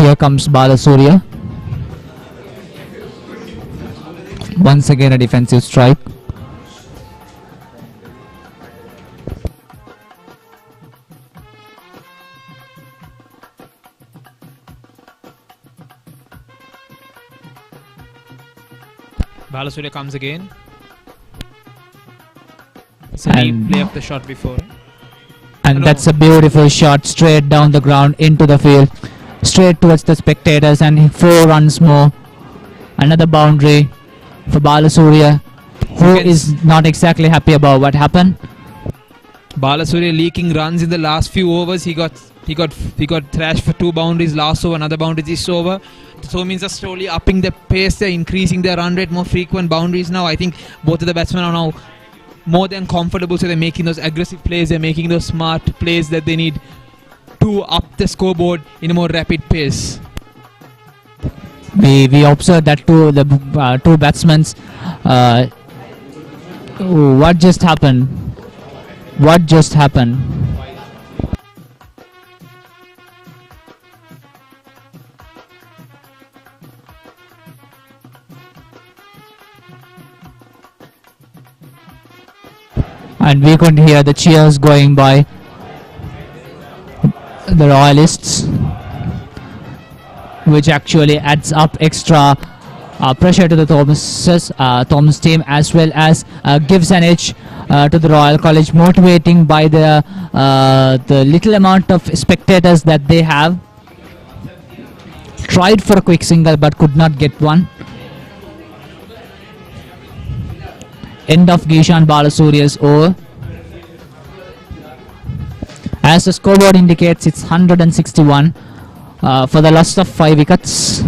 Here comes Balasurya. Once again a defensive strike. Balasurya comes again. It's a replay of the shot before. And that's a beautiful shot straight down the ground into the field. Straight towards the spectators, and 4 runs more. Another boundary for Balasurya, who is not exactly happy about what happened. Balasurya leaking runs in the last few overs. He got thrashed for 2 boundaries last over, another boundary this over. The Thomians are slowly upping the pace. They're increasing their run rate, more frequent boundaries now. I think both of the batsmen are now more than comfortable, so they're making those aggressive plays. They're making those smart plays that they need to up the scoreboard in a more rapid pace. We observed that the two batsmen. What just happened? What just happened? And we could hear the cheers going by the Royalists, which actually adds up extra pressure to the Thomas team, as well as gives an edge to the Royal College, motivating by the little amount of spectators that they have. Tried for a quick single but could not get one. End of Gishan Balasurya's over. As the scoreboard indicates, it's 161 for the loss of 5 wickets.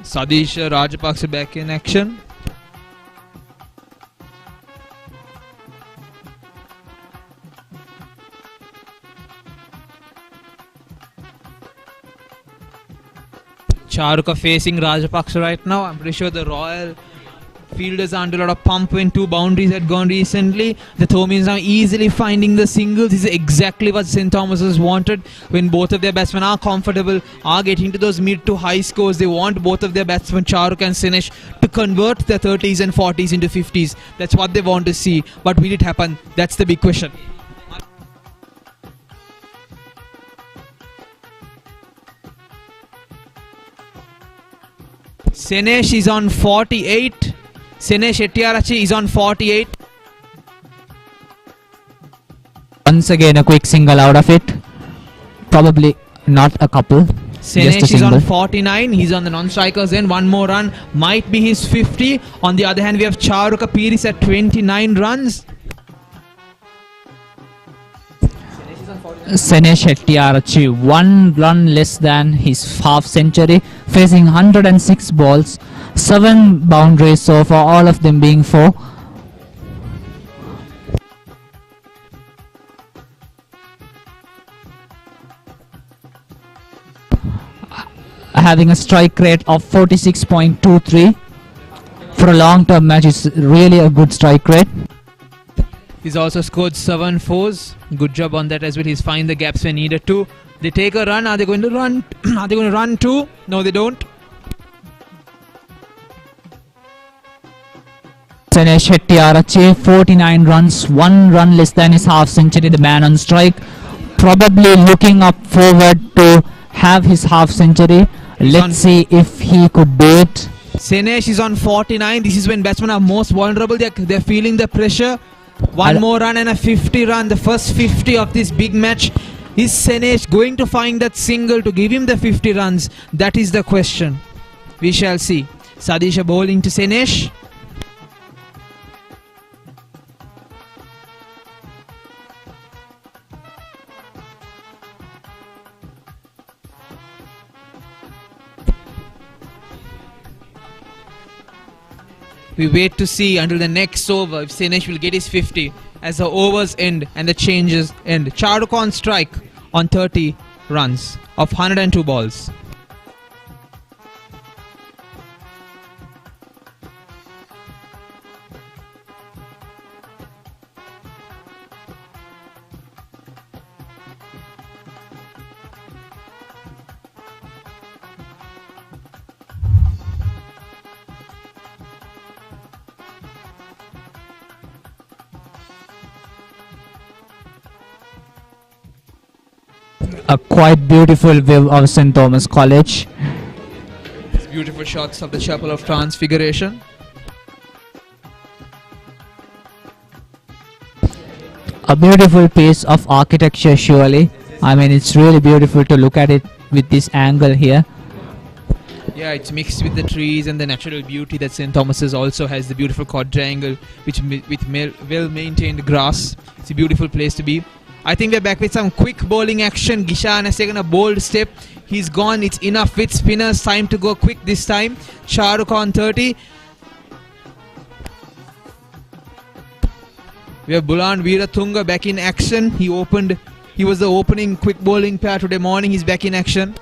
Sadish Rajapaksa back in action. Charuka facing Rajapaksa right now. I'm pretty sure the Royal fielders are under a lot of pump when 2 boundaries had gone recently. The Thomians now easily finding the singles. This is exactly what St. Thomas has wanted. When both of their batsmen are comfortable, are getting to those mid to high scores, they want both of their batsmen, Charuk and Sinesh, to convert their 30s and 40s into 50s. That's what they want to see. But will it happen? That's the big question. Sinesh is on 48. Sinesh Hettiarachchi is on 48. Once again, a quick single out of it. Probably not a couple. Sinesh just a is on single. 49. He's on the non-strikers end. One more run might be his 50. On the other hand, we have Charuka Piris at 29 runs. Sinesh Hettiarachchi, 1 run less than his half century, facing 106 balls, 7 boundaries so far, all of them being 4. Having a strike rate of 46.23 for a long-term match is really a good strike rate. He's also scored 7 fours. Good job on that as well. He's find the gaps when needed to. They take a run. Are they going to run? Are they going to run too? No, they don't. Sinesh Hettiarachchi, 49 runs, 1 run less than his half century, the man on strike. Probably looking up forward to have his half century. Let's see if he could do it. Sinesh is on 49. This is when batsmen are most vulnerable. They're feeling the pressure. One more run and a 50 run. The first 50 of this big match. Is Sinesh going to find that single to give him the 50 runs? That is the question. We shall see. Sadisha bowling to Sinesh. We wait to see until the next over if Sinesh will get his 50 as the overs end and the changes end. Charuk on strike on 30 runs of 102 balls. A quite beautiful view of St. Thomas College. Beautiful shots of the Chapel of Transfiguration. A beautiful piece of architecture, surely. I mean, it's really beautiful to look at it with this angle here. Yeah, it's mixed with the trees and the natural beauty that St. Thomas's also has, the beautiful quadrangle with well-maintained grass. It's a beautiful place to be. I think we're back with some quick bowling action. Gishan has taken a bold step. He's gone. It's enough with spinners. Time to go quick this time. Charuk on 30. We have Bulan Veeratunga back in action. He was the opening quick bowling pair today morning. He's back in action.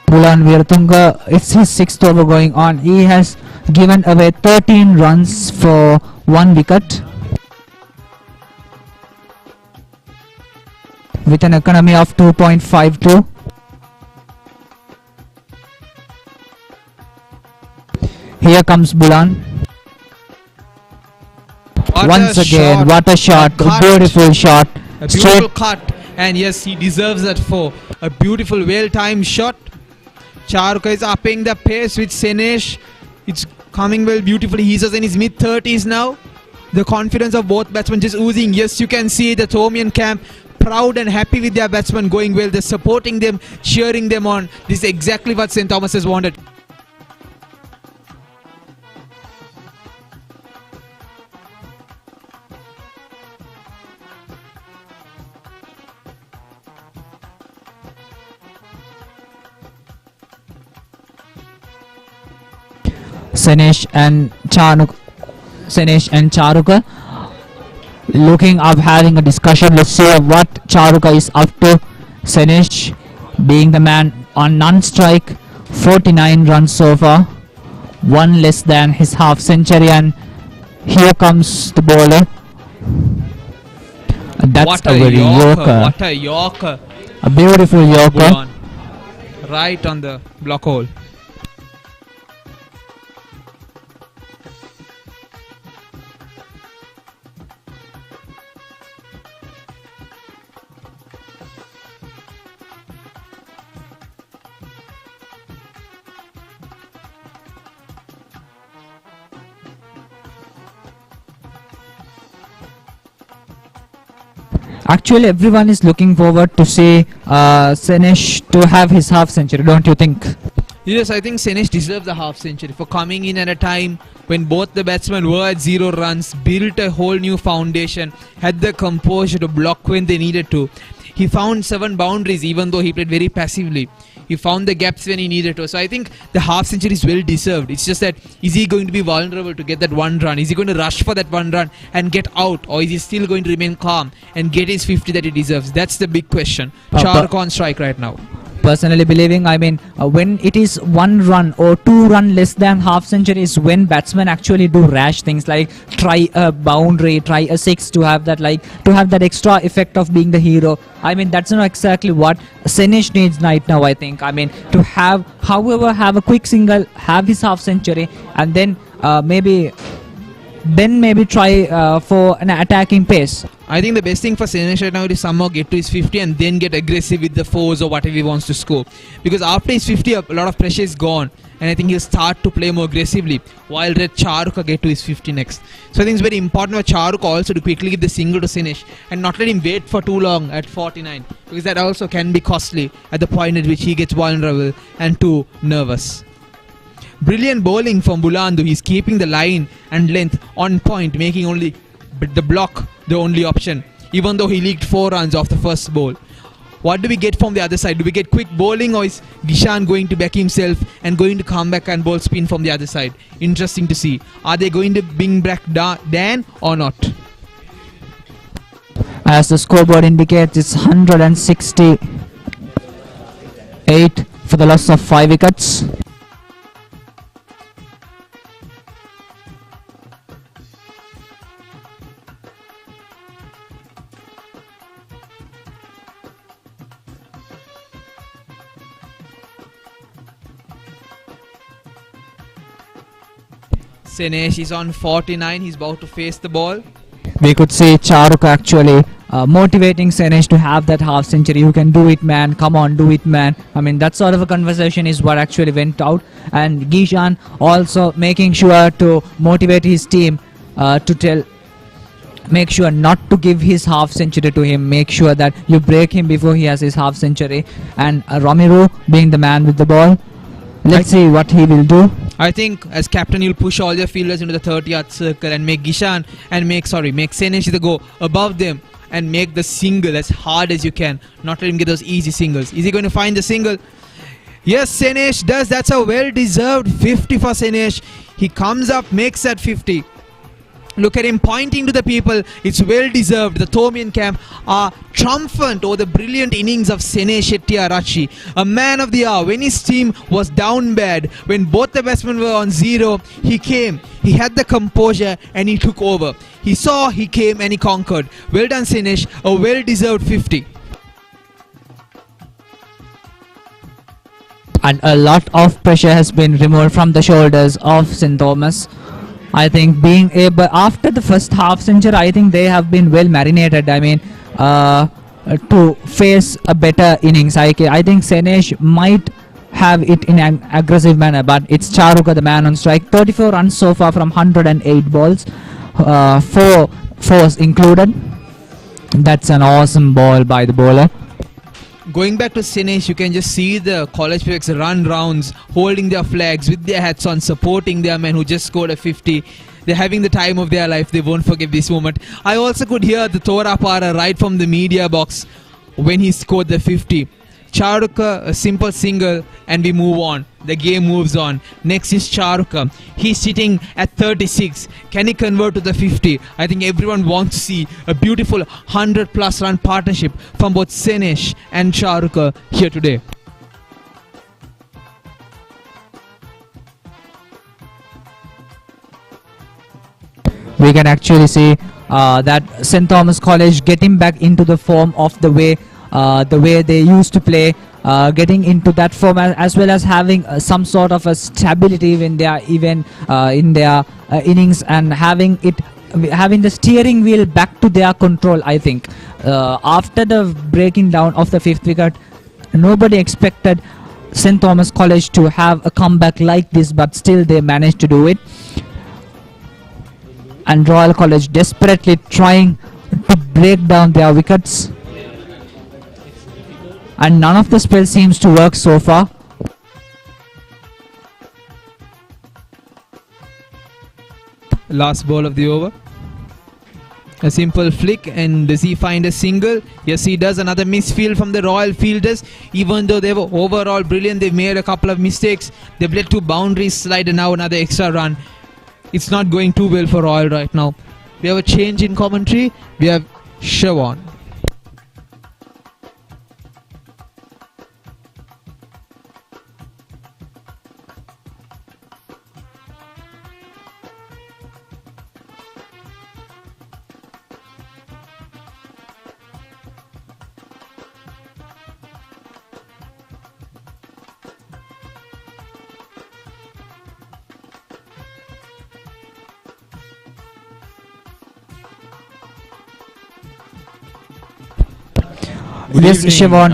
Bulan Veeratunga, it's his 6th over going on. He has given away 13 runs for 1 wicket. With an economy of 2.52. Here comes Bulan. Once again, what a shot, a beautiful shot. A beautiful cut. And yes, he deserves that for a beautiful, well-timed shot. Charuka is upping the pace with Sinesh. It's coming well beautifully. He's in his mid-30s now. The confidence of both batsmen just oozing. Yes, you can see the Thomian camp proud and happy with their batsmen going well. They're supporting them, cheering them on. This is exactly what St. Thomas has wanted. Sinesh and Charuka looking up, having a discussion. Let's see what Charuka is up to. Sinesh being the man on non-strike, 49 runs so far. one less than his half century, and here comes the bowler. That's What a very Yorker. What a Yorker. A beautiful Yorker. Bulan. Right on the block hole. Actually, everyone is looking forward to see Senesh to have his half century, don't you think? Yes, I think Senesh deserves the half century for coming in at a time when both the batsmen were at 0 runs, built a whole new foundation, had the composure to block when they needed to. He found 7 boundaries even though he played very passively. He found the gaps when he needed to. So I think the half century is well deserved. It's just that, is he going to be vulnerable to get that 1 run? Is he going to rush for that 1 run and get out? Or is he still going to remain calm and get his 50 that he deserves? That's the big question. Charuk on strike right now. Personally believing, when it is 1 run or 2 run less than half century is when batsmen actually do rash things like try a boundary, try a 6 to have that extra effect of being the hero. That's not exactly what Senesh needs right now, I think. To have a quick single, have his half century, and then maybe try for an attacking pace. I think the best thing for Senesh right now is somehow get to his 50 and then get aggressive with the 4s or whatever he wants to score. Because after his 50, a lot of pressure is gone. And I think he'll start to play more aggressively while let Charuk get to his 50 next. So I think it's very important for Charuk also to quickly give the single to Senesh and not let him wait for too long at 49. Because that also can be costly at the point at which he gets vulnerable and too nervous. Brilliant bowling from Bulandu. He's keeping the line and length on point, making only the block the only option, even though he leaked 4 runs off the first bowl. What do we get from the other side? Do we get quick bowling, or is Gishan going to back himself and going to come back and bowl spin from the other side? Interesting to see. Are they going to bring back Dan or not? As the scoreboard indicates, it's 168 for the loss of 5 wickets. Senesh is on 49. He's about to face the ball. We could see Charuk actually motivating Senesh to have that half century. You can do it, man. Come on, do it, man. That sort of a conversation is what actually went out. And Gishan also making sure to motivate his team make sure not to give his half century to him. Make sure that you break him before he has his half century. And Romero being the man with the ball. Let's see what he will do. I think as captain you'll push all your fielders into the 30-yard circle and make Gishan and make Senesh to go above them and make the single as hard as you can. Not let him get those easy singles. Is he going to find the single? Yes, Senesh does. That's a well-deserved 50 for Senesh. He comes up, makes that 50. Look at him pointing to the people. It's well deserved. The Thomian camp are triumphant over the brilliant innings of Senesh Shetty-Arachi, a man of the hour. When his team was down bad, when both the batsmen were on 0, he came. He had the composure and he took over. He saw, he came and he conquered. Well done, Senesh. A well deserved 50. And a lot of pressure has been removed from the shoulders of S.Thomas. I think being able, after the first half century, I think they have been well marinated. To face a better innings. I think Senesh might have it in an aggressive manner, but it's Charuka, the man on strike. 34 runs so far from 108 balls, 4 fours included. That's an awesome ball by the bowler. Going back to Senesh, you can just see the college players run rounds, holding their flags with their hats on, supporting their men who just scored a 50. They're having the time of their life. They won't forget this moment. I also could hear the Tora Para right from the media box when he scored the 50. Charuka, a simple single, and we move on. The game moves on. Next is Charuka. He's sitting at 36. Can he convert to the 50? I think everyone wants to see a beautiful 100+ run partnership from both Senesh and Charuka here today. we can actually see that St. Thomas College getting back into the form of the way they used to play, getting into that form, as well as having some sort of a stability when they are even in their innings, and having the steering wheel back to their control. I think after the breaking down of the 5th wicket, nobody expected St. Thomas College to have a comeback like this, but still they managed to do it. And Royal College desperately trying to break down their wickets, and none of the spell seems to work so far. Last ball of the over. A simple flick, and does he find a single? Yes, he does. Another misfield from the Royal fielders. Even though they were overall brilliant, they made a couple of mistakes. They've let 2 boundaries slide, and now another extra run. It's not going too well for Royal right now. We have a change in commentary. We have Siobhan. Yes, Siobhan.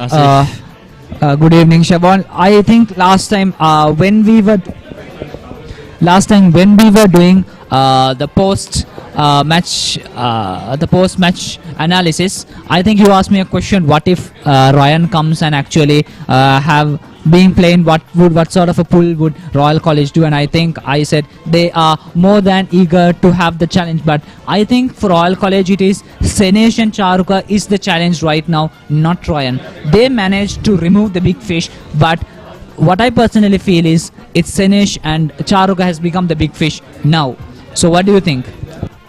Good evening, Siobhan. I think last time when we were doing the post match analysis, I think you asked me a question: what if Ryan comes and actually have been playing? What sort of a pull would Royal College do? And I think I said they are more than eager to have the challenge. But I think for Royal College it is Senesh and Charuka is the challenge right now, not Ryan. They managed to remove the big fish, but what I personally feel is it's Senesh and Charuka has become the big fish now. So what do you think?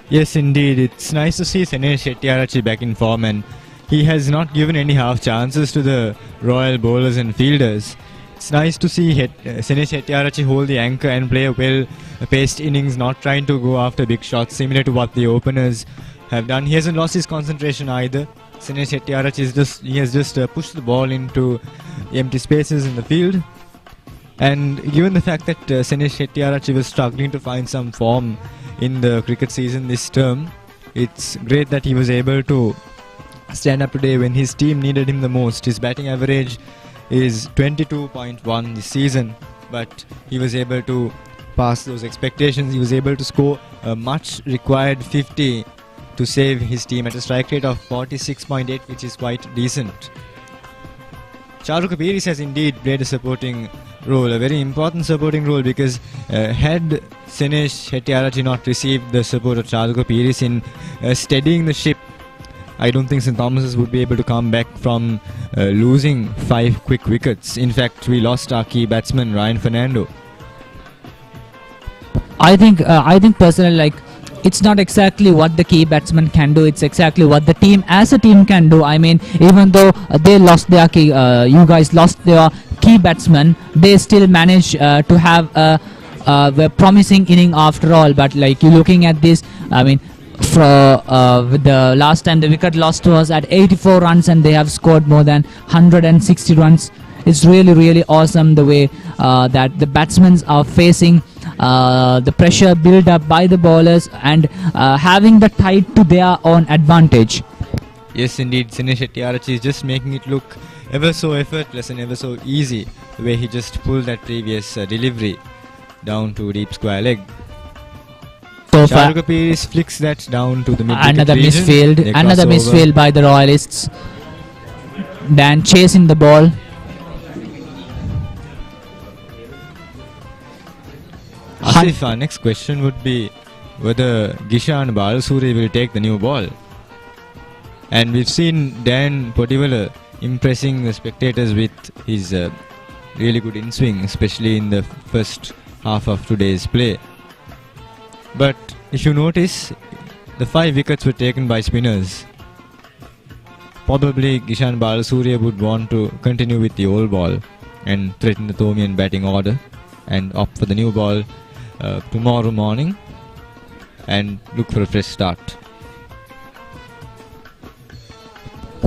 Yes, indeed. It's nice to see Senesh Hettiarachchi back in form, and he has not given any half chances to the Royal bowlers and fielders. It's nice to see Senesh Hettiarachchi hold the anchor and play a well-paced innings, not trying to go after big shots, similar to what the openers have done. He hasn't lost his concentration either. Senesh Hettiarachchi has just pushed the ball into empty spaces in the field. And given the fact that Senesh Hettiarachchi was struggling to find some form in the cricket season this term, it's great that he was able to stand up today when his team needed him the most. His batting average is 22.1 this season, but he was able to pass those expectations. He was able to score a much required 50 to save his team at a strike rate of 46.8, which is quite decent. Charuka Peiris has indeed played a supporting role, a very important supporting role, because had Senesh Hettiarachchi not received the support of Charuka Peiris in steadying the ship, I don't think St. Thomas's would be able to come back from losing 5 quick wickets. In fact, we lost our key batsman Ryan Fernando. I think personally, like, it's not exactly what the key batsman can do, it's exactly what the team as a team can do. I mean, even though they lost their key, you guys lost their key batsman, they still managed to have a promising inning after all. But like, you looking at this, I mean, with the last time the wicket lost was at 84 runs and they have scored more than 160 runs. It's really, really awesome the way that the batsmen are facing the pressure built up by the bowlers and having the tide to their own advantage. Yes, indeed. Senesh Hettiarachchi is just making it look ever so effortless and ever so easy, the way he just pulled that previous delivery down to deep square leg. So Charuka Peiris flicks that down to the mid another misfield, another misfield by the Royalists. Dan chasing the ball. Asif, our next question would be whether Gishan Balasuri will take the new ball. And we've seen Dan Podivala impressing the spectators with his really good in-swing, especially in the first half of today's play. But if you notice, the 5 wickets were taken by spinners. Probably Gishan Balasuri would want to continue with the old ball and threaten the Thomian batting order and opt for the new ball tomorrow morning. and look for a fresh start.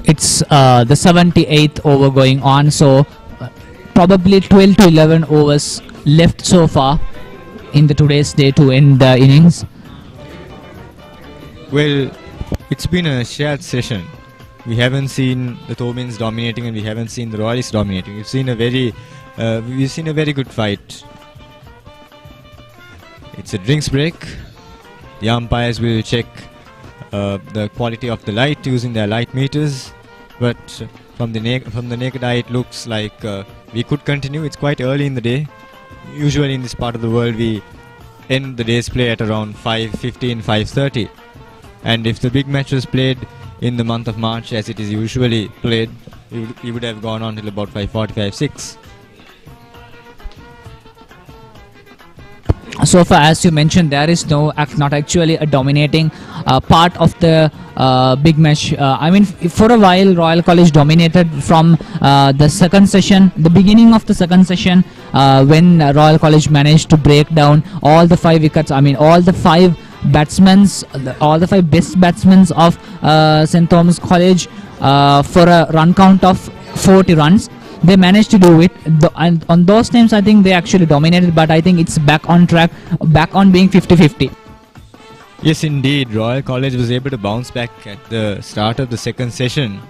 It's the 78th over going on, so probably 12 to 11 overs left so far in the today's day to end the innings. Well, it's been a shared session. We haven't seen the Thomians dominating, and we haven't seen the Royalists dominating. We've seen a very good fight. It's a drinks break. The umpires will check the quality of the light using their light meters, but from the naked eye, it looks like we could continue. It's quite early in the day. Usually in this part of the world, we end the day's play at around 5:15, 5:30. And if the big match was played in the month of March, as it is usually played, we would have gone on till about 5:45, 6. So far, as you mentioned, there is not actually a dominating part of the big match. I mean, for a while, Royal College dominated from the second session, the beginning of the second session, when Royal College managed to break down all the 5 wickets. I mean, all the 5 all the 5 best batsmen of St. Thomas College for a run count of 40 runs. They managed to do it, and on those times I think they actually dominated, but I think it's back on track, back on being 50-50. Yes, indeed. Royal College was able to bounce back at the start of the second session.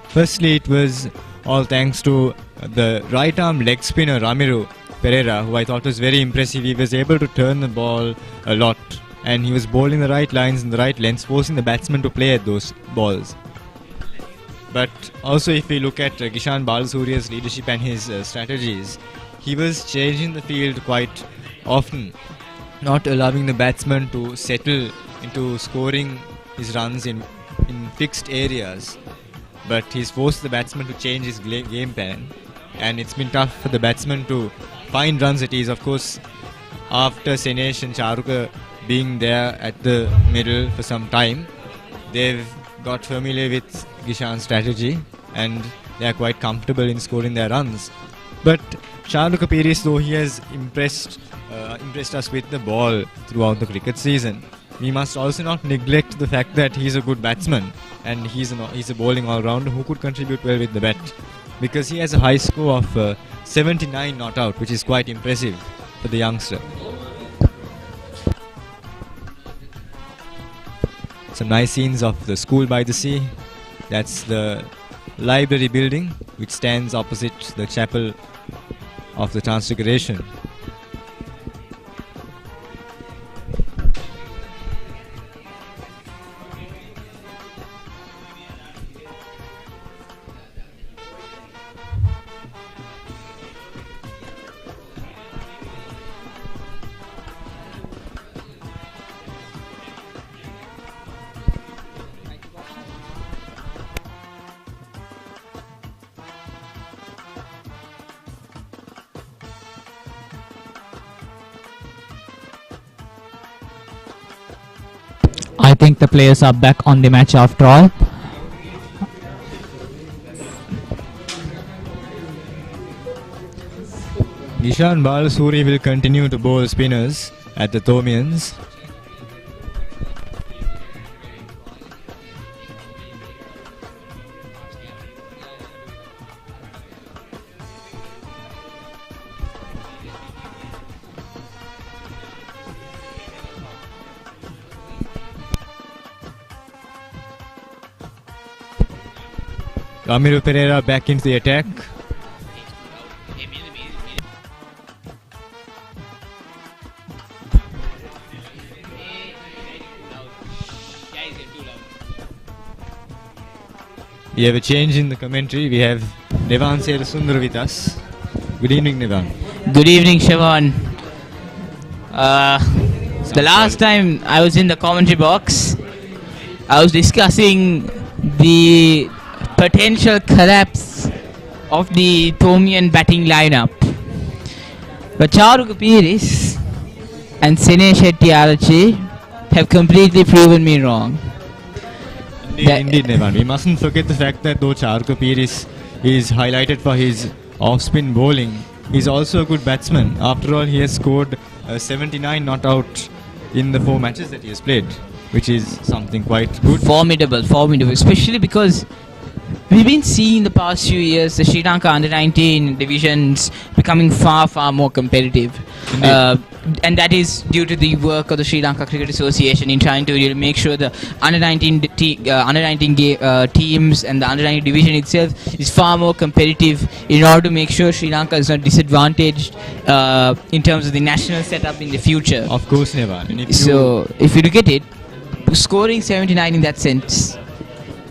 Firstly, it was all thanks to the right arm leg spinner Ramiro Pereira, who I thought was very impressive. He was able to turn the ball a lot, and he was bowling the right lines and the right lengths, forcing the batsmen to play at those balls. But also, if we look at Kishan Balasuriya's leadership and his strategies, he was changing the field quite often, not allowing the batsman to settle into scoring his runs in fixed areas. But he's forced the batsman to change his game plan, and it's been tough for the batsman to find runs at ease. Of course, after Senesh and Charuka being there at the middle for some time, they've got familiar with Kishan's strategy, and they are quite comfortable in scoring their runs. But Charuka Piris, though he has impressed us with the ball throughout the cricket season, we must also not neglect the fact that he's a good batsman, and he's a bowling all-rounder who could contribute well with the bat, because he has a high score of 79 not out, which is quite impressive for the youngster. Some nice scenes of the school by the sea. That's the library building which stands opposite the chapel of the Transfiguration. I think the players are back on the match after all. Kishan Balasuri will continue to bowl spinners at the Thomians. Ramiro Pereira back into the attack. We have a change in the commentary. We have Nevan Serasundar with us. Good evening, Nevan. Good evening, Siobhan. The last time I was in the commentary box, I was discussing the potential collapse of the Thomian batting lineup. But Charuka Piris and Sene Shetty Arachi have completely proven me wrong. Indeed, Nevan. We mustn't forget the fact that though Charuka Piris is highlighted for his off-spin bowling, he's also a good batsman. After all, he has scored 79 not out in the 4 matches that he has played, which is something quite good. Formidable, especially because we've been seeing the past few years the Sri Lanka under-19 divisions becoming far more competitive. And that is due to the work of the Sri Lanka Cricket Association in trying to really make sure the under-19 teams and the under-19 division itself is far more competitive in order to make sure Sri Lanka is not disadvantaged in terms of the national setup in the future. Of course, Nevan. So, if you look at it, scoring 79 in that sense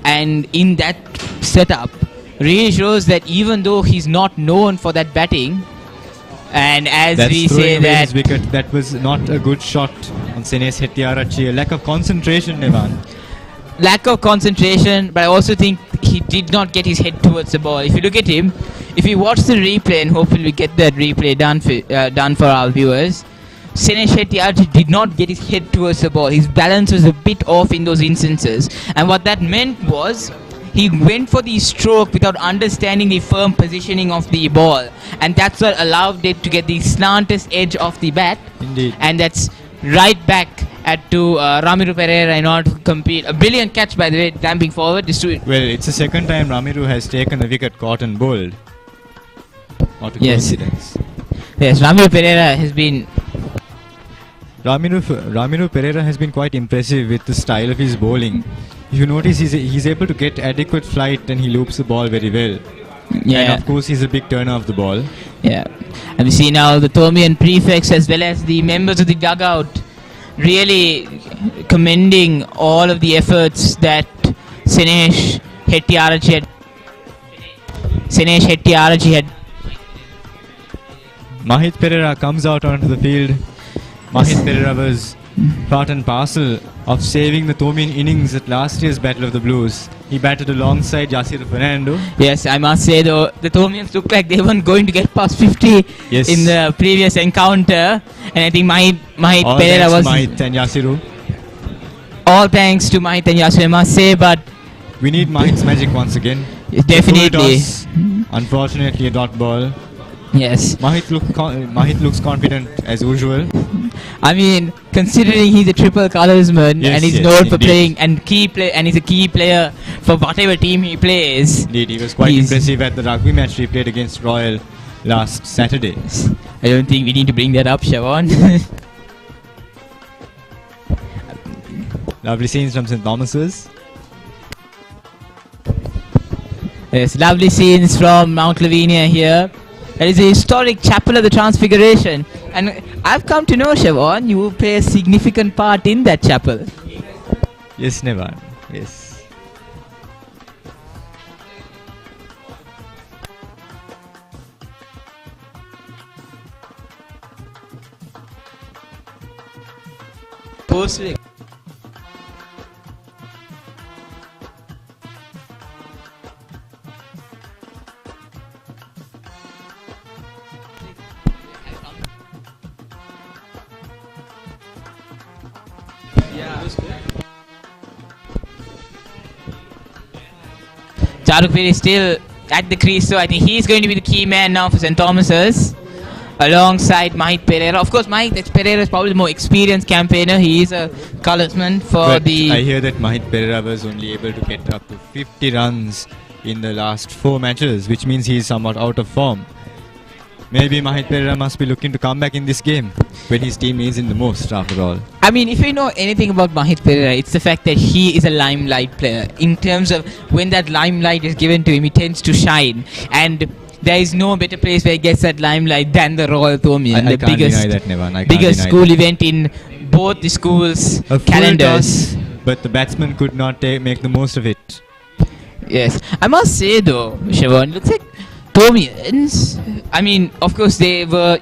and in that setup really shows that even though he's not known for that batting, and as we say that his wicket, that was not a good shot on Senesh Hettiarachchi. A lack of concentration, Nevan. Lack of concentration, but I also think he did not get his head towards the ball. If you look at him, if you watch the replay, and hopefully we get that replay done for our viewers, Senesh Hettiarachchi did not get his head towards the ball. His balance was a bit off in those instances, and what that meant was he went for the stroke without understanding the firm positioning of the ball, and that's what allowed it to get the slantest edge of the bat. Indeed. And that's right back to Ramiru Pereira in order to compete. A brilliant catch, by the way, damping forward. Well, it's the second time Ramiru has taken a wicket caught and bowled. Not a Yes. coincidence. Yes, Ramiru Pereira has been... Ramiru Pereira has been quite impressive with the style of his bowling. If you notice, he's able to get adequate flight and he loops the ball very well. Yeah. And of course, he's a big turner of the ball. Yeah. And we see now the Thomian prefects as well as the members of the dugout really commending all of the efforts that Senesh Hettiarachchi had. Mahit Pereira comes out onto the field. Mahit Pereira was part and parcel of saving the Thomian innings at last year's Battle of the Blues. He batted alongside Yasir Fernando. Yes, I must say though, the Thomians looked like they weren't going to get past 50 in the previous encounter. And I think Mahit Pereira was... Mahit and Yasiru. All thanks to Mahit and Yasiru, I must say, but... We need Mahit's magic once again. Definitely. Toss, unfortunately a dot ball. Yes. Mahit looks confident as usual. I mean, considering he's a triple colorsman and he's known for playing and he's a key player for whatever team he plays. Indeed, he was quite impressive at the rugby match he played against Royal last Saturday. I don't think we need to bring that up, Siobhan. Lovely scenes from St. Thomas's. Yes, lovely scenes from Mount Lavinia here. That is a historic chapel of the Transfiguration. And I've come to know, Siobhan, you play a significant part in that chapel. Yes, Nevan. Yes. Charuk is still at the crease, so I think he's going to be the key man now for St. Thomas's alongside Mahit Pereira. Of course, Mahit Pereira is probably the more experienced campaigner. He is a colorsman for but the... I hear that Mahit Pereira was only able to get up to 50 runs in the last 4 matches, which means he is somewhat out of form. Maybe Mahit Pereira must be looking to come back in this game when his team needs him the most, after all. I mean, if you know anything about Mahit Pereira, it's the fact that he is a limelight player. In terms of when that limelight is given to him, he tends to shine. And there is no better place where he gets that limelight than the Royal-Thomian. I can't deny that, Nevan. Biggest school event in both the schools' calendars. But the batsman could not make the most of it. Yes. I must say though, Siobhan, looks like Thomians, I mean, of course they were,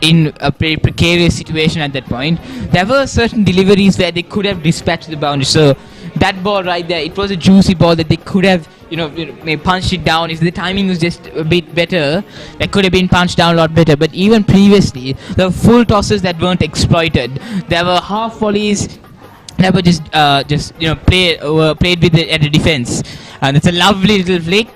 in a very precarious situation at that point. There were certain deliveries where they could have dispatched the boundary. So that ball right there, it was a juicy ball that they could have, maybe punched it down. If the timing was just a bit better, that could have been punched down a lot better. But even previously, there were full tosses that weren't exploited. There were half volleys that were just played with at the defense. And it's a lovely little flick.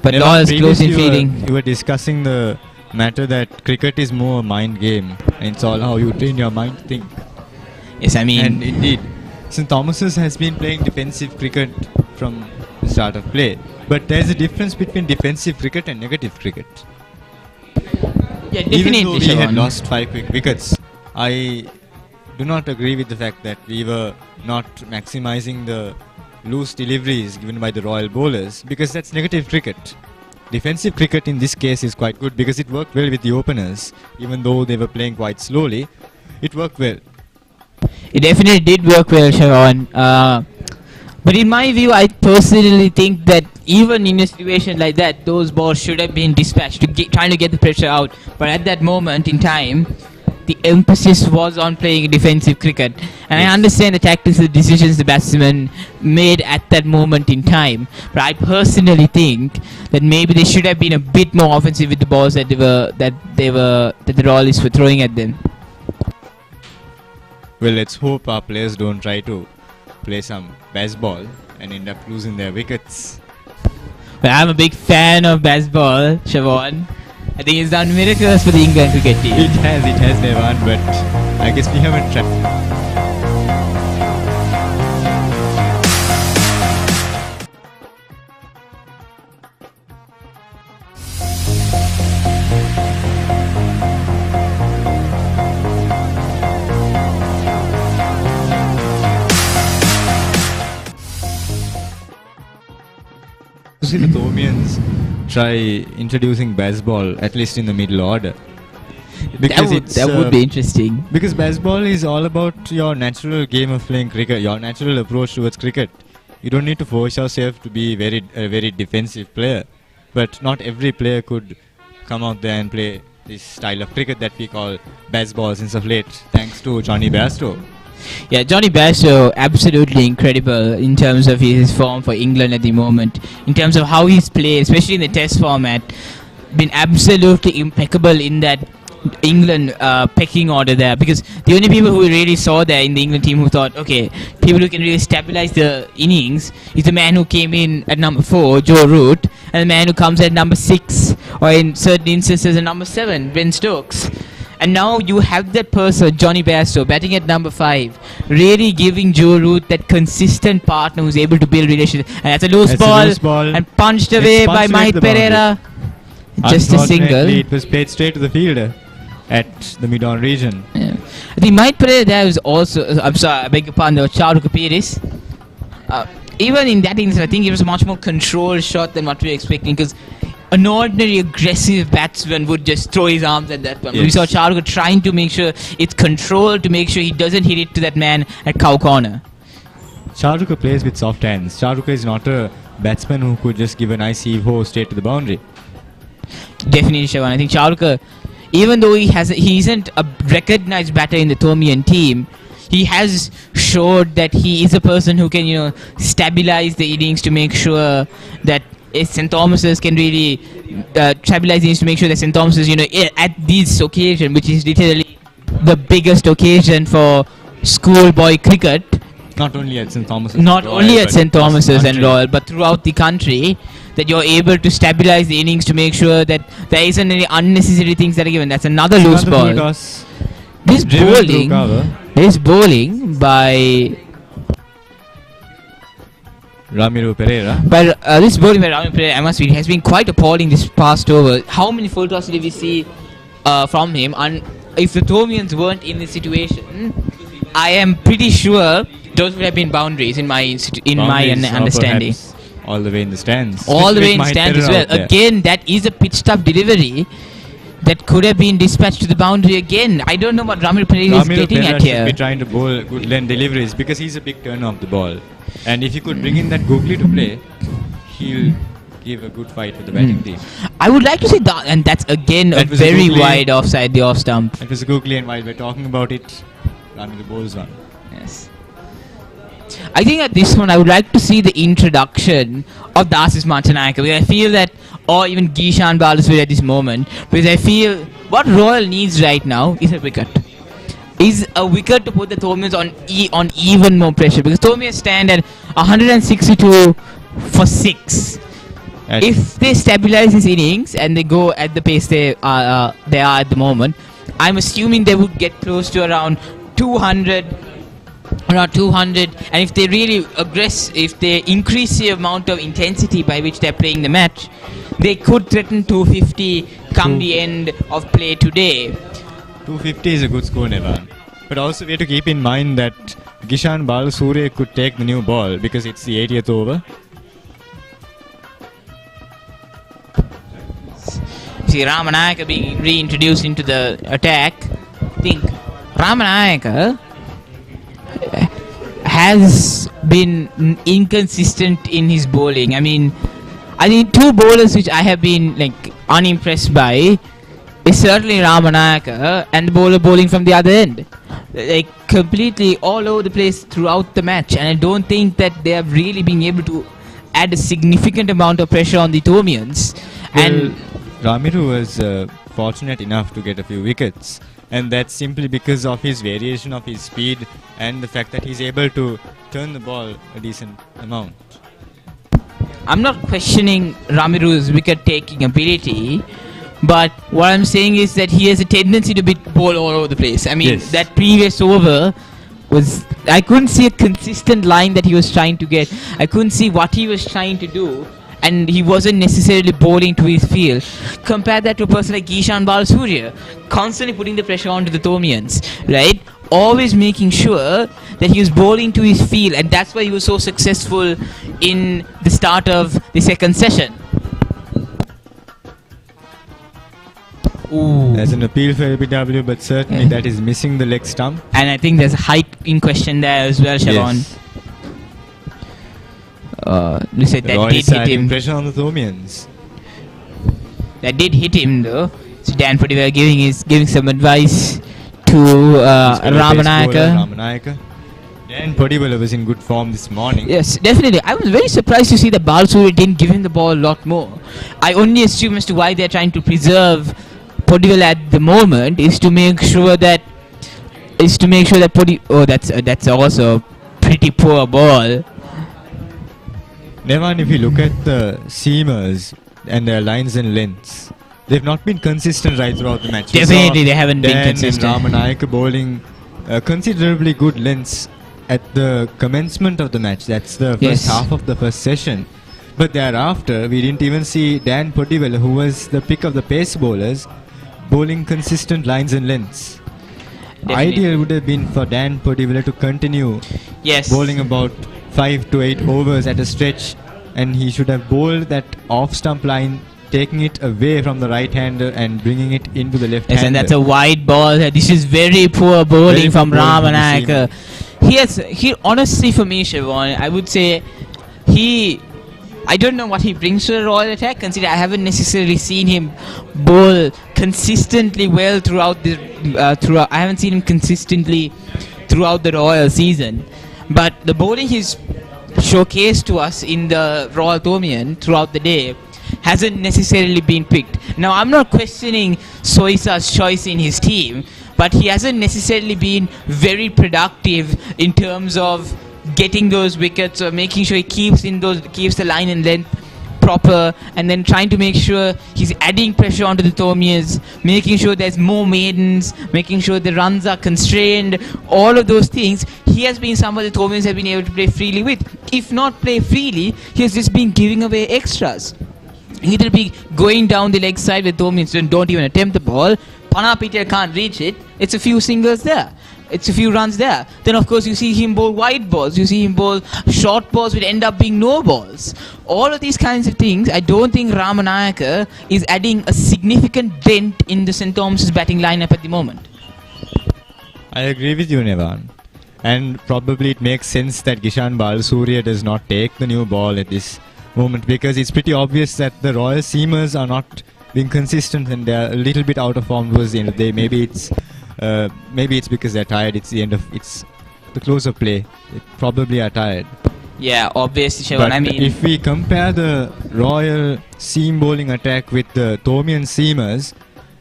But Law's close in fielding. You were discussing the matter that cricket is more a mind game, and it's all how you train your mind to think. Yes, I mean, And indeed, St. Thomas's has been playing defensive cricket from the start of play. But there's a difference between defensive cricket and negative cricket. yeah, Even though definitely, we had Siobhan. lost 5 quick wickets, I do not agree with the fact that we were not maximizing the loose deliveries given by the Royal bowlers, because that's negative cricket. Defensive cricket in this case is quite good because it worked well with the openers. Even though they were playing quite slowly, it worked well. It definitely did work well, Siobhan. But in my view, I personally think that even in a situation like that, those balls should have been dispatched to trying to get the pressure out. But at that moment in time, the emphasis was on playing defensive cricket. And I understand the tactics, the decisions the batsmen made at that moment in time. But I personally think that maybe they should have been a bit more offensive with the balls that the Royalists were throwing at them. Well, let's hope our players don't try to play some baseball and end up losing their wickets. But I'm a big fan of baseball, Siobhan. I think it's done miracles for the England cricket team. It has, Nevan, but I guess we haven't tried. See the Thomians try introducing baseball at least in the middle order, because That would be interesting. because baseball is all about your natural game of playing cricket, your natural approach towards cricket. You don't need to force yourself to be a very defensive player, but not every player could come out there and play this style of cricket that we call baseball since of late, thanks to Johnny Bairstow. Yeah, Johnny Bairstow, absolutely incredible in terms of his form for England at the moment. In terms of how he's played, especially in the Test format, been absolutely impeccable in that England pecking order there. Because the only people who we really saw there in the England team who thought, okay, people who can really stabilize the innings is the man who came in at number 4, Joe Root, and the man who comes at number 6, or in certain instances at number 7, Ben Stokes. And now you have that person, Johnny Bairstow, batting at number 5, really giving Joe Root that consistent partner who's able to build relationships. And that's a loose ball, and punched away by Mike Pereira. Just a single. Unfortunately, it was played straight to the fielder at the mid-on region. Yeah. I think Mike Pereira there was also, I'm sorry, I beg your pardon, there was Charu Kapiris. Even in that instance, I think it was a much more controlled shot than what we were expecting, because an ordinary aggressive batsman would just throw his arms at that one. Yes. We saw Charuka trying to make sure it's controlled, to make sure he doesn't hit it to that man at cow corner. Charuka plays with soft hands. Charuka is not a batsman who could just give a nice heave-ho straight to the boundary. Definitely, Shawan. I think Charuka, even though he isn't a recognized batter in the Thomian team, he has showed that he is a person who can, stabilize the innings to make sure that St. Thomas's can really stabilize things to make sure that St. Thomas's, at this occasion, which is literally the biggest occasion for schoolboy cricket. Not only at St. Thomas's. Not Royal, only at but St. across the Thomas's and country. Royal, but throughout the country, that you're able to stabilize the innings to make sure that there isn't any unnecessary things that are given. That's another loose Another full ball. toss. This Driven through cover. bowling by Ramiro Pereira. this bowling by Ramiro Pereira, I must say, has been quite appalling this past over. How many full tosses did we see from him? And if the Thomians weren't in this situation, I am pretty sure those would have been boundaries in my Boundaries, or understanding. perhaps all the way in the stands. All the With way in Mahit stands as Pereira well. out there. Again, that is a pitched up delivery that could have been dispatched to the boundary again. I don't know what Ramiro Pereira is Ramiro getting Pereira at should here. be trying to bowl good length deliveries because he's a big turner of the ball. And if he could bring in that googly to play, he'll give a good fight for the batting team. I would like to say that, and that's again That a was a very googly. wide offside, the off stump. It was a googly, and while we're talking about it, Ramiro bowls one. Yes. I think at this one I would like to see the introduction of Dasis Martinaka, because I feel that, or even Gishan Balaswari at this moment, because I feel what Royal needs right now is a wicket. Is a wicket to put the Thomians on even more pressure, because Thomians stand at 162 for 6. If they stabilize his innings and they go at the pace they are at the moment, I'm assuming they would get close to around 200. Around 200, and if they really if they increase the amount of intensity by which they're playing the match, they could threaten 250 come the end of play today. 250 is a good score, Nevan. But also we have to keep in mind that Gishan Balasuriya could take the new ball because it's the 80th over. See Ramanayaka being reintroduced into the attack. I think Ramanayaka has been inconsistent in his bowling. I mean, I think two bowlers which I have been unimpressed by is certainly Ramanayaka and the bowler bowling from the other end. Completely all over the place throughout the match, and I don't think that they have really been able to add a significant amount of pressure on the Thomians. And Ramiru was fortunate enough to get a few wickets, and that's simply because of his variation of his speed and the fact that he's able to turn the ball a decent amount. I'm not questioning Ramiru's wicket-taking ability, but what I'm saying is that he has a tendency to bowl all over the place. I mean, that previous over was... I couldn't see a consistent line that he was trying to get. I couldn't see what he was trying to do, and he wasn't necessarily bowling to his field. Compare that to a person like Gishan Balasuriya, constantly putting the pressure onto the Thomians, right? Always making sure that he was bowling to his field, and that's why he was so successful in the start of the second session. Ooh. There's an appeal for LBW, but certainly that is missing the leg stump. And I think there's height in question there as well, Siobhan. Yes. You said that did hit him. Pressure on the Thomians. That did hit him though. So Dan Padiwala giving some advice to Ramanayaka. Dan Padiwala was in good form this morning. Yes, definitely. I was very surprised to see that Balasuriya didn't give him the ball a lot more. I only assume as to why they're trying to preserve Padiwala at the moment is to make sure that that's also a pretty poor ball. Nevan, if you look at the seamers and their lines and lengths, they've not been consistent right throughout the match. Definitely they haven't been consistent. And Ramanayaka bowling considerably good lengths at the commencement of the match. That's the first half of the first session. But thereafter, we didn't even see Dan Padiwala, who was the pick of the pace bowlers, bowling consistent lines and lengths. Definitely. Ideal would have been for Dan Padiwala to continue bowling about 5 to 8 overs at a stretch, and he should have bowled that off-stump line, taking it away from the right-hander and bringing it into the left-hander. Yes, and that's a wide ball. This is very poor bowling from Ramanayaka. He honestly, for me, Siobhan, I would say I don't know what he brings to the Royal attack, considering I haven't necessarily seen him bowl consistently well throughout I haven't seen him consistently throughout the Royal season. But the bowling he's showcased to us in the Royal-Thomian throughout the day hasn't necessarily been picked. Now, I'm not questioning Soisa's choice in his team, but he hasn't necessarily been very productive in terms of getting those wickets or making sure he keeps the line and length proper, and then trying to make sure he's adding pressure onto the Thomians, making sure there's more maidens, making sure the runs are constrained, all of those things. He has been someone the Thomians have been able to play freely with. If not play freely, he has just been giving away extras. He'll be going down the leg side with Thomians and don't even attempt the ball. Pana Peter can't reach it. It's a few singles there. It's a few runs there. Then of course you see him bowl wide balls. You see him bowl short balls which end up being no balls. All of these kinds of things, I don't think Ramanayaka is adding a significant dent in the St. Thomas's batting lineup at the moment. I agree with you, Nevan. And probably it makes sense that Gishan Balasuriya does not take the new ball at this moment, because it's pretty obvious that the Royal seamers are not being consistent and they're a little bit out of form towards the end of the day. Maybe it's because they're tired. It's the close of play. They probably are tired. Yeah, obviously, Siobhan. But if we compare the Royal seam bowling attack with the Thomian seamers,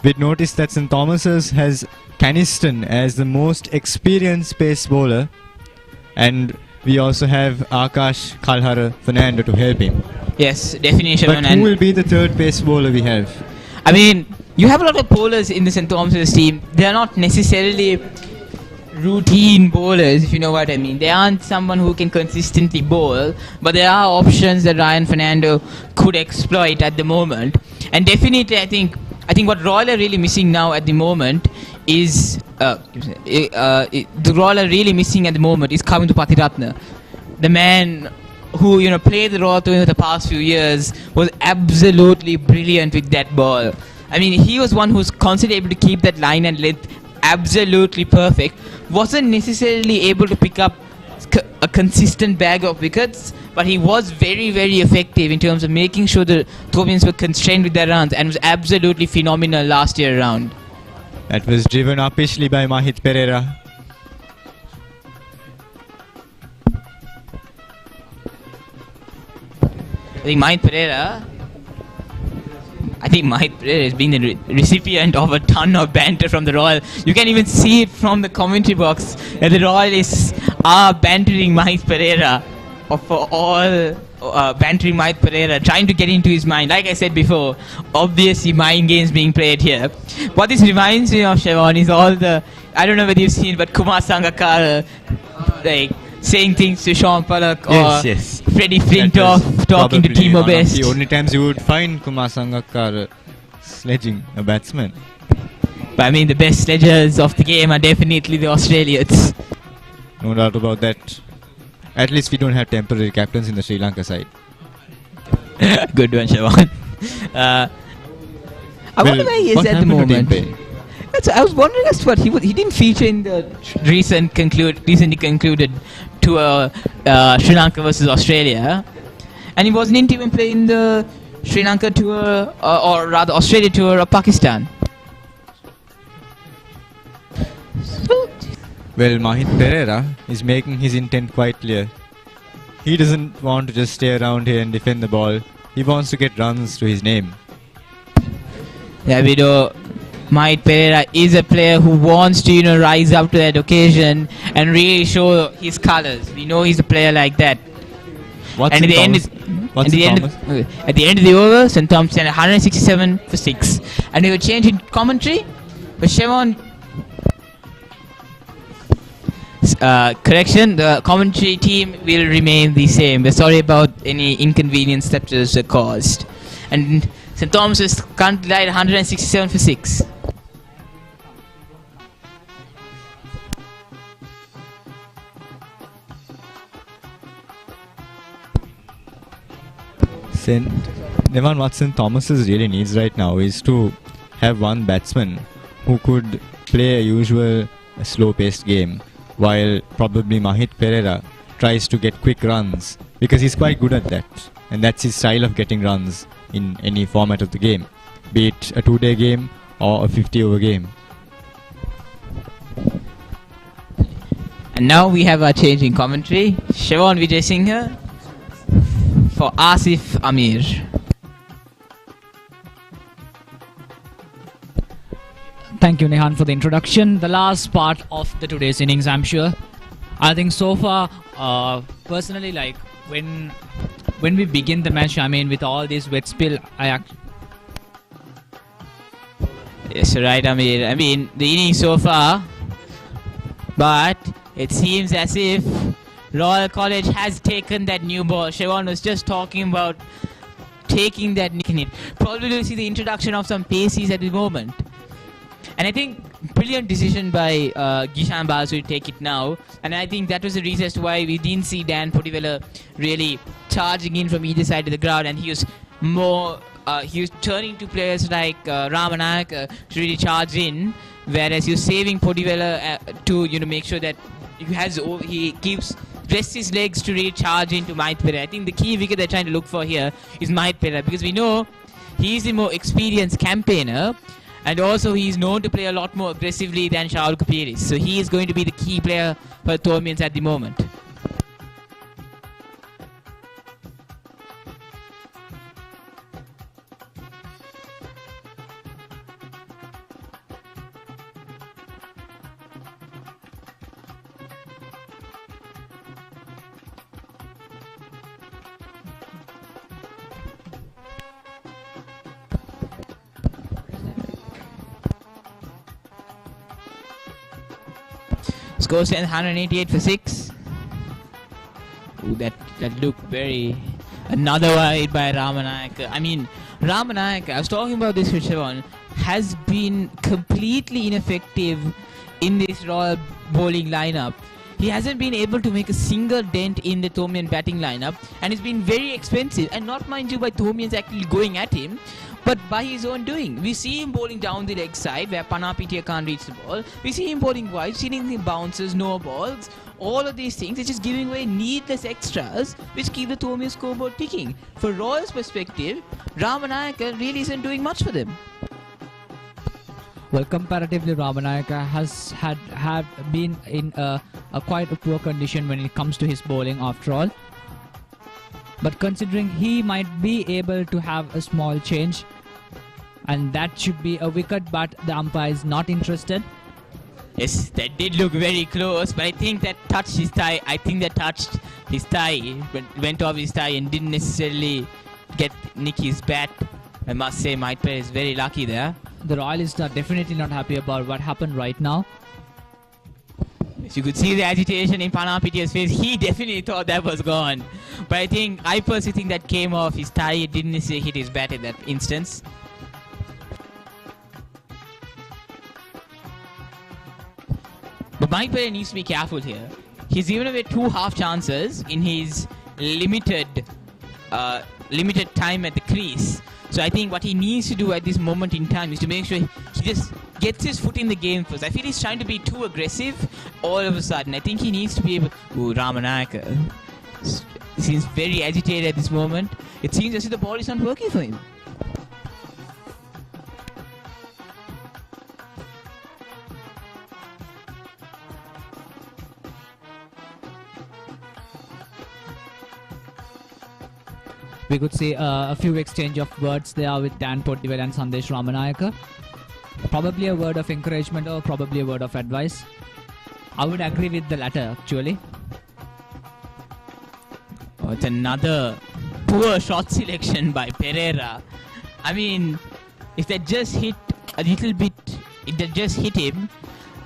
we'd notice that St. Thomas's has Caniston as the most experienced pace bowler, and we also have Akash Kalhara Fernando to help him. Yes, definitely. But who will be the third pace bowler we have? I mean, you have a lot of bowlers in the St. Thomas's team. They are not necessarily routine bowlers, if you know what I mean. They aren't someone who can consistently bowl, but there are options that Ryan Fernando could exploit at the moment. And definitely, I think what Royal are really missing now at the moment is the Royal are really missing at the moment is Kavindu Pathiratna, the man who played the Royal-Thomian the past few years, was absolutely brilliant with that ball. I mean, he was one who's constantly able to keep that line and length absolutely perfect. Wasn't necessarily able to pick up a consistent bag of wickets, but he was very, very effective in terms of making sure the Thomians were constrained with their runs, and was absolutely phenomenal last year around. That was driven uppishly by Mahit Pereira. I think Mahit Pereira has been the recipient of a ton of banter from the Royal. You can even see it from the commentary box that the Royalists are bantering Mahit Pereira, bantering Mahit Pereira, trying to get into his mind. Like I said before, obviously mind games being played here. What this reminds me of, Siobhan, is all the, I don't know whether you've seen, but Kumar Sangakkara, saying things to Sean Pollock or Freddie Flintoff talking to Timo Best. The only times you would find Kumar Sangakkara sledging a batsman. But I mean, the best sledgers of the game are definitely the Australians. No doubt about that. At least we don't have temporary captains in the Sri Lanka side. Good one, Siobhan. I wonder where he is at the moment. I was wondering as to what he didn't feature in the recently concluded tour, Sri Lanka versus Australia, and he wasn't even playing the Sri Lanka tour, or rather Australia tour of Pakistan. Well, Mahit Pereira is making his intent quite clear. He doesn't want to just stay around here and defend the ball. He wants to get runs to his name. Yeah, we know Mahit Pereira is a player who wants to rise up to that occasion and really show his colours. We know he's a player like that. At the end of the over, St. Thomas 167 for 6. And they were changing commentary, but Siobhan, correction, the commentary team will remain the same. We're sorry about any inconvenience that was caused. And St. Thomas is currently at 167 for 6. Nevan, what St. Thomas's really needs right now is to have one batsman who could play a usual slow-paced game, while probably Mahit Pereira tries to get quick runs, because he's quite good at that, and that's his style of getting runs in any format of the game, be it a 2-day game or a 50-over game. And now we have our change in commentary. Siobhan Vijay Singh for Asif Amir. Thank you, Nehan, for the introduction. The last part of the today's innings, I'm sure. I think so far, personally, like when we begin the match, I mean, with all this wet spill, Yes, right, Amir. I mean, the innings so far, but it seems as if Royal College has taken that new ball. Siobhan was just talking about taking that nick. Probably will see the introduction of some paces at the moment. And I think brilliant decision by Gishan Basu to take it now. And I think that was the reason as to why we didn't see Dan Pottivella really charging in from either side of the ground. And he was more, he was turning to players like Ramanak to really charge in. Whereas he was saving Pottivella to make sure that he keeps rests his legs to really charge into Mahit Pereira. I think the key wicket they're trying to look for here is Mahit Pereira, because we know he's the more experienced campaigner, and also he's known to play a lot more aggressively than Shaul Kapiris. So he is going to be the key player for the Thomians at the moment. Score stands 188 for 6. Ooh, that looked very... Another wide by Ramanayaka. I mean, Ramanayaka, I was talking about this with Siobhan, has been completely ineffective in this Royal bowling lineup. He hasn't been able to make a single dent in the Thomian batting lineup, and it's been very expensive. And not mind you by Thomians actually going at him, but by his own doing. We see him bowling down the leg side where Panapitia can't reach the ball. We see him bowling wide, seeing him bounces, no balls. All of these things are just giving away needless extras which keep the Thomian scoreboard ticking. For Royal's perspective, Ramanayaka really isn't doing much for them. Well, comparatively, Ramanayaka have been in a quite a poor condition when it comes to his bowling after all. But considering he might be able to have a small change, and that should be a wicket, but the umpire is not interested. Yes, that did look very close, but I think that touched his thigh. I think that touched his thigh, went off his thigh and didn't necessarily nick his bat. I must say, my player is very lucky there. The Royalists are definitely not happy about what happened right now. As you could see the agitation in Panapitia's face, he definitely thought that was gone. But I personally think that came off his thigh. It didn't necessarily hit his bat in that instance. But my player needs to be careful here. He's given away 2 half chances in his limited time at the crease. So I think what he needs to do at this moment in time is to make sure he just gets his foot in the game first. I feel he's trying to be too aggressive all of a sudden. I think he needs to be able... Ooh, Ramanayaka seems very agitated at this moment. It seems as if the ball is not working for him. We could see a few exchange of words there with Dan Poddivel and Sandesh Ramanayaka. Probably a word of encouragement or probably a word of advice. I would agree with the latter actually. Oh, it's another poor shot selection by Pereira. I mean, if that just hit a little bit, if that just hit him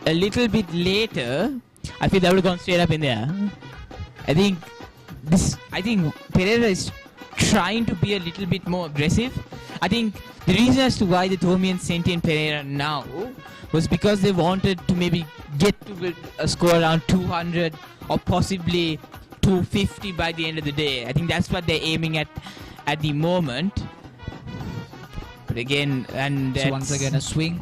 a little bit later, I feel that would have gone straight up in there. I think Pereira is trying to be a little bit more aggressive. I think the reason as to why the Thomians sent in Pereira now was because they wanted to maybe get to a score around 200 or possibly 250 by the end of the day. I think that's what they're aiming at the moment. But again, and so once again a swing,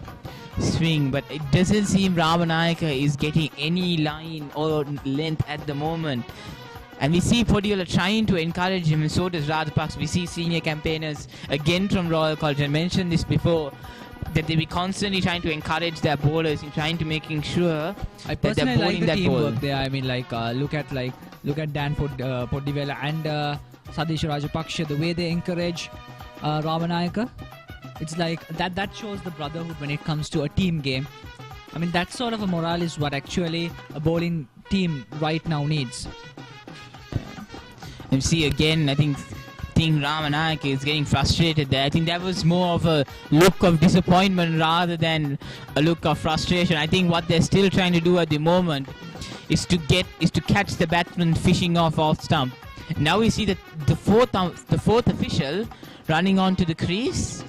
but it doesn't seem Ramanayaka is getting any line or length at the moment. And we see Podiola trying to encourage him, and so does Rajapaksa. We see senior campaigners again from Royal College. I mentioned this before, that they be constantly trying to encourage their bowlers and trying to making sure I that they're bowling like the that ball. teamwork there. I mean, look at Dan Poddivel and Sadesh Rajapaksha, the way they encourage Ramanayaka. It's like that shows the brotherhood when it comes to a team game. I mean, that sort of a morale is what actually a bowling team right now needs. And see again, I think Ramanayaka is getting frustrated there. I think that was more of a look of disappointment rather than a look of frustration. I think what they're still trying to do at the moment is to catch the batsman fishing off stump. Now we see that the fourth official running onto the crease.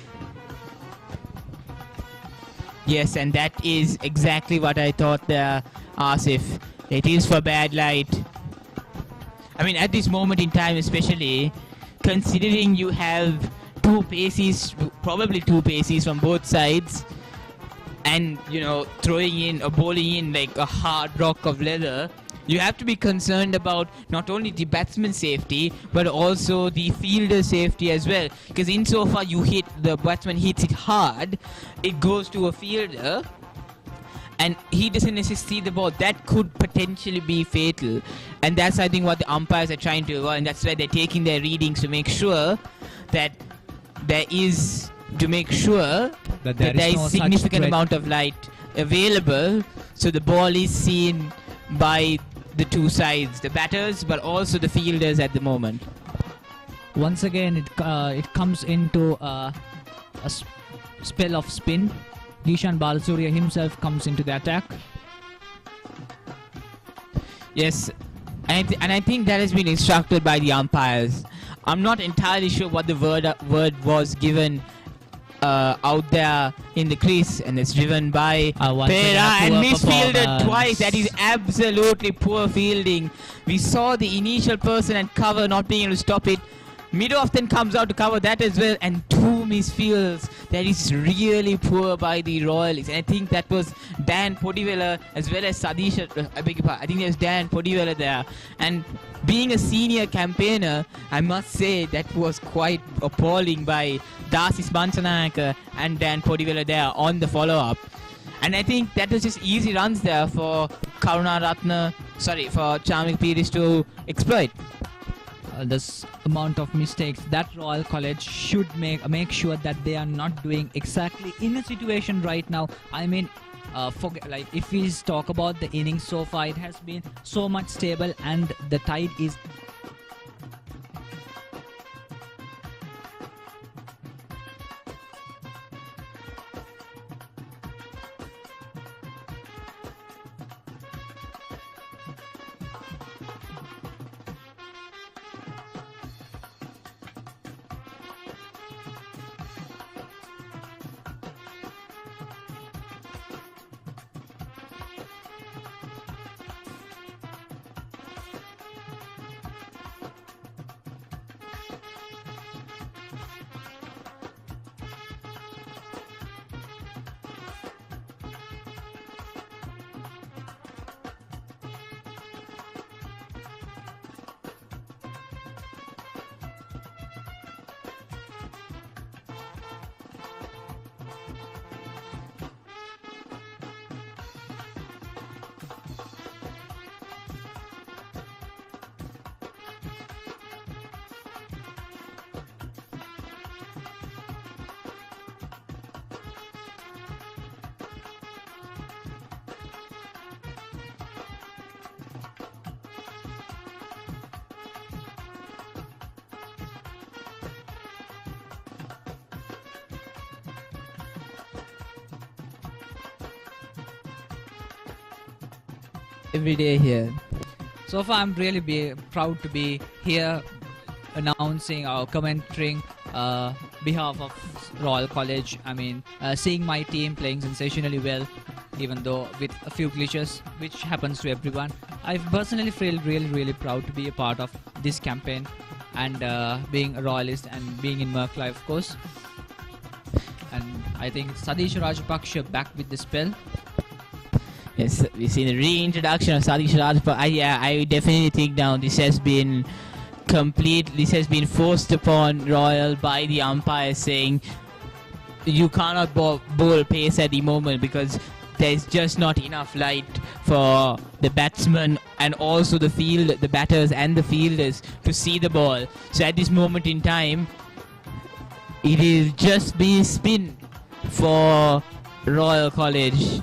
Yes, and that is exactly what I thought there, Asif. It is for bad light. I mean, at this moment in time especially, considering you have probably two paces from both sides, and, throwing in or bowling in like a hard rock of leather, you have to be concerned about not only the batsman's safety, but also the fielder's safety as well. Because insofar the batsman hits it hard, it goes to a fielder, and he doesn't necessarily see the ball. That could potentially be fatal. And that's, I think, what the umpires are trying to avoid. And that's why they're taking their readings to make sure that there is no significant amount of light available, so the ball is seen by the two sides, the batters, but also the fielders at the moment. Once again, it comes into a spell of spin. Dishan Balasurya himself comes into the attack. Yes, and I think that has been instructed by the umpires. I'm not entirely sure what the word was given out there in the crease, and it's driven by Once again, Pereira a and poor misfielded performance. twice. That is absolutely poor fielding. We saw the initial person and cover not being able to stop it. Mido often comes out to cover that as well, and two misfields. That is really poor by the Royals. And I think that was Dan Podivela as well as Sadish. I beg your pardon. I think there's Dan Podivela there. And being a senior campaigner, I must say that was quite appalling by Darcy Spansanaka and Dan Podivela there on the follow-up. And I think that was just easy runs there for for Charmik Pires to exploit. This amount of mistakes that Royal College should make sure that they are not doing exactly in a situation right now. I mean, like if we talk about the innings so far, it has been so much stable, and the tide is every day here. So far, I'm really proud to be here announcing or commenting behalf of Royal College. I mean, seeing my team playing sensationally well, even though with a few glitches, which happens to everyone. I personally feel really proud to be a part of this campaign and being a Royalist and being in MURC Live, of course. And I think Sadish Rajapaksha back with the spell. Yes, we've seen the reintroduction of Sadish Rajapaksa. I definitely think now this has been forced upon Royal by the umpire, saying you cannot bowl pace at the moment because there's just not enough light for the batsmen and also the batters and the fielders to see the ball. So at this moment in time, it is just be spin for Royal College,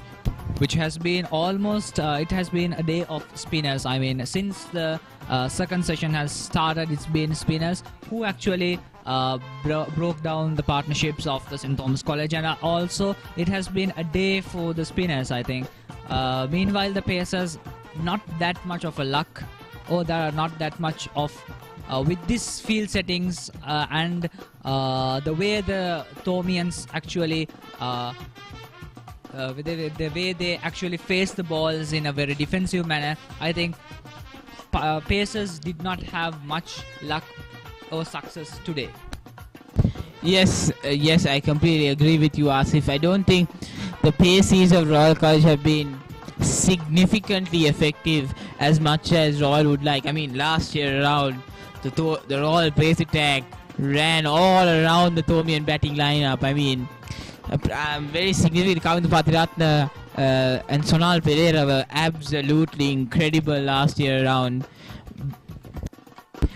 which has been almost it has been a day of spinners. I mean, since the second session has started, it's been spinners who actually broke down the partnerships of the S.Thomas College, and also it has been a day for the spinners, I think. Meanwhile, the pacers, not that much of a luck, or there are not that much of with this field settings and the way the Thomians actually the way they actually face the balls in a very defensive manner, I think Pacers did not have much luck or success today. Yes, I completely agree with you, Asif. I don't think the paces of Royal College have been significantly effective as much as Royal would like. I mean, last year around, the Royal pace attack ran all around the Thomian batting lineup. I mean, very significant. Kavindu Patiratna and Sonal Pereira were absolutely incredible last year around.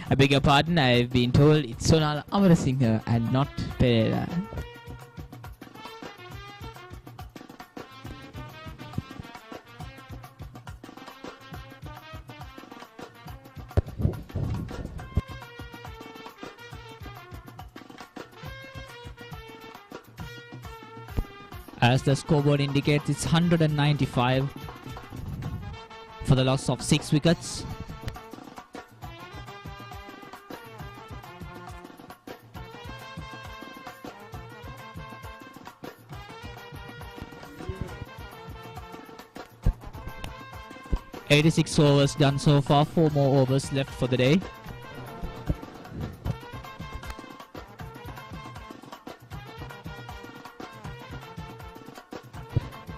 I beg your pardon, I've been told it's Sonal Amarasinghe and not Pereira. As the scoreboard indicates, it's 195 for for the loss of 6 wickets. "86 overs done so far, 4 more overs left for the day."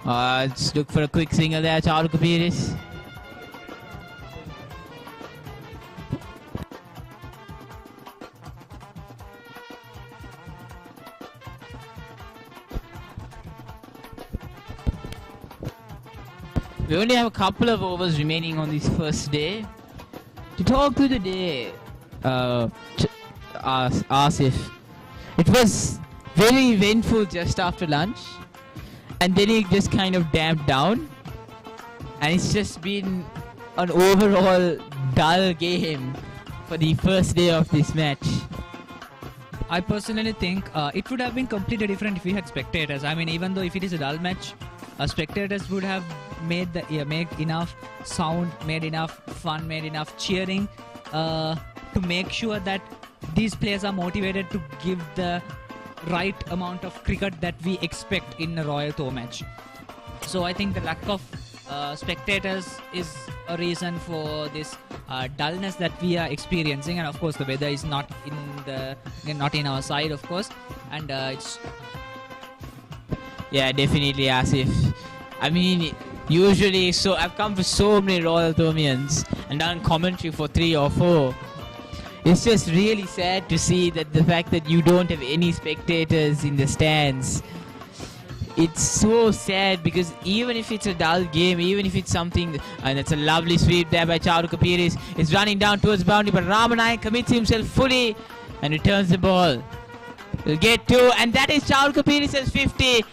Let's look for a quick single there, Charles Kapiris. We only have a couple of overs remaining on this first day. To talk to the day, Asif, it was very eventful just after lunch, and then it just kind of damped down, and it's just been an overall dull game for the first day of this match. I personally think it would have been completely different if we had spectators. I mean, even though if it is a dull match, spectators would have made enough sound, made enough fun, made enough cheering to make sure that these players are motivated to give the right amount of cricket that we expect in a Royal-Thomian match. So I think the lack of spectators is a reason for this dullness that we are experiencing, and of course the weather is not in our side, of course, and it's Yeah, definitely, Asif. I mean, usually, I've come to so many Royal-Thomians and done commentary for 3 or 4. It's just really sad to see that the fact that you don't have any spectators in the stands. It's so sad because even if it's a dull game, even if it's something, and it's a lovely sweep there by Charu Kapiris, it's running down towards boundary, but Ramanayan commits himself fully and returns the ball. We'll get 2, and that is Charu Kapiris' 50.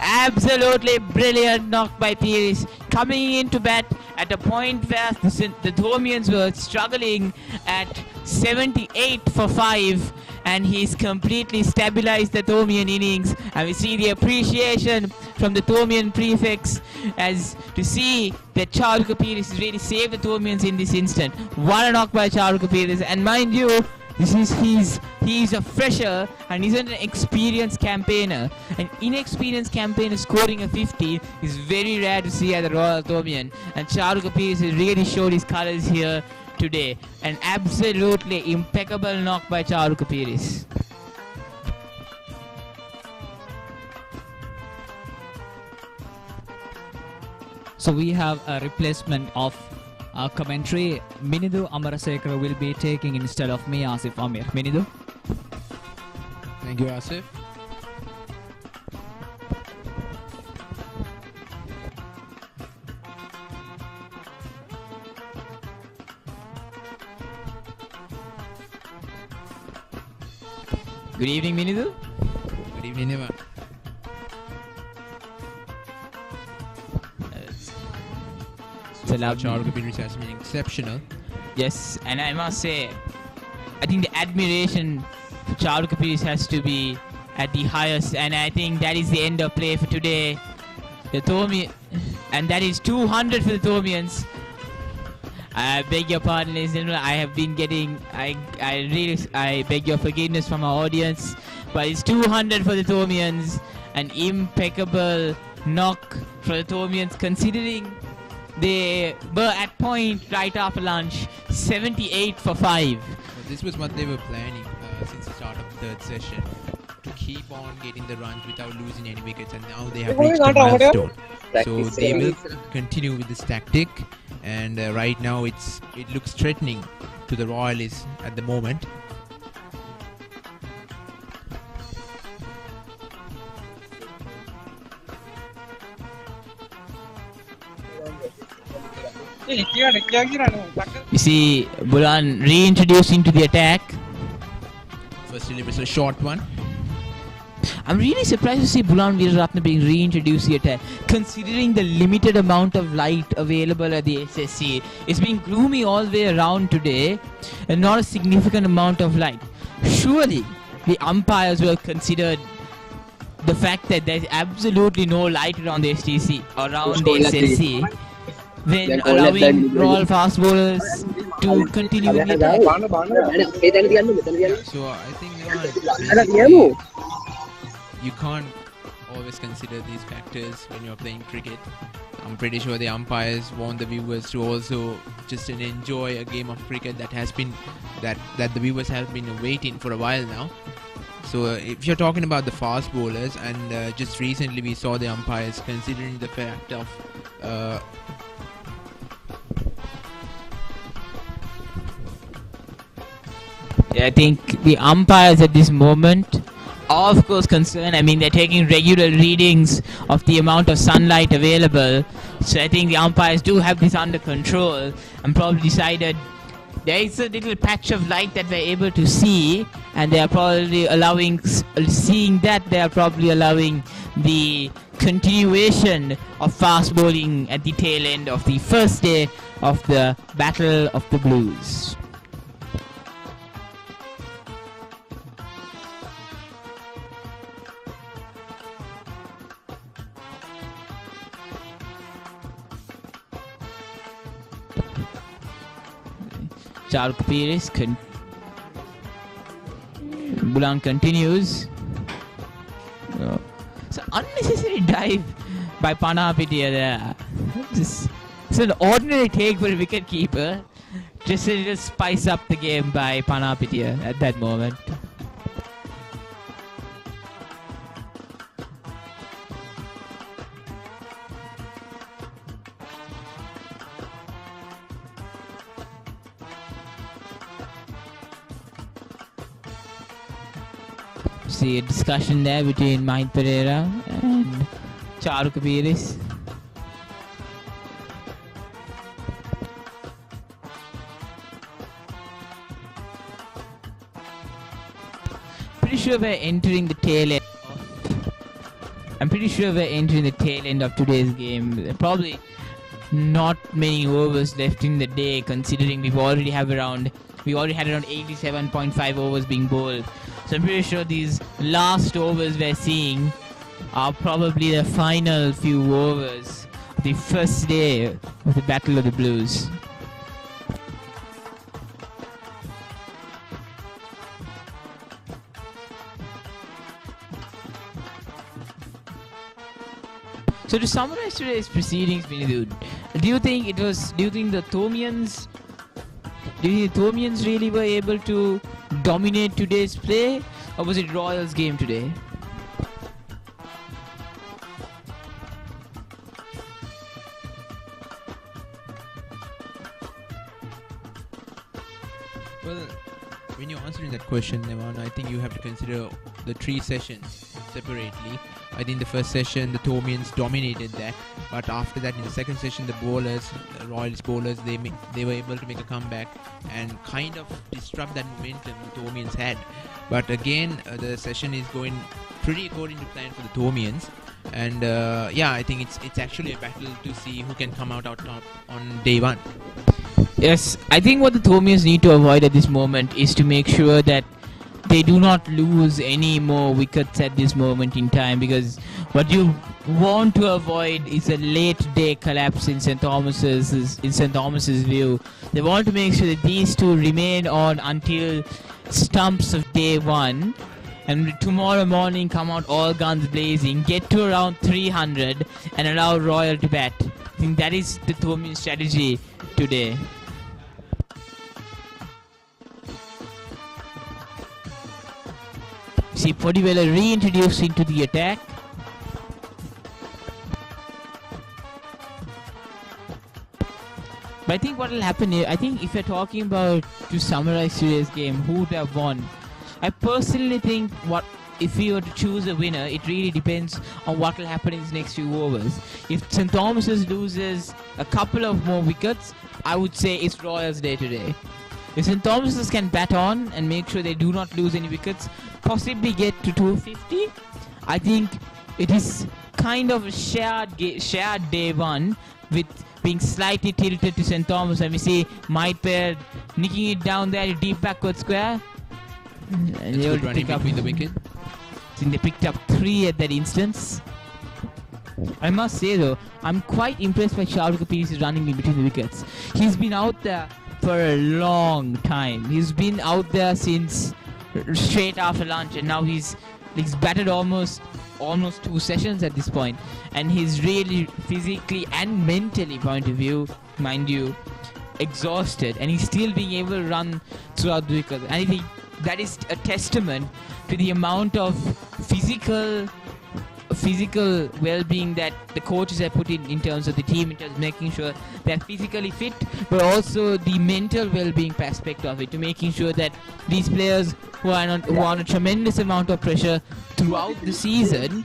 Absolutely brilliant knock by Piris, coming into bat at a point where the Thomians were struggling at 78 for 5, and he's completely stabilized the Thomian innings, and we see the appreciation from the Thomian prefects as to see that Charu Kapiris has really saved the Thomians in this instant. What a knock by Charu Kapiris, and mind you, he's a fresher and isn't an experienced campaigner. An inexperienced campaigner scoring a 50 is very rare to see at the Royal-Thomian, and Charu Kapiris has really showed his colours here today. An absolutely impeccable knock by Charu Kapiris. So we have a replacement of commentary. Minidu Amarasekara will be taking instead of me, Asif Amir. Minidu. Thank you, Asif. Good evening, Minidu. Good evening, everyone. Charu Kapiris has been exceptional. Yes, and I must say, I think the admiration for Charu Kapiris has to be at the highest, and I think that is the end of play for today. The Thomian, and that is 200 for the Thomians. I beg your pardon, ladies and gentlemen. I have been getting, I beg your forgiveness from our audience, but it's 200 for the Thomians. An impeccable knock for the Thomians, considering they were at point right after lunch. 78 for 5. This was what they were planning since the start of the third session, to keep on getting the runs without losing any wickets, and now they have reached a milestone. So they will continue with this tactic, and right now it looks threatening to the Royalists at the moment. You see Bulan reintroduced into the attack. First delivery was a short one. I'm really surprised to see Bulan Veeraratne being reintroduced to the attack, considering the limited amount of light available at the SSC. It's been gloomy all the way around today, and not a significant amount of light. Surely the umpires will have considered the fact that there's absolutely no light around the STC, around the SSC. when allowing Royal fast bowlers to continue with the attack? So I think basically, you can't always consider these factors when you're playing cricket. I'm pretty sure the umpires want the viewers to also just enjoy a game of cricket that has been that the viewers have been waiting for a while now. So if you're talking about the fast bowlers, and just recently we saw the umpires considering the fact of I think the umpires at this moment are of course concerned. I mean, they're taking regular readings of the amount of sunlight available. So I think the umpires do have this under control and probably decided there is a little patch of light that they're able to see, and they are probably allowing, seeing that they are probably allowing the continuation of fast bowling at the tail end of the first day of the Battle of the Blues. Charuk Pires Bulang continues. So unnecessary dive by Panapitia there. It's an ordinary take for a wicket keeper. Just to just spice up the game by Panapitia at that moment. See a discussion there between Mahit Pereira and Charuk Pires. Pretty sure we're entering the tail end. I'm pretty sure we're entering the tail end of today's game. There are probably not many overs left in the day, considering we already had around 87.5 overs being bowled. So I'm pretty sure these last overs we're seeing are probably the final few overs of the first day of the Battle of the Blues. So to summarize today's proceedings, Vinidud, do you think the Thomians really were able to dominate today's play, or was it Royals' game today? Well, when you're answering that question, Nevan, I think you have to consider the three sessions separately. I think the first session, the Thomians dominated that, but after that, in the second session, the bowlers, Royals bowlers, they were able to make a comeback and kind of disrupt that momentum the Thomians had. But again, the session is going pretty according to plan for the Thomians, and I think it's actually a battle to see who can come out top on day one. Yes, I think what the Thomians need to avoid at this moment is to make sure that they do not lose any more wickets at this moment in time, because what you want to avoid is a late day collapse in St. Thomas's view. They want to make sure that these two remain on until stumps of day one, and tomorrow morning come out all guns blazing, get to around 300 and allow Royal to bat. I think that is the Thomian strategy today. See Podivela reintroduced into the attack. But I think what will happen here, I think if you're talking about, to summarize today's game, who would have won, I personally think if we were to choose a winner, it really depends on what will happen in these next few overs. If St. Thomas's loses a couple of more wickets, I would say it's Royals' day today. If St. Thomas's can bat on and make sure they do not lose any wickets, possibly get to 250, I think it is kind of a shared day one, with being slightly tilted to St. Thomas, and we see Mahit Pereira nicking it down there, deep backward square. And they good running between the wicket. I think they picked up 3 at that instance. I must say though, I'm quite impressed by Shahrukh Kapil's running in between the wickets. He's been out there for a long time. He's been out there since straight after lunch, and now he's batted almost 2 sessions at this point, and he's really physically and mentally point of view, mind you, exhausted, and he's still being able to run throughout the wicket. And I think that is a testament to the amount of physical well-being that the coaches have put in terms of the team, in terms of making sure they're physically fit, but also the mental well-being aspect of it, to making sure that these players who are on a tremendous amount of pressure throughout the season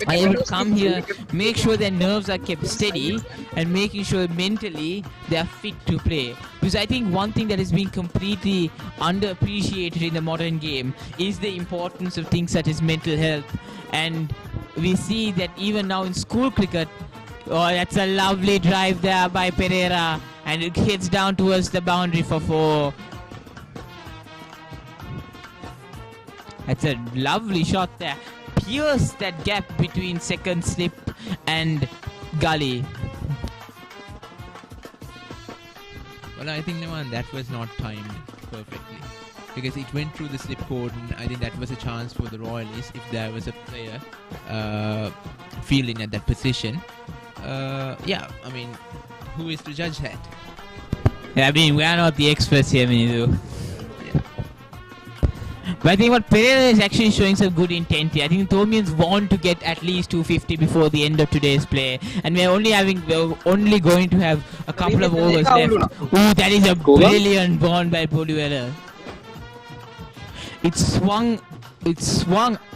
are able to come here, make sure their nerves are kept steady, and making sure mentally they are fit to play. Because I think one thing that has been completely underappreciated in the modern game is the importance of things such as mental health. And we see that even now in school cricket, that's a lovely drive there by Pereira, and it hits down towards the boundary for 4. That's a lovely shot there. Pierce that gap between second slip and gully. Well, I think that was not timed perfectly, because it went through the slip code, and I think that was a chance for the Royalists if there was a player fielding at that position. Who is to judge that? Yeah, I mean, we are not the experts here, Minidu. But I think what Pereira is actually showing some good intent here. I think the Thomians want to get at least 250 before the end of today's play, and we're only going to have a couple of overs left. Ooh, that is a brilliant ball by Polivera. It swung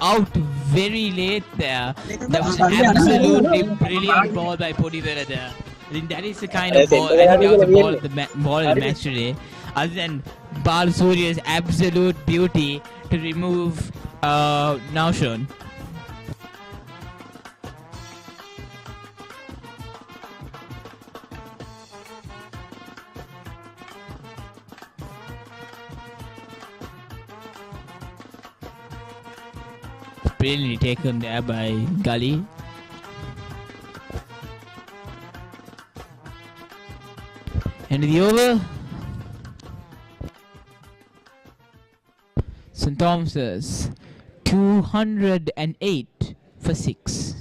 out very late there. That was an absolutely brilliant ball by Polivera there. I think that is the kind of ball. I think that was the ball of the match today. Other than Balasuria's absolute beauty to remove Naushon. Brilliantly taken there by Gully. End of the over. St. Thomas's 208 for 6.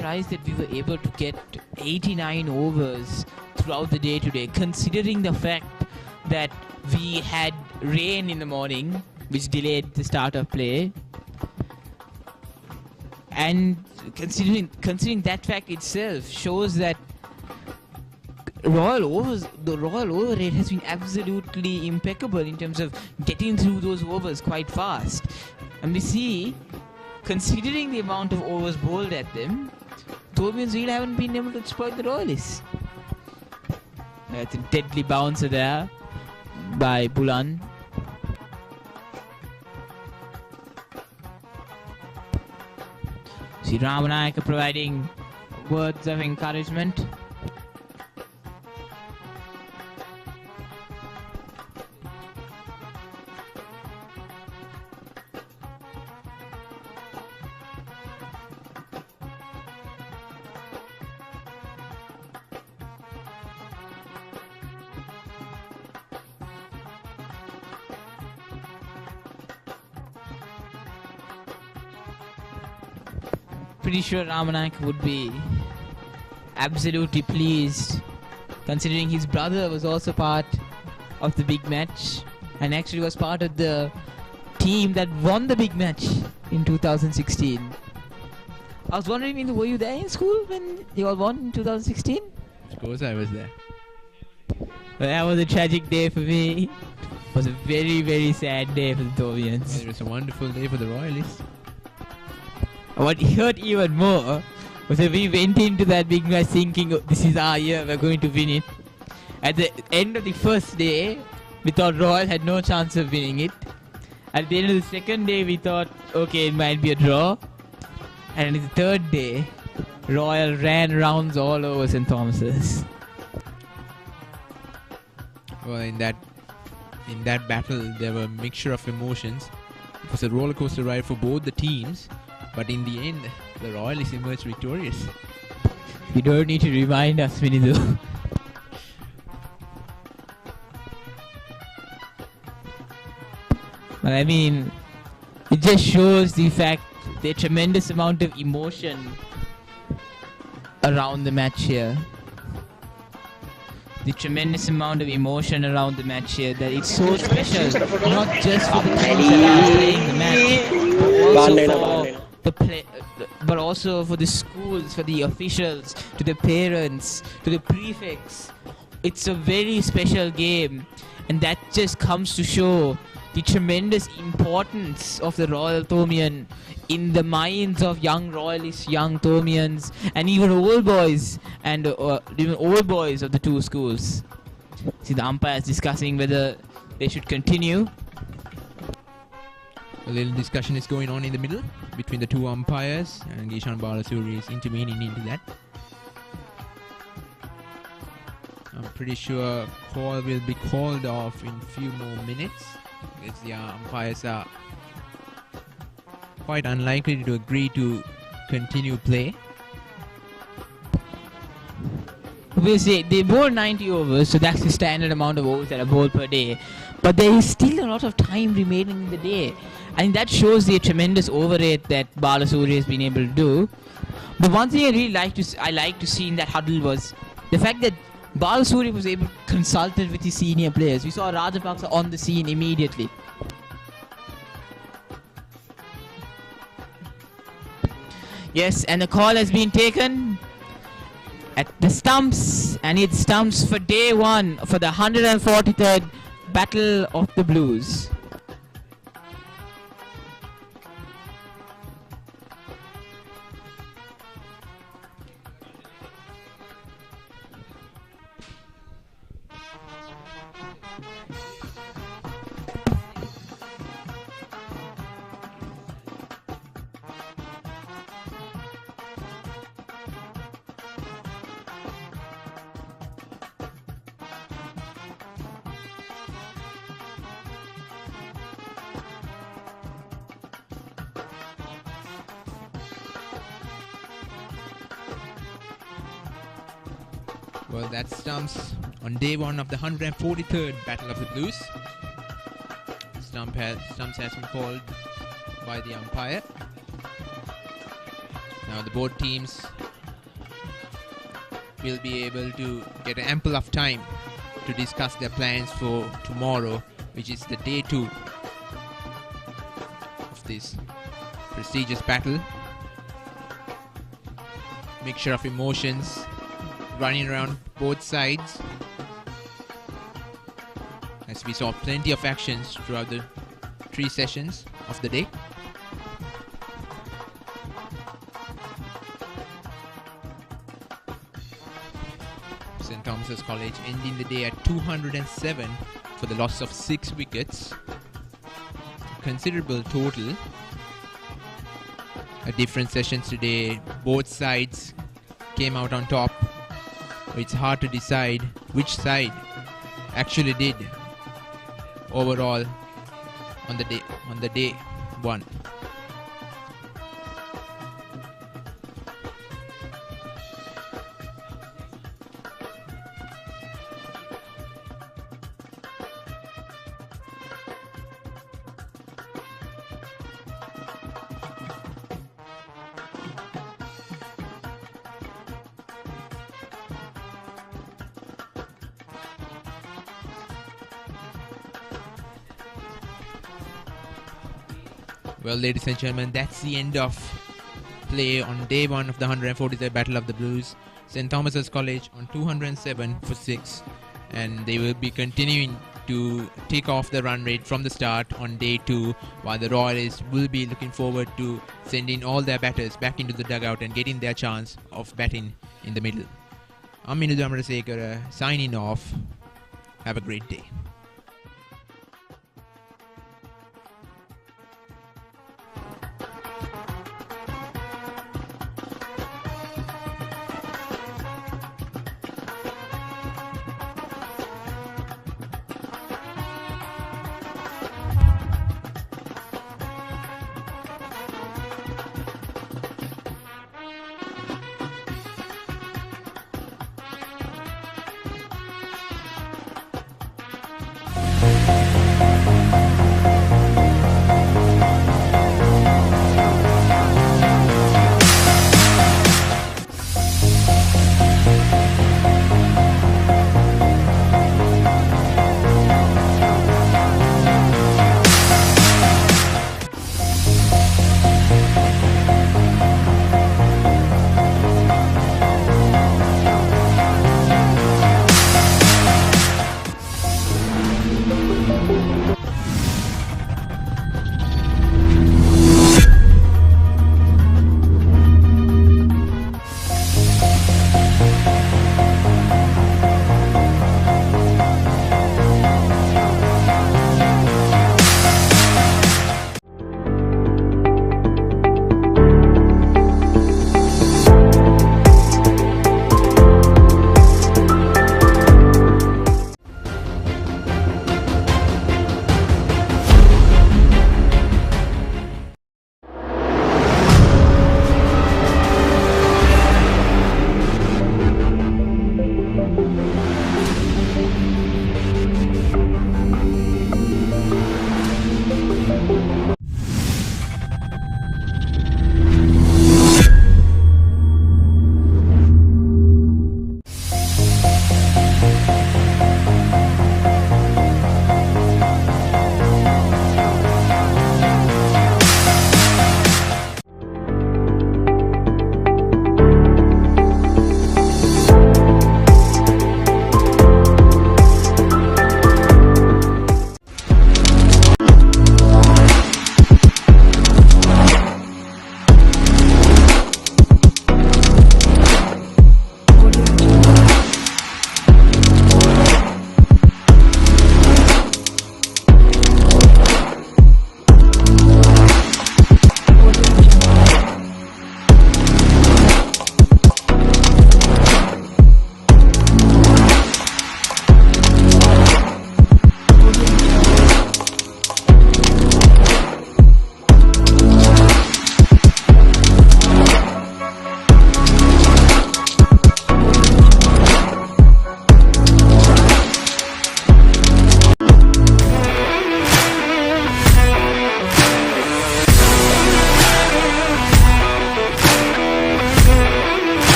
Surprised that we were able to get 89 overs throughout the day today, considering the fact that we had rain in the morning, which delayed the start of play, and considering that fact itself shows that the Royal over rate has been absolutely impeccable in terms of getting through those overs quite fast. And we see, considering the amount of overs bowled at them, Thomians really haven't been able to exploit the Royalists. That's a deadly bouncer there by Bulan. See Ramanayaka providing words of encouragement. pretty sure Ramanak would be absolutely pleased, considering his brother was also part of the big match and actually was part of the team that won the big match in 2016. I was wondering, were you there in school when they all won in 2016? Of course I was there. Well, that was a tragic day for me. It was a very, very sad day for the Thomians. It was a wonderful day for the Royalists. What hurt even more was that we went into that big match thinking, oh, this is our year, we're going to win it. At the end of the first day, we thought Royal had no chance of winning it. At the end of the second day, we thought, okay, it might be a draw. And on the third day, Royal ran rounds all over St. Thomas's. Well, in that battle, there were a mixture of emotions. It was a roller coaster ride for both the teams, but in the end, the Royalists emerged victorious. You don't need to remind us, Minidu. But I mean, it just shows the fact, the tremendous amount of emotion around the match here. The tremendous amount of emotion around the match here, that it's so special, not just for the teams that are playing the match, but also for the schools, for the officials, to the parents, to the prefects. It's a very special game, and that just comes to show the tremendous importance of the Royal-Thomian in the minds of young Royalists, young Thomians, and even old boys, and even old boys of the two schools. See the umpires discussing whether they should continue. A little discussion is going on in the middle between the two umpires, and Gishan Balasuri is intervening into that. I'm pretty sure call will be called off in few more minutes, because the umpires are quite unlikely to agree to continue play. Obviously, they bowl 90 overs, so that's the standard amount of overs that are bowled per day. But there is still a lot of time remaining in the day. And that shows the tremendous over rate that Balasuri has been able to do. But one thing I really like to see in that huddle was the fact that Balasuri was able to consult with his senior players. We saw Rajapaksa on the scene immediately. Yes, and the call has been taken at the stumps, and it's stumps for day one for the 143rd Battle of the Blues. Well, that stumps on day one of the 143rd Battle of the Blues. Stumps has been called by the umpire. Now the both teams will be able to get ample of time to discuss their plans for tomorrow, which is the day two of this prestigious battle. Mixture of emotions running around both sides, as we saw plenty of actions throughout the 3 sessions of the day. St. Thomas's College ending the day at 207 for the loss of 6 wickets. A considerable total. At different sessions today, both sides came out on top. It's hard to decide which side actually did overall on the day one. Well, ladies and gentlemen, that's the end of play on day 1 of the 143rd Battle of the Blues. St. Thomas's College on 207 for 6, and they will be continuing to take off the run rate from the start on day 2, while the Royalists will be looking forward to sending all their batters back into the dugout and getting their chance of batting in the middle. I'm Minu Damasekara signing off. Have a great day.